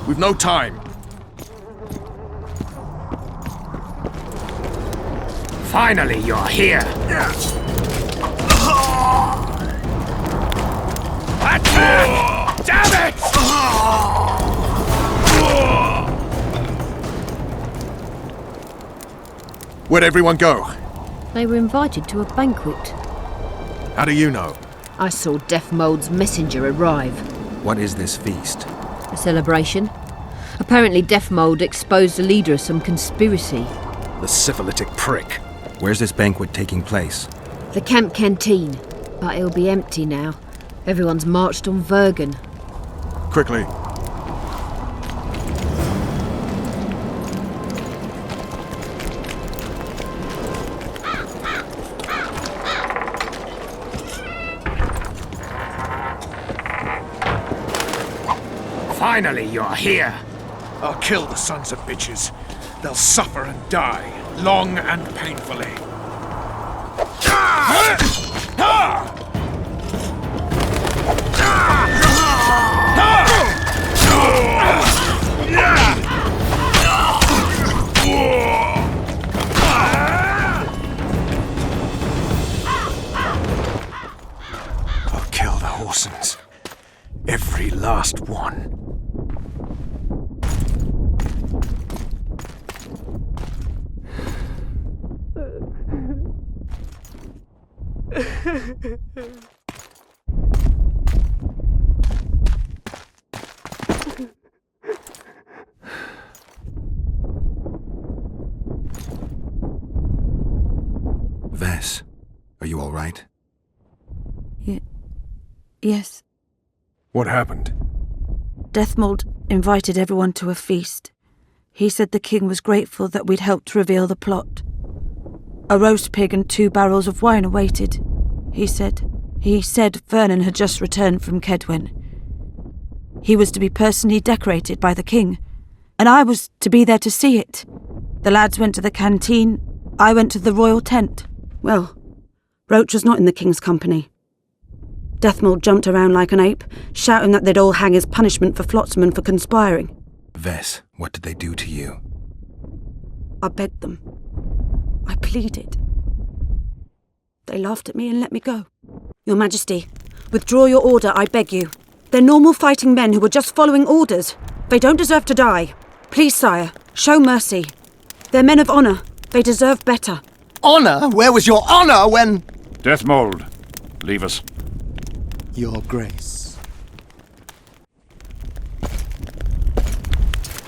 We've no time! Finally, you're here! Damn it! Where'd everyone go? They were invited to a banquet. How do you know? I saw Death Mold's messenger arrive. What is this feast? A celebration. A Apparently Deathmold exposed the leader of some conspiracy. The syphilitic prick. Where's this banquet taking place? The camp canteen. But it'll be empty now. Everyone's marched on Vergen. Quickly. Finally, you're here! I'll kill the sons of bitches. They'll suffer and die, long and painfully. I'll kill the Horsens. Every last one. Vess, are you all right? Yes. What happened? Deathmold invited everyone to a feast. He said the king was grateful that we'd helped reveal the plot. A roast pig and 2 barrels of wine awaited, he said. He said Vernon had just returned from Kedwen. He was to be personally decorated by the king, and I was to be there to see it. The lads went to the canteen, I went to the royal tent. Well, Roach was not in the king's company. Deathmold jumped around like an ape, shouting that they'd all hang as punishment for Flotsam for conspiring. Vess, what did they do to you? I begged them. I pleaded. They laughed at me and let me go. Your Majesty, withdraw your order, I beg you. They're normal fighting men who were just following orders. They don't deserve to die. Please, sire, show mercy. They're men of honour. They deserve better. Honour? Where was your honour when... Deathmold, leave us. Your Grace.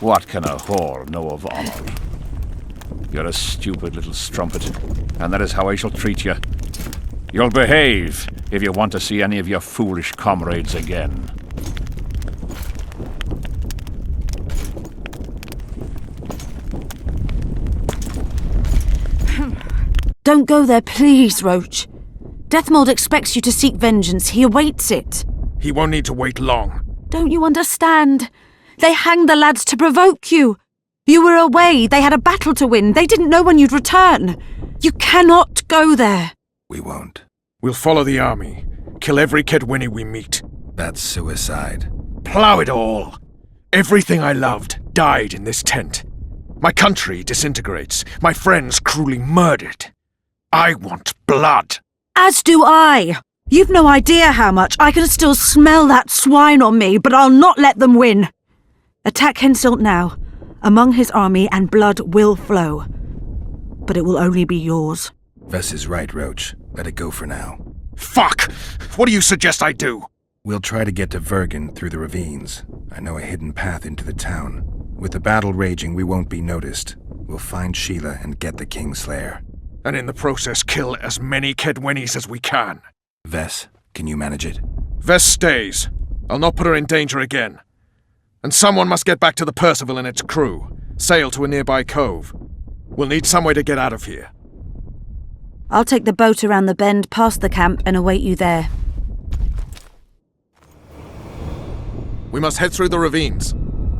What can a whore know of honor? You're a stupid little strumpet, and that is how I shall treat you. You'll behave if you want to see any of your foolish comrades again. Don't go there, please, Roach. Deathmold expects you to seek vengeance. He awaits it. He won't need to wait long. Don't you understand? They hanged the lads to provoke you. You were away. They had a battle to win. They didn't know when you'd return. You cannot go there. We won't. We'll follow the army. Kill every Kedwini we meet. That's suicide. Plough it all. Everything I loved died in this tent. My country disintegrates. My friends cruelly murdered. I want blood. As do I. You've no idea how much. I can still smell that swine on me, but I'll not let them win. Attack Henselt now, among his army, and blood will flow. But it will only be yours. Vess is right, Roach. Let it go for now. Fuck! What do you suggest I do? We'll try to get to Vergen through the ravines. I know a hidden path into the town. With the battle raging, we won't be noticed. We'll find Sheila and get the Kingslayer. And in the process kill as many Kedwenis as we can. Vess, can you manage it? Vess stays. I'll not put her in danger again. And someone must get back to the Percival and its crew. Sail to a nearby cove. We'll need some way to get out of here. I'll take the boat around the bend past the camp and await you there. We must head through the ravines.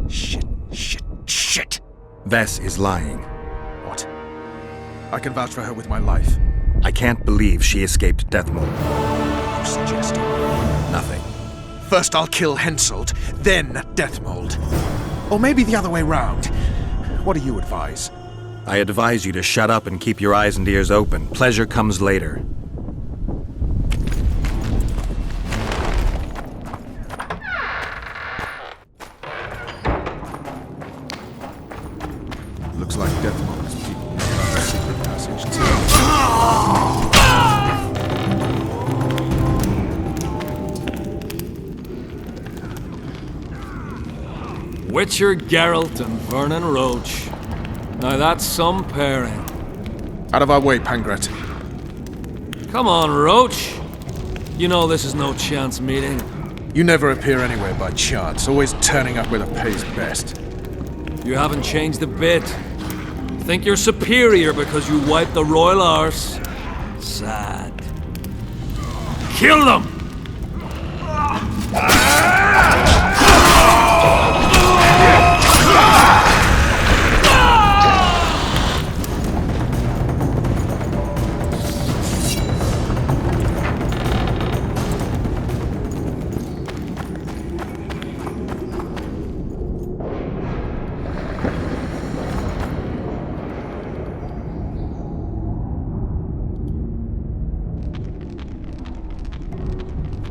Shit. Vess is lying. What? I can vouch for her with my life. I can't believe she escaped Deathmold. What are you suggesting? Nothing. First I'll kill Henselt, then Deathmold. Or maybe the other way round. What do you advise? I advise you to shut up and keep your eyes and ears open. Pleasure comes later. Looks like Deathmold's people know about the secret passage too. Witcher, Geralt, and Vernon Roach. Now that's some pairing. Out of our way, Pangret. Come on, Roach. You know this is no chance meeting. You never appear anywhere by chance, always turning up where the pay's best. You haven't changed a bit. Think you're superior because you wiped the royal arse? Sad. Kill them!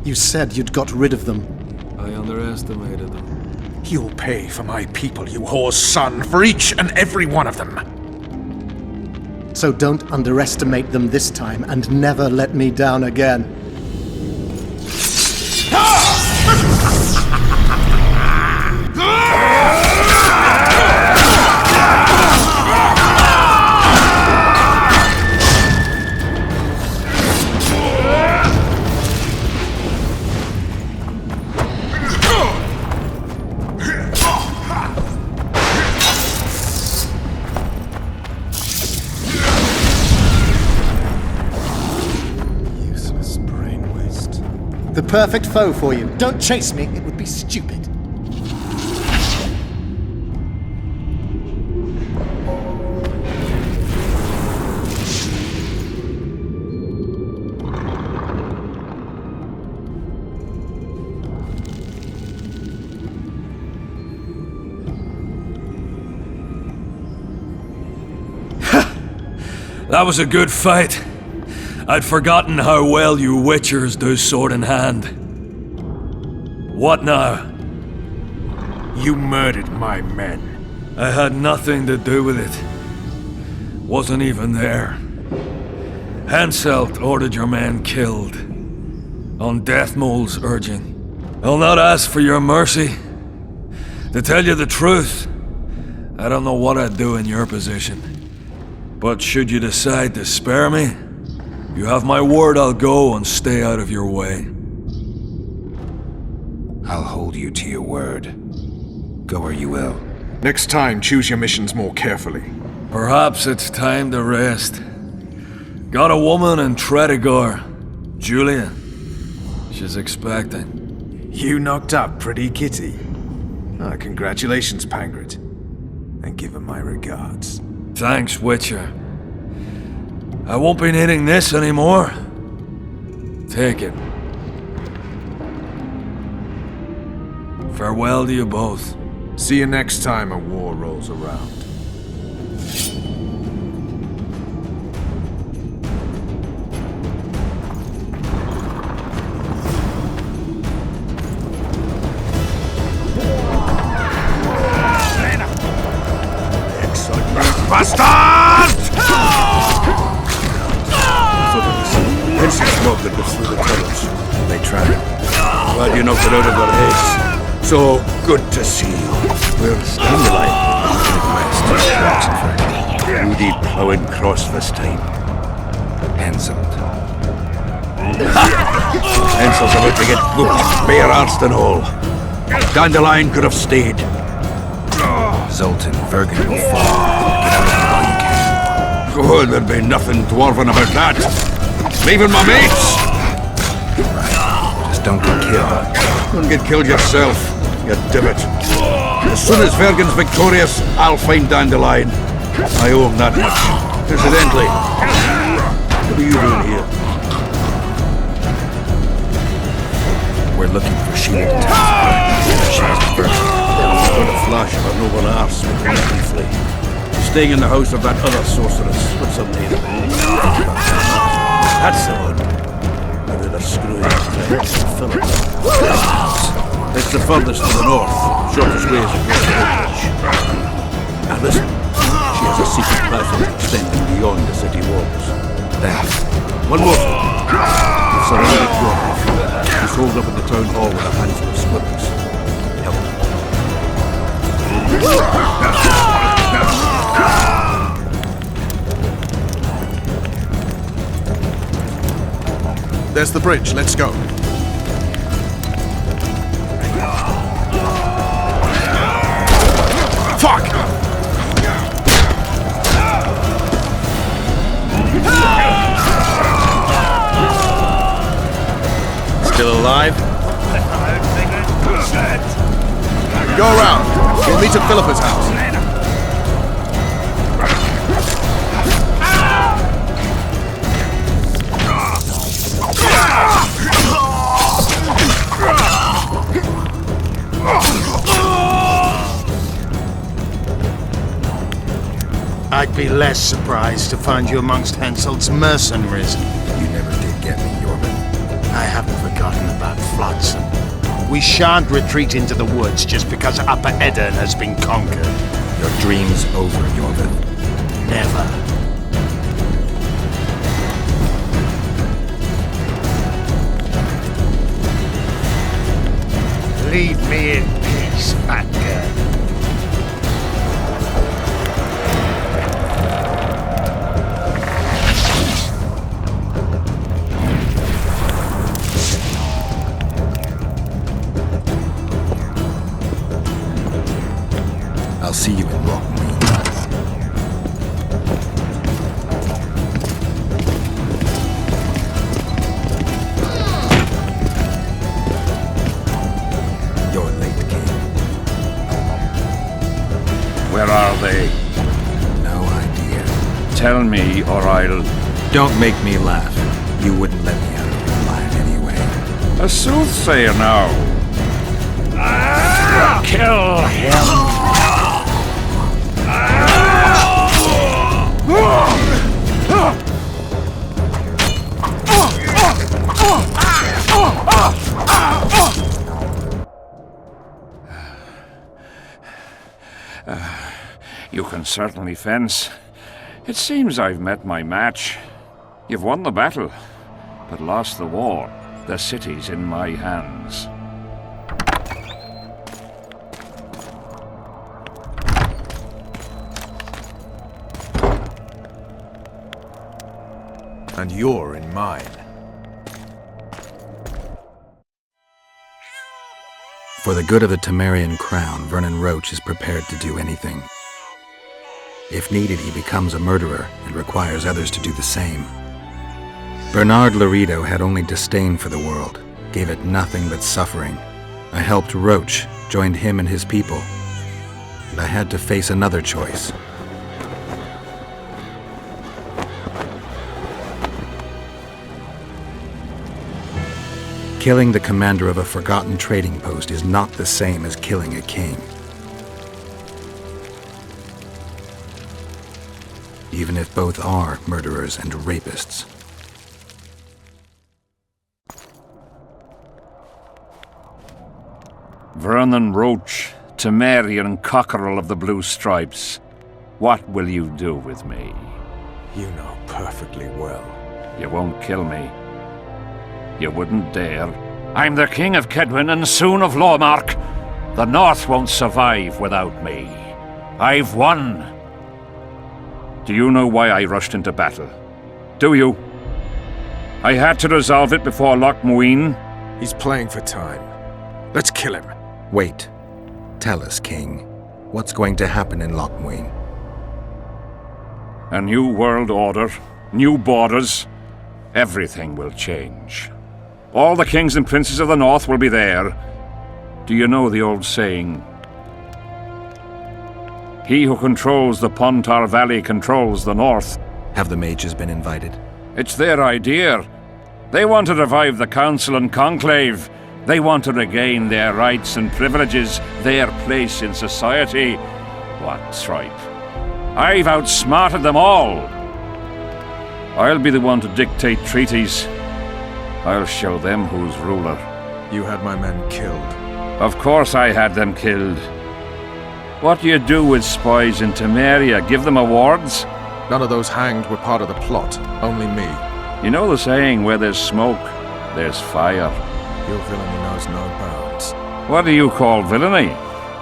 You said you'd got rid of them. I underestimated them. You'll pay for my people, you whore's son, for each and every one of them. So don't underestimate them this time, and never let me down again. The perfect foe for you. Don't chase me, it would be stupid. That was a good fight. I'd forgotten how well you Witchers do sword in hand. What now? You murdered my men. I had nothing to do with it. Wasn't even there. Henselt ordered your men killed. On Deathmole's urging. I'll not ask for your mercy. To tell you the truth, I don't know what I'd do in your position. But should you decide to spare me, you have my word I'll go and stay out of your way. I'll hold you to your word. Go where you will. Next time, choose your missions more carefully. Perhaps it's time to rest. Got a woman in Tredegar, Julia. She's expecting. You knocked up pretty kitty. Ah, congratulations, Pangret. And give her my regards. Thanks, Witcher. I won't be needing this anymore. Take it. Farewell to you both. See you next time a war rolls around. Bastard! Pencil smoke that goes through the tunnels. They tried. Well, you knocked it out of their heads. So good to see you. We're Dandelion. West. Rudy plowing cross this time. Henselt. Henselt's about to get booked, bare-arsed and all. Dandelion could have stayed. Zoltan, Vergen will fall. Get out of here while you can. Oh, there'd be nothing dwarven about that. Leaving my mates! Right. Just don't get killed. Don't get killed yourself, you divot. As soon as Vergen's victorious, I'll find Dandelion. I owe him that much. Incidentally, what are you doing here? We're looking for Sheila to tell. She was the first. Got a flash of her noble arse with me briefly. Staying in the house of that other sorceress. What's her name? That's the one. Maybe they're screwing Philip. It's the furthest to the north. Shortest way is across the village. Now listen, she has a secret passage extending beyond the city walls. Thanks. One more thing. We've surrounded Gorbachev. He's holed up at the town hall with a handful of squirrels. Help me. There's the bridge. Let's go. Fuck! Still alive? Go around. We'll meet at Philippa's house. I'd be less surprised to find you amongst Henselt's mercenaries. You never did get me, Jorvin. I haven't forgotten about Flotsam. We shan't retreat into the woods just because Upper Eddern has been conquered. Your dream's over, Jorvin. Never. Leave me in peace, fat girl. I'll see you in Lockmuir. You're late, King. Where are they? No idea. Tell me, or I'll... Don't make me laugh. You wouldn't let me out of your line anyway. A soothsayer now. Kill him! You can certainly fence. It seems I've met my match. You've won the battle, but lost the war. The city's in my hands. And you're in mine. For the good of the Temerian crown, Vernon Roche is prepared to do anything. If needed, he becomes a murderer and requires others to do the same. Bernard Laredo had only disdain for the world, gave it nothing but suffering. I helped Roche, joined him and his people, and I had to face another choice. Killing the commander of a forgotten trading post is not the same as killing a king. Even if both are murderers and rapists. Vernon Roche, Temerian cockerel of the Blue Stripes. What will you do with me? You know perfectly well. You won't kill me. You wouldn't dare. I'm the King of Kedwin and soon of Lawmark. The North won't survive without me. I've won. Do you know why I rushed into battle? Do you? I had to resolve it before Lochmuin. He's playing for time. Let's kill him. Wait. Tell us, King. What's going to happen in Lochmuin? A new world order, new borders. Everything will change. All the kings and princes of the North will be there. Do you know the old saying? He who controls the Pontar Valley controls the North. Have the mages been invited? It's their idea. They want to revive the Council and Conclave. They want to regain their rights and privileges, their place in society. What tripe? I've outsmarted them all. I'll be the one to dictate treaties. I'll show them who's ruler. You had my men killed. Of course I had them killed. What do you do with spies in Temeria? Give them awards? None of those hanged were part of the plot. Only me. You know the saying, where there's smoke, there's fire. Your villainy knows no bounds. What do you call villainy?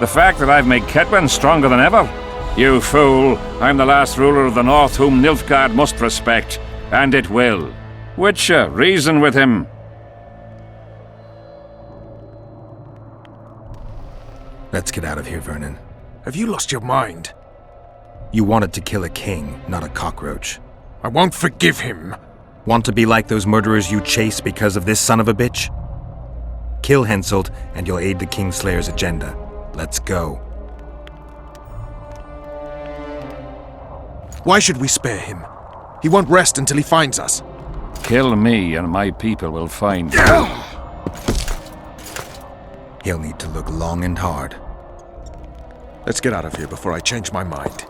The fact that I've made Ketwin stronger than ever? You fool! I'm the last ruler of the North whom Nilfgaard must respect, and it will. Witcher, reason with him. Let's get out of here, Vernon. Have you lost your mind? You wanted to kill a king, not a cockroach. I won't forgive him. Want to be like those murderers you chase because of this son of a bitch? Kill Henselt, and you'll aid the Kingslayer's agenda. Let's go. Why should we spare him? He won't rest until he finds us. Kill me, and my people will find you. He'll need to look long and hard. Let's get out of here before I change my mind.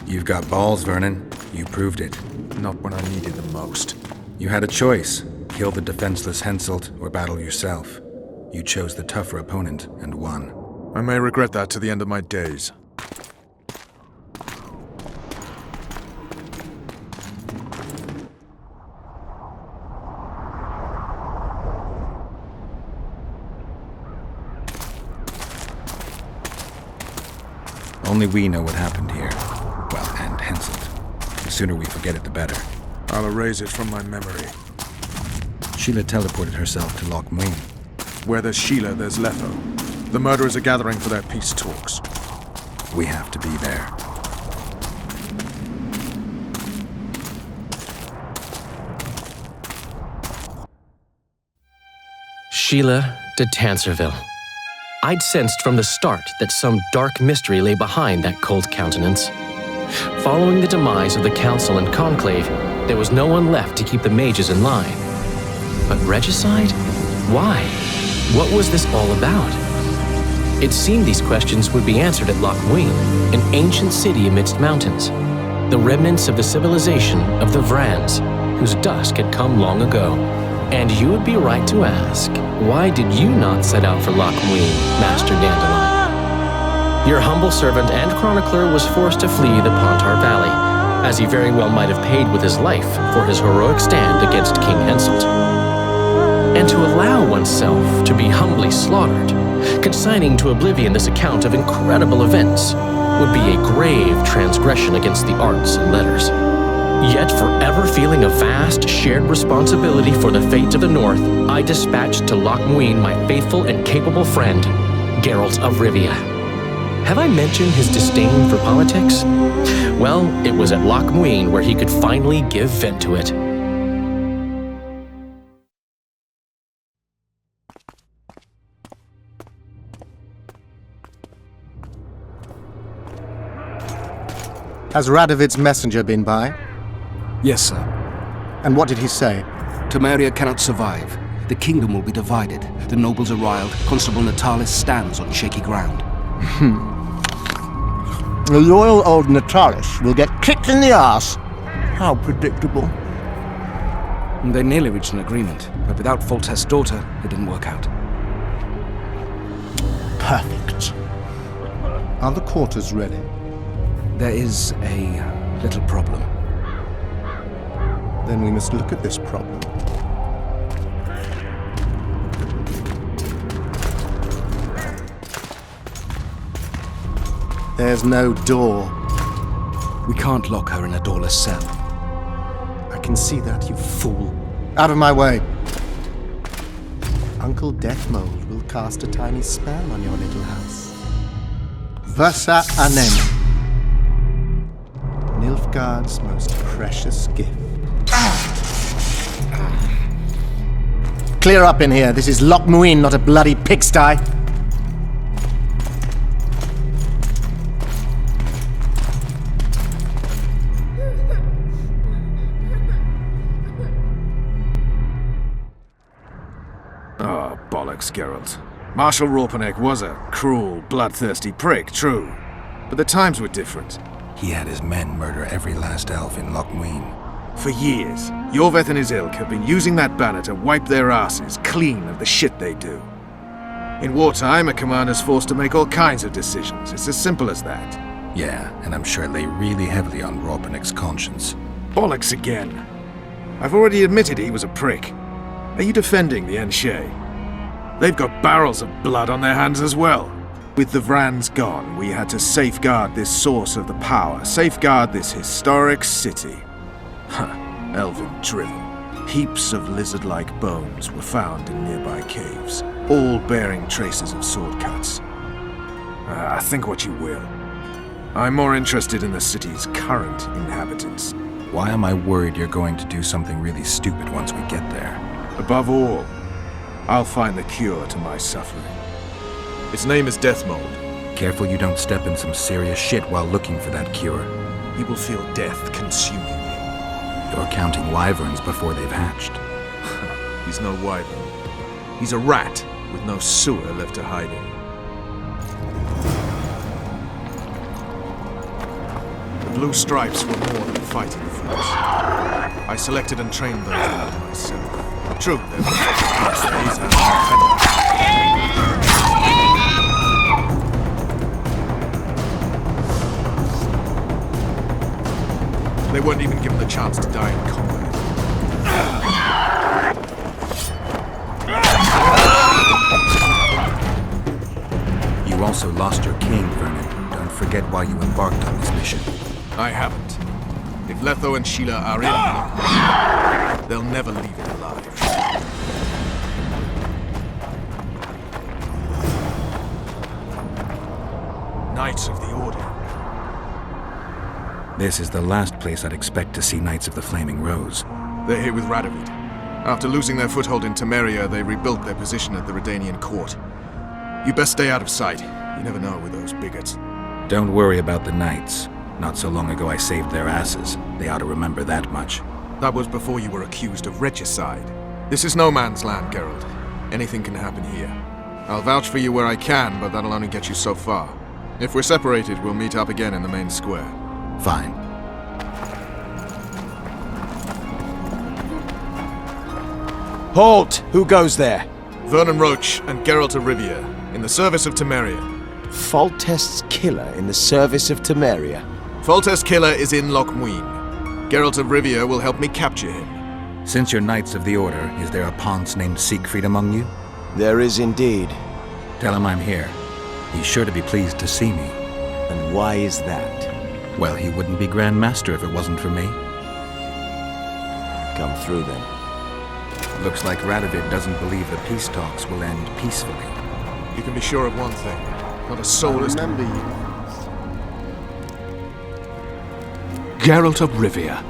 You've got balls, Vernon. You proved it. Not when I needed them most. You had a choice. Kill the defenseless Henselt or battle yourself. You chose the tougher opponent and won. I may regret that to the end of my days. Only we know what happened here. Well, and Henselt. The sooner we forget it, the better. I'll erase it from my memory. Sheila teleported herself to Loch Muin. Where there's Sheila, there's Letho. The murderers are gathering for their peace talks. We have to be there. Sheila de Tanserville. I'd sensed from the start that some dark mystery lay behind that cold countenance. Following the demise of the Council and Conclave, there was no one left to keep the mages in line. But regicide? Why? What was this all about? It seemed these questions would be answered at Loch Muin, an ancient city amidst mountains, the remnants of the civilization of the Vrans, whose dusk had come long ago. And you would be right to ask, why did you not set out for Loch Muin, Master Dandelion? Your humble servant and chronicler was forced to flee the Pontar Valley, as he very well might have paid with his life for his heroic stand against King Henselt. And to allow oneself to be humbly slaughtered, consigning to oblivion this account of incredible events, would be a grave transgression against the arts and letters. Yet forever feeling a vast, shared responsibility for the fate of the North, I dispatched to Loch Muin my faithful and capable friend, Geralt of Rivia. Have I mentioned his disdain for politics? Well, it was at Loch Muin where he could finally give vent to it. Has Radovid's messenger been by? Yes, sir. And what did he say? Temeria cannot survive. The kingdom will be divided. The nobles are riled. Constable Natalis stands on shaky ground. The loyal old Natalis will get kicked in the arse. How predictable. They nearly reached an agreement, but without Foltest's daughter, it didn't work out. Perfect. Are the quarters ready? There is a little problem. Then we must look at this problem. There's no door. We can't lock her in a doorless cell. I can see that, you fool. Out of my way. Uncle Deathmold will cast a tiny spell on your little house. Versa Anem. Nilfgaard's most precious gift. Clear up in here. This is Loch Muin, not a bloody pigsty. Oh, bollocks, Geralt. Marshal Raupenek was a cruel, bloodthirsty prick, true. But the times were different. He had his men murder every last elf in Loch Muin. For years, Yorveth and his ilk have been using that banner to wipe their asses clean of the shit they do. In wartime, a commander's forced to make all kinds of decisions. It's as simple as that. Yeah, and I'm sure it lay really heavily on Raupenek's conscience. Bollocks again. I've already admitted he was a prick. Are you defending the Enshe? They've got barrels of blood on their hands as well. With the Vrans gone, we had to safeguard this source of the power, safeguard this historic city. Elven drivel. Heaps of lizard-like bones were found in nearby caves, all bearing traces of sword cuts. Think what you will. I'm more interested in the city's current inhabitants. Why am I worried you're going to do something really stupid once we get there? Above all, I'll find the cure to my suffering. Its name is Death Mold. Careful you don't step in some serious shit while looking for that cure. You will feel death consuming you. You're counting wyverns before they've hatched. He's no wyvern. He's a rat with no sewer left to hide in. The Blue Stripes were more than fighting foes. I selected and trained those men myself. True, there were essays and they weren't even given the chance to die in combat. You also lost your king, Vernon. Don't forget why you embarked on this mission. I haven't. If Letho and Sheila are in, they'll never leave it alive. Knights of the Order. This is the last place I'd expect to see Knights of the Flaming Rose. They're here with Radovid. After losing their foothold in Temeria, they rebuilt their position at the Redanian court. You best stay out of sight. You never know with those bigots. Don't worry about the Knights. Not so long ago I saved their asses. They ought to remember that much. That was before you were accused of regicide. This is no man's land, Geralt. Anything can happen here. I'll vouch for you where I can, but that'll only get you so far. If we're separated, we'll meet up again in the main square. Fine. Halt! Who goes there? Vernon Roach and Geralt of Rivia, in the service of Temeria. Foltest's killer in the service of Temeria. Foltest's killer is in Loch Muin. Geralt of Rivia will help me capture him. Since you're Knights of the Order, is there a Ponce named Siegfried among you? There is indeed. Tell him I'm here. He's sure to be pleased to see me. And why is that? Well, he wouldn't be Grand Master if it wasn't for me. Come through then. Looks like Radovid doesn't believe the peace talks will end peacefully. You can be sure of one thing. Not a soul is... remember you. Geralt of Rivia.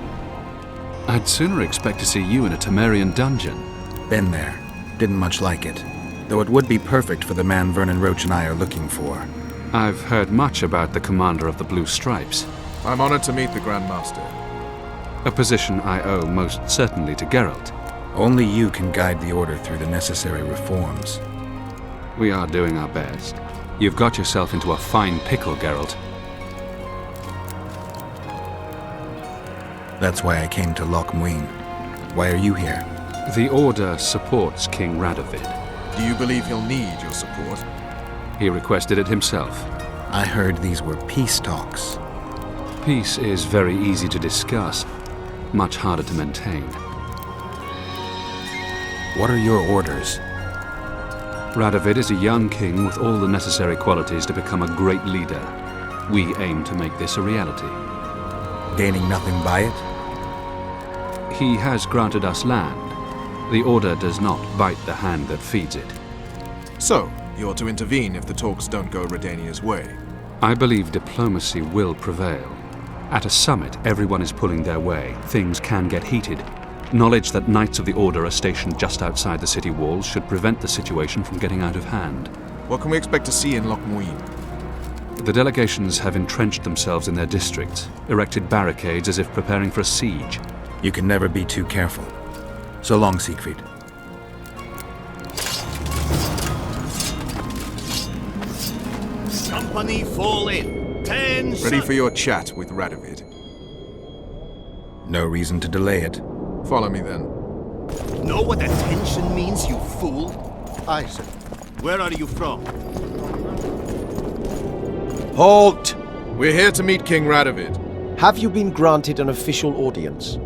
I'd sooner expect to see you in a Temerian dungeon. Been there. Didn't much like it. Though it would be perfect for the man Vernon Roach and I are looking for. I've heard much about the commander of the Blue Stripes. I'm honored to meet the Grand Master. A position I owe most certainly to Geralt. Only you can guide the Order through the necessary reforms. We are doing our best. You've got yourself into a fine pickle, Geralt. That's why I came to Loch Muin. Why are you here? The Order supports King Radovid. Do you believe he'll need your support? He requested it himself. I heard these were peace talks. Peace is very easy to discuss, much harder to maintain. What are your orders? Radovid is a young king with all the necessary qualities to become a great leader. We aim to make this a reality. Gaining nothing by it? He has granted us land. The Order does not bite the hand that feeds it. So, you're to intervene if the talks don't go Redania's way. I believe diplomacy will prevail. At a summit, everyone is pulling their way. Things can get heated. Knowledge that Knights of the Order are stationed just outside the city walls should prevent the situation from getting out of hand. What can we expect to see in Loch Muin? The delegations have entrenched themselves in their districts, erected barricades as if preparing for a siege. You can never be too careful. So long, Siegfried. Company fall in. 10 Ready for your chat with Radovid. No reason to delay it. Follow me then. Know what attention means, you fool? Aye, sir. Where are you from? Halt! We're here to meet King Radovid. Have you been granted an official audience?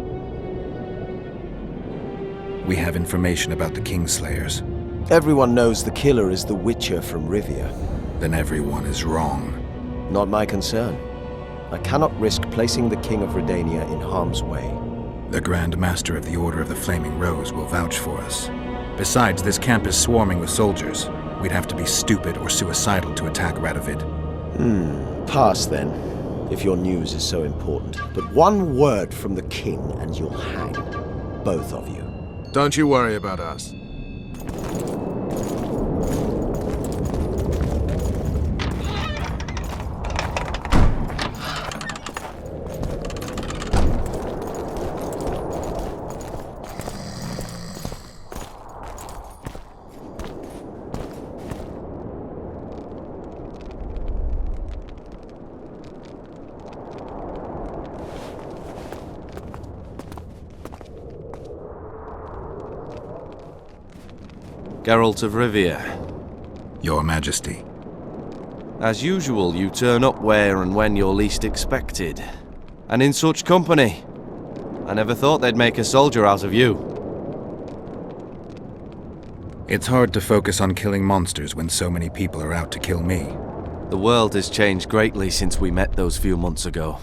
We have information about the Kingslayers. Everyone knows the killer is the Witcher from Rivia. Then everyone is wrong. Not my concern. I cannot risk placing the King of Redania in harm's way. The Grand Master of the Order of the Flaming Rose will vouch for us. Besides, this camp is swarming with soldiers. We'd have to be stupid or suicidal to attack Radovid. Pass then, if your news is so important. But one word from the King and you'll hang. Both of you. Don't you worry about us. Geralt of Rivia. Your Majesty. As usual, you turn up where and when you're least expected. And in such company. I never thought they'd make a soldier out of you. It's hard to focus on killing monsters when so many people are out to kill me. The world has changed greatly since we met those few months ago.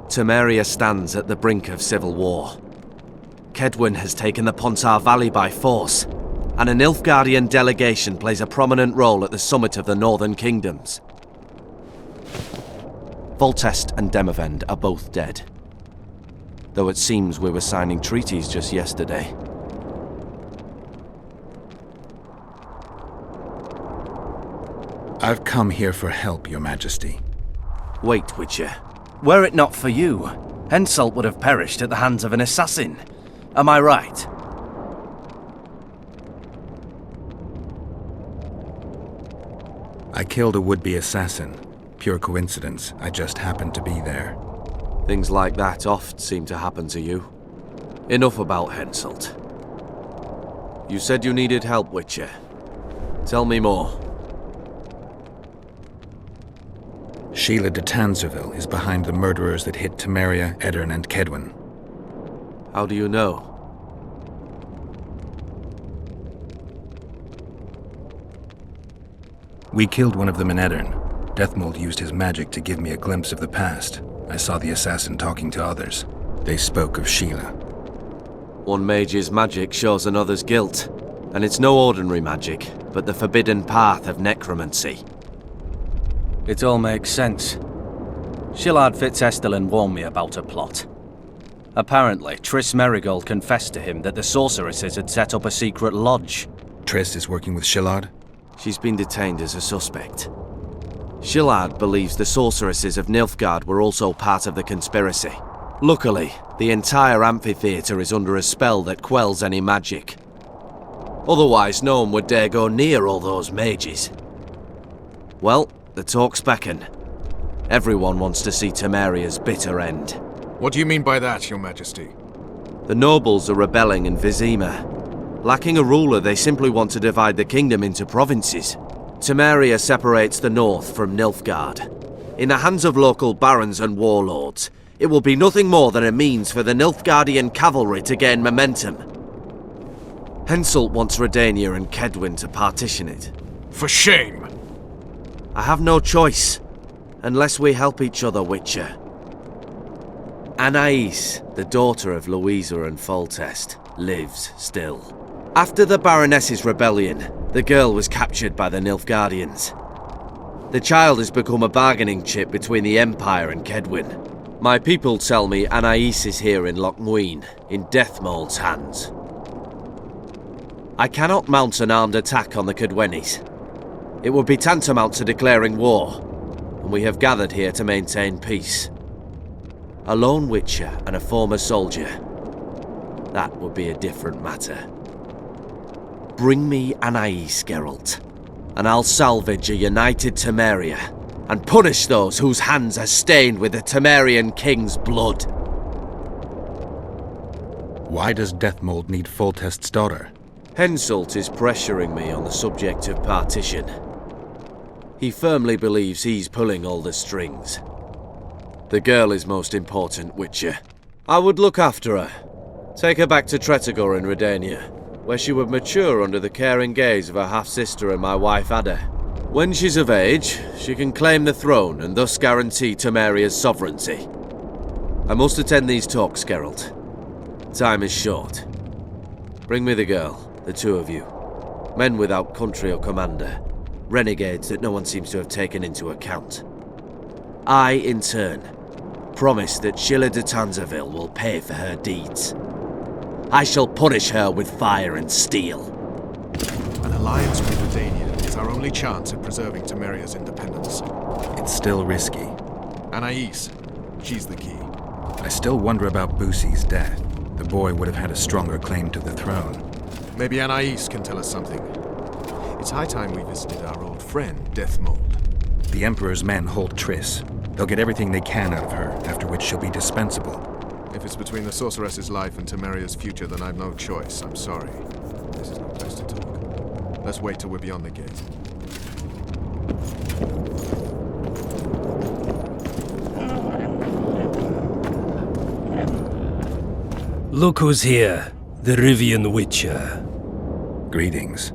Temeria stands at the brink of civil war. Kedwin has taken the Pontar Valley by force, and a Nilfgaardian delegation plays a prominent role at the summit of the Northern Kingdoms. Foltest and Demavend are both dead, though it seems we were signing treaties just yesterday. I've come here for help, Your Majesty. Wait, Witcher. Were it not for you, Henselt would have perished at the hands of an assassin. Am I right? I killed a would-be assassin. Pure coincidence. I just happened to be there. Things like that oft seem to happen to you. Enough about Henselt. You said you needed help, Witcher. Tell me more. Sheila de Tanserville is behind the murderers that hit Temeria, Edirn, and Kedwin. How do you know? We killed one of them in Edirn. Deathmold used his magic to give me a glimpse of the past. I saw the assassin talking to others. They spoke of Sheila. One mage's magic shows another's guilt. And it's no ordinary magic, but the forbidden path of necromancy. It all makes sense. Shillard Fitzestelin warned me about a plot. Apparently, Triss Merigold confessed to him that the sorceresses had set up a secret lodge. Triss is working with Shillard? She's been detained as a suspect. Shillard believes the sorceresses of Nilfgaard were also part of the conspiracy. Luckily, the entire amphitheatre is under a spell that quells any magic. Otherwise, no one would dare go near all those mages. Well, the talk's beckon. Everyone wants to see Temeria's bitter end. What do you mean by that, Your Majesty? The nobles are rebelling in Vizima. Lacking a ruler, they simply want to divide the kingdom into provinces. Temeria separates the north from Nilfgaard. In the hands of local barons and warlords, it will be nothing more than a means for the Nilfgaardian cavalry to gain momentum. Henselt wants Redania and Kedwin to partition it. For shame! I have no choice, unless we help each other, Witcher. Anais, the daughter of Louisa and Foltest, lives still. After the Baroness's rebellion, the girl was captured by the Nilfgaardians. The child has become a bargaining chip between the Empire and Kedwin. My people tell me Anais is here in Lochmuin, in Deathmold's hands. I cannot mount an armed attack on the Kedwenis. It would be tantamount to declaring war, and we have gathered here to maintain peace. A lone Witcher and a former soldier. That would be a different matter. Bring me Anais, Geralt, and I'll salvage a united Temeria, and punish those whose hands are stained with the Temerian king's blood. Why does Deathmold need Foltest's daughter? Henselt is pressuring me on the subject of partition. He firmly believes he's pulling all the strings. The girl is most important, Witcher. I would look after her. Take her back to Tretogor in Redania, where she would mature under the caring gaze of her half-sister and my wife Ada. When she's of age, she can claim the throne and thus guarantee Temeria's sovereignty. I must attend these talks, Geralt. Time is short. Bring me the girl, the two of you. Men without country or commander. Renegades that no one seems to have taken into account. I, in turn, promise that Sheila de Tanzaville will pay for her deeds. I shall punish her with fire and steel. An alliance with Redania is our only chance at preserving Temeria's independence. It's still risky. Anais, she's the key. I still wonder about Boosie's death. The boy would have had a stronger claim to the throne. Maybe Anais can tell us something. It's high time we visited our old friend, Deathmold. The Emperor's men hold Triss. They'll get everything they can out of her, after which she'll be dispensable. If it's between the sorceress's life and Temeria's future, then I've no choice. I'm sorry. This is no place to talk. Let's wait till we're beyond the gate. Look who's here, the Rivian Witcher. Greetings.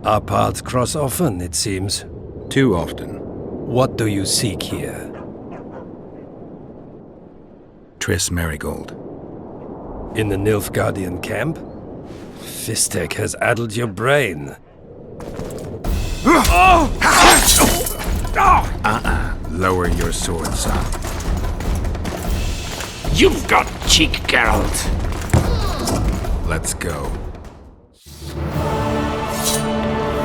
Our paths cross often, it seems. Too often. What do you seek here? Triss Marigold. In the Nilfgaardian camp? Fistek has addled your brain. Lower your sword, son. You've got cheek, Geralt. Let's go.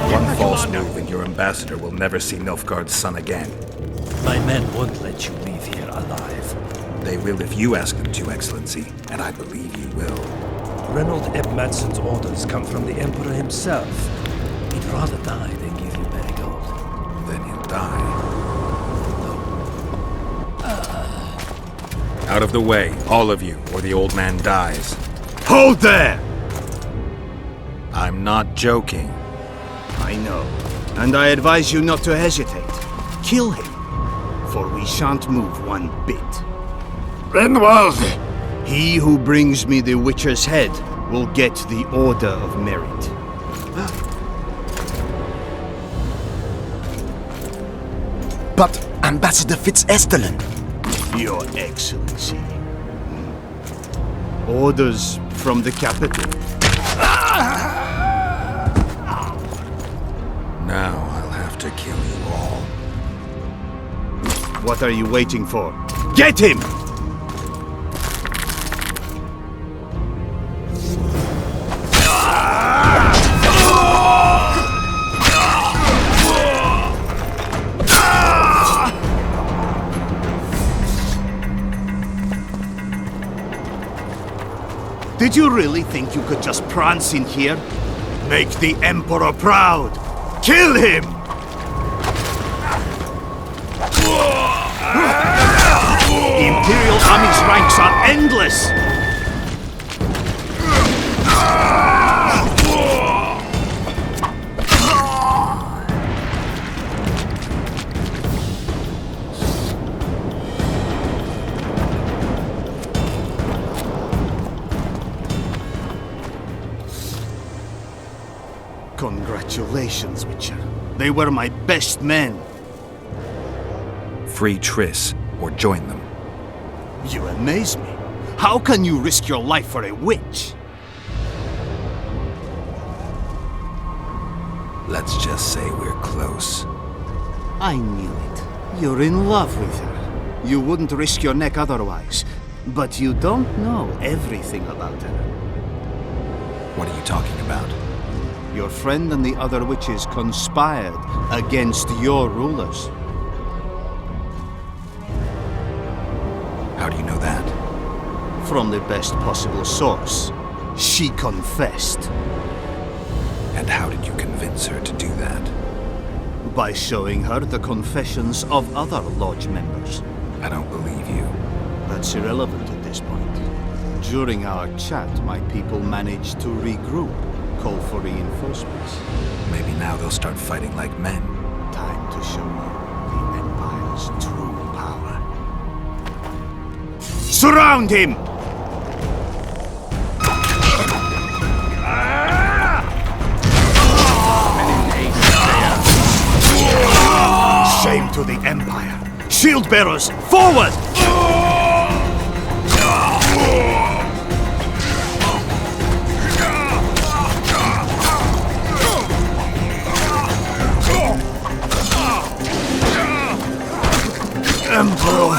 One false move and your ambassador will never see Nilfgaard's son again. My men won't let you leave here alive. They will if you ask them to, Excellency, and I believe you will. Reynold Ebmadson's orders come from the Emperor himself. He'd rather die than give you Marigold. Then he'll die. Out of the way, all of you, or the old man dies. Hold there! I'm not joking. I know, and I advise you not to hesitate. Kill him, for we shan't move one bit. Renwald! He who brings me the Witcher's head will get the Order of Merit. But Ambassador Fitzestelen... Your Excellency. Orders from the capital. Now I'll have to kill you all. What are you waiting for? Get him! Did you really think you could just prance in here? Make the Emperor proud! Kill him! The Imperial Army's ranks are endless! Congratulations, Witcher. They were my best men. Free Triss, or join them. You amaze me. How can you risk your life for a witch? Let's just say we're close. I knew it. You're in love with her. You wouldn't risk your neck otherwise. But you don't know everything about her. What are you talking about? Your friend and the other witches conspired against your rulers. How do you know that? From the best possible source. She confessed. And how did you convince her to do that? By showing her the confessions of other lodge members. I don't believe you. That's irrelevant at this point. During our chat, my people managed to regroup. Call for reinforcements. Maybe now they'll start fighting like men. Time to show you the Empire's true power. Surround him! to the Empire. Shield bearers, forward! Emperor,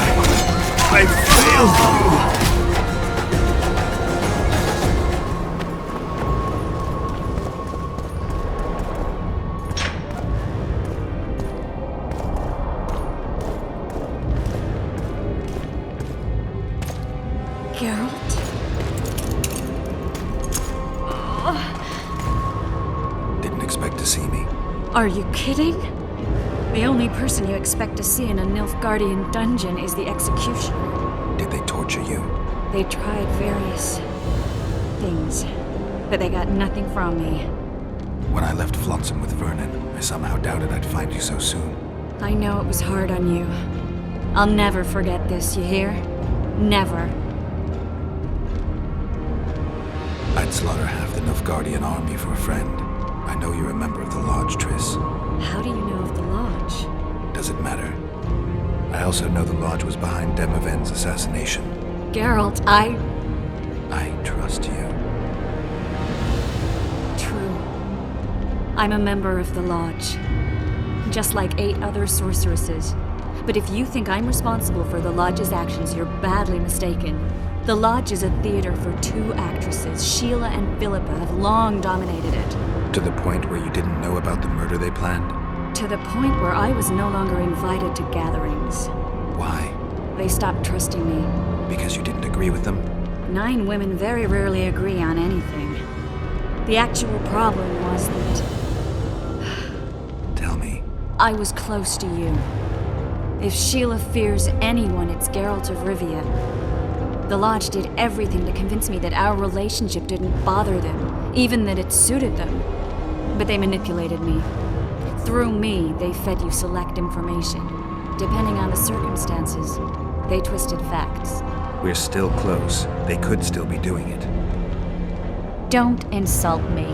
I failed you. Geralt? Didn't expect to see me. Are you kidding? The only person you expect to see in a Nilfgaardian dungeon is the executioner. Did they torture you? They tried various things, but they got nothing from me. When I left Flotsam with Vernon, I somehow doubted I'd find you so soon. I know it was hard on you. I'll never forget this, you hear? Never. I'd slaughter half the Nilfgaardian army for a friend. I know you're a member of the Lodge, Triss. How do you know of the Lodge? Does it matter? I also know the Lodge was behind Demaven's assassination. Geralt, I trust you. True. I'm a member of the Lodge. Just like 8 other sorceresses. But if you think I'm responsible for the Lodge's actions, you're badly mistaken. The Lodge is a theater for 2 actresses. Sheila and Philippa have long dominated it. To the point where you didn't know about the murder they planned? To the point where I was no longer invited to gatherings. Why? They stopped trusting me. Because you didn't agree with them? 9 women very rarely agree on anything. The actual problem was that... Tell me. I was close to you. If Sheila fears anyone, it's Geralt of Rivia. The Lodge did everything to convince me that our relationship didn't bother them, even that it suited them. But they manipulated me. Through me, they fed you select information. Depending on the circumstances, they twisted facts. We're still close. They could still be doing it. Don't insult me.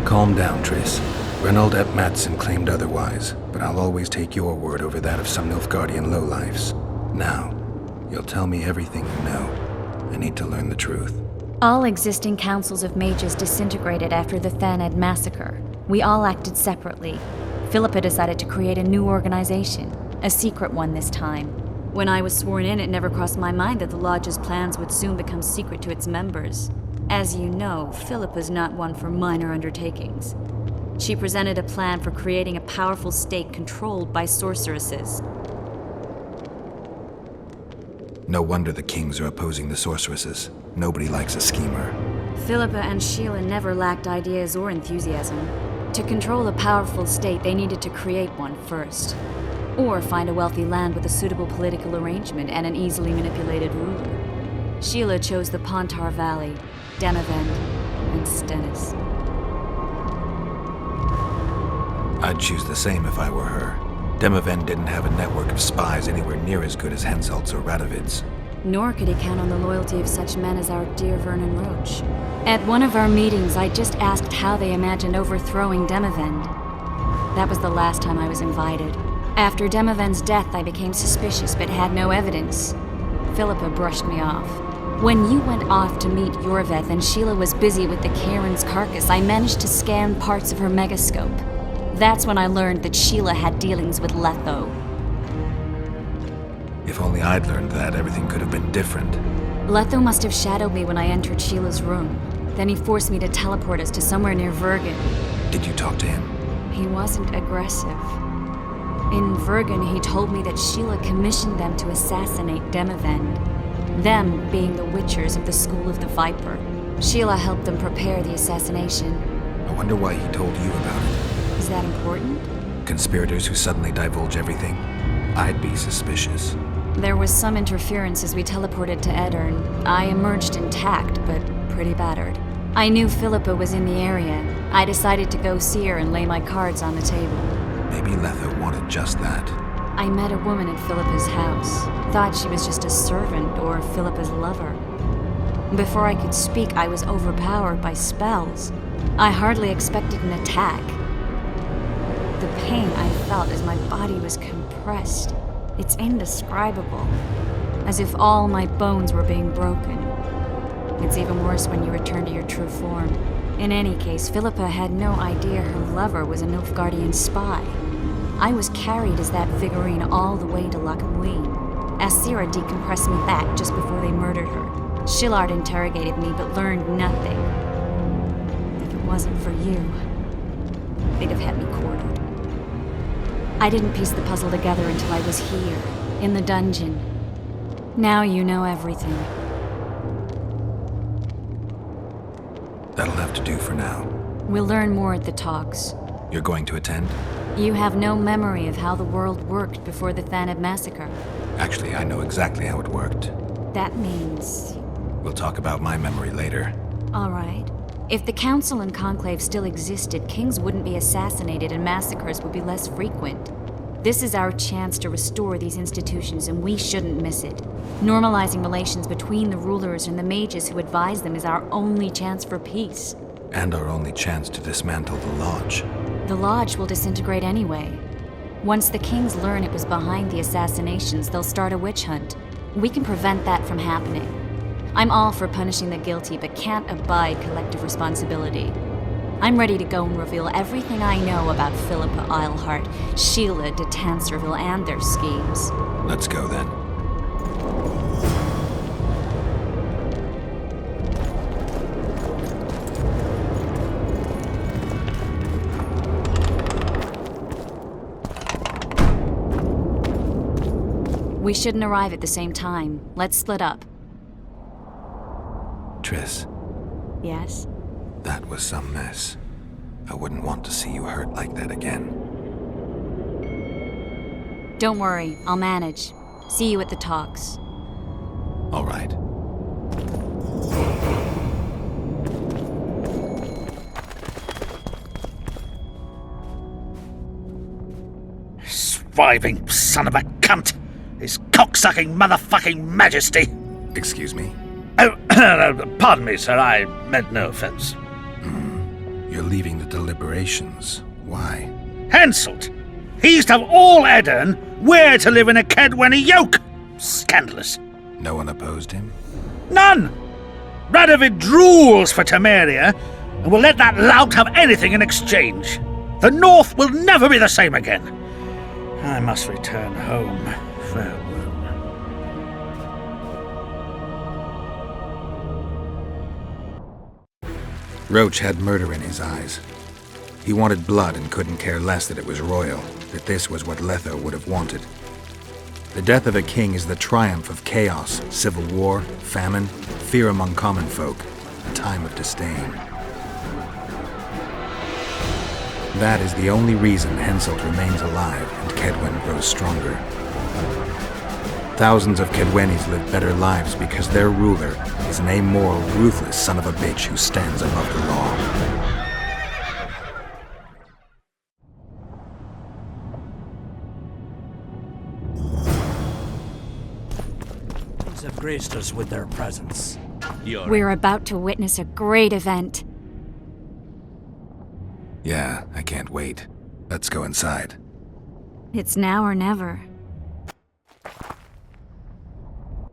Calm down, Triss. Reynold ep Madsen claimed otherwise, but I'll always take your word over that of some Nilfgaardian lowlifes. Now, you'll tell me everything you know. I need to learn the truth. All existing councils of mages disintegrated after the Thaned massacre. We all acted separately. Philippa decided to create a new organization, a secret one this time. When I was sworn in, it never crossed my mind that the Lodge's plans would soon become secret to its members. As you know, Philippa's not one for minor undertakings. She presented a plan for creating a powerful state controlled by sorceresses. No wonder the kings are opposing the sorceresses. Nobody likes a schemer. Philippa and Sheila never lacked ideas or enthusiasm. To control a powerful state, they needed to create one first. Or find a wealthy land with a suitable political arrangement and an easily manipulated ruler. Sheila chose the Pontar Valley, Demaven, and Stennis. I'd choose the same if I were her. Demaven didn't have a network of spies anywhere near as good as Henselt's or Radovid's. Nor could he count on the loyalty of such men as our dear Vernon Roche. At one of our meetings, I just asked how they imagined overthrowing Demavend. That was the last time I was invited. After Demavend's death, I became suspicious but had no evidence. Philippa brushed me off. When you went off to meet Yorveth and Sheila was busy with the Karen's carcass, I managed to scan parts of her megascope. That's when I learned that Sheila had dealings with Letho. If only I'd learned that, everything could have been different. Letho must have shadowed me when I entered Sheila's room. Then he forced me to teleport us to somewhere near Vergen. Did you talk to him? He wasn't aggressive. In Vergen, he told me that Sheila commissioned them to assassinate Demavend. Them being the Witchers of the School of the Viper. Sheila helped them prepare the assassination. I wonder why he told you about it. Is that important? Conspirators who suddenly divulge everything? I'd be suspicious. There was some interference as we teleported to Edirn. I emerged intact, but pretty battered. I knew Philippa was in the area. I decided to go see her and lay my cards on the table. Maybe Letho wanted just that. I met a woman at Philippa's house. Thought she was just a servant or Philippa's lover. Before I could speak, I was overpowered by spells. I hardly expected an attack. The pain I felt as my body was compressed. It's indescribable. As if all my bones were being broken. It's even worse when you return to your true form. In any case, Philippa had no idea her lover was a Nilfgaardian spy. I was carried as that figurine all the way to Loch Muin. Asira decompressed me back just before they murdered her. Shillard interrogated me but learned nothing. If it wasn't for you, they'd have had me quartered. I didn't piece the puzzle together until I was here, in the dungeon. Now you know everything. That'll have to do for now. We'll learn more at the talks. You're going to attend? You have no memory of how the world worked before the Thanab massacre. Actually, I know exactly how it worked. That means... We'll talk about my memory later. All right. If the Council and Conclave still existed, kings wouldn't be assassinated and massacres would be less frequent. This is our chance to restore these institutions, and we shouldn't miss it. Normalizing relations between the rulers and the mages who advise them is our only chance for peace. And our only chance to dismantle the Lodge. The Lodge will disintegrate anyway. Once the kings learn it was behind the assassinations, they'll start a witch hunt. We can prevent that from happening. I'm all for punishing the guilty, but can't abide collective responsibility. I'm ready to go and reveal everything I know about Philippa Eilhart, Sheila de Tanserville, and their schemes. Let's go then. We shouldn't arrive at the same time. Let's split up. Triss. Yes? That was some mess. I wouldn't want to see you hurt like that again. Don't worry, I'll manage. See you at the talks. All right. Swiving son of a cunt! His cocksucking motherfucking majesty! Excuse me? Oh, pardon me, sir, I meant no offense. You're leaving the deliberations. Why? Henselt! He's to have all Edirn where to live in a Kedwenny yoke! Scandalous. No one opposed him? None! Radovid drools for Temeria, and will let that lout have anything in exchange. The North will never be the same again. I must return home. Farewell. Roach had murder in his eyes. He wanted blood and couldn't care less that it was royal, that this was what Letho would have wanted. The death of a king is the triumph of chaos, civil war, famine, fear among common folk, a time of disdain. That is the only reason Henselt remains alive and Kedwen grows stronger. Thousands of Kedwennies live better lives because their ruler is an amoral, ruthless son of a bitch who stands above the law. Have graced us with their presence. We're about to witness a great event. Yeah, I can't wait. Let's go inside. It's now or never.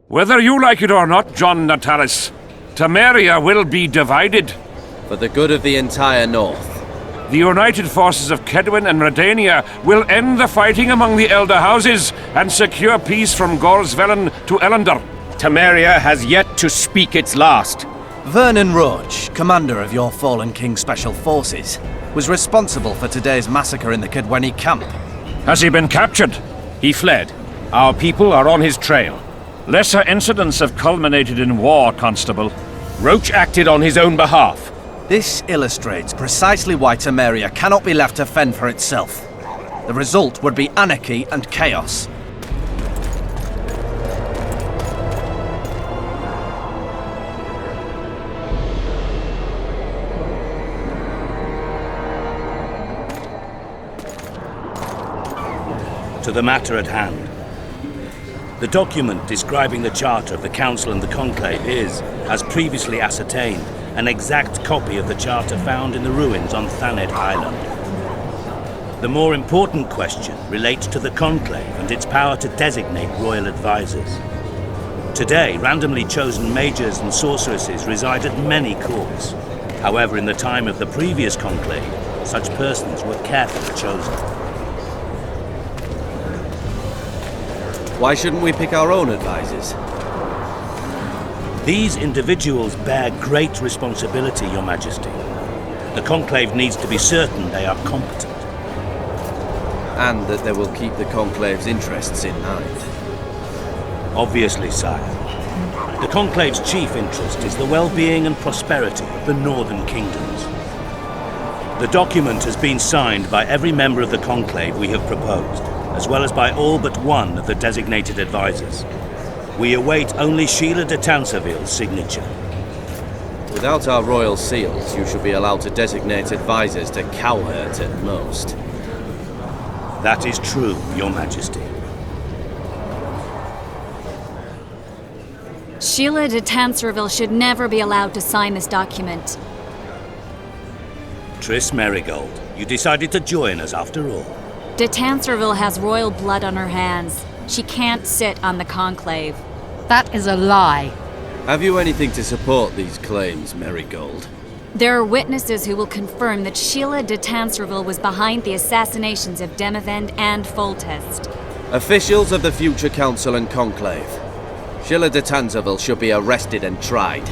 Whether you like it or not, John Natalis, Temeria will be divided. For the good of the entire North. The united forces of Kedwen and Redania will end the fighting among the Elder Houses and secure peace from Gorsvelen to Ellender. Temeria has yet to speak its last. Vernon Roach, commander of your fallen King's Special Forces, was responsible for today's massacre in the Kedwenny camp. Has he been captured? He fled. Our people are on his trail. Lesser incidents have culminated in war, Constable. Roach acted on his own behalf. This illustrates precisely why Temeria cannot be left to fend for itself. The result would be anarchy and chaos. To the matter at hand. The document describing the charter of the Council and the Conclave is, as previously ascertained, an exact copy of the charter found in the ruins on Thanet Island. The more important question relates to the Conclave and its power to designate royal advisors. Today, randomly chosen mages and sorceresses reside at many courts. However, in the time of the previous Conclave, such persons were carefully chosen. Why shouldn't we pick our own advisors? These individuals bear great responsibility, Your Majesty. The Conclave needs to be certain they are competent. And that they will keep the Conclave's interests in mind. Obviously, sire. The Conclave's chief interest is the well-being and prosperity of the northern kingdoms. The document has been signed by every member of the Conclave we have proposed, as well as by all but one of the designated advisors. We await only Sheila de Tanserville's signature. Without our royal seals, you should be allowed to designate advisors to cowherd at most. That is true, Your Majesty. Sheila de Tanserville should never be allowed to sign this document. Triss Merigold, you decided to join us after all. De Tanserville has royal blood on her hands. She can't sit on the Conclave. That is a lie. Have you anything to support these claims, Merigold? There are witnesses who will confirm that Sheila de Tanserville was behind the assassinations of Demavend and Foltest. Officials of the future Council and Conclave. Sheila de Tanserville should be arrested and tried.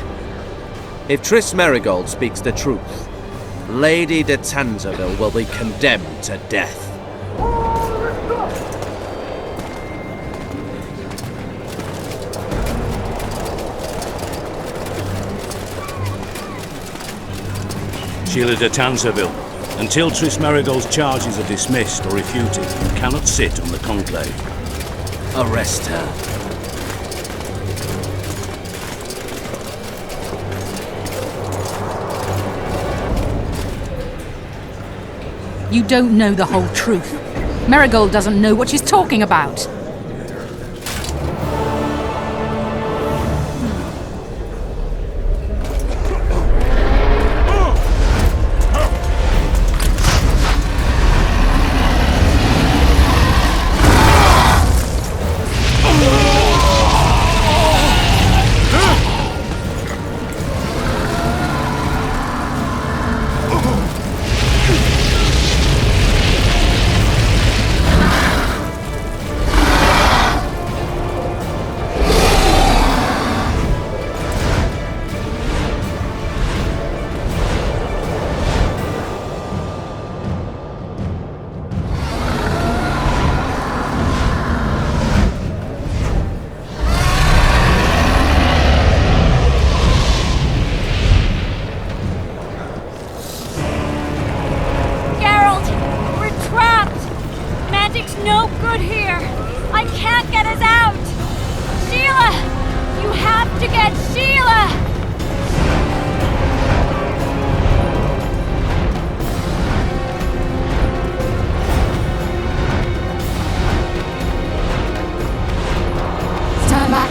If Triss Merigold speaks the truth, Lady de Tanserville will be condemned to death. Sheila de Tanserville, until Triss Merigold's charges are dismissed or refuted, you cannot sit on the Conclave. Arrest her. You don't know the whole truth. Merigold doesn't know what she's talking about.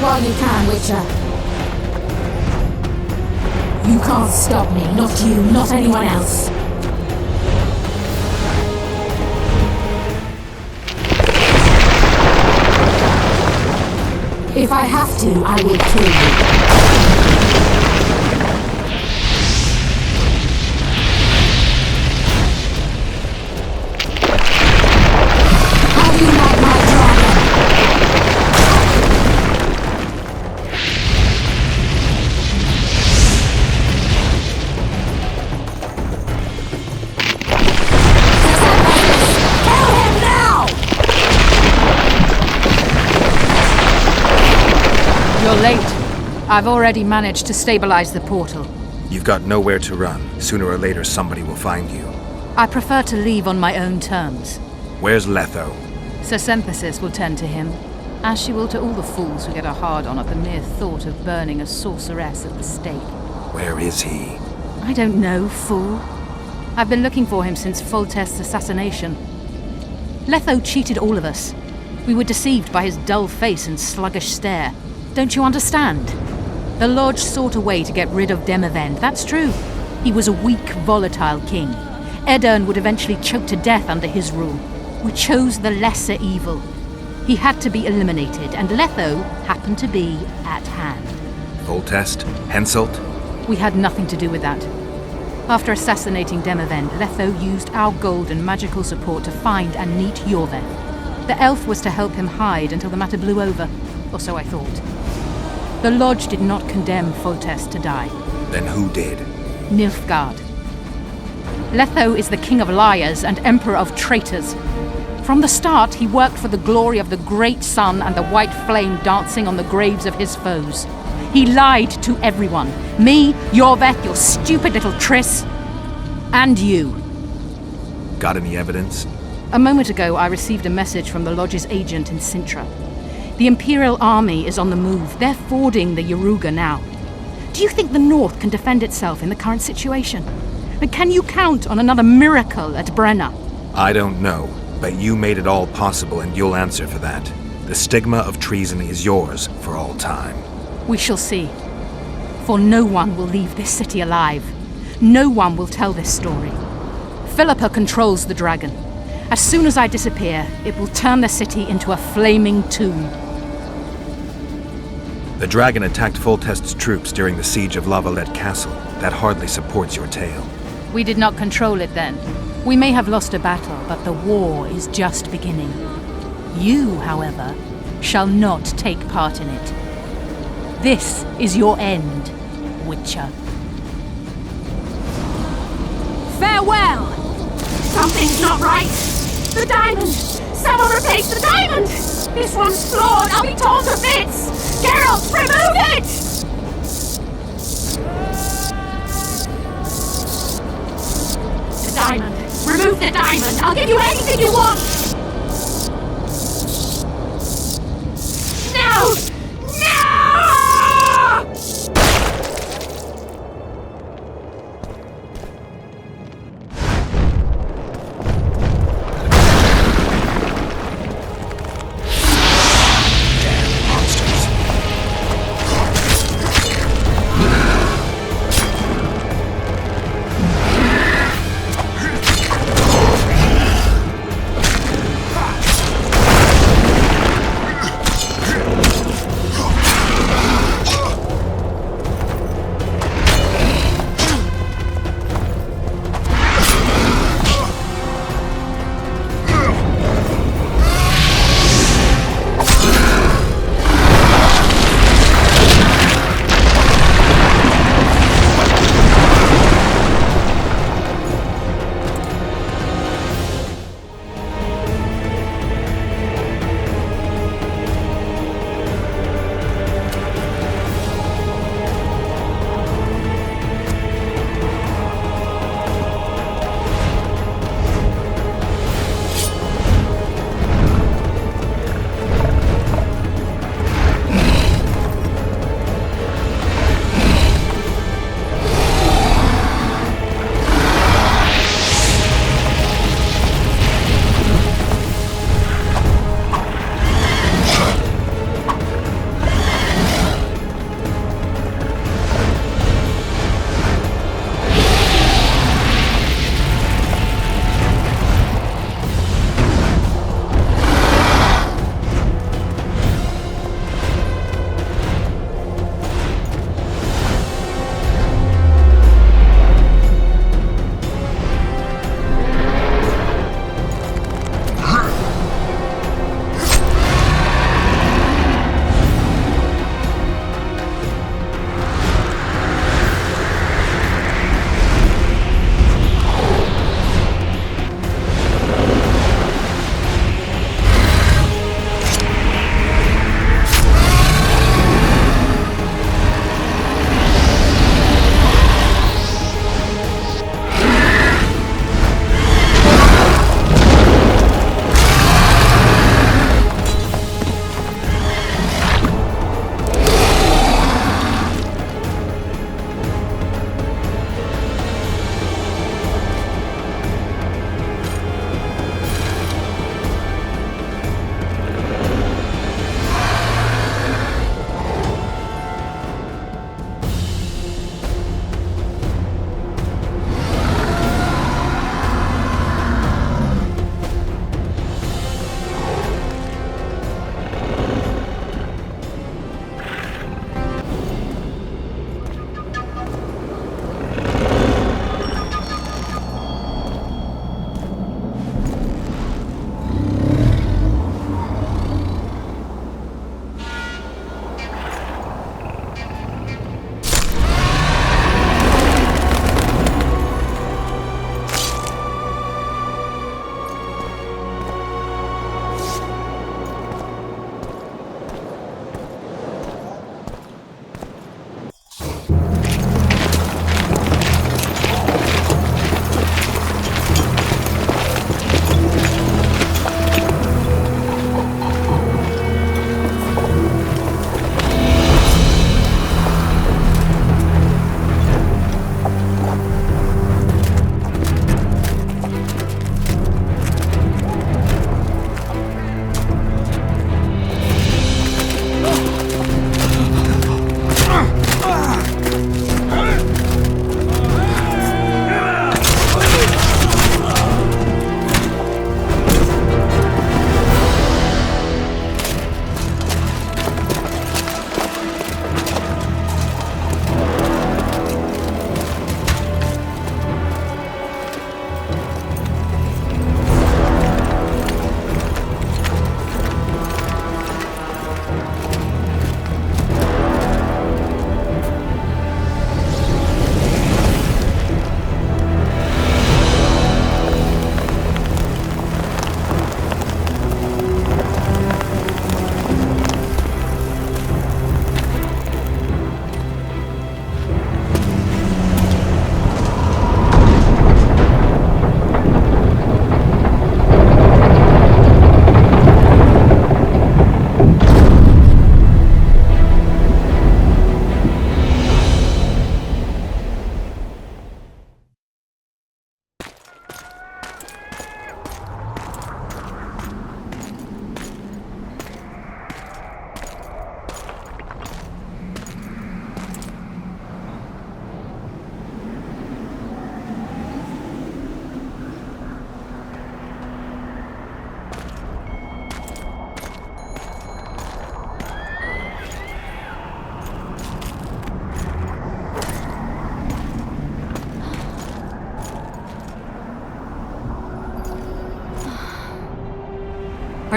While you can, Witcher. You can't stop me, not you, not anyone else. If I have to, I will kill you. How do you like my dragon? You're late. I've already managed to stabilize the portal. You've got nowhere to run. Sooner or later, somebody will find you. I prefer to leave on my own terms. Where's Letho? Sesemphasis will tend to him, as she will to all the fools who get a hard-on at the mere thought of burning a sorceress at the stake. Where is he? I don't know, fool. I've been looking for him since Foltest's assassination. Letho cheated all of us. We were deceived by his dull face and sluggish stare. Don't you understand? The Lodge sought a way to get rid of Demavend, that's true. He was a weak, volatile king. Edirn would eventually choke to death under his rule. We chose the lesser evil. He had to be eliminated, and Letho happened to be at hand. Foltest? Henselt? We had nothing to do with that. After assassinating Demavend, Letho used our gold and magical support to find and meet Yorveth. The elf was to help him hide until the matter blew over, or so I thought. The Lodge did not condemn Foltest to die. Then who did? Nilfgaard. Letho is the king of liars and emperor of traitors. From the start, he worked for the glory of the great sun and the white flame dancing on the graves of his foes. He lied to everyone. Me, Yorveth, your stupid little Triss, and you. Got any evidence? A moment ago, I received a message from the Lodge's agent in Sintra. The Imperial Army is on the move. They're fording the Yaruga now. Do you think the North can defend itself in the current situation? And can you count on another miracle at Brenna? I don't know, but you made it all possible and you'll answer for that. The stigma of treason is yours for all time. We shall see. For no one will leave this city alive. No one will tell this story. Philippa controls the dragon. As soon as I disappear, it will turn the city into a flaming tomb. The dragon attacked Foltest's troops during the siege of Lavalette Castle. That hardly supports your tale. We did not control it then. We may have lost a battle, but the war is just beginning. You, however, shall not take part in it. This is your end, Witcher. Farewell! Something's not right! The diamond! Someone replace the diamond! This one's flawed! I'll be torn to bits! Geralt, remove it! The diamond! Remove the diamond! I'll give you anything you want! No!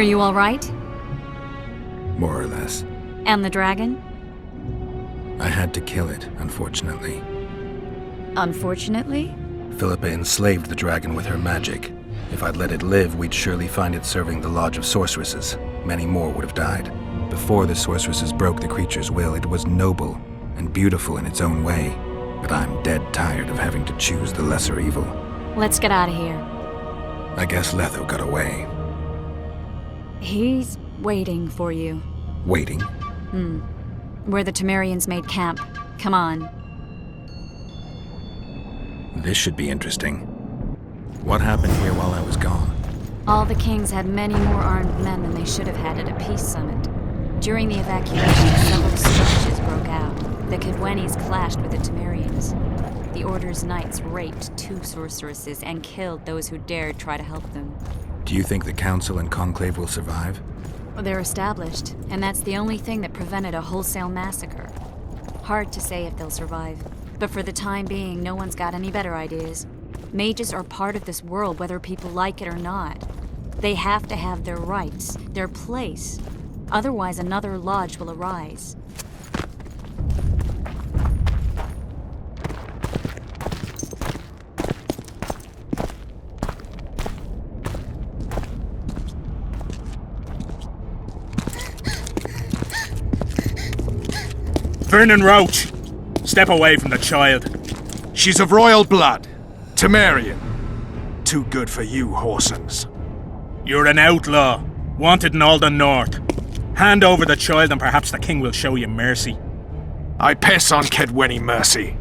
Are you all right? More or less. And the dragon? I had to kill it, unfortunately. Unfortunately? Philippa enslaved the dragon with her magic. If I'd let it live, we'd surely find it serving the Lodge of Sorceresses. Many more would have died. Before the sorceresses broke the creature's will, it was noble and beautiful in its own way. But I'm dead tired of having to choose the lesser evil. Let's get out of here. I guess Letho got away. He's waiting for you. Waiting? Where the Temerians made camp. Come on. This should be interesting. What happened here while I was gone? All the kings had many more armed men than they should have had at a peace summit. During the evacuation, several skirmishes broke out. The Kedwenis clashed with the Temerians. The Order's knights raped 2 sorceresses and killed those who dared try to help them. Do you think the Council and Conclave will survive? They're established, and that's the only thing that prevented a wholesale massacre. Hard to say if they'll survive, but for the time being, no one's got any better ideas. Mages are part of this world, whether people like it or not. They have to have their rights, their place. Otherwise, another lodge will arise. Vernon Roach! Step away from the child. She's of royal blood. Temerian. Too good for you, Horsons. You're an outlaw. Wanted in all the north. Hand over the child and perhaps the king will show you mercy. I piss on Kedweni mercy.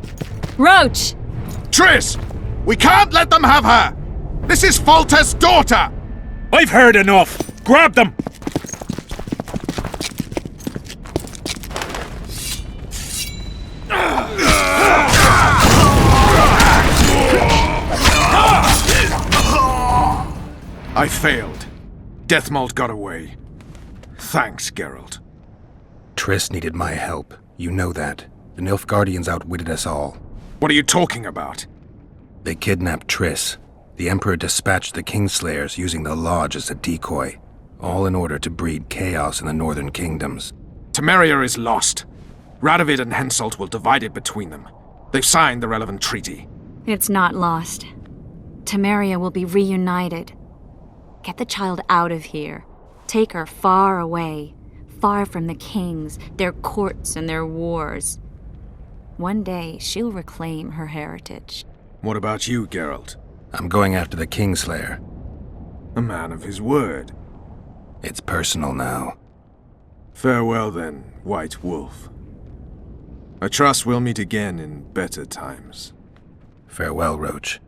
Roach! Triss! We can't let them have her! This is Foltest's daughter! I've heard enough! Grab them! I failed. Deathmold got away. Thanks, Geralt. Triss needed my help. You know that. The Nilfgaardians outwitted us all. What are you talking about? They kidnapped Triss. The Emperor dispatched the Kingslayers using the Lodge as a decoy, all in order to breed chaos in the northern kingdoms. Temeria is lost. Radovid and Henselt will divide it between them. They've signed the relevant treaty. It's not lost. Temeria will be reunited. Get the child out of here. Take her far away, far from the kings, their courts, and their wars. One day, she'll reclaim her heritage. What about you, Geralt? I'm going after the Kingslayer. A man of his word. It's personal now. Farewell then, White Wolf. I trust we'll meet again in better times. Farewell, Roach.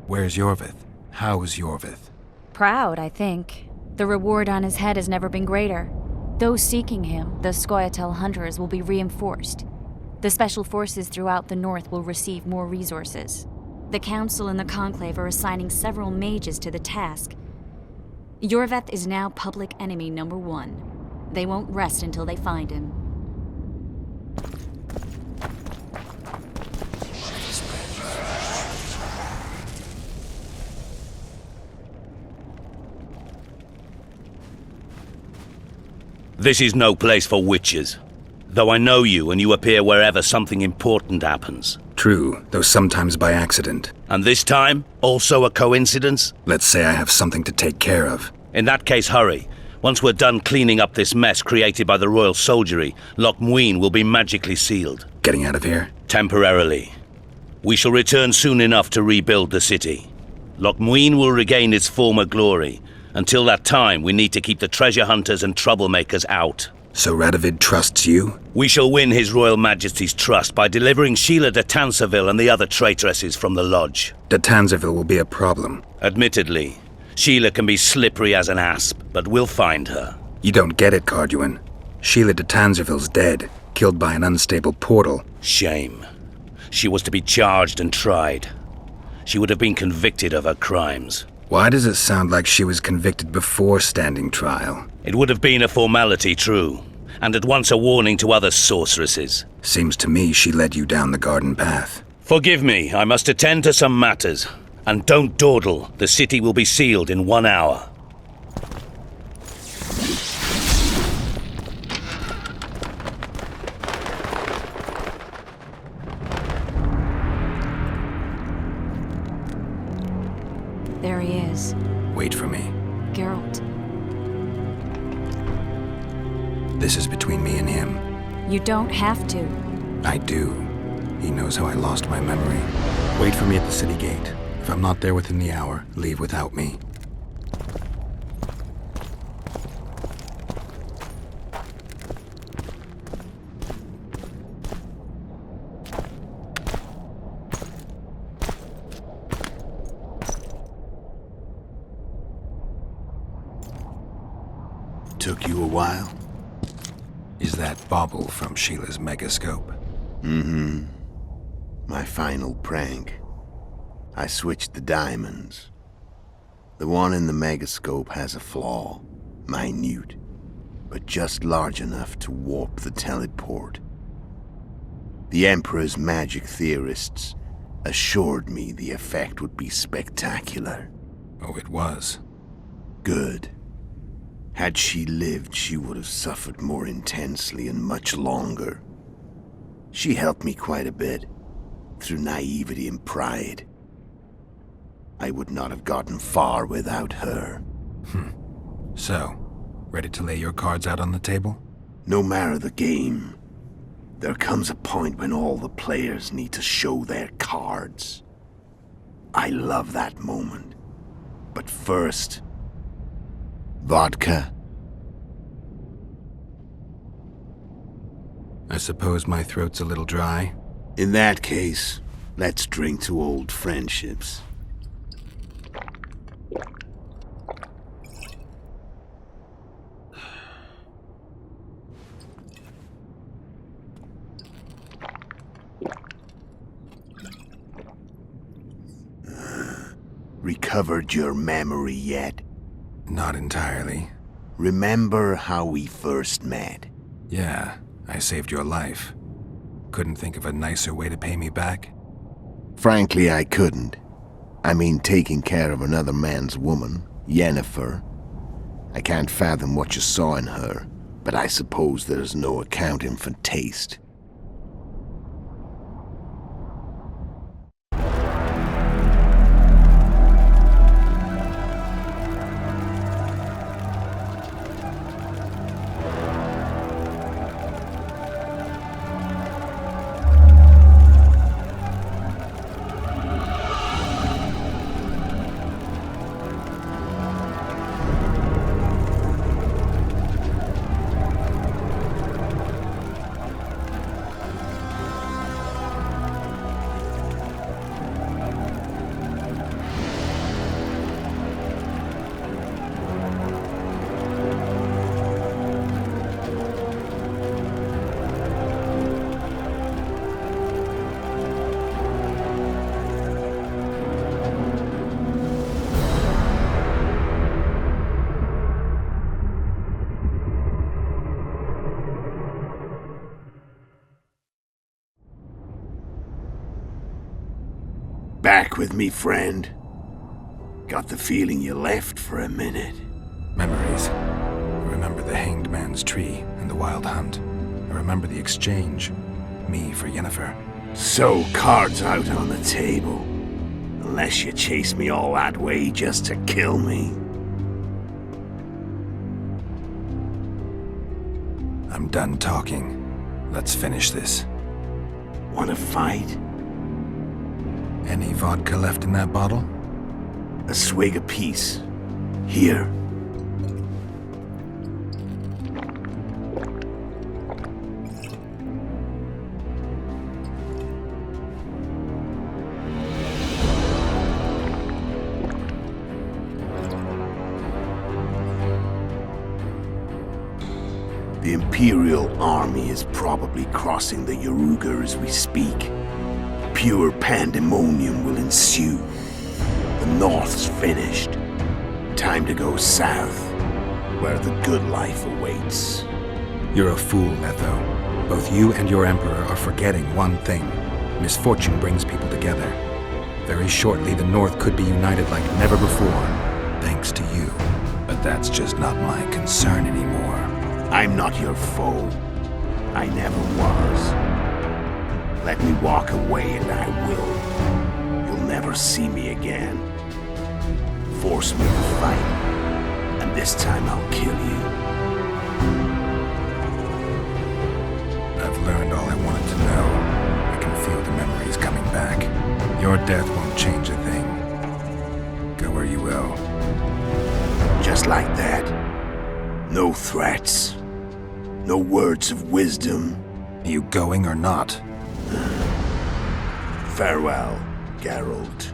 Where's Yorvith? How's Yorvith? Proud, I think. The reward on his head has never been greater. Those seeking him, the Scoia'tael hunters, will be reinforced. The special forces throughout the north will receive more resources. The Council and the Conclave are assigning several mages to the task. Yorvith is now public enemy number 1. They won't rest until they find him. This is no place for witches. Though I know you and you appear wherever something important happens. True, though sometimes by accident. And this time, also a coincidence? Let's say I have something to take care of. In that case, hurry. Once we're done cleaning up this mess created by the royal soldiery, Loch Muin will be magically sealed. Getting out of here? Temporarily. We shall return soon enough to rebuild the city. Loch Muin will regain its former glory. Until that time, we need to keep the treasure hunters and troublemakers out. So Radovid trusts you? We shall win His Royal Majesty's trust by delivering Sheila de Tanserville and the other traitresses from the lodge. De Tanserville will be a problem. Admittedly, Sheila can be slippery as an asp, but we'll find her. You don't get it, Carduin. Sheila de Tanserville's dead, killed by an unstable portal. Shame. She was to be charged and tried. She would have been convicted of her crimes. Why does it sound like she was convicted before standing trial? It would have been a formality, true. and at once a warning to other sorceresses. Seems to me she led you down the garden path. Forgive me, I must attend to some matters. And don't dawdle, the city will be sealed in 1 hour. There he is. Wait for me. Geralt. This is between me and him. You don't have to. I do. He knows how I lost my memory. Wait for me at the city gate. If I'm not there within the hour, leave without me. Took you a while? Is that bauble from Sheila's megascope? Mm-hmm. My final prank. I switched the diamonds. The one in the megascope has a flaw. Minute. But just large enough to warp the teleport. The Emperor's magic theorists assured me the effect would be spectacular. Oh, it was. Good. Had she lived, she would have suffered more intensely and much longer. She helped me quite a bit, through naivety and pride. I would not have gotten far without her. So, ready to lay your cards out on the table? No matter the game, there comes a point when all the players need to show their cards. I love that moment. But first... vodka? I suppose my throat's a little dry. In that case, let's drink to old friendships. Recovered your memory yet? Not entirely. Remember how we first met? Yeah, I saved your life. Couldn't think of a nicer way to pay me back? Frankly, I couldn't. I mean, taking care of another man's woman, Yennefer. I can't fathom what you saw in her, but I suppose there's no accounting for taste. Back with me, friend. Got the feeling you left for a minute. Memories. I remember the hanged man's tree and the wild hunt. I remember the exchange. Me for Yennefer. So, cards out on the table. Unless you chase me all that way just to kill me. I'm done talking. Let's finish this. Wanna fight? Any vodka left in that bottle? A swig apiece. Here. The Imperial army is probably crossing the Yaruga as we speak. Pure pandemonium will ensue. The North's finished. Time to go south, where the good life awaits. You're a fool, Letho. Both you and your Emperor are forgetting one thing. Misfortune brings people together. Very shortly, the North could be united like never before, thanks to you. But that's just not my concern anymore. I'm not your foe. I never was. Let me walk away and I will. You'll never see me again. Force me to fight, and this time I'll kill you. I've learned all I wanted to know. I can feel the memories coming back. Your death won't change a thing. Go where you will. Just like that. No threats. No words of wisdom. You going or not? Farewell, Geralt.